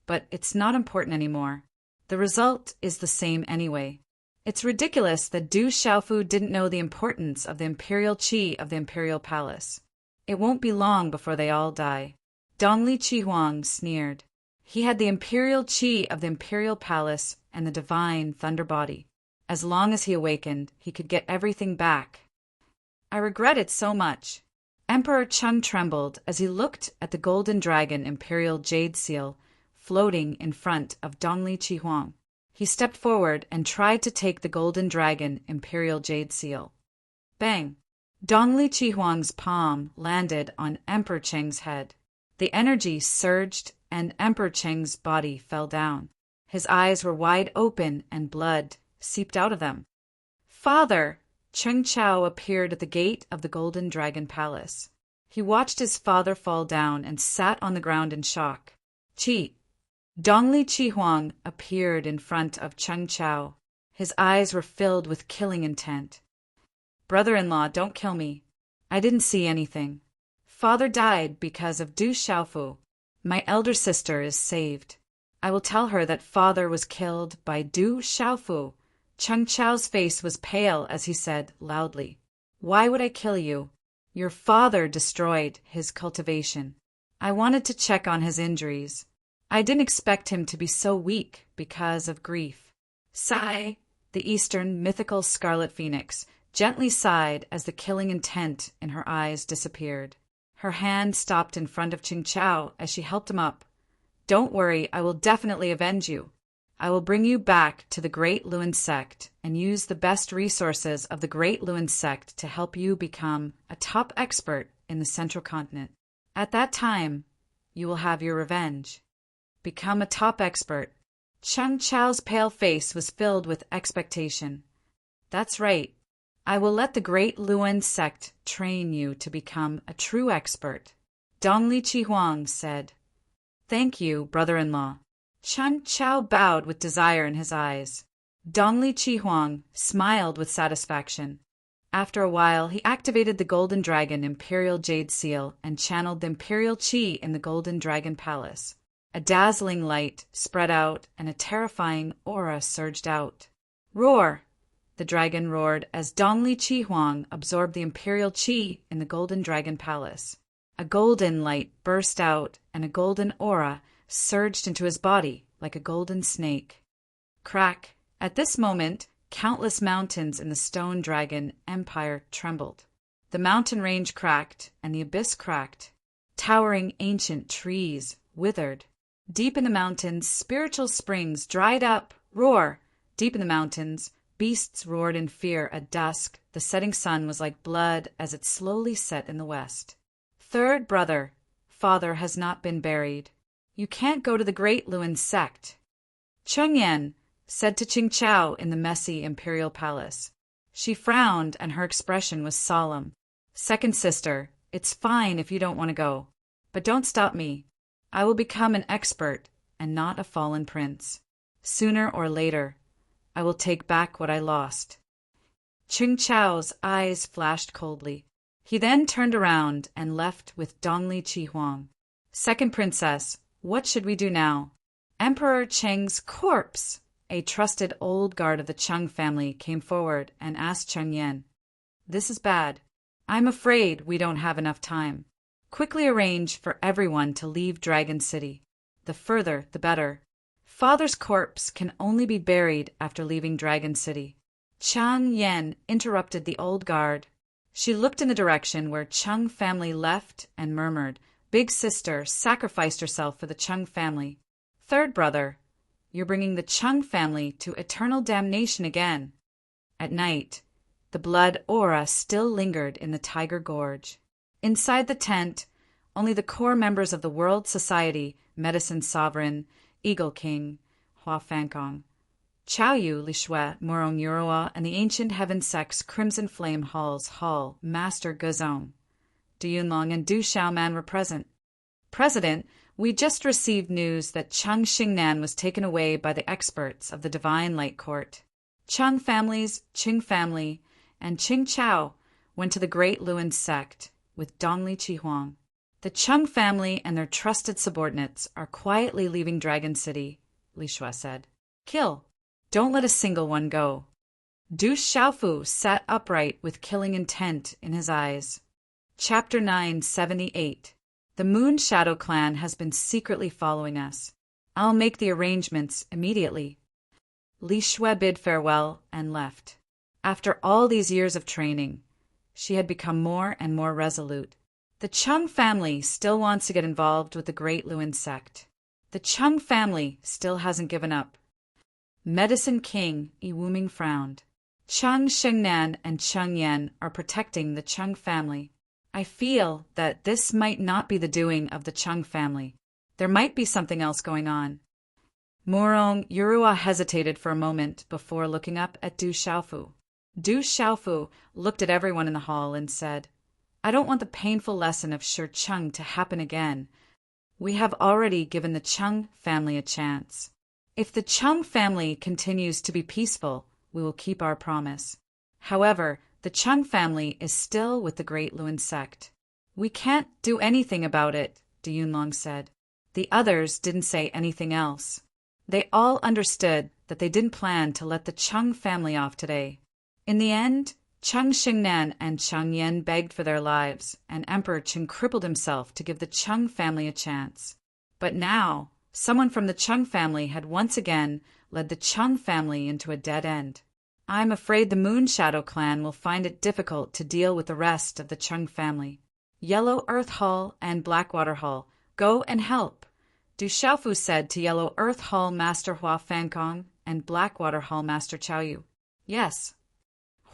But it's not important anymore. The result is the same anyway. It's ridiculous that Du Xiaofu didn't know the importance of the imperial qi of the imperial palace. It won't be long before they all die. Dongli Qi Huang sneered. He had the imperial qi of the imperial palace and the divine thunder body. As long as he awakened, he could get everything back. I regret it so much. Emperor Cheng trembled as he looked at the golden dragon imperial jade seal floating in front of Dongli Qi Huang. He stepped forward and tried to take the golden dragon imperial jade seal. Bang! Dongli Qi Huang's palm landed on Emperor Cheng's head. The energy surged and Emperor Cheng's body fell down. His eyes were wide open and blood seeped out of them. Father! Cheng Chao appeared at the gate of the Golden Dragon Palace. He watched his father fall down and sat on the ground in shock. Qi! Dongli Qi Huang appeared in front of Cheng Chao. His eyes were filled with killing intent. Brother-in-law, don't kill me. I didn't see anything. Father died because of Du Xiaofu. My elder sister is saved. I will tell her that father was killed by Du Xiaofu. Cheng Chao's face was pale as he said loudly, "Why would I kill you? Your father destroyed his cultivation. I wanted to check on his injuries. I didn't expect him to be so weak because of grief." Sigh! The Eastern mythical Scarlet Phoenix gently sighed as the killing intent in her eyes disappeared. Her hand stopped in front of Cheng Chao as she helped him up. "Don't worry, I will definitely avenge you. I will bring you back to the Great Luan sect and use the best resources of the Great Luan sect to help you become a top expert in the Central Continent. At that time, you will have your revenge. Become a top expert." Cheng Chao's pale face was filled with expectation. "That's right. I will let the Great Luan sect train you to become a true expert." Dongli Qi Huang said, "Thank you, brother-in-law." Cheng Chao bowed with desire in his eyes. Dongli Qi Huang smiled with satisfaction. After a while, he activated the Golden Dragon Imperial Jade Seal and channeled the Imperial Qi in the Golden Dragon Palace. A dazzling light spread out and a terrifying aura surged out. "Roar!" the dragon roared as Dongli Qi Huang absorbed the Imperial Qi in the Golden Dragon Palace. A golden light burst out and a golden aura surged into his body like a golden snake. Crack! At this moment, countless mountains in the Stone Dragon Empire trembled. The mountain range cracked and the abyss cracked. Towering ancient trees withered. Deep in the mountains, spiritual springs dried up. Roar! Deep in the mountains, beasts roared in fear at dusk. The setting sun was like blood as it slowly set in the west. "Third brother, father has not been buried. You can't go to the Great Luan sect," Cheng Yan said to Cheng Chao in the messy imperial palace. She frowned and her expression was solemn. "Second sister, It's fine if you don't want to go. But don't stop me. I will become an expert and not a fallen prince. Sooner or later, I will take back what I lost. Ching Chao's eyes flashed coldly. He then turned around and left with Dongli Chihuang. Second princess, what should we do now? Emperor Cheng's corpse! A trusted old guard of the Cheng family came forward and asked Cheng Yan. This is bad. I'm afraid we don't have enough time. Quickly arrange for everyone to leave Dragon City. The further, the better. Father's corpse can only be buried after leaving Dragon City. Cheng Yan interrupted the old guard. She looked in the direction where Cheng family left and murmured, Big sister sacrificed herself for the Cheng family. Third brother, you're bringing the Cheng family to eternal damnation again. At night, the blood aura still lingered in the Tiger Gorge. Inside the tent, only the core members of the World Society, Medicine Sovereign, Eagle King, Hua Fankong, Chao Yu, Li Shui, Morong Yurua, and the Ancient Heaven Sect's Crimson Flame Hall's Hall, Master Gazong, Du Yunlong, and Du Xiaoman were present. President, we just received news that Cheng Xingnan was taken away by the experts of the Divine Light Court. Cheng families, Qing family, and Qing Chao went to the Great Luan sect with Dongli Chihuang. The Cheng family and their trusted subordinates are quietly leaving Dragon City, Li Shui said. Kill. Don't let a single one go. Du Xiaofu sat upright with killing intent in his eyes. Chapter 978. The Moon Shadow Clan has been secretly following us. I'll make the arrangements immediately. Li Shui bid farewell and left. After all these years of training, she had become more and more resolute. The Cheng family still wants to get involved with the Great Luan sect. The Cheng family still hasn't given up. Medicine King Yi Wuming frowned. Cheng Xingnan and Cheng Yan are protecting the Cheng family. I feel that this might not be the doing of the Cheng family. There might be something else going on. Morong Yurua hesitated for a moment before looking up at Du Xiaofu. Du Xiaofu looked at everyone in the hall and said, I don't want the painful lesson of Shi Cheng to happen again. We have already given the Cheng family a chance. If the Cheng family continues to be peaceful, we will keep our promise. However, the Cheng family is still with the Great Luan sect. We can't do anything about it, Du Yunlong said. The others didn't say anything else. They all understood that they didn't plan to let the Cheng family off today. In the end, Cheng Xingnan and Cheng Yan begged for their lives, and Emperor Qin crippled himself to give the Cheng family a chance. But now, someone from the Cheng family had once again led the Cheng family into a dead end. I'm afraid the Moon Shadow Clan will find it difficult to deal with the rest of the Cheng family. Yellow Earth Hall and Blackwater Hall, go and help. Du Xiaofu said to Yellow Earth Hall Master Hua Fankong and Blackwater Hall Master Chao Yu. Yes.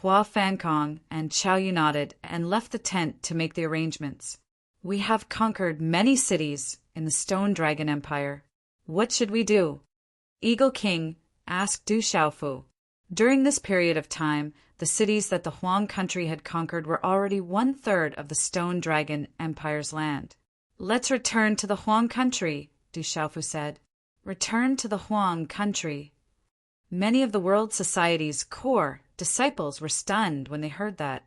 Hua Fankong and Chao Yu nodded and left the tent to make the arrangements. We have conquered many cities in the Stone Dragon Empire. What should we do? Eagle King asked Du Xiaofu. During this period of time, the cities that the Huang country had conquered were already 1/3 of the Stone Dragon Empire's land. Let's return to the Huang country, Du Xiaofu said. Return to the Huang country. Many of the World Society's core disciples were stunned when they heard that.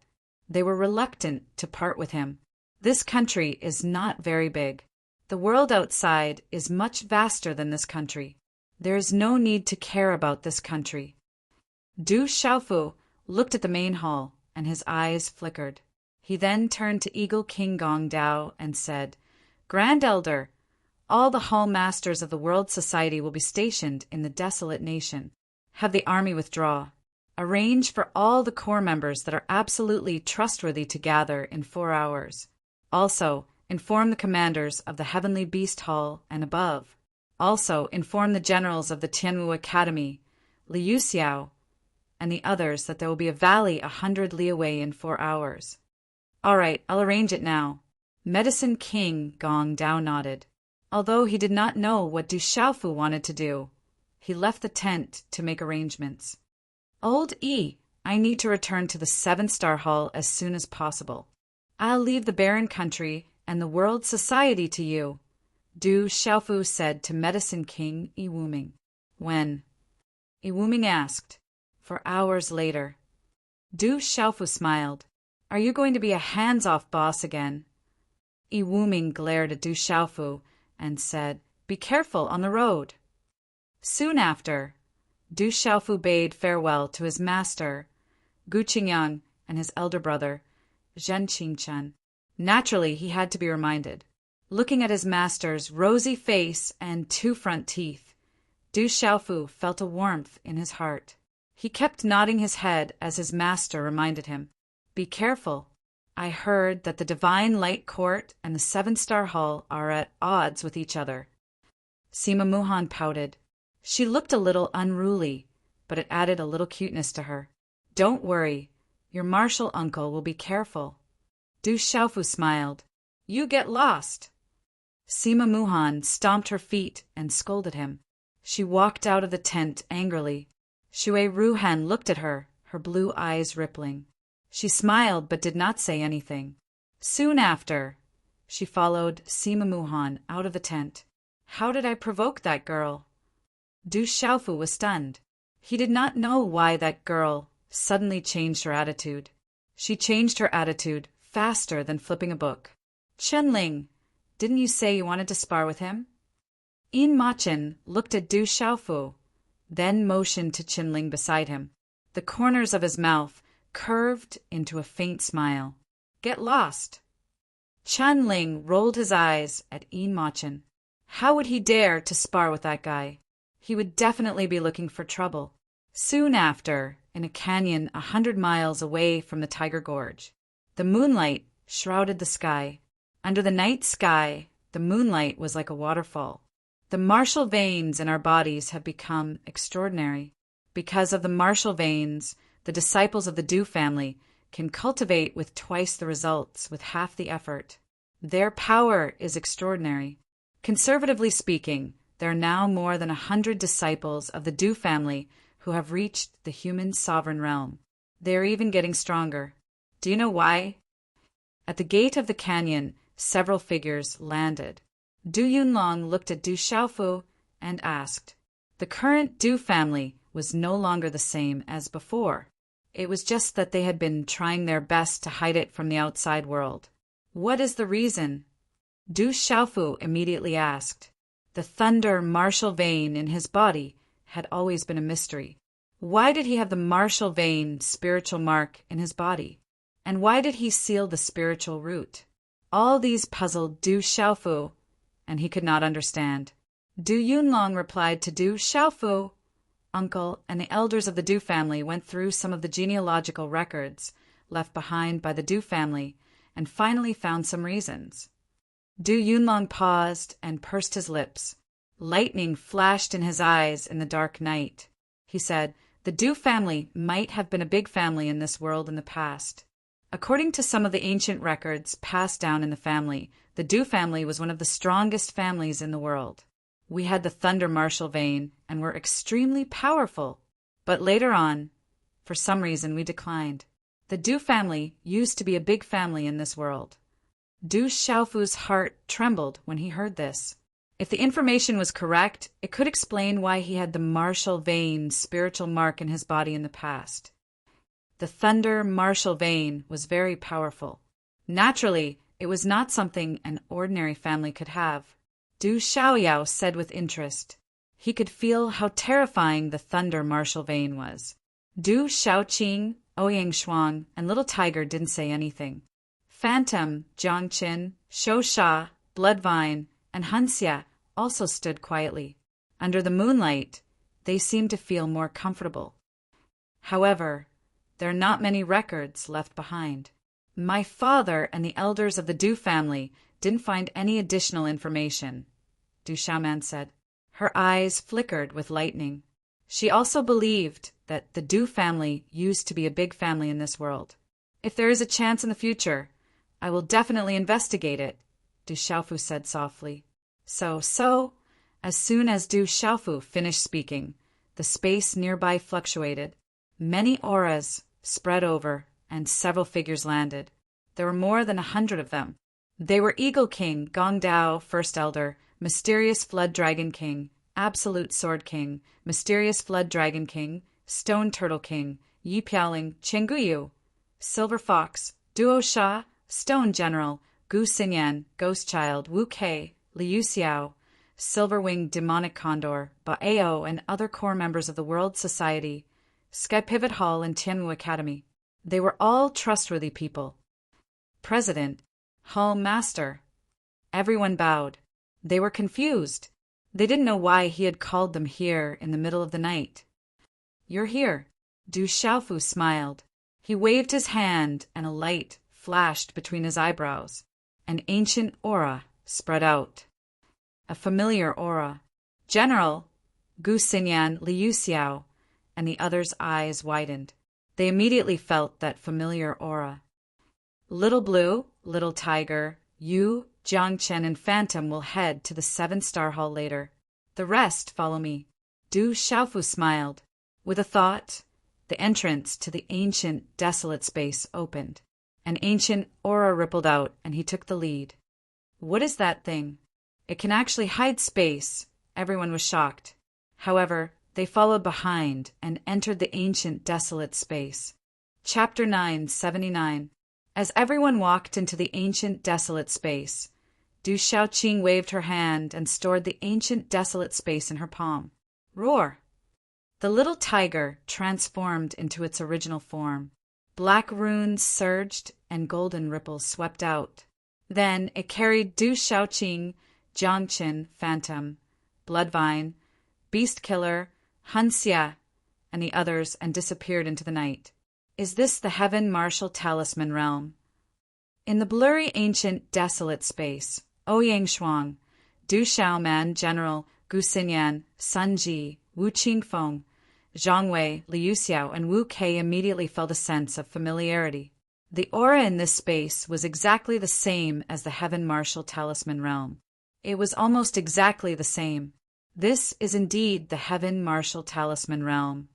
They were reluctant to part with him. This country is not very big. The world outside is much vaster than this country. There is no need to care about this country. Du Xiaofu looked at the main hall, and his eyes flickered. He then turned to Eagle King Gong Dao and said, Grand Elder, all the hall masters of the World Society will be stationed in the desolate nation. Have the army withdraw. Arrange for all the core members that are absolutely trustworthy to gather in 4 hours. Also, inform the commanders of the Heavenly Beast Hall and above. Also, inform the generals of the Tianwu Academy, Liu Xiao, and the others that there will be a valley 100 li away in 4 hours. All right, I'll arrange it now. Medicine King Gong Dao nodded. Although he did not know what Du Xiaofu wanted to do, he left the tent to make arrangements. Old E, I need to return to the 7-star hall as soon as possible. I'll leave the barren country and the world society to you, Du Xiaofu said to Medicine King Iwuming. When? Iwuming asked. For hours later. Du Xiaofu smiled. Are you going to be a hands-off boss again? Iwuming glared at Du Xiaofu and said, Be careful on the road. Soon after, Du Xiaofu bade farewell to his master, Gu Qingyang, and his elder brother, Zhen Qingchen. Naturally, he had to be reminded. Looking at his master's rosy face and 2 front teeth, Du Xiaofu felt a warmth in his heart. He kept nodding his head as his master reminded him, Be careful. I heard that the Divine Light Court and the 7-Star Hall are at odds with each other. Sima Muhan pouted. She looked a little unruly, but it added a little cuteness to her. Don't worry. Your martial uncle will be careful. Du Xiaofu smiled. You get lost. Sima Muhan stomped her feet and scolded him. She walked out of the tent angrily. Shui Ruhan looked at her, her blue eyes rippling. She smiled but did not say anything. Soon after, she followed Sima Muhan out of the tent. How did I provoke that girl? Du Xiaofu was stunned. He did not know why that girl suddenly changed her attitude. She changed her attitude faster than flipping a book. Chenling, didn't you say you wanted to spar with him? Yin Machin looked at Du Xiaofu, then motioned to Chenling beside him. The corners of his mouth curved into a faint smile. Get lost. Chenling rolled his eyes at Yin Machin. How would he dare to spar with that guy? He would definitely be looking for trouble. Soon after, in a canyon 100 miles away from the Tiger Gorge, the moonlight shrouded the sky. Under the night sky, the moonlight was like a waterfall. The martial veins in our bodies have become extraordinary. Because of the martial veins, the disciples of the Du family can cultivate with twice the results with half the effort. Their power is extraordinary. Conservatively speaking, there are now more than 100 disciples of the Du family who have reached the human sovereign realm. They are even getting stronger. Do you know why? At the gate of the canyon, several figures landed. Du Yunlong looked at Du Xiaofu and asked. The current Du family was no longer the same as before. It was just that they had been trying their best to hide it from the outside world. What is the reason? Du Xiaofu immediately asked. The thunder martial vein in his body had always been a mystery. Why did he have the martial vein spiritual mark in his body? And why did he seal the spiritual root? All these puzzled Du Xiaofu, and he could not understand. Du Yunlong replied to Du Xiaofu. Uncle and the elders of the Du family went through some of the genealogical records left behind by the Du family and finally found some reasons. Du Yunlong paused and pursed his lips. Lightning flashed in his eyes in the dark night. He said, The Du family might have been a big family in this world in the past. According to some of the ancient records passed down in the family, the Du family was one of the strongest families in the world. We had the thunder martial vein and were extremely powerful. But later on, for some reason, we declined. The Du family used to be a big family in this world. Du Xiaofu's heart trembled when he heard this. If the information was correct, it could explain why he had the martial vein spiritual mark in his body in the past. The thunder martial vein was very powerful. Naturally, it was not something an ordinary family could have. Du Xiaoyao said with interest. He could feel how terrifying the thunder martial vein was. Du Xiaoqing, Ouyang Shuang, and Little Tiger didn't say anything. Phantom, Jiangqin, Shou Sha, Bloodvine, and Hanxia also stood quietly. Under the moonlight, they seemed to feel more comfortable. However, there are not many records left behind. My father and the elders of the Du family didn't find any additional information, Du Xiaoman said. Her eyes flickered with lightning. She also believed that the Du family used to be a big family in this world. If there is a chance in the future, I will definitely investigate it, Du Xiaofu said softly. So, as soon as Du Xiaofu finished speaking, the space nearby fluctuated. Many auras spread over, and several figures landed. There were more than 100 of them. They were Eagle King, Gong Dao, First Elder, Mysterious Flood Dragon King, Absolute Sword King, Mysterious Flood Dragon King, Stone Turtle King, Yi Piaoling, Chenguyu, Silver Fox, Duo Sha, Stone General, Gu Xinyan, Ghost Child, Wu Kei, Liu Xiao, Silver-Winged Demonic Condor, Baeo, and other core members of the World Society, Sky Pivot Hall, and Tianwu Academy. They were all trustworthy people. President, Hall Master. Everyone bowed. They were confused. They didn't know why he had called them here in the middle of the night. You're here. Du Xiaofu smiled. He waved his hand, and a light flashed between his eyebrows. An ancient aura spread out. A familiar aura. General, Gu Xinyan, Liu Xiao, and the others' eyes widened. They immediately felt that familiar aura. Little Blue, Little Tiger, Yu, Jiangchen, and Phantom will head to the 7-star hall later. The rest follow me. Du Xiaofu smiled. With a thought, the entrance to the ancient, desolate space opened. An ancient aura rippled out, and he took the lead. What is that thing? It can actually hide space. Everyone was shocked. However, they followed behind and entered the ancient, desolate space. Chapter 979. As everyone walked into the ancient, desolate space, Du Xiaoqing waved her hand and stored the ancient, desolate space in her palm. Roar! The little tiger transformed into its original form. Black runes surged and golden ripples swept out. Then it carried Du Xiaoqing, Jiangchen, Phantom, Bloodvine, Beast Killer, Han Xia, and the others and disappeared into the night. Is this the Heaven Martial Talisman realm? In the blurry, ancient, desolate space, Ouyang Shuang, Du Xiaoman, General, Gu Xinyan, Sun Ji, Wu Qingfeng, Zhang Wei, Liu Xiao, and Wu Kei immediately felt a sense of familiarity. The aura in this space was exactly the same as the Heaven Martial Talisman realm. It was almost exactly the same. This is indeed the Heaven Martial Talisman realm.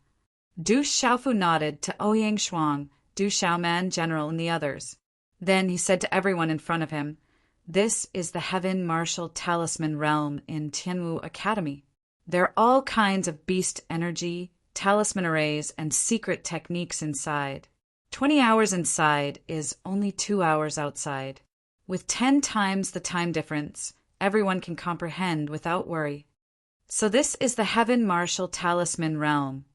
Du Xiaofu nodded to Ouyang Shuang, Du Xiaoman, General, and the others. Then he said to everyone in front of him, "This is the Heaven Martial Talisman realm in Tianwu Academy. There are all kinds of beast energy, talisman arrays, and secret techniques inside. 20 hours inside is only 2 hours outside. With 10 times the time difference, everyone can comprehend without worry. So this is the Heaven Martial Talisman realm.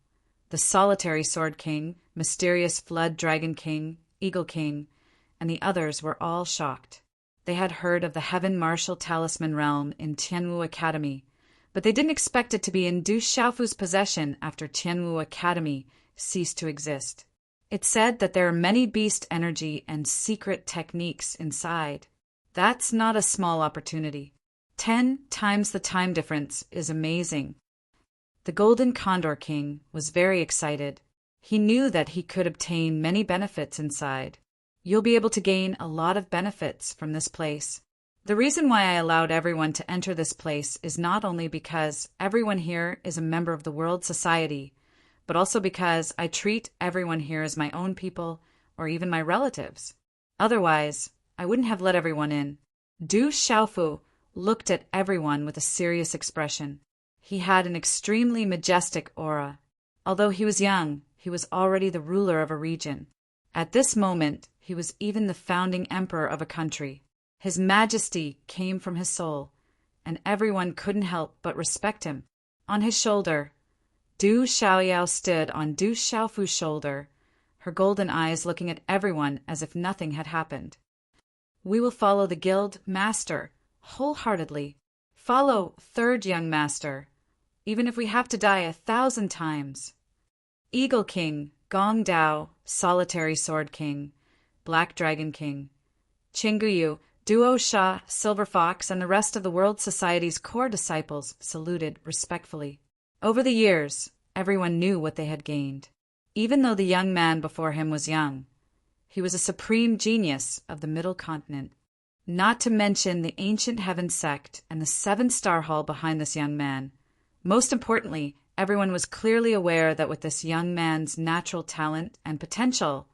The Solitary Sword King, Mysterious Flood Dragon King, Eagle King, and the others were all shocked. They had heard of the Heaven Martial Talisman realm in Tianwu Academy, but they didn't expect it to be in Du Xiaofu's possession after Tianwu Academy ceased to exist. It said that there are many beast energy and secret techniques inside. That's not a small opportunity. 10 times the time difference is amazing. The Golden Condor King was very excited. He knew that he could obtain many benefits inside. You'll be able to gain a lot of benefits from this place. The reason why I allowed everyone to enter this place is not only because everyone here is a member of the World Society, but also because I treat everyone here as my own people or even my relatives. Otherwise, I wouldn't have let everyone in." Du Xiaofu looked at everyone with a serious expression. He had an extremely majestic aura. Although he was young, he was already the ruler of a region. At this moment, he was even the founding emperor of a country. His majesty came from his soul, and everyone couldn't help but respect him. On his shoulder, Du Xiaoyao stood on Du Xiaofu's shoulder, her golden eyes looking at everyone as if nothing had happened. "We will follow the guild master wholeheartedly. Follow third young master, even if we have to die 1,000 times. Eagle King, Gong Dao, Solitary Sword King, Black Dragon King, Chinguyu, Duo Sha, Silver Fox, and the rest of the World Society's core disciples saluted respectfully. Over the years, everyone knew what they had gained. Even though the young man before him was young, he was a supreme genius of the Middle Continent. Not to mention the ancient heaven sect and the 7-star hall behind this young man. Most importantly, everyone was clearly aware that with this young man's natural talent and potential,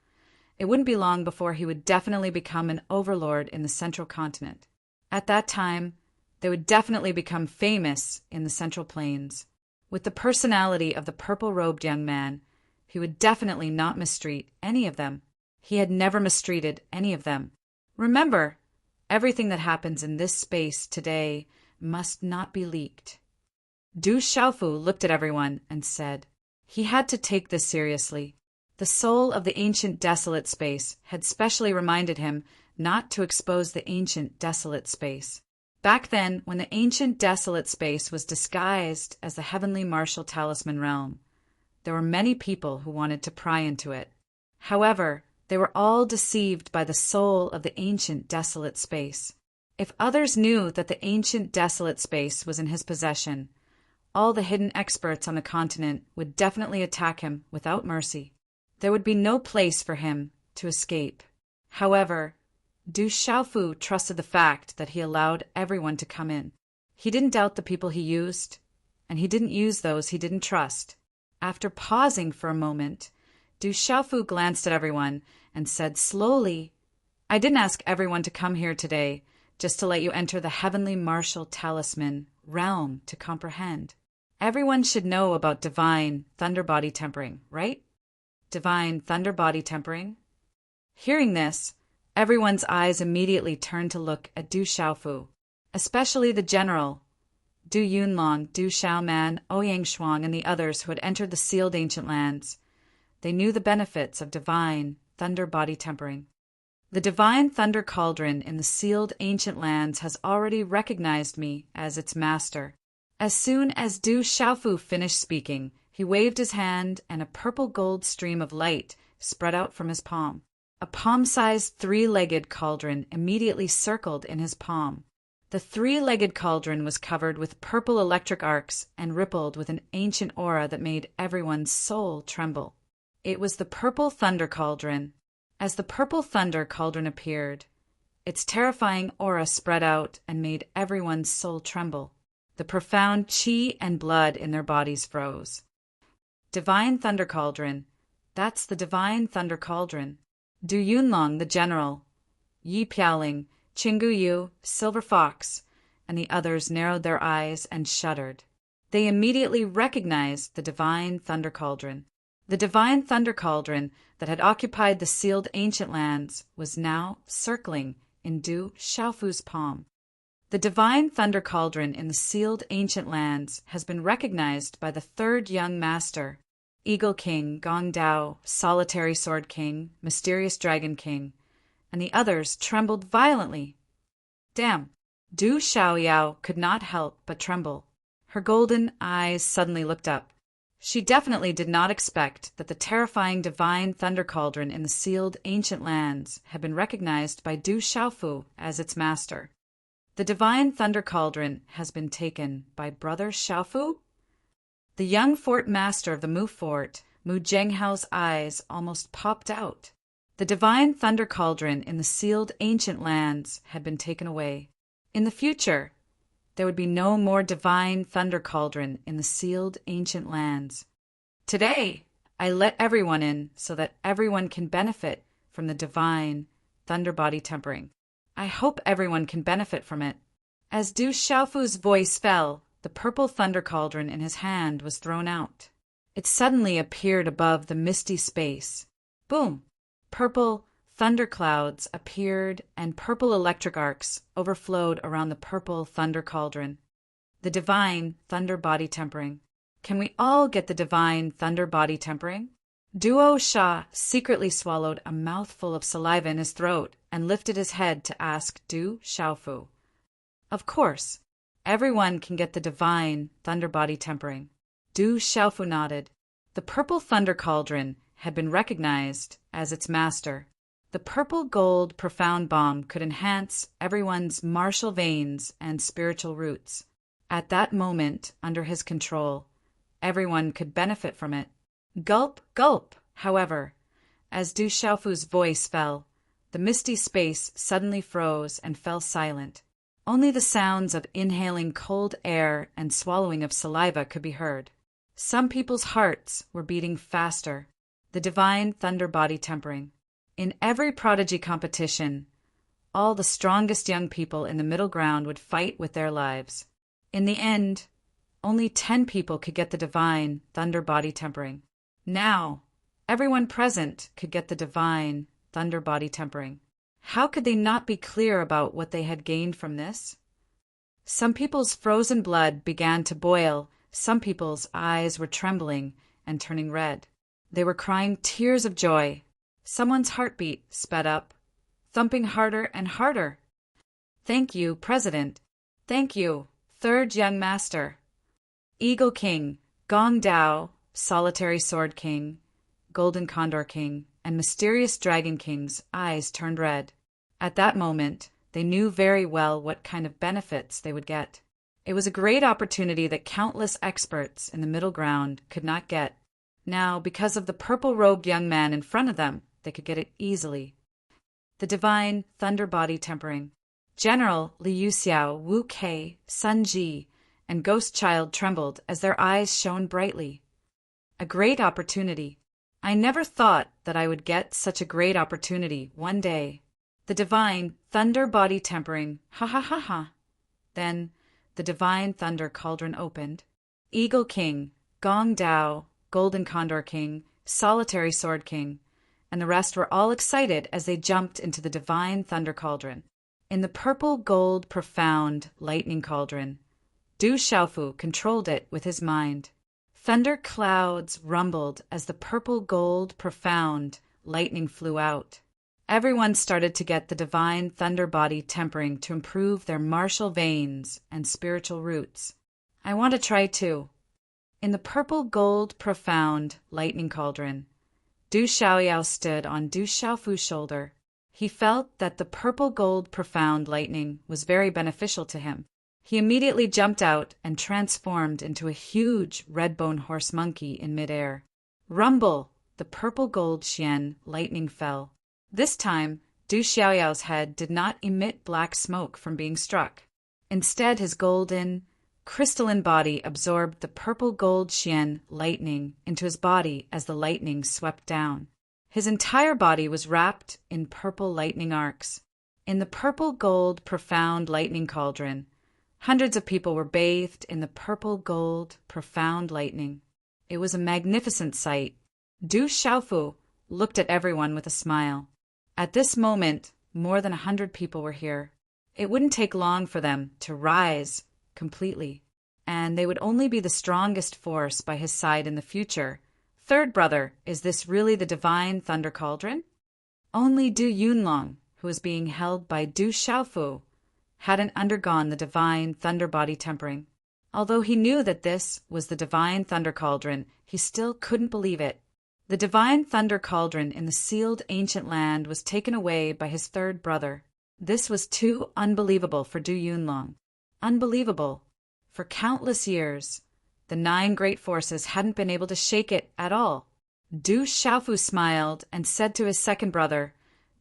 It wouldn't be long before he would definitely become an overlord in the central continent. At that time, they would definitely become famous in the Central Plains. With the personality of the purple-robed young man, he would definitely not mistreat any of them. He had never mistreated any of them. Remember, everything that happens in this space today must not be leaked. Du Xiaofu looked at everyone and said, he had to take this seriously. The soul of the ancient desolate space had specially reminded him not to expose the ancient desolate space. Back then, when the ancient desolate space was disguised as the heavenly martial talisman realm, there were many people who wanted to pry into it. However, they were all deceived by the soul of the ancient desolate space. If others knew that the ancient desolate space was in his possession, all the hidden experts on the continent would definitely attack him without mercy. There would be no place for him to escape. However, Du Xiaofu trusted the fact that he allowed everyone to come in. He didn't doubt the people he used, and he didn't use those he didn't trust. After pausing for a moment, Du Xiaofu glanced at everyone and said slowly, I didn't ask everyone to come here today just to let you enter the heavenly martial talisman realm to comprehend. Everyone should know about divine thunder body tempering, right? Divine thunder body tempering? Hearing this, everyone's eyes immediately turned to look at Du Xiaofu, especially the general, Du Yunlong, Du Xiaoman, Ouyang Shuang, and the others who had entered the sealed ancient lands. They knew the benefits of divine thunder body tempering. The divine thunder cauldron in the sealed ancient lands has already recognized me as its master. As soon as Du Xiaofu finished speaking, he waved his hand and a purple-gold stream of light spread out from his palm. A palm-sized three-legged cauldron immediately circled in his palm. The three-legged cauldron was covered with purple electric arcs and rippled with an ancient aura that made everyone's soul tremble. It was the purple thunder cauldron. As the purple thunder cauldron appeared, its terrifying aura spread out and made everyone's soul tremble. The profound qi and blood in their bodies froze. Divine Thunder Cauldron. That's the Divine Thunder Cauldron. Du Yunlong, the general, Yi Piaoling, Qinggu Yu, Silver Fox, and the others narrowed their eyes and shuddered. They immediately recognized the Divine Thunder Cauldron. The Divine Thunder Cauldron that had occupied the sealed ancient lands was now circling in Du Xiaofu's palm. The Divine Thunder Cauldron in the sealed ancient lands has been recognized by the third young master, Eagle King, Gong Dao, Solitary Sword King, Mysterious Dragon King, and the others trembled violently. Damn! Du Xiaoyao could not help but tremble. Her golden eyes suddenly looked up. She definitely did not expect that the terrifying Divine Thunder Cauldron in the sealed ancient lands had been recognized by Du Xiaofu as its master. The Divine Thunder Cauldron has been taken by Brother Xiaofu? The young fort master of the Mu Fort, Mu Zhenghao's eyes almost popped out. The Divine Thunder Cauldron in the sealed ancient lands had been taken away. In the future, there would be no more Divine Thunder Cauldron in the sealed ancient lands. Today, I let everyone in so that everyone can benefit from the Divine Thunder Body Tempering. I hope everyone can benefit from it. As Du Xiaofu's voice fell, the purple thunder cauldron in his hand was thrown out. It suddenly appeared above the misty space. Boom! Purple thunder clouds appeared and purple electric arcs overflowed around the purple thunder cauldron. The Divine Thunder Body Tempering. Can we all get the Divine Thunder Body Tempering? Duo Sha secretly swallowed a mouthful of saliva in his throat and lifted his head to ask Du Xiaofu. Of course, everyone can get the Divine Thunder Body Tempering. Du Xiaofu nodded. The purple thunder cauldron had been recognized as its master. The purple gold profound bomb could enhance everyone's martial veins and spiritual roots. At that moment, under his control, everyone could benefit from it. Gulp, gulp! However, as Du Xiaofu's voice fell, the misty space suddenly froze and fell silent. Only the sounds of inhaling cold air and swallowing of saliva could be heard. Some people's hearts were beating faster. The Divine Thunder Body Tempering. In every prodigy competition, all the strongest young people in the middle ground would fight with their lives. In the end, only 10 people could get the divine thunder body tempering. Now, everyone present could get the divine thunder body tempering. How could they not be clear about what they had gained from this? Some people's frozen blood began to boil. Some people's eyes were trembling and turning red. They were crying tears of joy. Someone's heartbeat sped up, thumping harder and harder. Thank you, President. Thank you, Third Young Master. Eagle King, Gong Dao, Solitary Sword King, Golden Condor King, and Mysterious Dragon King's eyes turned red. At that moment, they knew very well what kind of benefits they would get. It was a great opportunity that countless experts in the middle ground could not get. Now, because of the purple-robed young man in front of them, they could get it easily. The divine thunder body tempering. General Liu Xiao, Wu Kei, Sun Ji, and Ghost Child trembled as their eyes shone brightly. A great opportunity. I never thought that I would get such a great opportunity one day. The divine thunder body tempering, ha ha ha ha. Then the divine thunder cauldron opened. Eagle King, Gong Dao, Golden Condor King, Solitary Sword King, and the rest were all excited as they jumped into the divine thunder cauldron. In the purple gold profound lightning cauldron, Du Xiaofu controlled it with his mind. Thunder clouds rumbled as the purple gold profound lightning flew out. Everyone started to get the divine thunder body tempering to improve their martial veins and spiritual roots. I want to try too. In the purple gold profound lightning cauldron, Du Xiaoyao stood on Du Xiaofu's shoulder. He felt that the purple gold profound lightning was very beneficial to him. He immediately jumped out and transformed into a huge red-bone horse monkey in midair. Rumble! The purple gold Xian lightning fell. This time, Du Xiaoyao's head did not emit black smoke from being struck. Instead, his golden, crystalline body absorbed the purple gold Xian lightning into his body as the lightning swept down. His entire body was wrapped in purple lightning arcs. In the purple gold profound lightning cauldron, hundreds of people were bathed in the purple gold profound lightning. It was a magnificent sight. Du Xiaofu looked at everyone with a smile. At this moment, more than 100 people were here. It wouldn't take long for them to rise completely, and they would only be the strongest force by his side in the future. Third brother, is this really the divine thunder cauldron? Only Du Yunlong, who was being held by Du Xiaofu, hadn't undergone the divine thunder body tempering. Although he knew that this was the divine thunder cauldron, he still couldn't believe it. The divine thunder cauldron in the sealed ancient land was taken away by his third brother. This was too unbelievable for Du Yunlong. Unbelievable. For countless years, the 9 great forces hadn't been able to shake it at all. Du Xiaofu smiled and said to his second brother,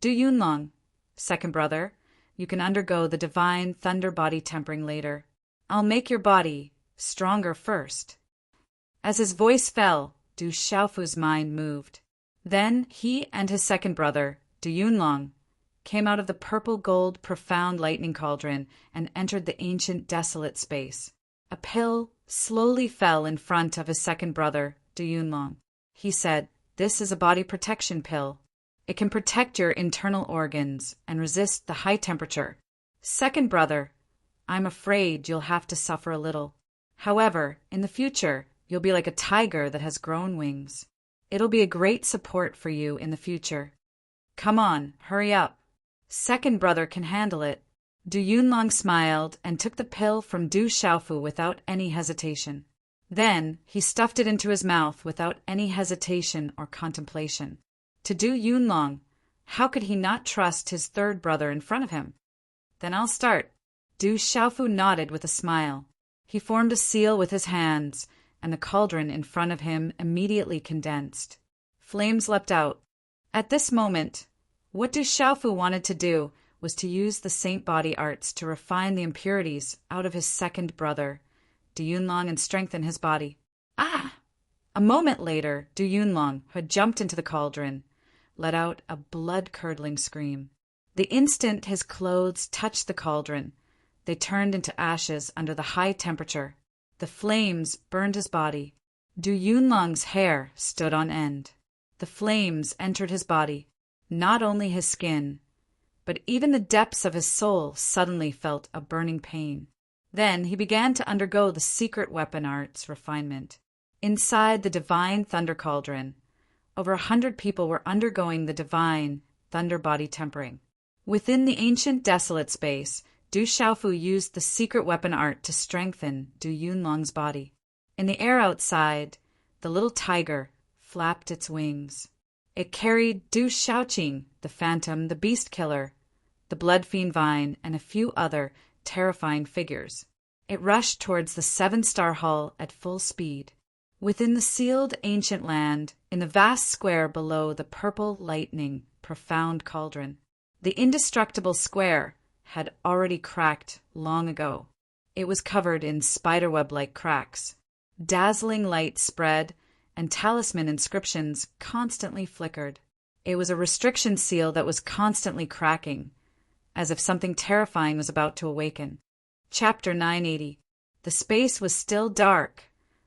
Du Yunlong, second brother, you can undergo the divine thunder body tempering later. I'll make your body stronger first. As his voice fell, Du Xiaofu's mind moved. Then he and his second brother, Du Yunlong, came out of the purple gold profound lightning cauldron and entered the ancient desolate space. A pill slowly fell in front of his second brother, Du Yunlong. He said, "This is a body protection pill. It can protect your internal organs and resist the high temperature. Second brother, I'm afraid you'll have to suffer a little. However, in the future, you'll be like a tiger that has grown wings. It'll be a great support for you in the future. Come on, hurry up. Second brother can handle it." Du Yunlong smiled and took the pill from Du Xiaofu without any hesitation. Then he stuffed it into his mouth without any hesitation or contemplation. To Du Yunlong, how could he not trust his third brother in front of him? "Then I'll start." Du Xiaofu nodded with a smile. He formed a seal with his hands, and the cauldron in front of him immediately condensed. Flames leapt out. At this moment, what Du Xiaofu wanted to do was to use the saint body arts to refine the impurities out of his second brother, Du Yunlong, and strengthen his body. Ah! A moment later, Du Yunlong, who had jumped into the cauldron, let out a blood-curdling scream. The instant his clothes touched the cauldron, they turned into ashes under the high temperature. The flames burned his body. Du Yunlong's hair stood on end. The flames entered his body, not only his skin, but even the depths of his soul suddenly felt a burning pain. Then he began to undergo the secret weapon art's refinement. Inside the divine thunder cauldron, over 100 people were undergoing the divine thunder body tempering. Within the ancient desolate space, Du Xiaofu used the secret weapon art to strengthen Du Yunlong's body. In the air outside, the little tiger flapped its wings. It carried Du Xiaoqing, the phantom, the beast killer, the blood fiend Vine, and a few other terrifying figures. It rushed towards the 7-star hull at full speed. Within the sealed ancient land, in the vast square below the purple lightning profound cauldron, the indestructible square had already cracked long ago. It was covered in spiderweb-like cracks. Dazzling light spread, and talisman inscriptions constantly flickered. It was a restriction seal that was constantly cracking, as if something terrifying was about to awaken. Chapter 980. The space was still dark,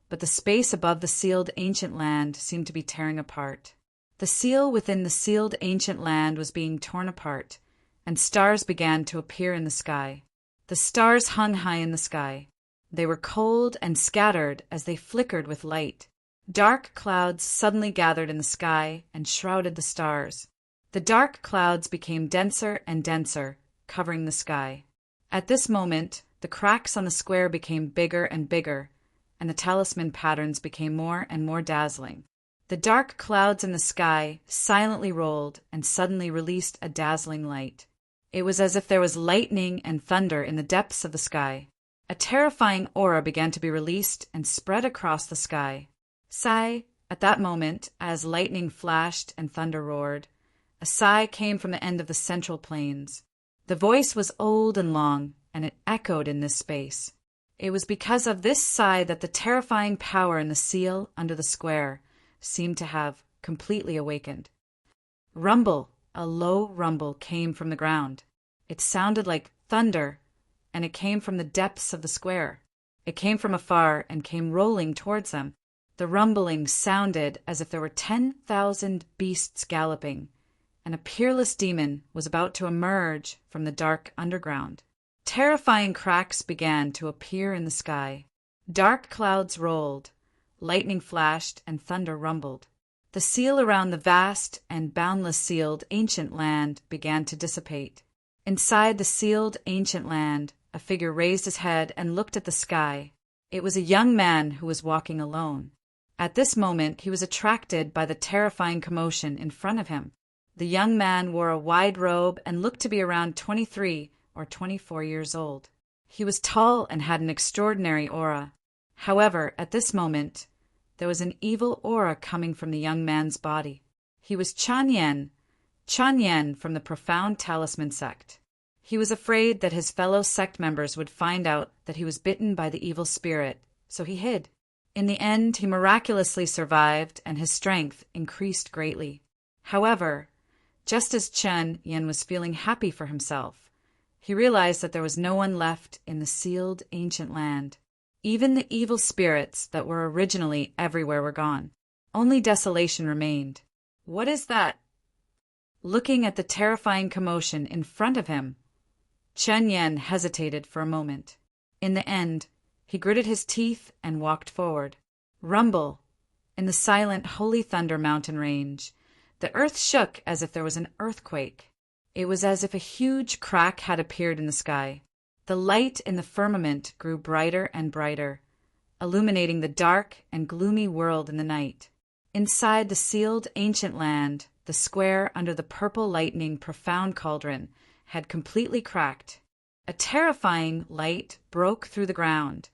but the space above the sealed ancient land seemed to be tearing apart. The seal within the sealed ancient land was being torn apart, and stars began to appear in the sky. The stars hung high in the sky. They were cold and scattered as they flickered with light. Dark clouds suddenly gathered in the sky and shrouded the stars. The dark clouds became denser and denser, covering the sky. At this moment, the cracks on the square became bigger and bigger, and the talisman patterns became more and more dazzling. The dark clouds in the sky silently rolled and suddenly released a dazzling light. It was as if there was lightning and thunder in the depths of the sky. A terrifying aura began to be released and spread across the sky. At that moment, as lightning flashed and thunder roared, a sigh came from the end of the central plains. The voice was old and long, and it echoed in this space. It was because of this sigh that the terrifying power in the seal under the square seemed to have completely awakened. Rumble, a low rumble, came from the ground. It sounded like thunder, and it came from the depths of the square. It came from afar and came rolling towards them. The rumbling sounded as if there were 10,000 beasts galloping, and a peerless demon was about to emerge from the dark underground. Terrifying cracks began to appear in the sky. Dark clouds rolled, lightning flashed, and thunder rumbled. The seal around the vast and boundless sealed ancient land began to dissipate. Inside the sealed ancient land, a figure raised his head and looked at the sky. It was a young man who was walking alone. At this moment, he was attracted by the terrifying commotion in front of him. The young man wore a wide robe and looked to be around 23 or 24 years old. He was tall and had an extraordinary aura. However, at this moment, there was an evil aura coming from the young man's body. He was Chen Yan from the Profound Talisman sect. He was afraid that his fellow sect members would find out that he was bitten by the evil spirit, so he hid. In the end, he miraculously survived, and his strength increased greatly. However, just as Chen Yan was feeling happy for himself, he realized that there was no one left in the sealed ancient land. Even the evil spirits that were originally everywhere were gone. Only desolation remained. What is that? Looking at the terrifying commotion in front of him, Chen Yan hesitated for a moment. In the end, he gritted his teeth and walked forward. Rumble! In the silent Holy Thunder mountain range, the earth shook as if there was an earthquake. It was as if a huge crack had appeared in the sky. The light in the firmament grew brighter and brighter, illuminating the dark and gloomy world in the night. Inside the sealed ancient land, the square under the purple lightning profound cauldron had completely cracked. A terrifying light broke through the ground,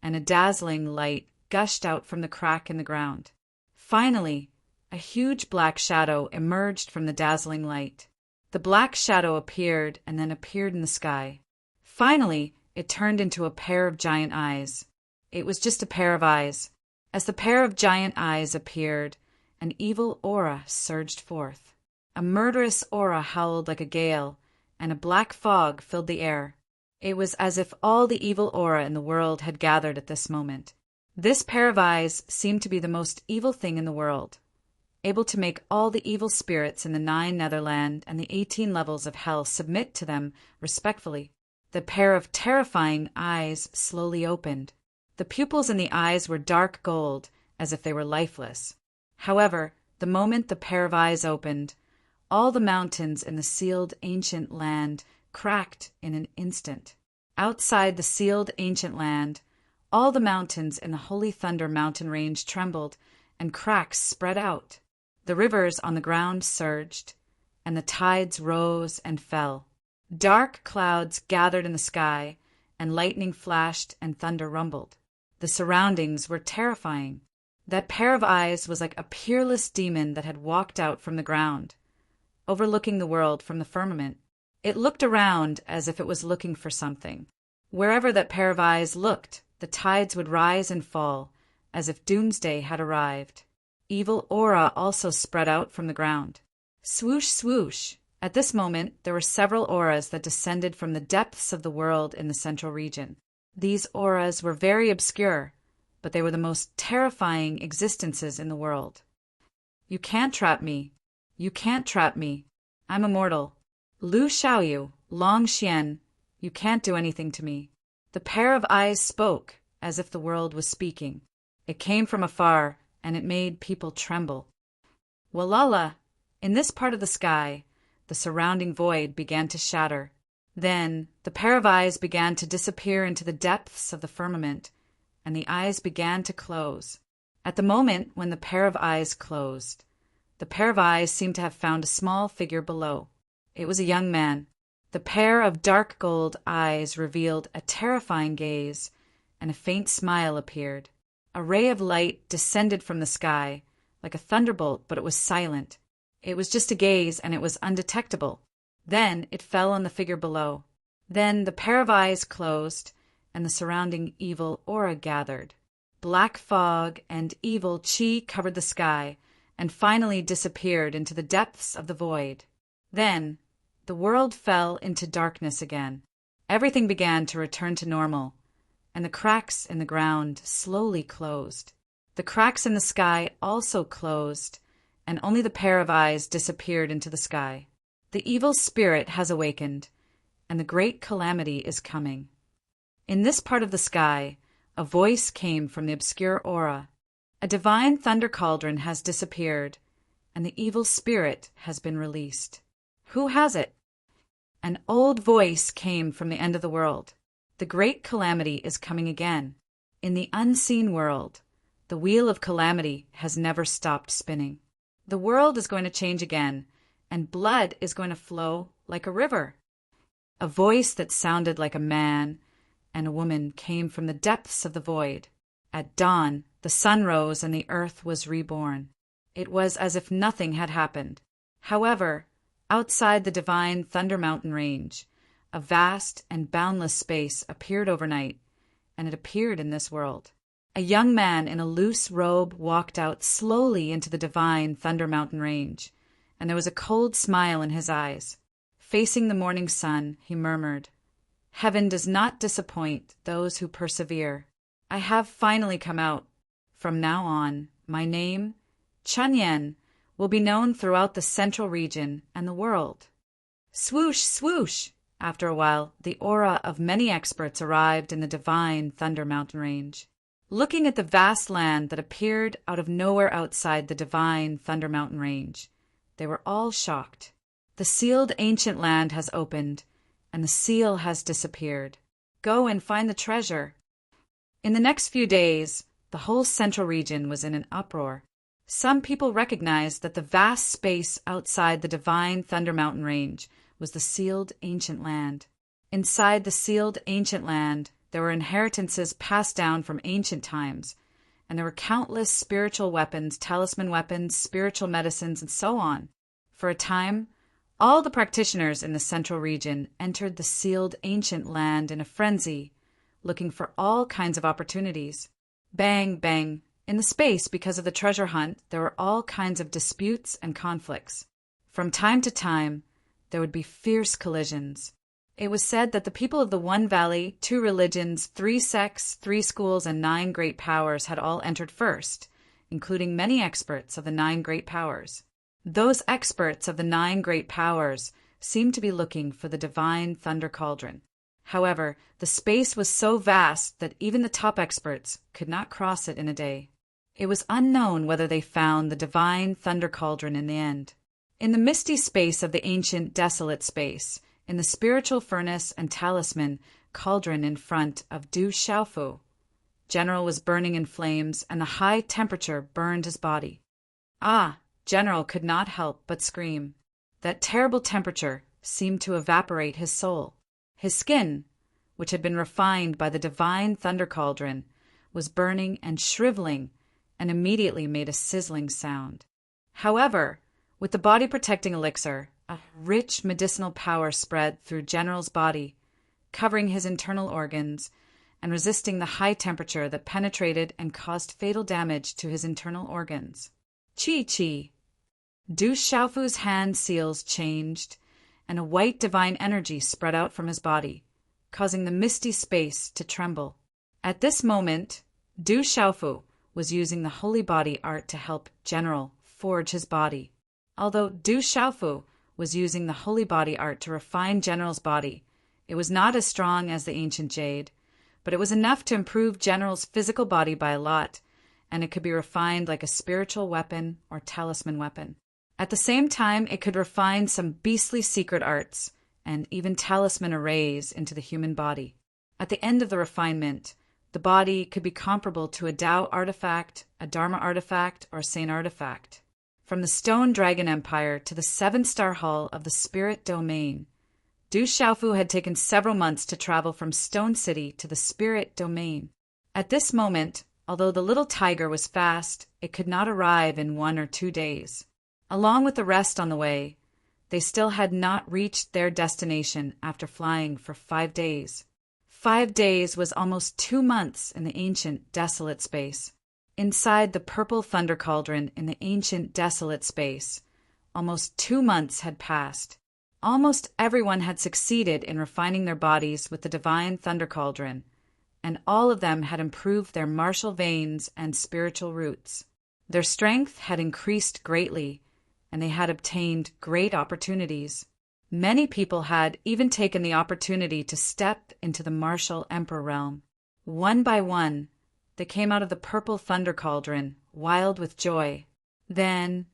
and a dazzling light gushed out from the crack in the ground. Finally, a huge black shadow emerged from the dazzling light. The black shadow appeared and then appeared in the sky. Finally, it turned into a pair of giant eyes. It was just a pair of eyes. As the pair of giant eyes appeared, an evil aura surged forth. A murderous aura howled like a gale, and a black fog filled the air. It was as if all the evil aura in the world had gathered at this moment. This pair of eyes seemed to be the most evil thing in the world, able to make all the evil spirits in the 9 Netherland and the 18 levels of hell submit to them respectfully. The pair of terrifying eyes slowly opened. The pupils in the eyes were dark gold, as if they were lifeless. However, the moment the pair of eyes opened, all the mountains in the sealed ancient land cracked in an instant. Outside the sealed ancient land, all the mountains in the Holy Thunder mountain range trembled, and cracks spread out. The rivers on the ground surged, and the tides rose and fell. Dark clouds gathered in the sky, and lightning flashed and thunder rumbled. The surroundings were terrifying. That pair of eyes was like a peerless demon that had walked out from the ground, overlooking the world from the firmament. It looked around as if it was looking for something. Wherever that pair of eyes looked, the tides would rise and fall, as if doomsday had arrived. Evil aura also spread out from the ground. Swoosh, swoosh! At this moment, there were several auras that descended from the depths of the world in the central region. These auras were very obscure, but they were the most terrifying existences in the world. You can't trap me. You can't trap me. I'm immortal. Lu Xiaoyu, Long Xian, you can't do anything to me. The pair of eyes spoke, as if the world was speaking. It came from afar, and it made people tremble. Walala! In this part of the sky, the surrounding void began to shatter. Then the pair of eyes began to disappear into the depths of the firmament, and the eyes began to close. At the moment when the pair of eyes closed, the pair of eyes seemed to have found a small figure below. It was a young man. The pair of dark gold eyes revealed a terrifying gaze, and a faint smile appeared. A ray of light descended from the sky, like a thunderbolt, but it was silent. It was just a gaze, and it was undetectable. Then it fell on the figure below. Then the pair of eyes closed, and the surrounding evil aura gathered. Black fog and evil chi covered the sky, and finally disappeared into the depths of the void. Then the world fell into darkness again. Everything began to return to normal, and the cracks in the ground slowly closed. The cracks in the sky also closed, and only the pair of eyes disappeared into the sky. The evil spirit has awakened, and the great calamity is coming. In this part of the sky, a voice came from the obscure aura. A divine thunder cauldron has disappeared, and the evil spirit has been released. Who has it? An old voice came from the end of the world. The great calamity is coming again. In the unseen world, the wheel of calamity has never stopped spinning. The world is going to change again, and blood is going to flow like a river. A voice that sounded like a man and a woman came from the depths of the void. At dawn, the sun rose and the earth was reborn. It was as if nothing had happened. However, outside the divine Thunder Mountain range, a vast and boundless space appeared overnight, and it appeared in this world. A young man in a loose robe walked out slowly into the divine Thunder Mountain range, and there was a cold smile in his eyes. Facing the morning sun, he murmured, "Heaven does not disappoint those who persevere. I have finally come out. From now on, my name, Chunyan, will be known throughout the central region and the world." Swoosh, swoosh! After a while, the aura of many experts arrived in the divine Thunder Mountain range. Looking at the vast land that appeared out of nowhere outside the divine Thunder Mountain range, they were all shocked. The sealed ancient land has opened, and the seal has disappeared. Go and find the treasure. In the next few days, the whole central region was in an uproar. Some people recognized that the vast space outside the divine Thunder Mountain range was the sealed ancient land. Inside the sealed ancient land, there were inheritances passed down from ancient times, and there were countless spiritual weapons, talisman weapons, spiritual medicines, and so on. For a time, all the practitioners in the central region entered the sealed ancient land in a frenzy, looking for all kinds of opportunities. Bang, bang. In the space, because of the treasure hunt, there were all kinds of disputes and conflicts. From time to time, there would be fierce collisions. It was said that the people of the one valley, 2 religions, 3 sects, 3 schools, and 9 great powers had all entered first, including many experts of the 9 great powers. Those experts of the 9 great powers seemed to be looking for the divine thunder cauldron. However, the space was so vast that even the top experts could not cross it in a day. It was unknown whether they found the divine thunder cauldron in the end. In the misty space of the ancient desolate space, in the spiritual furnace and talisman cauldron in front of Du Xiaofu, General was burning in flames, and the high temperature burned his body. Ah! General could not help but scream. That terrible temperature seemed to evaporate his soul. His skin, which had been refined by the divine thunder cauldron, was burning and shriveling, and immediately made a sizzling sound. However, with the body-protecting elixir, a rich medicinal power spread through General's body, covering his internal organs and resisting the high temperature that penetrated and caused fatal damage to his internal organs. Chi. Du Xiaofu's hand seals changed, and a white divine energy spread out from his body, causing the misty space to tremble. At this moment, Du Xiaofu was using the holy body art to help General forge his body. Although Du Xiaofu was using the holy body art to refine General's body, it was not as strong as the ancient jade, but it was enough to improve General's physical body by a lot, and it could be refined like a spiritual weapon or talisman weapon. At the same time, it could refine some beastly secret arts and even talisman arrays into the human body. At the end of the refinement, the body could be comparable to a Tao artifact, a Dharma artifact, or a Saint artifact. From the Stone Dragon Empire to the 7-star Hall of the Spirit Domain, Du Xiaofu had taken several months to travel from Stone City to the Spirit Domain. At this moment, although the little tiger was fast, it could not arrive in 1 or 2 days. Along with the rest on the way, they still had not reached their destination after flying for 5 days. 5 days was almost 2 months in the ancient desolate space. Inside the purple thunder cauldron in the ancient desolate space, almost 2 months had passed. Almost everyone had succeeded in refining their bodies with the divine thunder cauldron, and all of them had improved their martial veins and spiritual roots. Their strength had increased greatly, and they had obtained great opportunities. Many people had even taken the opportunity to step into the martial emperor realm. One by one, they came out of the purple thunder cauldron, wild with joy. Then,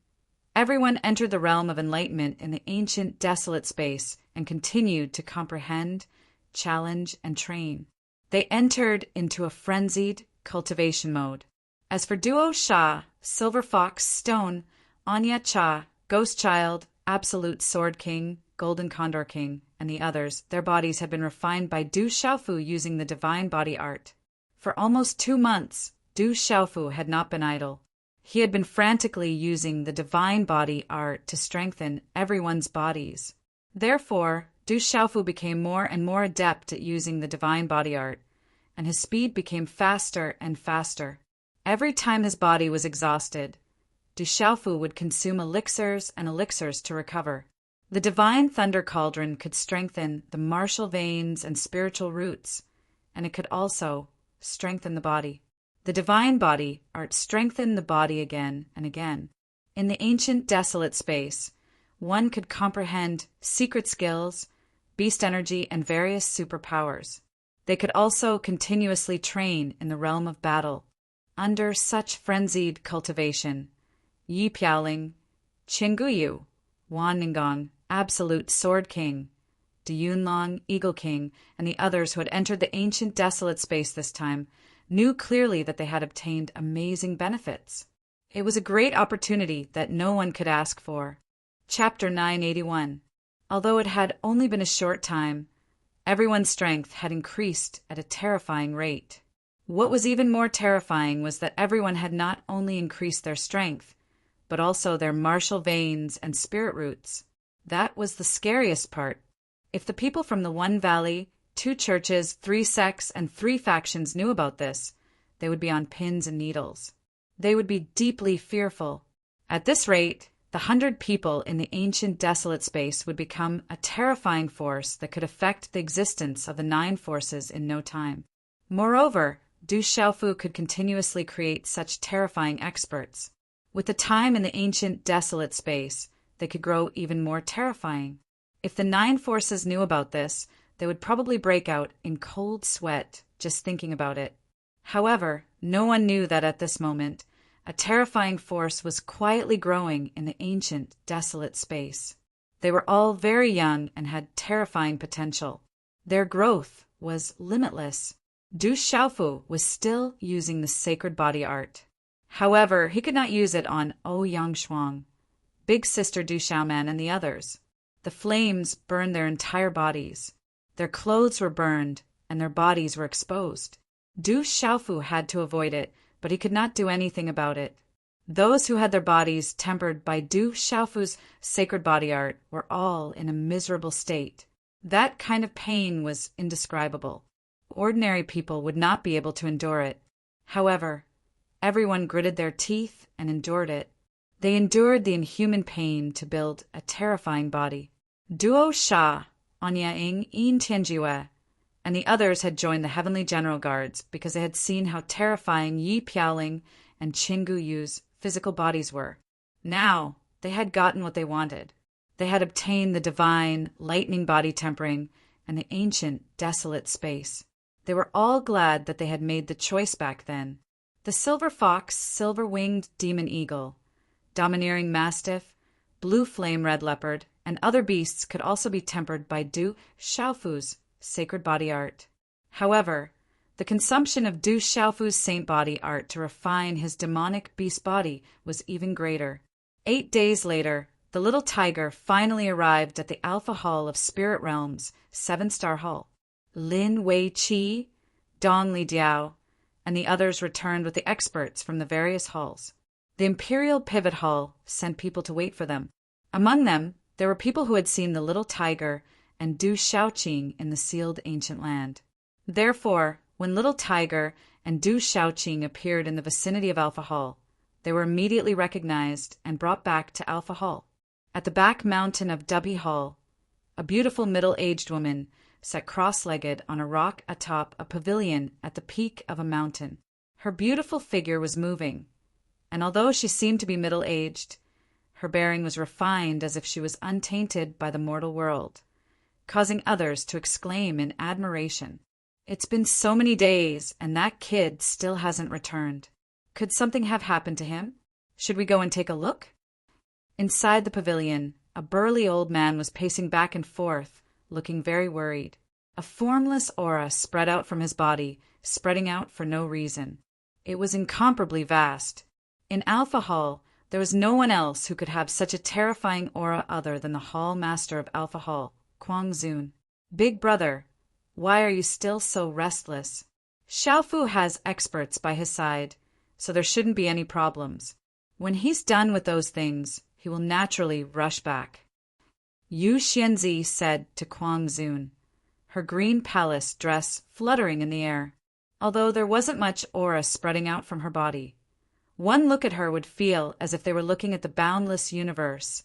everyone entered the realm of enlightenment in the ancient desolate space and continued to comprehend, challenge, and train. They entered into a frenzied cultivation mode. As for Duo Sha, Silver Fox, Stone, Anya Cha, Ghost Child, Absolute Sword King, Golden Condor King, and the others, their bodies had been refined by Du Xiaofu using the divine body art. For almost 2 months, Du Xiaofu had not been idle. He had been frantically using the divine body art to strengthen everyone's bodies. Therefore, Du Xiaofu became more and more adept at using the divine body art, and his speed became faster and faster. Every time his body was exhausted, Du Xiaofu would consume elixirs and elixirs to recover. The divine thunder cauldron could strengthen the martial veins and spiritual roots, and it could also strengthen the body. The divine body art strengthened the body again and again. In the ancient desolate space, one could comprehend secret skills, beast energy, and various superpowers. They could also continuously train in the realm of battle. Under such frenzied cultivation, Yi Piaoling, Qingguyu, Wan Ningong, Absolute Sword King, Du Yunlong, Eagle King, and the others who had entered the ancient desolate space this time knew clearly that they had obtained amazing benefits. It was a great opportunity that no one could ask for. Chapter 981. Although it had only been a short time, everyone's strength had increased at a terrifying rate. What was even more terrifying was that everyone had not only increased their strength, but also their martial veins and spirit roots. That was the scariest part. If the people from the one valley, 2 churches, 3 sects, and 3 factions knew about this, they would be on pins and needles. They would be deeply fearful. At this rate, The 100 people in the ancient desolate space would become a terrifying force that could affect the existence of the 9 forces in no time. Moreover, Du Xiaofu could continuously create such terrifying experts. With the time in the ancient desolate space, they could grow even more terrifying. If the 9 forces knew about this, they would probably break out in cold sweat just thinking about it. However, no one knew that at this moment, a terrifying force was quietly growing in the ancient, desolate space. They were all very young and had terrifying potential. Their growth was limitless. Du Xiaofu was still using the sacred body art. However, he could not use it on Ouyang Shuang, Big Sister Du Xiaoman, and the others. The flames burned their entire bodies. Their clothes were burned, and their bodies were exposed. Du Xiaofu had to avoid it, but he could not do anything about it. Those who had their bodies tempered by Du Xiaofu's sacred body art were all in a miserable state. That kind of pain was indescribable. Ordinary people would not be able to endure it. However, everyone gritted their teeth and endured it. They endured the inhuman pain to build a terrifying body. Duo Sha, Anya Ing, Yin Tianjue, and the others had joined the Heavenly General Guards because they had seen how terrifying Yi Piaoling and Qinggu Yu's physical bodies were. Now, they had gotten what they wanted. They had obtained the divine, lightning body tempering and the ancient, desolate space. They were all glad that they had made the choice back then. The silver fox, silver-winged demon eagle, domineering mastiff, blue flame red leopard, and other beasts could also be tempered by Du Xiaofu's sacred body art. However, the consumption of Du Xiaofu's saint body art to refine his demonic beast body was even greater. 8 days later, the little tiger finally arrived at the Alpha Hall of Spirit Realms, 7-star Hall. Lin Wei Qi, Dong Li Diao, and the others returned with the experts from the various halls. The Imperial Pivot Hall sent people to wait for them. Among them, there were people who had seen the little tiger and Du Xiaoqing in the sealed ancient land. Therefore, when little tiger and Du Xiaoqing appeared in the vicinity of Alpha Hall, they were immediately recognized and brought back to Alpha Hall. At the back mountain of Dubby Hall, a beautiful middle-aged woman sat cross-legged on a rock atop a pavilion at the peak of a mountain. Her beautiful figure was moving, and although she seemed to be middle-aged, her bearing was refined as if she was untainted by the mortal world, causing others to exclaim in admiration, "It's been so many days, and that kid still hasn't returned. Could something have happened to him? Should we go and take a look?" Inside the pavilion, a burly old man was pacing back and forth, looking very worried. A formless aura spread out from his body, spreading out for no reason. It was incomparably vast. In Alpha Hall, there was no one else who could have such a terrifying aura other than the Hall Master of Alpha Hall, Kuang Zun. "Big brother, why are you still so restless?" Xiaofu has experts by his side, so there shouldn't be any problems. When he's done with those things, he will naturally rush back. Yu Xianzi said to Kuang Zun, her green palace dress fluttering in the air, although there wasn't much aura spreading out from her body. One look at her would feel as if they were looking at the boundless universe,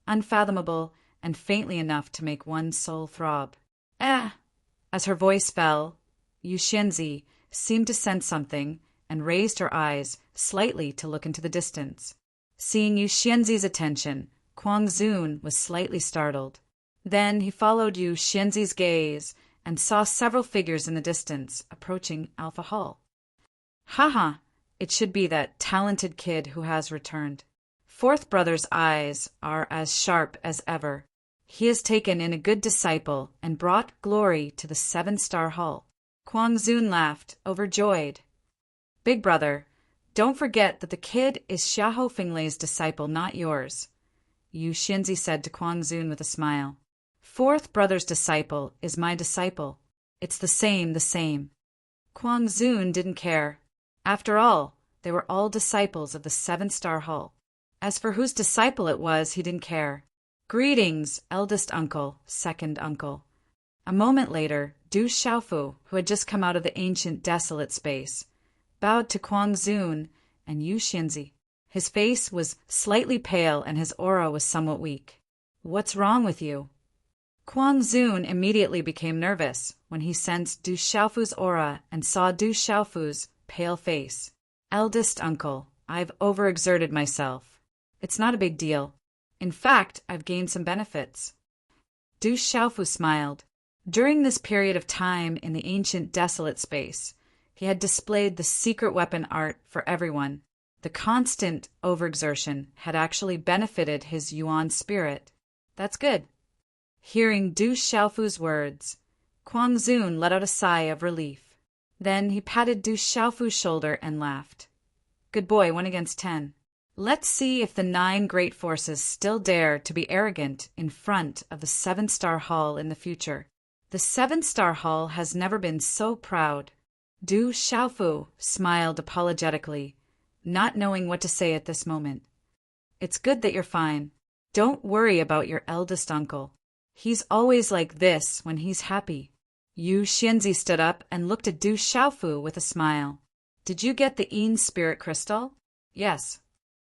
unfathomable and faintly enough to make one's soul throb. As her voice fell, Yu Xianzi seemed to sense something and raised her eyes slightly to look into the distance. Seeing Yu Xianzi's attention, Kuang Zun was slightly startled. Then he followed Yu Xianzi's gaze and saw several figures in the distance approaching Alpha Hall. Haha, it should be that talented kid who has returned. Fourth Brother's eyes are as sharp as ever. He has taken in a good disciple and brought glory to the 7-star Hall. Kuang Zun laughed, overjoyed. "Big brother, don't forget that the kid is Xiahou Finglei's disciple, not yours," Yu Xianzi said to Kuang Zun with a smile. "Fourth brother's disciple is my disciple. It's the same. Kuang Zun didn't care. After all, they were all disciples of the 7-star Hall. As for whose disciple it was, he didn't care. "Greetings, eldest uncle, second uncle." A moment later, Du Xiaofu, who had just come out of the ancient desolate space, bowed to Kuang Zun and Yu Xianzi. His face was slightly pale and his aura was somewhat weak. "What's wrong with you?" Kwang Zun immediately became nervous when he sensed Du Xiaofu's aura and saw Du Xiaofu's pale face. "Eldest uncle, I've overexerted myself. It's not a big deal. In fact, I've gained some benefits." Du Xiaofu smiled. During this period of time in the ancient desolate space, he had displayed the secret weapon art for everyone. The constant overexertion had actually benefited his Yuan spirit. "That's good." Hearing Du Xiaofu's words, Kwang Zun let out a sigh of relief. Then he patted Du Xiaofu's shoulder and laughed. "Good boy, 1 against 10. Let's see if the 9 great forces still dare to be arrogant in front of the 7-star hall in the future. The 7-star hall has never been so proud." Du Xiaofu smiled apologetically, not knowing what to say at this moment. "It's good that you're fine. Don't worry about your eldest uncle. He's always like this when he's happy." Yu Xianzi stood up and looked at Du Xiaofu with a smile. "Did you get the Yin Spirit Crystal?" "Yes."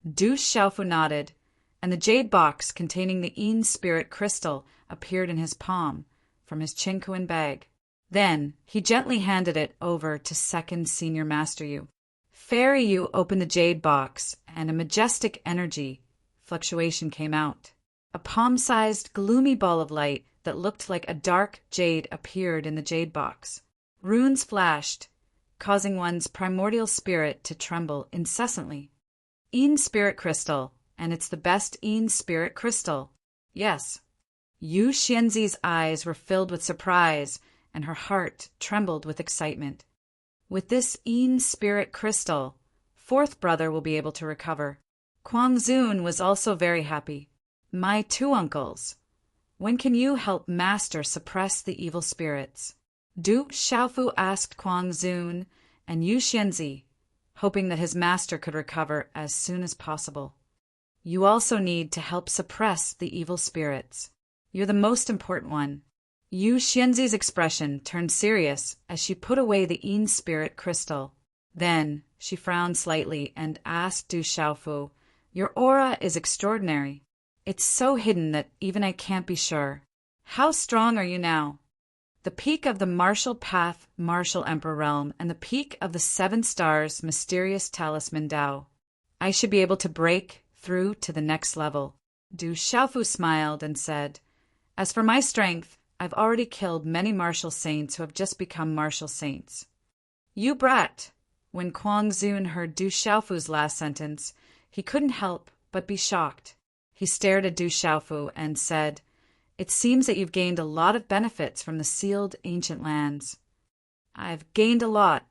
Du Xiaofu nodded, and the jade box containing the Yin Spirit Crystal appeared in his palm from his Qingkuan bag. Then he gently handed it over to Second Senior Master Yu. Fairy Yu opened the jade box, and a majestic energy fluctuation came out. A palm-sized, gloomy ball of light that looked like a dark jade appeared in the jade box. Runes flashed, causing one's primordial spirit to tremble incessantly. "Yin Spirit Crystal, and it's the best Yin Spirit Crystal." "Yes." Yu Xianzi's eyes were filled with surprise, and her heart trembled with excitement. "With this Yin Spirit Crystal, 4th brother will be able to recover." Kwang Zun was also very happy. "My 2 uncles, when can you help Master suppress the evil spirits?" Du Xiaofu asked Kwang Zun and Yu Xianzi, hoping that his master could recover as soon as possible. "You also need to help suppress the evil spirits. You're the most important one." Yu Xianzi's expression turned serious as she put away the Yin Spirit Crystal. Then she frowned slightly and asked Du Xiaofu, "Your aura is extraordinary. It's so hidden that even I can't be sure. How strong are you now?" "The peak of the Martial Path Martial Emperor Realm and the peak of the 7 Stars Mysterious Talisman Dao. I should be able to break through to the next level." Du Xiaofu smiled and said, "As for my strength, I've already killed many martial saints who have just become martial saints." "You brat!" When Kwang Zun heard Du Xiaofu's last sentence, he couldn't help but be shocked. He stared at Du Xiaofu and said, "It seems that you've gained a lot of benefits from the sealed ancient lands." "I've gained a lot."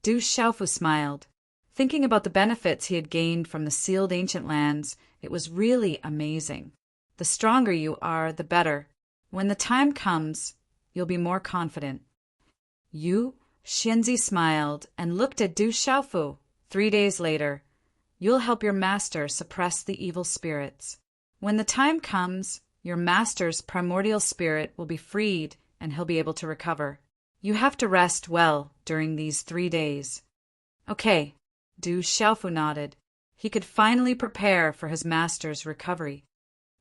Du Xiaofu smiled. Thinking about the benefits he had gained from the sealed ancient lands, it was really amazing. The stronger you are, the better. When the time comes, you'll be more confident. Yu Xianzi smiled and looked at Du Xiaofu. 3 days later, you'll help your master suppress the evil spirits. When the time comes, your master's primordial spirit will be freed and he'll be able to recover. You have to rest well during these 3 days. Okay, Du Xiaofu nodded. He could finally prepare for his master's recovery.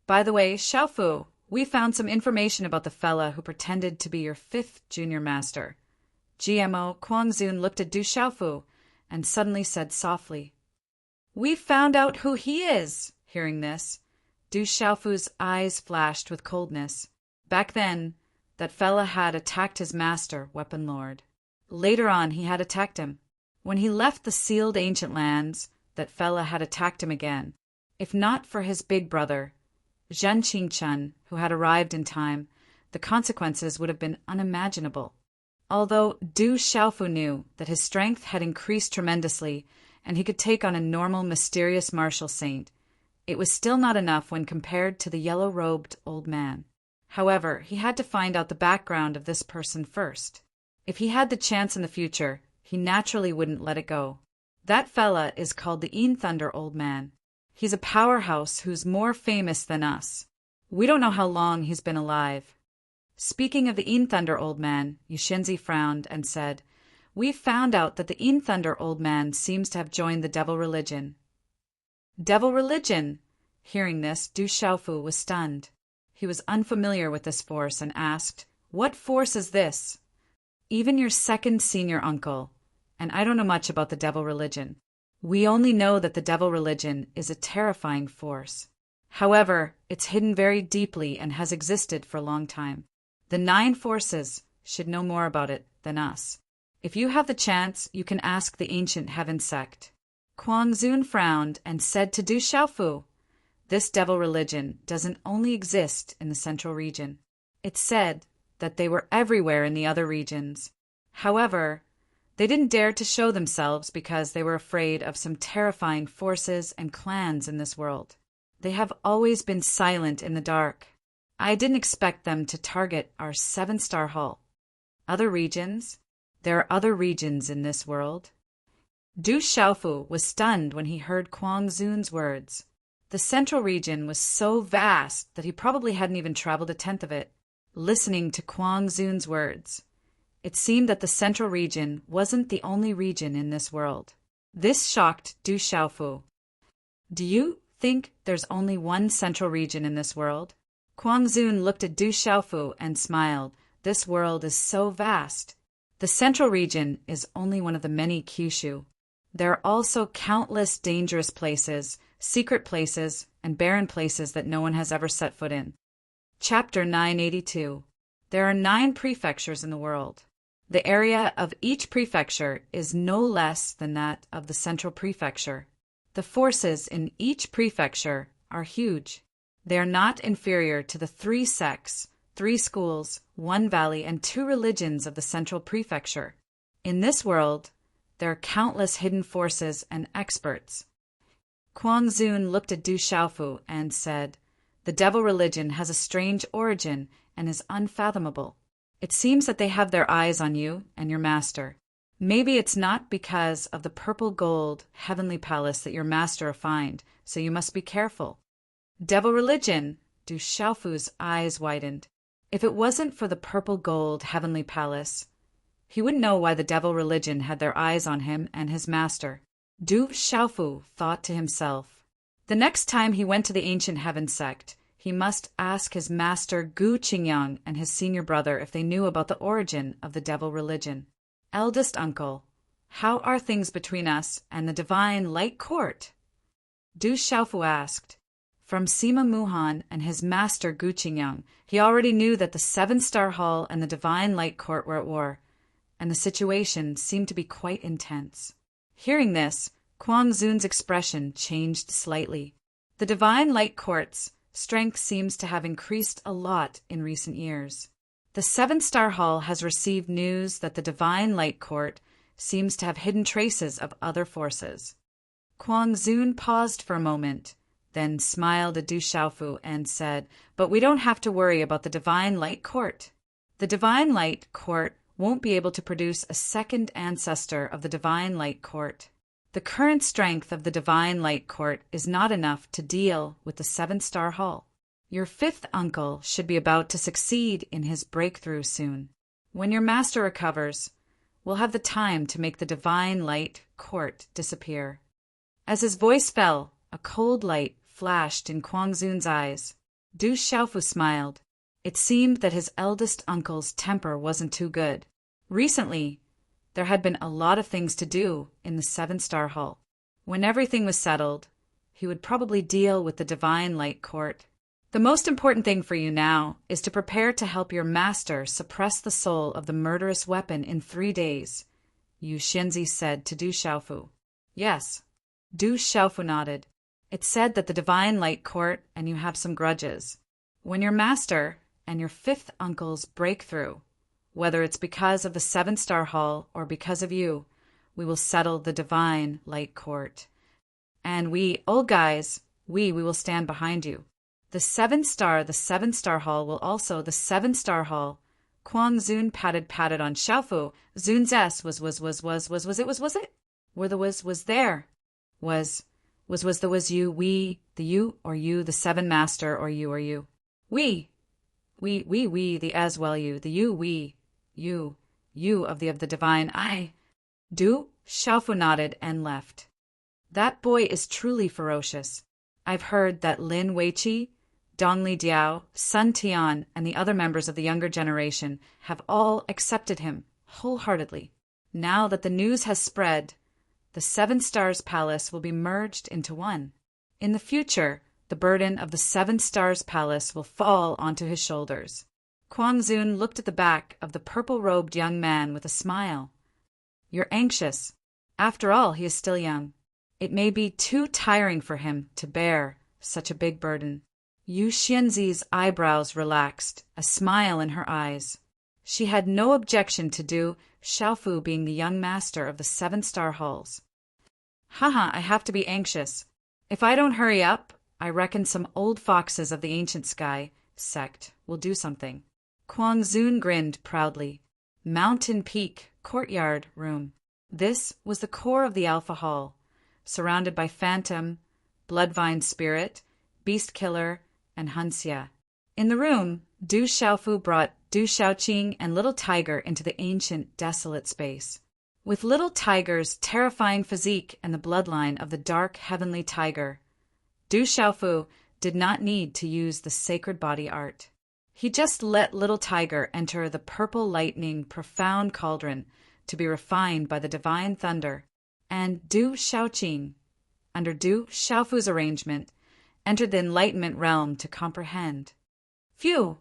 By the way, Xiaofu, we found some information about the fella who pretended to be your 5th junior master. GMO Kwang Zun looked at Du Xiaofu and suddenly said softly, "We found out who he is." Hearing this, Du Xiaofu's eyes flashed with coldness. Back then, that fella had attacked his master, Weapon Lord. Later on, he had attacked him. When he left the sealed ancient lands, that fella had attacked him again. If not for his big brother, Zhen Qingchen, who had arrived in time, the consequences would have been unimaginable. Although Du Xiaofu knew that his strength had increased tremendously and he could take on a normal mysterious martial saint, it was still not enough when compared to the yellow-robed old man. However, he had to find out the background of this person first. If he had the chance in the future, he naturally wouldn't let it go. That fella is called the Yin Thunder Old Man. He's a powerhouse who's more famous than us. We don't know how long he's been alive. Speaking of the Yin Thunder Old Man, Yushinzi frowned and said, "We found out that the Yin Thunder Old Man seems to have joined the devil religion." Devil religion! Hearing this, Du Xiaofu was stunned. He was unfamiliar with this force and asked, "What force is this?" "Even your second senior uncle, and I don't know much about the devil religion. We only know that the devil religion is a terrifying force. However, it's hidden very deeply and has existed for a long time. The 9 forces should know more about it than us. If you have the chance, you can ask the ancient heaven sect." Kuang Zun frowned and said to Du Xiaofu, "This devil religion doesn't only exist in the central region. It's said that they were everywhere in the other regions. However, they didn't dare to show themselves because they were afraid of some terrifying forces and clans in this world. They have always been silent in the dark. I didn't expect them to target our 7-star hall. Other regions? There are other regions in this world." Du Xiaofu was stunned when he heard Kuang Zun's words. The central region was so vast that he probably hadn't even traveled a tenth of it. Listening to Kuang Zun's words, it seemed that the central region wasn't the only region in this world. This shocked Du Xiaofu. "Do you think there's only one central region in this world?" Kuang Zun looked at Du Xiaofu and smiled. "This world is so vast. The central region is only one of the many Kyushu. There are also countless dangerous places, secret places, and barren places that no one has ever set foot in." Chapter 982. There are 9 prefectures in the world. The area of each prefecture is no less than that of the central prefecture. The forces in each prefecture are huge. They are not inferior to the 3 sects, 3 schools, 1 valley, and 2 religions of the central prefecture. In this world, there are countless hidden forces and experts. Kuang Zun looked at Du Xiaofu and said, "The devil religion has a strange origin and is unfathomable. It seems that they have their eyes on you and your master. Maybe it's not because of the purple gold heavenly palace that your master refined, so you must be careful." Devil religion! Du Xiaofu's eyes widened. If it wasn't for the purple gold heavenly palace, he wouldn't know why the devil religion had their eyes on him and his master. Du Xiaofu thought to himself. The next time he went to the ancient heaven sect, he must ask his master Gu Qingyang and his senior brother if they knew about the origin of the devil religion. "Eldest uncle, how are things between us and the divine light court?" Du Xiaofu asked. From Sima Muhan and his master Gu Qingyang, he already knew that the 7-star hall and the divine light court were at war, and the situation seemed to be quite intense. Hearing this, Kuang Zun's expression changed slightly. The divine light court's strength seems to have increased a lot in recent years. The 7-star hall has received news that the divine light court seems to have hidden traces of other forces. Kuang Zun paused for a moment, then smiled at Du Xiaofu and said, "But we don't have to worry about the divine light court. The divine light court won't be able to produce a second ancestor of the divine light court. The current strength of the divine light court is not enough to deal with the 7-star hall. Your 5th uncle should be about to succeed in his breakthrough soon. When your master recovers, we'll have the time to make the divine light court disappear." As his voice fell, a cold light flashed in Kuang Zun's eyes. Du Xiaofu smiled. It seemed that his eldest uncle's temper wasn't too good. Recently, there had been a lot of things to do in the 7-star hall. When everything was settled, he would probably deal with the divine light court. "The most important thing for you now is to prepare to help your master suppress the soul of the murderous weapon in 3 days," Yu Xianzi said to Du Xiaofu. "Yes." Du Xiaofu nodded. "It said that the divine light court and you have some grudges. When your master and your 5th uncle's breakthrough, whether it's because of the 7-star hall or because of you, we will settle the divine light court. And we, old guys, we will stand behind you. The 7-star hall will also the 7-star hall." Kuang Zun patted on Xiaofu. Zun's S was it? Where the was there? Was the was you, we, the you, or you, the 7 master, or you? We, the as well you, the you, we, you of the divine I. Du Xiaofu nodded and left. That boy is truly ferocious. I've heard that Lin Weiqi, Dongli Diao, Sun Tian, and the other members of the younger generation have all accepted him wholeheartedly. Now that the news has spread, the Seven Stars Palace will be merged into one. In the future, the burden of the Seven Stars Palace will fall onto his shoulders. Kuang Zun looked at the back of the purple-robed young man with a smile. You're anxious. After all, he is still young. It may be too tiring for him to bear such a big burden. Yu Xianzi's eyebrows relaxed, a smile in her eyes. She had no objection to Du Xiaofu being the young master of the seven-star halls. Haha, I have to be anxious. If I don't hurry up, I reckon some old foxes of the ancient sky sect will do something. Kuang Zun grinned proudly. Mountain Peak, courtyard, room. This was the core of the Alpha Hall, surrounded by Phantom, Bloodvine Spirit, Beast Killer, and Hanxia. In the room, Du Xiaofu brought Du Xiaoqing and Little Tiger into the ancient, desolate space. With Little Tiger's terrifying physique and the bloodline of the dark, heavenly tiger, Du Xiaofu did not need to use the sacred body art. He just let Little Tiger enter the purple lightning profound cauldron to be refined by the divine thunder, and Du Xiaoqing, under Du Xiaofu's arrangement, entered the enlightenment realm to comprehend. Phew!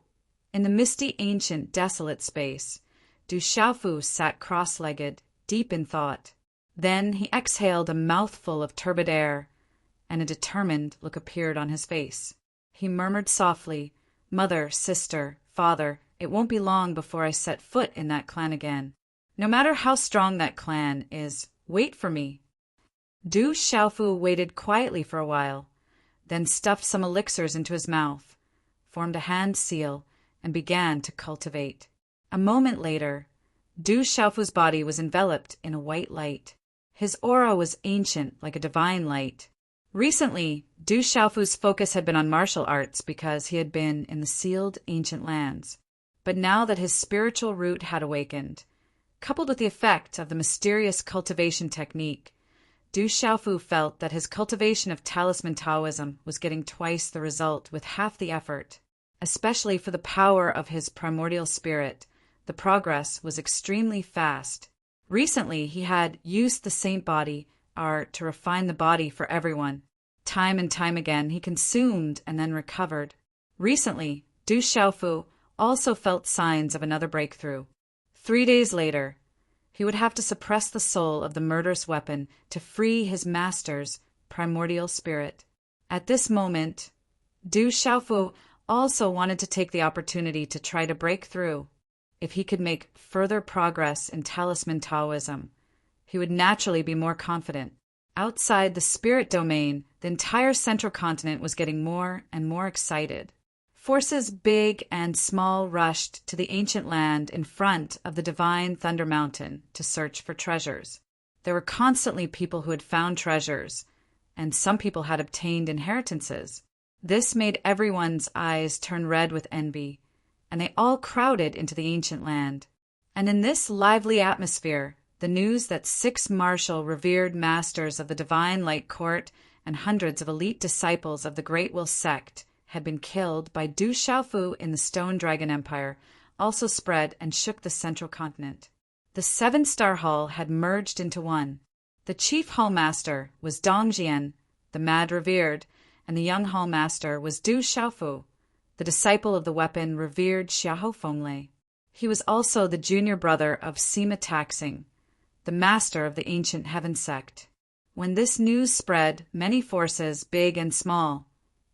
In the misty, ancient, desolate space, Du Xiaofu sat cross-legged, deep in thought. Then he exhaled a mouthful of turbid air, and a determined look appeared on his face. He murmured softly, Mother, sister, father, it won't be long before I set foot in that clan again. No matter how strong that clan is, wait for me. Du Xiaofu waited quietly for a while, then stuffed some elixirs into his mouth, formed a hand seal, and began to cultivate. A moment later, Du Xiaofu's body was enveloped in a white light. His aura was ancient, like a divine light. Recently, Du Xiaofu's focus had been on martial arts because he had been in the sealed ancient lands. But now that his spiritual root had awakened, coupled with the effect of the mysterious cultivation technique, Du Xiaofu felt that his cultivation of talisman Taoism was getting twice the result with half the effort. Especially for the power of his primordial spirit, the progress was extremely fast. Recently, he had used the saint body art to refine the body for everyone. Time and time again, he consumed and then recovered. Recently, Du Xiaofu also felt signs of another breakthrough. 3 days later, he would have to suppress the soul of the murderous weapon to free his master's primordial spirit. At this moment, Du Xiaofu also wanted to take the opportunity to try to break through. If he could make further progress in talisman Taoism, he would naturally be more confident. Outside the spirit domain, the entire central continent was getting more and more excited. Forces big and small rushed to the ancient land in front of the divine Thunder Mountain to search for treasures. There were constantly people who had found treasures, and some people had obtained inheritances. This made everyone's eyes turn red with envy, and they all crowded into the ancient land. And in this lively atmosphere, the news that 6 martial, revered masters of the Divine Light Court and hundreds of elite disciples of the Great Will sect had been killed by Du Xiaofu in the Stone Dragon Empire also spread and shook the central continent. The 7-star hall had merged into one. The chief hall master was Dong Jian, the mad revered, and the young hall master was Du Xiaofu, the disciple of the weapon revered Xiahou Fenglei. He was also the junior brother of Sima Taxing, the master of the ancient heaven sect. When this news spread, many forces, big and small,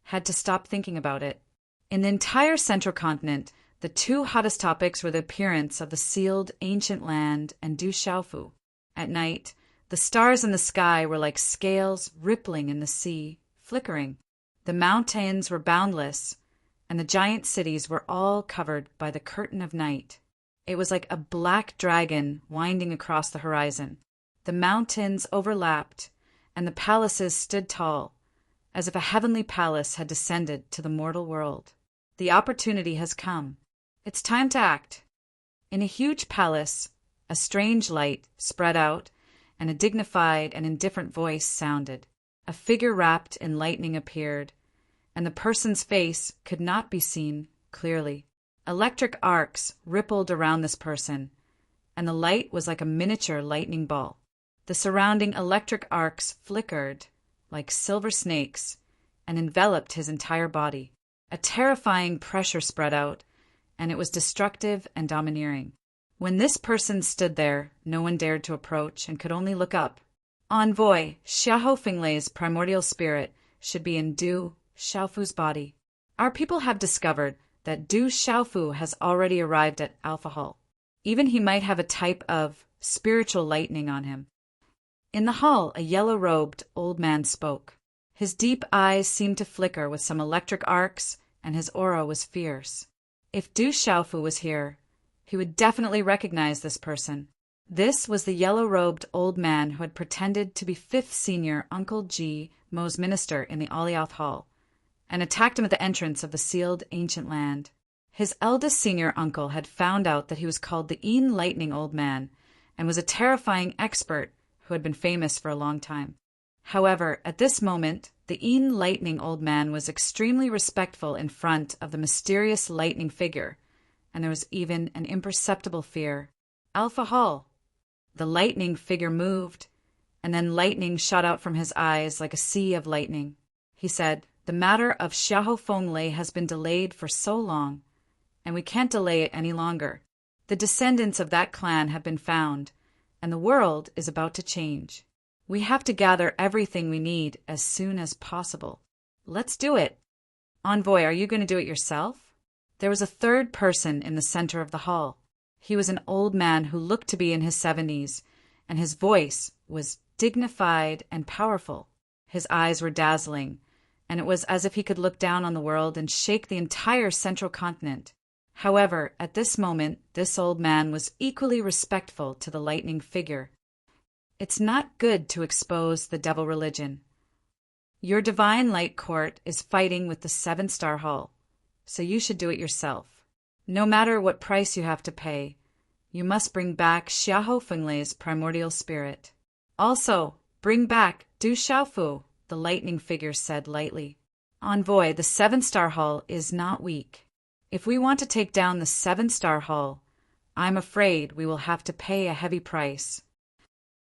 had to stop thinking about it. In the entire central continent, the 2 hottest topics were the appearance of the sealed ancient land and Du Xiaofu. At night, the stars in the sky were like scales rippling in the sea, flickering. The mountains were boundless, and the giant cities were all covered by the curtain of night. It was like a black dragon winding across the horizon. The mountains overlapped, and the palaces stood tall, as if a heavenly palace had descended to the mortal world. The opportunity has come. It's time to act. In a huge palace, a strange light spread out, and a dignified and indifferent voice sounded. A figure wrapped in lightning appeared, and the person's face could not be seen clearly. Electric arcs rippled around this person, and the light was like a miniature lightning ball. The surrounding electric arcs flickered like silver snakes and enveloped his entire body. A terrifying pressure spread out, and it was destructive and domineering. When this person stood there, no one dared to approach and could only look up. Envoy, Xiahou Fenglei's primordial spirit should be in Du Xiaofu's body. Our people have discovered that Du Xiaofu has already arrived at Alpha Hall. Even he might have a type of spiritual lightning on him. In the hall, a yellow-robed old man spoke. His deep eyes seemed to flicker with some electric arcs, and his aura was fierce. If Du Xiaofu was here, he would definitely recognize this person. This was the yellow-robed old man who had pretended to be 5th Senior Uncle Ji Mo's minister in the Alioth Hall, and attacked him at the entrance of the sealed ancient land. His eldest senior uncle had found out that he was called the Een Lightning Old Man, and was a terrifying expert who had been famous for a long time. However, at this moment, the Een Lightning Old Man was extremely respectful in front of the mysterious lightning figure, and there was even an imperceptible fear. Alpha Hall. The lightning figure moved, and then lightning shot out from his eyes like a sea of lightning. He said, "The matter of Xiahou Fenglei has been delayed for so long, and we can't delay it any longer. The descendants of that clan have been found, and the world is about to change. We have to gather everything we need as soon as possible. Let's do it. Envoy, are you going to do it yourself?" There was a third person in the center of the hall. He was an old man who looked to be in his 70s, and his voice was dignified and powerful. His eyes were dazzling, and it was as if he could look down on the world and shake the entire central continent. However, at this moment, this old man was equally respectful to the lightning figure. "It's not good to expose the devil religion. Your divine light court is fighting with the 7-star hall, so you should do it yourself. No matter what price you have to pay, you must bring back Xiahou Fenglei's primordial spirit. Also, bring back Du Xiaofu," the lightning figure said lightly. "Envoy, the 7-star hall is not weak. If we want to take down the 7-star hall, I'm afraid we will have to pay a heavy price."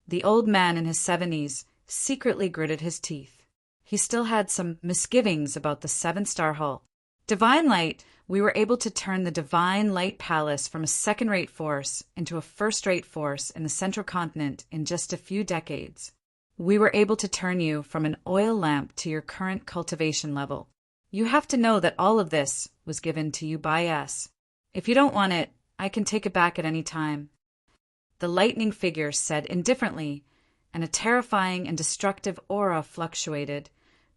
The old man in his 70s secretly gritted his teeth. He still had some misgivings about the 7-star hall. Divine Light, we were able to turn the Divine Light Palace from a second-rate force into a first-rate force in the central continent in just a few decades. We were able to turn you from an oil lamp to your current cultivation level. You have to know that all of this was given to you by us. If you don't want it, I can take it back at any time." The lightning figure said indifferently, and a terrifying and destructive aura fluctuated,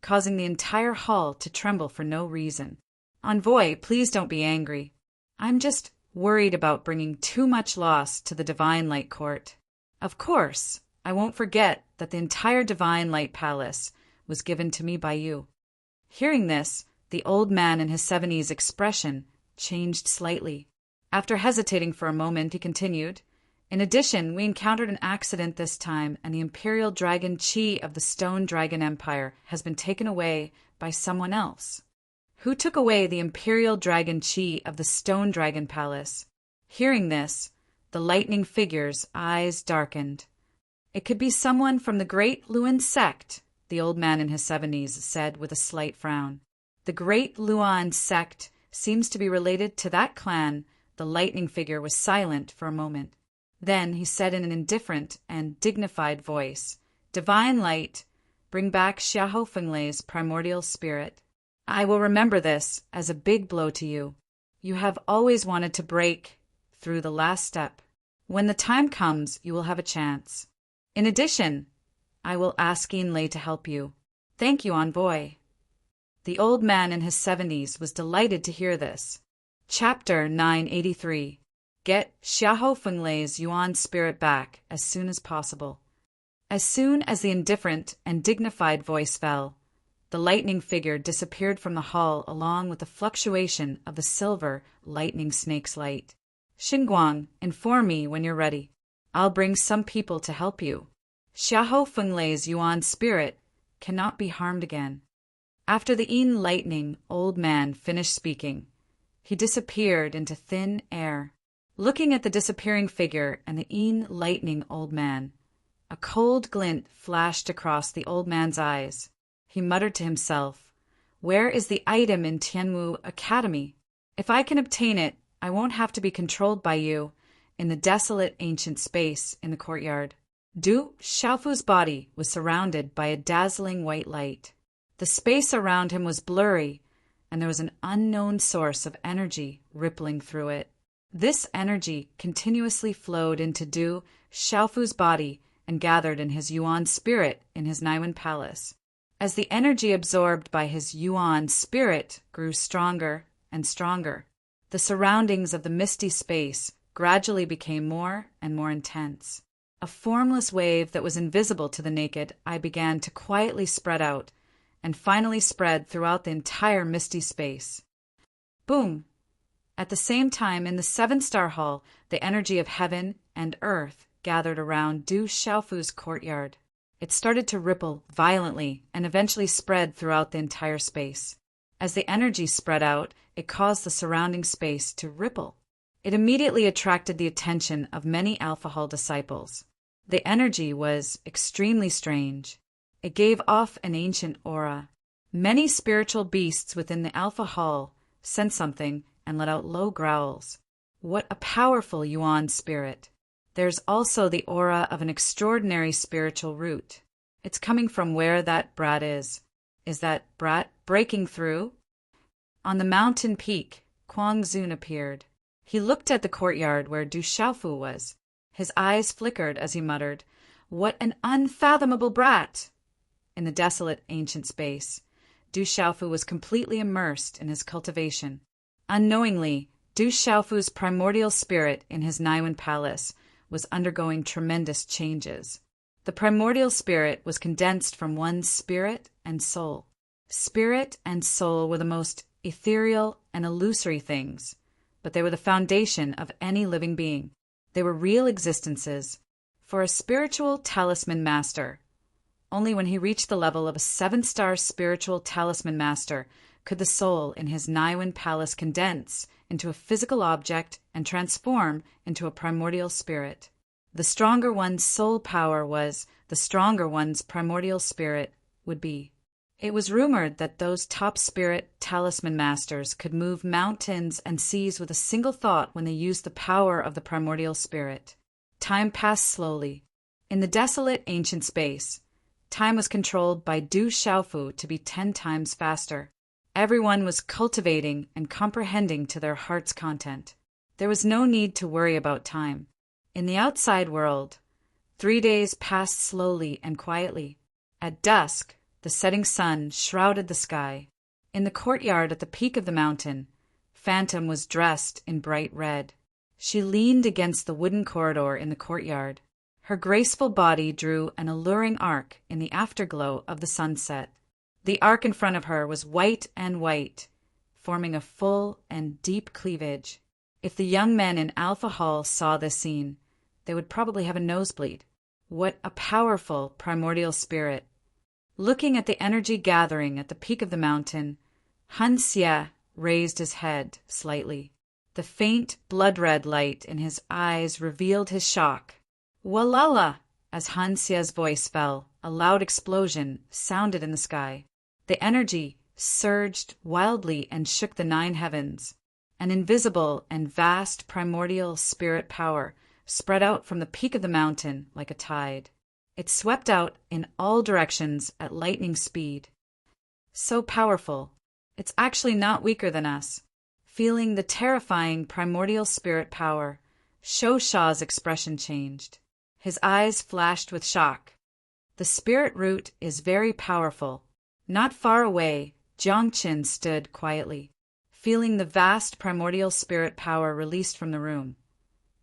causing the entire hall to tremble for no reason. "Envoy, please don't be angry. I'm just worried about bringing too much loss to the Divine Light Court. Of course, I won't forget that the entire Divine Light Palace was given to me by you." Hearing this, the old man in his 70s expression changed slightly. After hesitating for a moment, he continued, "In addition, we encountered an accident this time, and the Imperial Dragon Qi of the Stone Dragon Empire has been taken away by someone else." "Who took away the Imperial Dragon Qi of the Stone Dragon Palace?" Hearing this, the lightning figure's eyes darkened. "It could be someone from the Great Luan sect," the old man in his 70s said with a slight frown. "The Great Luan sect seems to be related to that clan." The lightning figure was silent for a moment. Then he said in an indifferent and dignified voice, "Divine Light, bring back Xiahou Fenglei's primordial spirit. I will remember this as a big blow to you. You have always wanted to break through the last step. When the time comes, you will have a chance. In addition, I will ask Een Lei to help you. Thank you, Envoy." The old man in his 70s was delighted to hear this. Chapter 983. Get Xiahou Fenglei's Yuan spirit back as soon as possible. As soon as the indifferent and dignified voice fell, the lightning figure disappeared from the hall along with the fluctuation of the silver lightning snake's light. "Xinguang, inform me when you're ready. I'll bring some people to help you." Xiahou Fenglei's Yuan spirit cannot be harmed again. After the Yin lightning old man finished speaking, he disappeared into thin air. Looking at the disappearing figure and the Yin lightning old man, a cold glint flashed across the old man's eyes. He muttered to himself, "Where is the item in Tianwu Academy? If I can obtain it, I won't have to be controlled by you in the desolate ancient space in the courtyard." Du Xiaofu's body was surrounded by a dazzling white light. The space around him was blurry, and there was an unknown source of energy rippling through it. This energy continuously flowed into Du Xiaofu's body and gathered in his Yuan spirit in his Naiwen palace. As the energy absorbed by his Yuan spirit grew stronger and stronger, the surroundings of the misty space gradually became more and more intense. A formless wave that was invisible to the naked eye began to quietly spread out, and finally spread throughout the entire misty space. Boom! At the same time, in the seven-star hall, the energy of heaven and earth gathered around Du Xiaofu's courtyard. It started to ripple violently and eventually spread throughout the entire space. As the energy spread out, it caused the surrounding space to ripple. It immediately attracted the attention of many Alpha Hall disciples. The energy was extremely strange. It gave off an ancient aura. Many spiritual beasts within the Alpha Hall sensed something and let out low growls. What a powerful Yuan spirit! There's also the aura of an extraordinary spiritual root. It's coming from where that brat is. Is that brat breaking through? On the mountain peak, Kuang Zun appeared. He looked at the courtyard where Du Xiaofu was. His eyes flickered as he muttered, "What an unfathomable brat!" In the desolate ancient space, Du Xiaofu was completely immersed in his cultivation. Unknowingly, Du Xiaofu's primordial spirit in his Naiwen palace was undergoing tremendous changes. The primordial spirit was condensed from one's spirit and soul. Spirit and soul were the most ethereal and illusory things, but they were the foundation of any living being. They were real existences. For a spiritual talisman master, only when he reached the level of a 7-star spiritual talisman master could the soul in his Naiwen palace condense into a physical object and transform into a primordial spirit. The stronger one's soul power was, the stronger one's primordial spirit would be. It was rumored that those top spirit talisman masters could move mountains and seas with a single thought when they used the power of the primordial spirit. Time passed slowly. In the desolate ancient space, time was controlled by Du Xiaofu to be 10 times faster. Everyone was cultivating and comprehending to their heart's content. There was no need to worry about time. In the outside world, 3 days passed slowly and quietly. At dusk, the setting sun shrouded the sky. In the courtyard at the peak of the mountain, Phantom was dressed in bright red. She leaned against the wooden corridor in the courtyard. Her graceful body drew an alluring arc in the afterglow of the sunset. The arc in front of her was white and white, forming a full and deep cleavage. If the young men in Alpha Hall saw this scene, they would probably have a nosebleed. What a powerful primordial spirit! Looking at the energy gathering at the peak of the mountain, Han Xie raised his head slightly. The faint blood-red light in his eyes revealed his shock. Walala! As Han Xie's voice fell, a loud explosion sounded in the sky. The energy surged wildly and shook the 9 heavens. An invisible and vast primordial spirit power spread out from the peak of the mountain like a tide. It swept out in all directions at lightning speed. So powerful, it's actually not weaker than us. Feeling the terrifying primordial spirit power, Shou Sha's expression changed. His eyes flashed with shock. The spirit root is very powerful. Not far away, Jiang Qin stood quietly, feeling the vast primordial spirit power released from the room.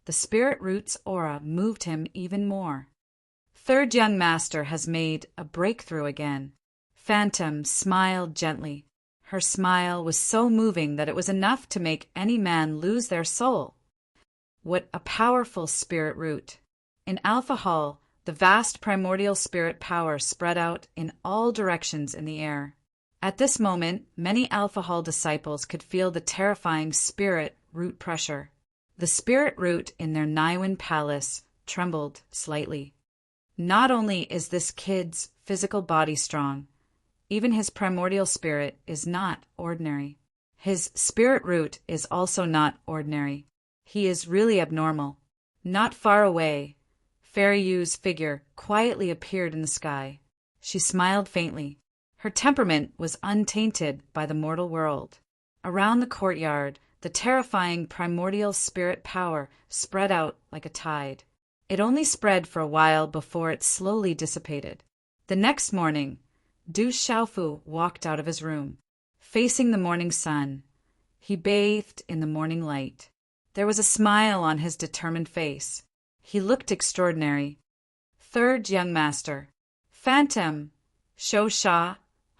The spirit root's aura moved him even more. Third young master has made a breakthrough again. Phantom smiled gently. Her smile was so moving that it was enough to make any man lose their soul. What a powerful spirit root! In Alpha Hall, The vast primordial spirit power spread out in all directions in the air. At this moment, many Alpha Hall disciples could feel the terrifying spirit root pressure. The spirit root in their Niwen palace trembled slightly. Not only is this kid's physical body strong, even his primordial spirit is not ordinary. His spirit root is also not ordinary. He is really abnormal. Not far away, Fairy Yu's figure quietly appeared in the sky. She smiled faintly. Her temperament was untainted by the mortal world. Around the courtyard, the terrifying primordial spirit power spread out like a tide. It only spread for a while before it slowly dissipated. The next morning, Du Xiaofu walked out of his room. Facing the morning sun, he bathed in the morning light. There was a smile on his determined face. He looked extraordinary. Third young master, Phantom, Shou Sha,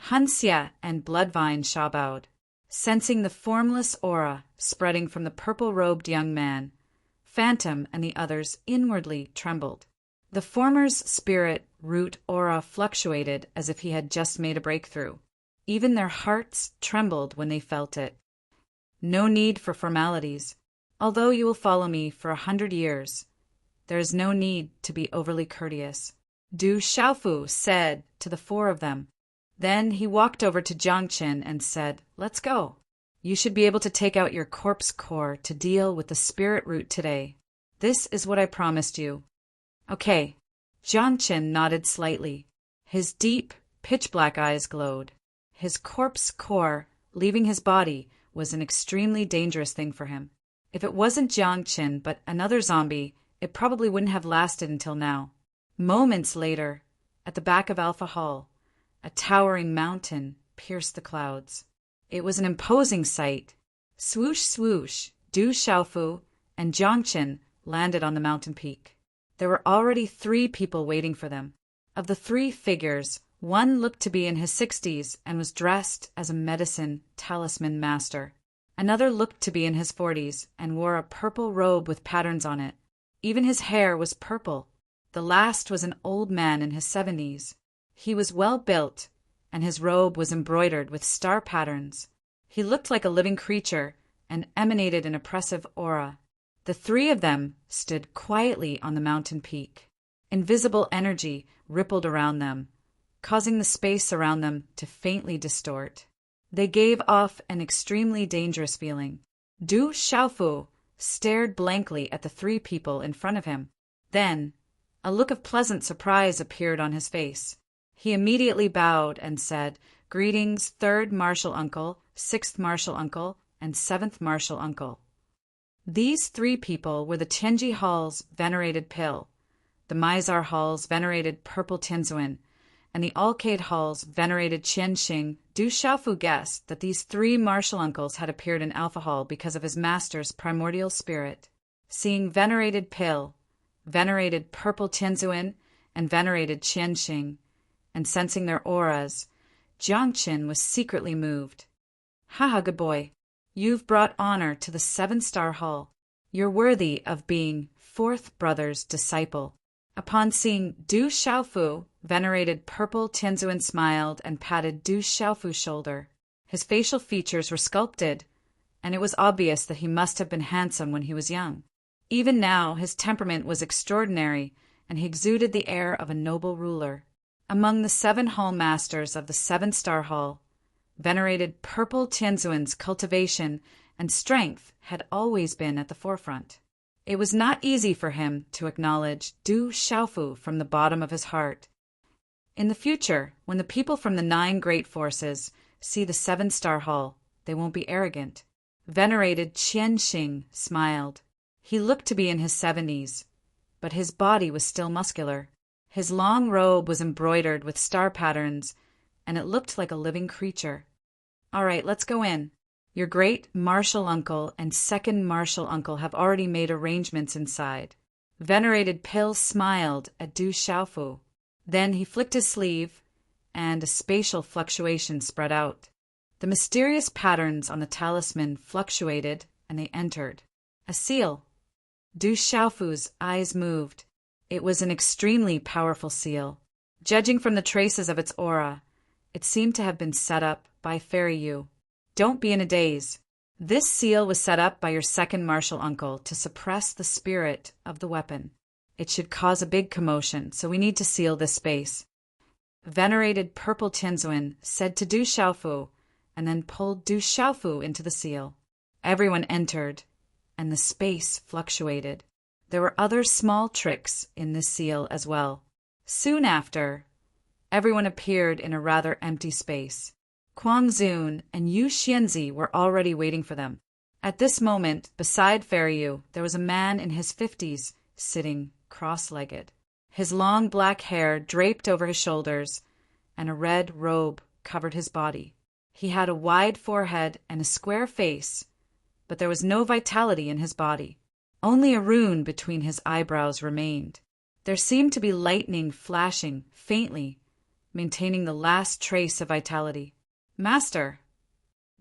Hanxia, and Bloodvine Sha bowed. Sensing the formless aura spreading from the purple-robed young man, Phantom and the others inwardly trembled. The former's spirit root aura fluctuated as if he had just made a breakthrough. Even their hearts trembled when they felt it. No need for formalities. Although you will follow me for 100 years, there is no need to be overly courteous, Du Xiaofu said to the four of them. Then he walked over to Jiangchen and said, "Let's go. You should be able to take out your corpse core to deal with the spirit root today. This is what I promised you." "Okay." Jiangchen nodded slightly. His deep, pitch-black eyes glowed. His corpse core, leaving his body, was an extremely dangerous thing for him. If it wasn't Jiangchen but another zombie, it probably wouldn't have lasted until now. Moments later, at the back of Alpha Hall, a towering mountain pierced the clouds. It was an imposing sight. Swoosh, swoosh, Du Xiaofu and Jiangchen landed on the mountain peak. There were already 3 people waiting for them. Of the 3 figures, one looked to be in his 60s and was dressed as a medicine talisman master. Another looked to be in his 40s and wore a purple robe with patterns on it. Even his hair was purple. The last was an old man in his 70s. He was well built, and his robe was embroidered with star patterns. He looked like a living creature and emanated an oppressive aura. The 3 of them stood quietly on the mountain peak. Invisible energy rippled around them, causing the space around them to faintly distort. They gave off an extremely dangerous feeling. Du Xiaofu stared blankly at the 3 people in front of him. Then, a look of pleasant surprise appeared on his face. He immediately bowed and said, "Greetings, 3rd Martial Uncle, 6th Martial Uncle, and 7th Martial Uncle." These 3 people were the Tianji Hall's venerated Pill, the Mizar Hall's venerated Purple Tianzuan, and the Alcade Hall's venerated Qianxing. Du Xiaofu guessed that these 3 martial uncles had appeared in Alpha Hall because of his master's primordial spirit. Seeing venerated Pill, venerated Purple Tianzuan, and venerated Qianxing, and sensing their auras, Jiangchen was secretly moved. "Haha, good boy. You've brought honor to the 7-star hall. You're worthy of being 4th brother's disciple." Upon seeing Du Xiaofu, venerated Purple Tianzuan smiled and patted Du Xiaofu's shoulder. His facial features were sculpted, and it was obvious that he must have been handsome when he was young. Even now, his temperament was extraordinary, and he exuded the air of a noble ruler. Among the 7 hall masters of the 7-star hall, venerated Purple Tianzuan's cultivation and strength had always been at the forefront. It was not easy for him to acknowledge Du Xiaofu from the bottom of his heart. In the future, when the people from the 9 great forces see the 7-star hall, they won't be arrogant. Venerated Qianxing smiled. He looked to be in his 70s, but his body was still muscular. His long robe was embroidered with star patterns, and it looked like a living creature. "All right, let's go in. Your great martial uncle and 2nd martial uncle have already made arrangements inside." Venerated Pill smiled at Du Xiaofu. Then he flicked his sleeve, and a spatial fluctuation spread out. The mysterious patterns on the talisman fluctuated, and they entered. A seal. Du Xiaofu's eyes moved. It was an extremely powerful seal. Judging from the traces of its aura, it seemed to have been set up by Fairy Yu. Don't be in a daze. This seal was set up by your second martial uncle to suppress the spirit of the weapon. It should cause a big commotion, so we need to seal this space. Venerated Purple Tianzuan said to Du Xiaofu, and then pulled Du Xiaofu into the seal. Everyone entered, and the space fluctuated. There were other small tricks in this seal as well. Soon after, everyone appeared in a rather empty space. Kuang Zun and Yu Xianzi were already waiting for them. At this moment, beside Fairy Yu, there was a man in his 50s sitting cross-legged. His long black hair draped over his shoulders, and a red robe covered his body. He had a wide forehead and a square face, but there was no vitality in his body. Only a rune between his eyebrows remained. There seemed to be lightning flashing faintly, maintaining the last trace of vitality. Master!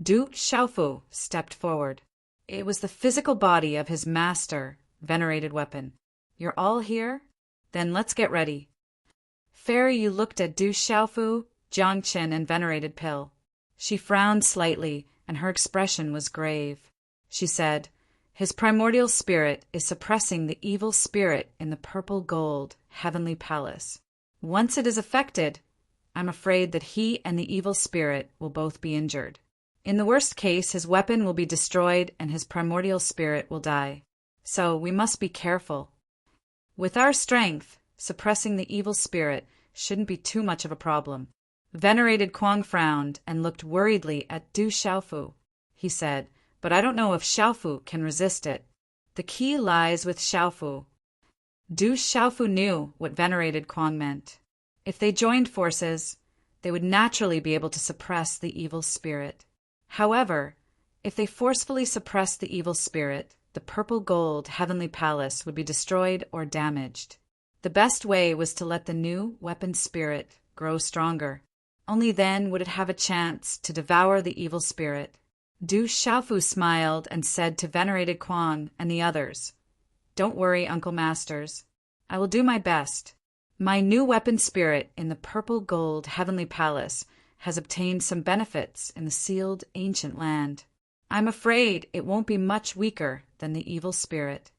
Du Xiaofu stepped forward. It was the physical body of his master, venerated weapon. You're all here? Then let's get ready. Fairy Yu looked at Du Xiaofu, Jiangqin, and venerated Pill. She frowned slightly, and her expression was grave. She said, "His primordial spirit is suppressing the evil spirit in the purple gold heavenly palace. Once it is affected, I'm afraid that he and the evil spirit will both be injured. In the worst case, his weapon will be destroyed and his primordial spirit will die. So we must be careful. With our strength, suppressing the evil spirit shouldn't be too much of a problem." Venerated Kuang frowned and looked worriedly at Du Xiaofu. He said, "But I don't know if Xiaofu can resist it. The key lies with Xiaofu." Du Xiaofu knew what venerated Kuang meant. If they joined forces, they would naturally be able to suppress the evil spirit. However, if they forcefully suppressed the evil spirit, the purple gold heavenly palace would be destroyed or damaged. The best way was to let the new weapon spirit grow stronger. Only then would it have a chance to devour the evil spirit. Du Xiaofu smiled and said to venerated Kuang and the others, "Don't worry, Uncle Masters. I will do my best. My new weapon spirit in the purple gold heavenly palace has obtained some benefits in the sealed ancient land. I'm afraid it won't be much weaker than the evil spirit."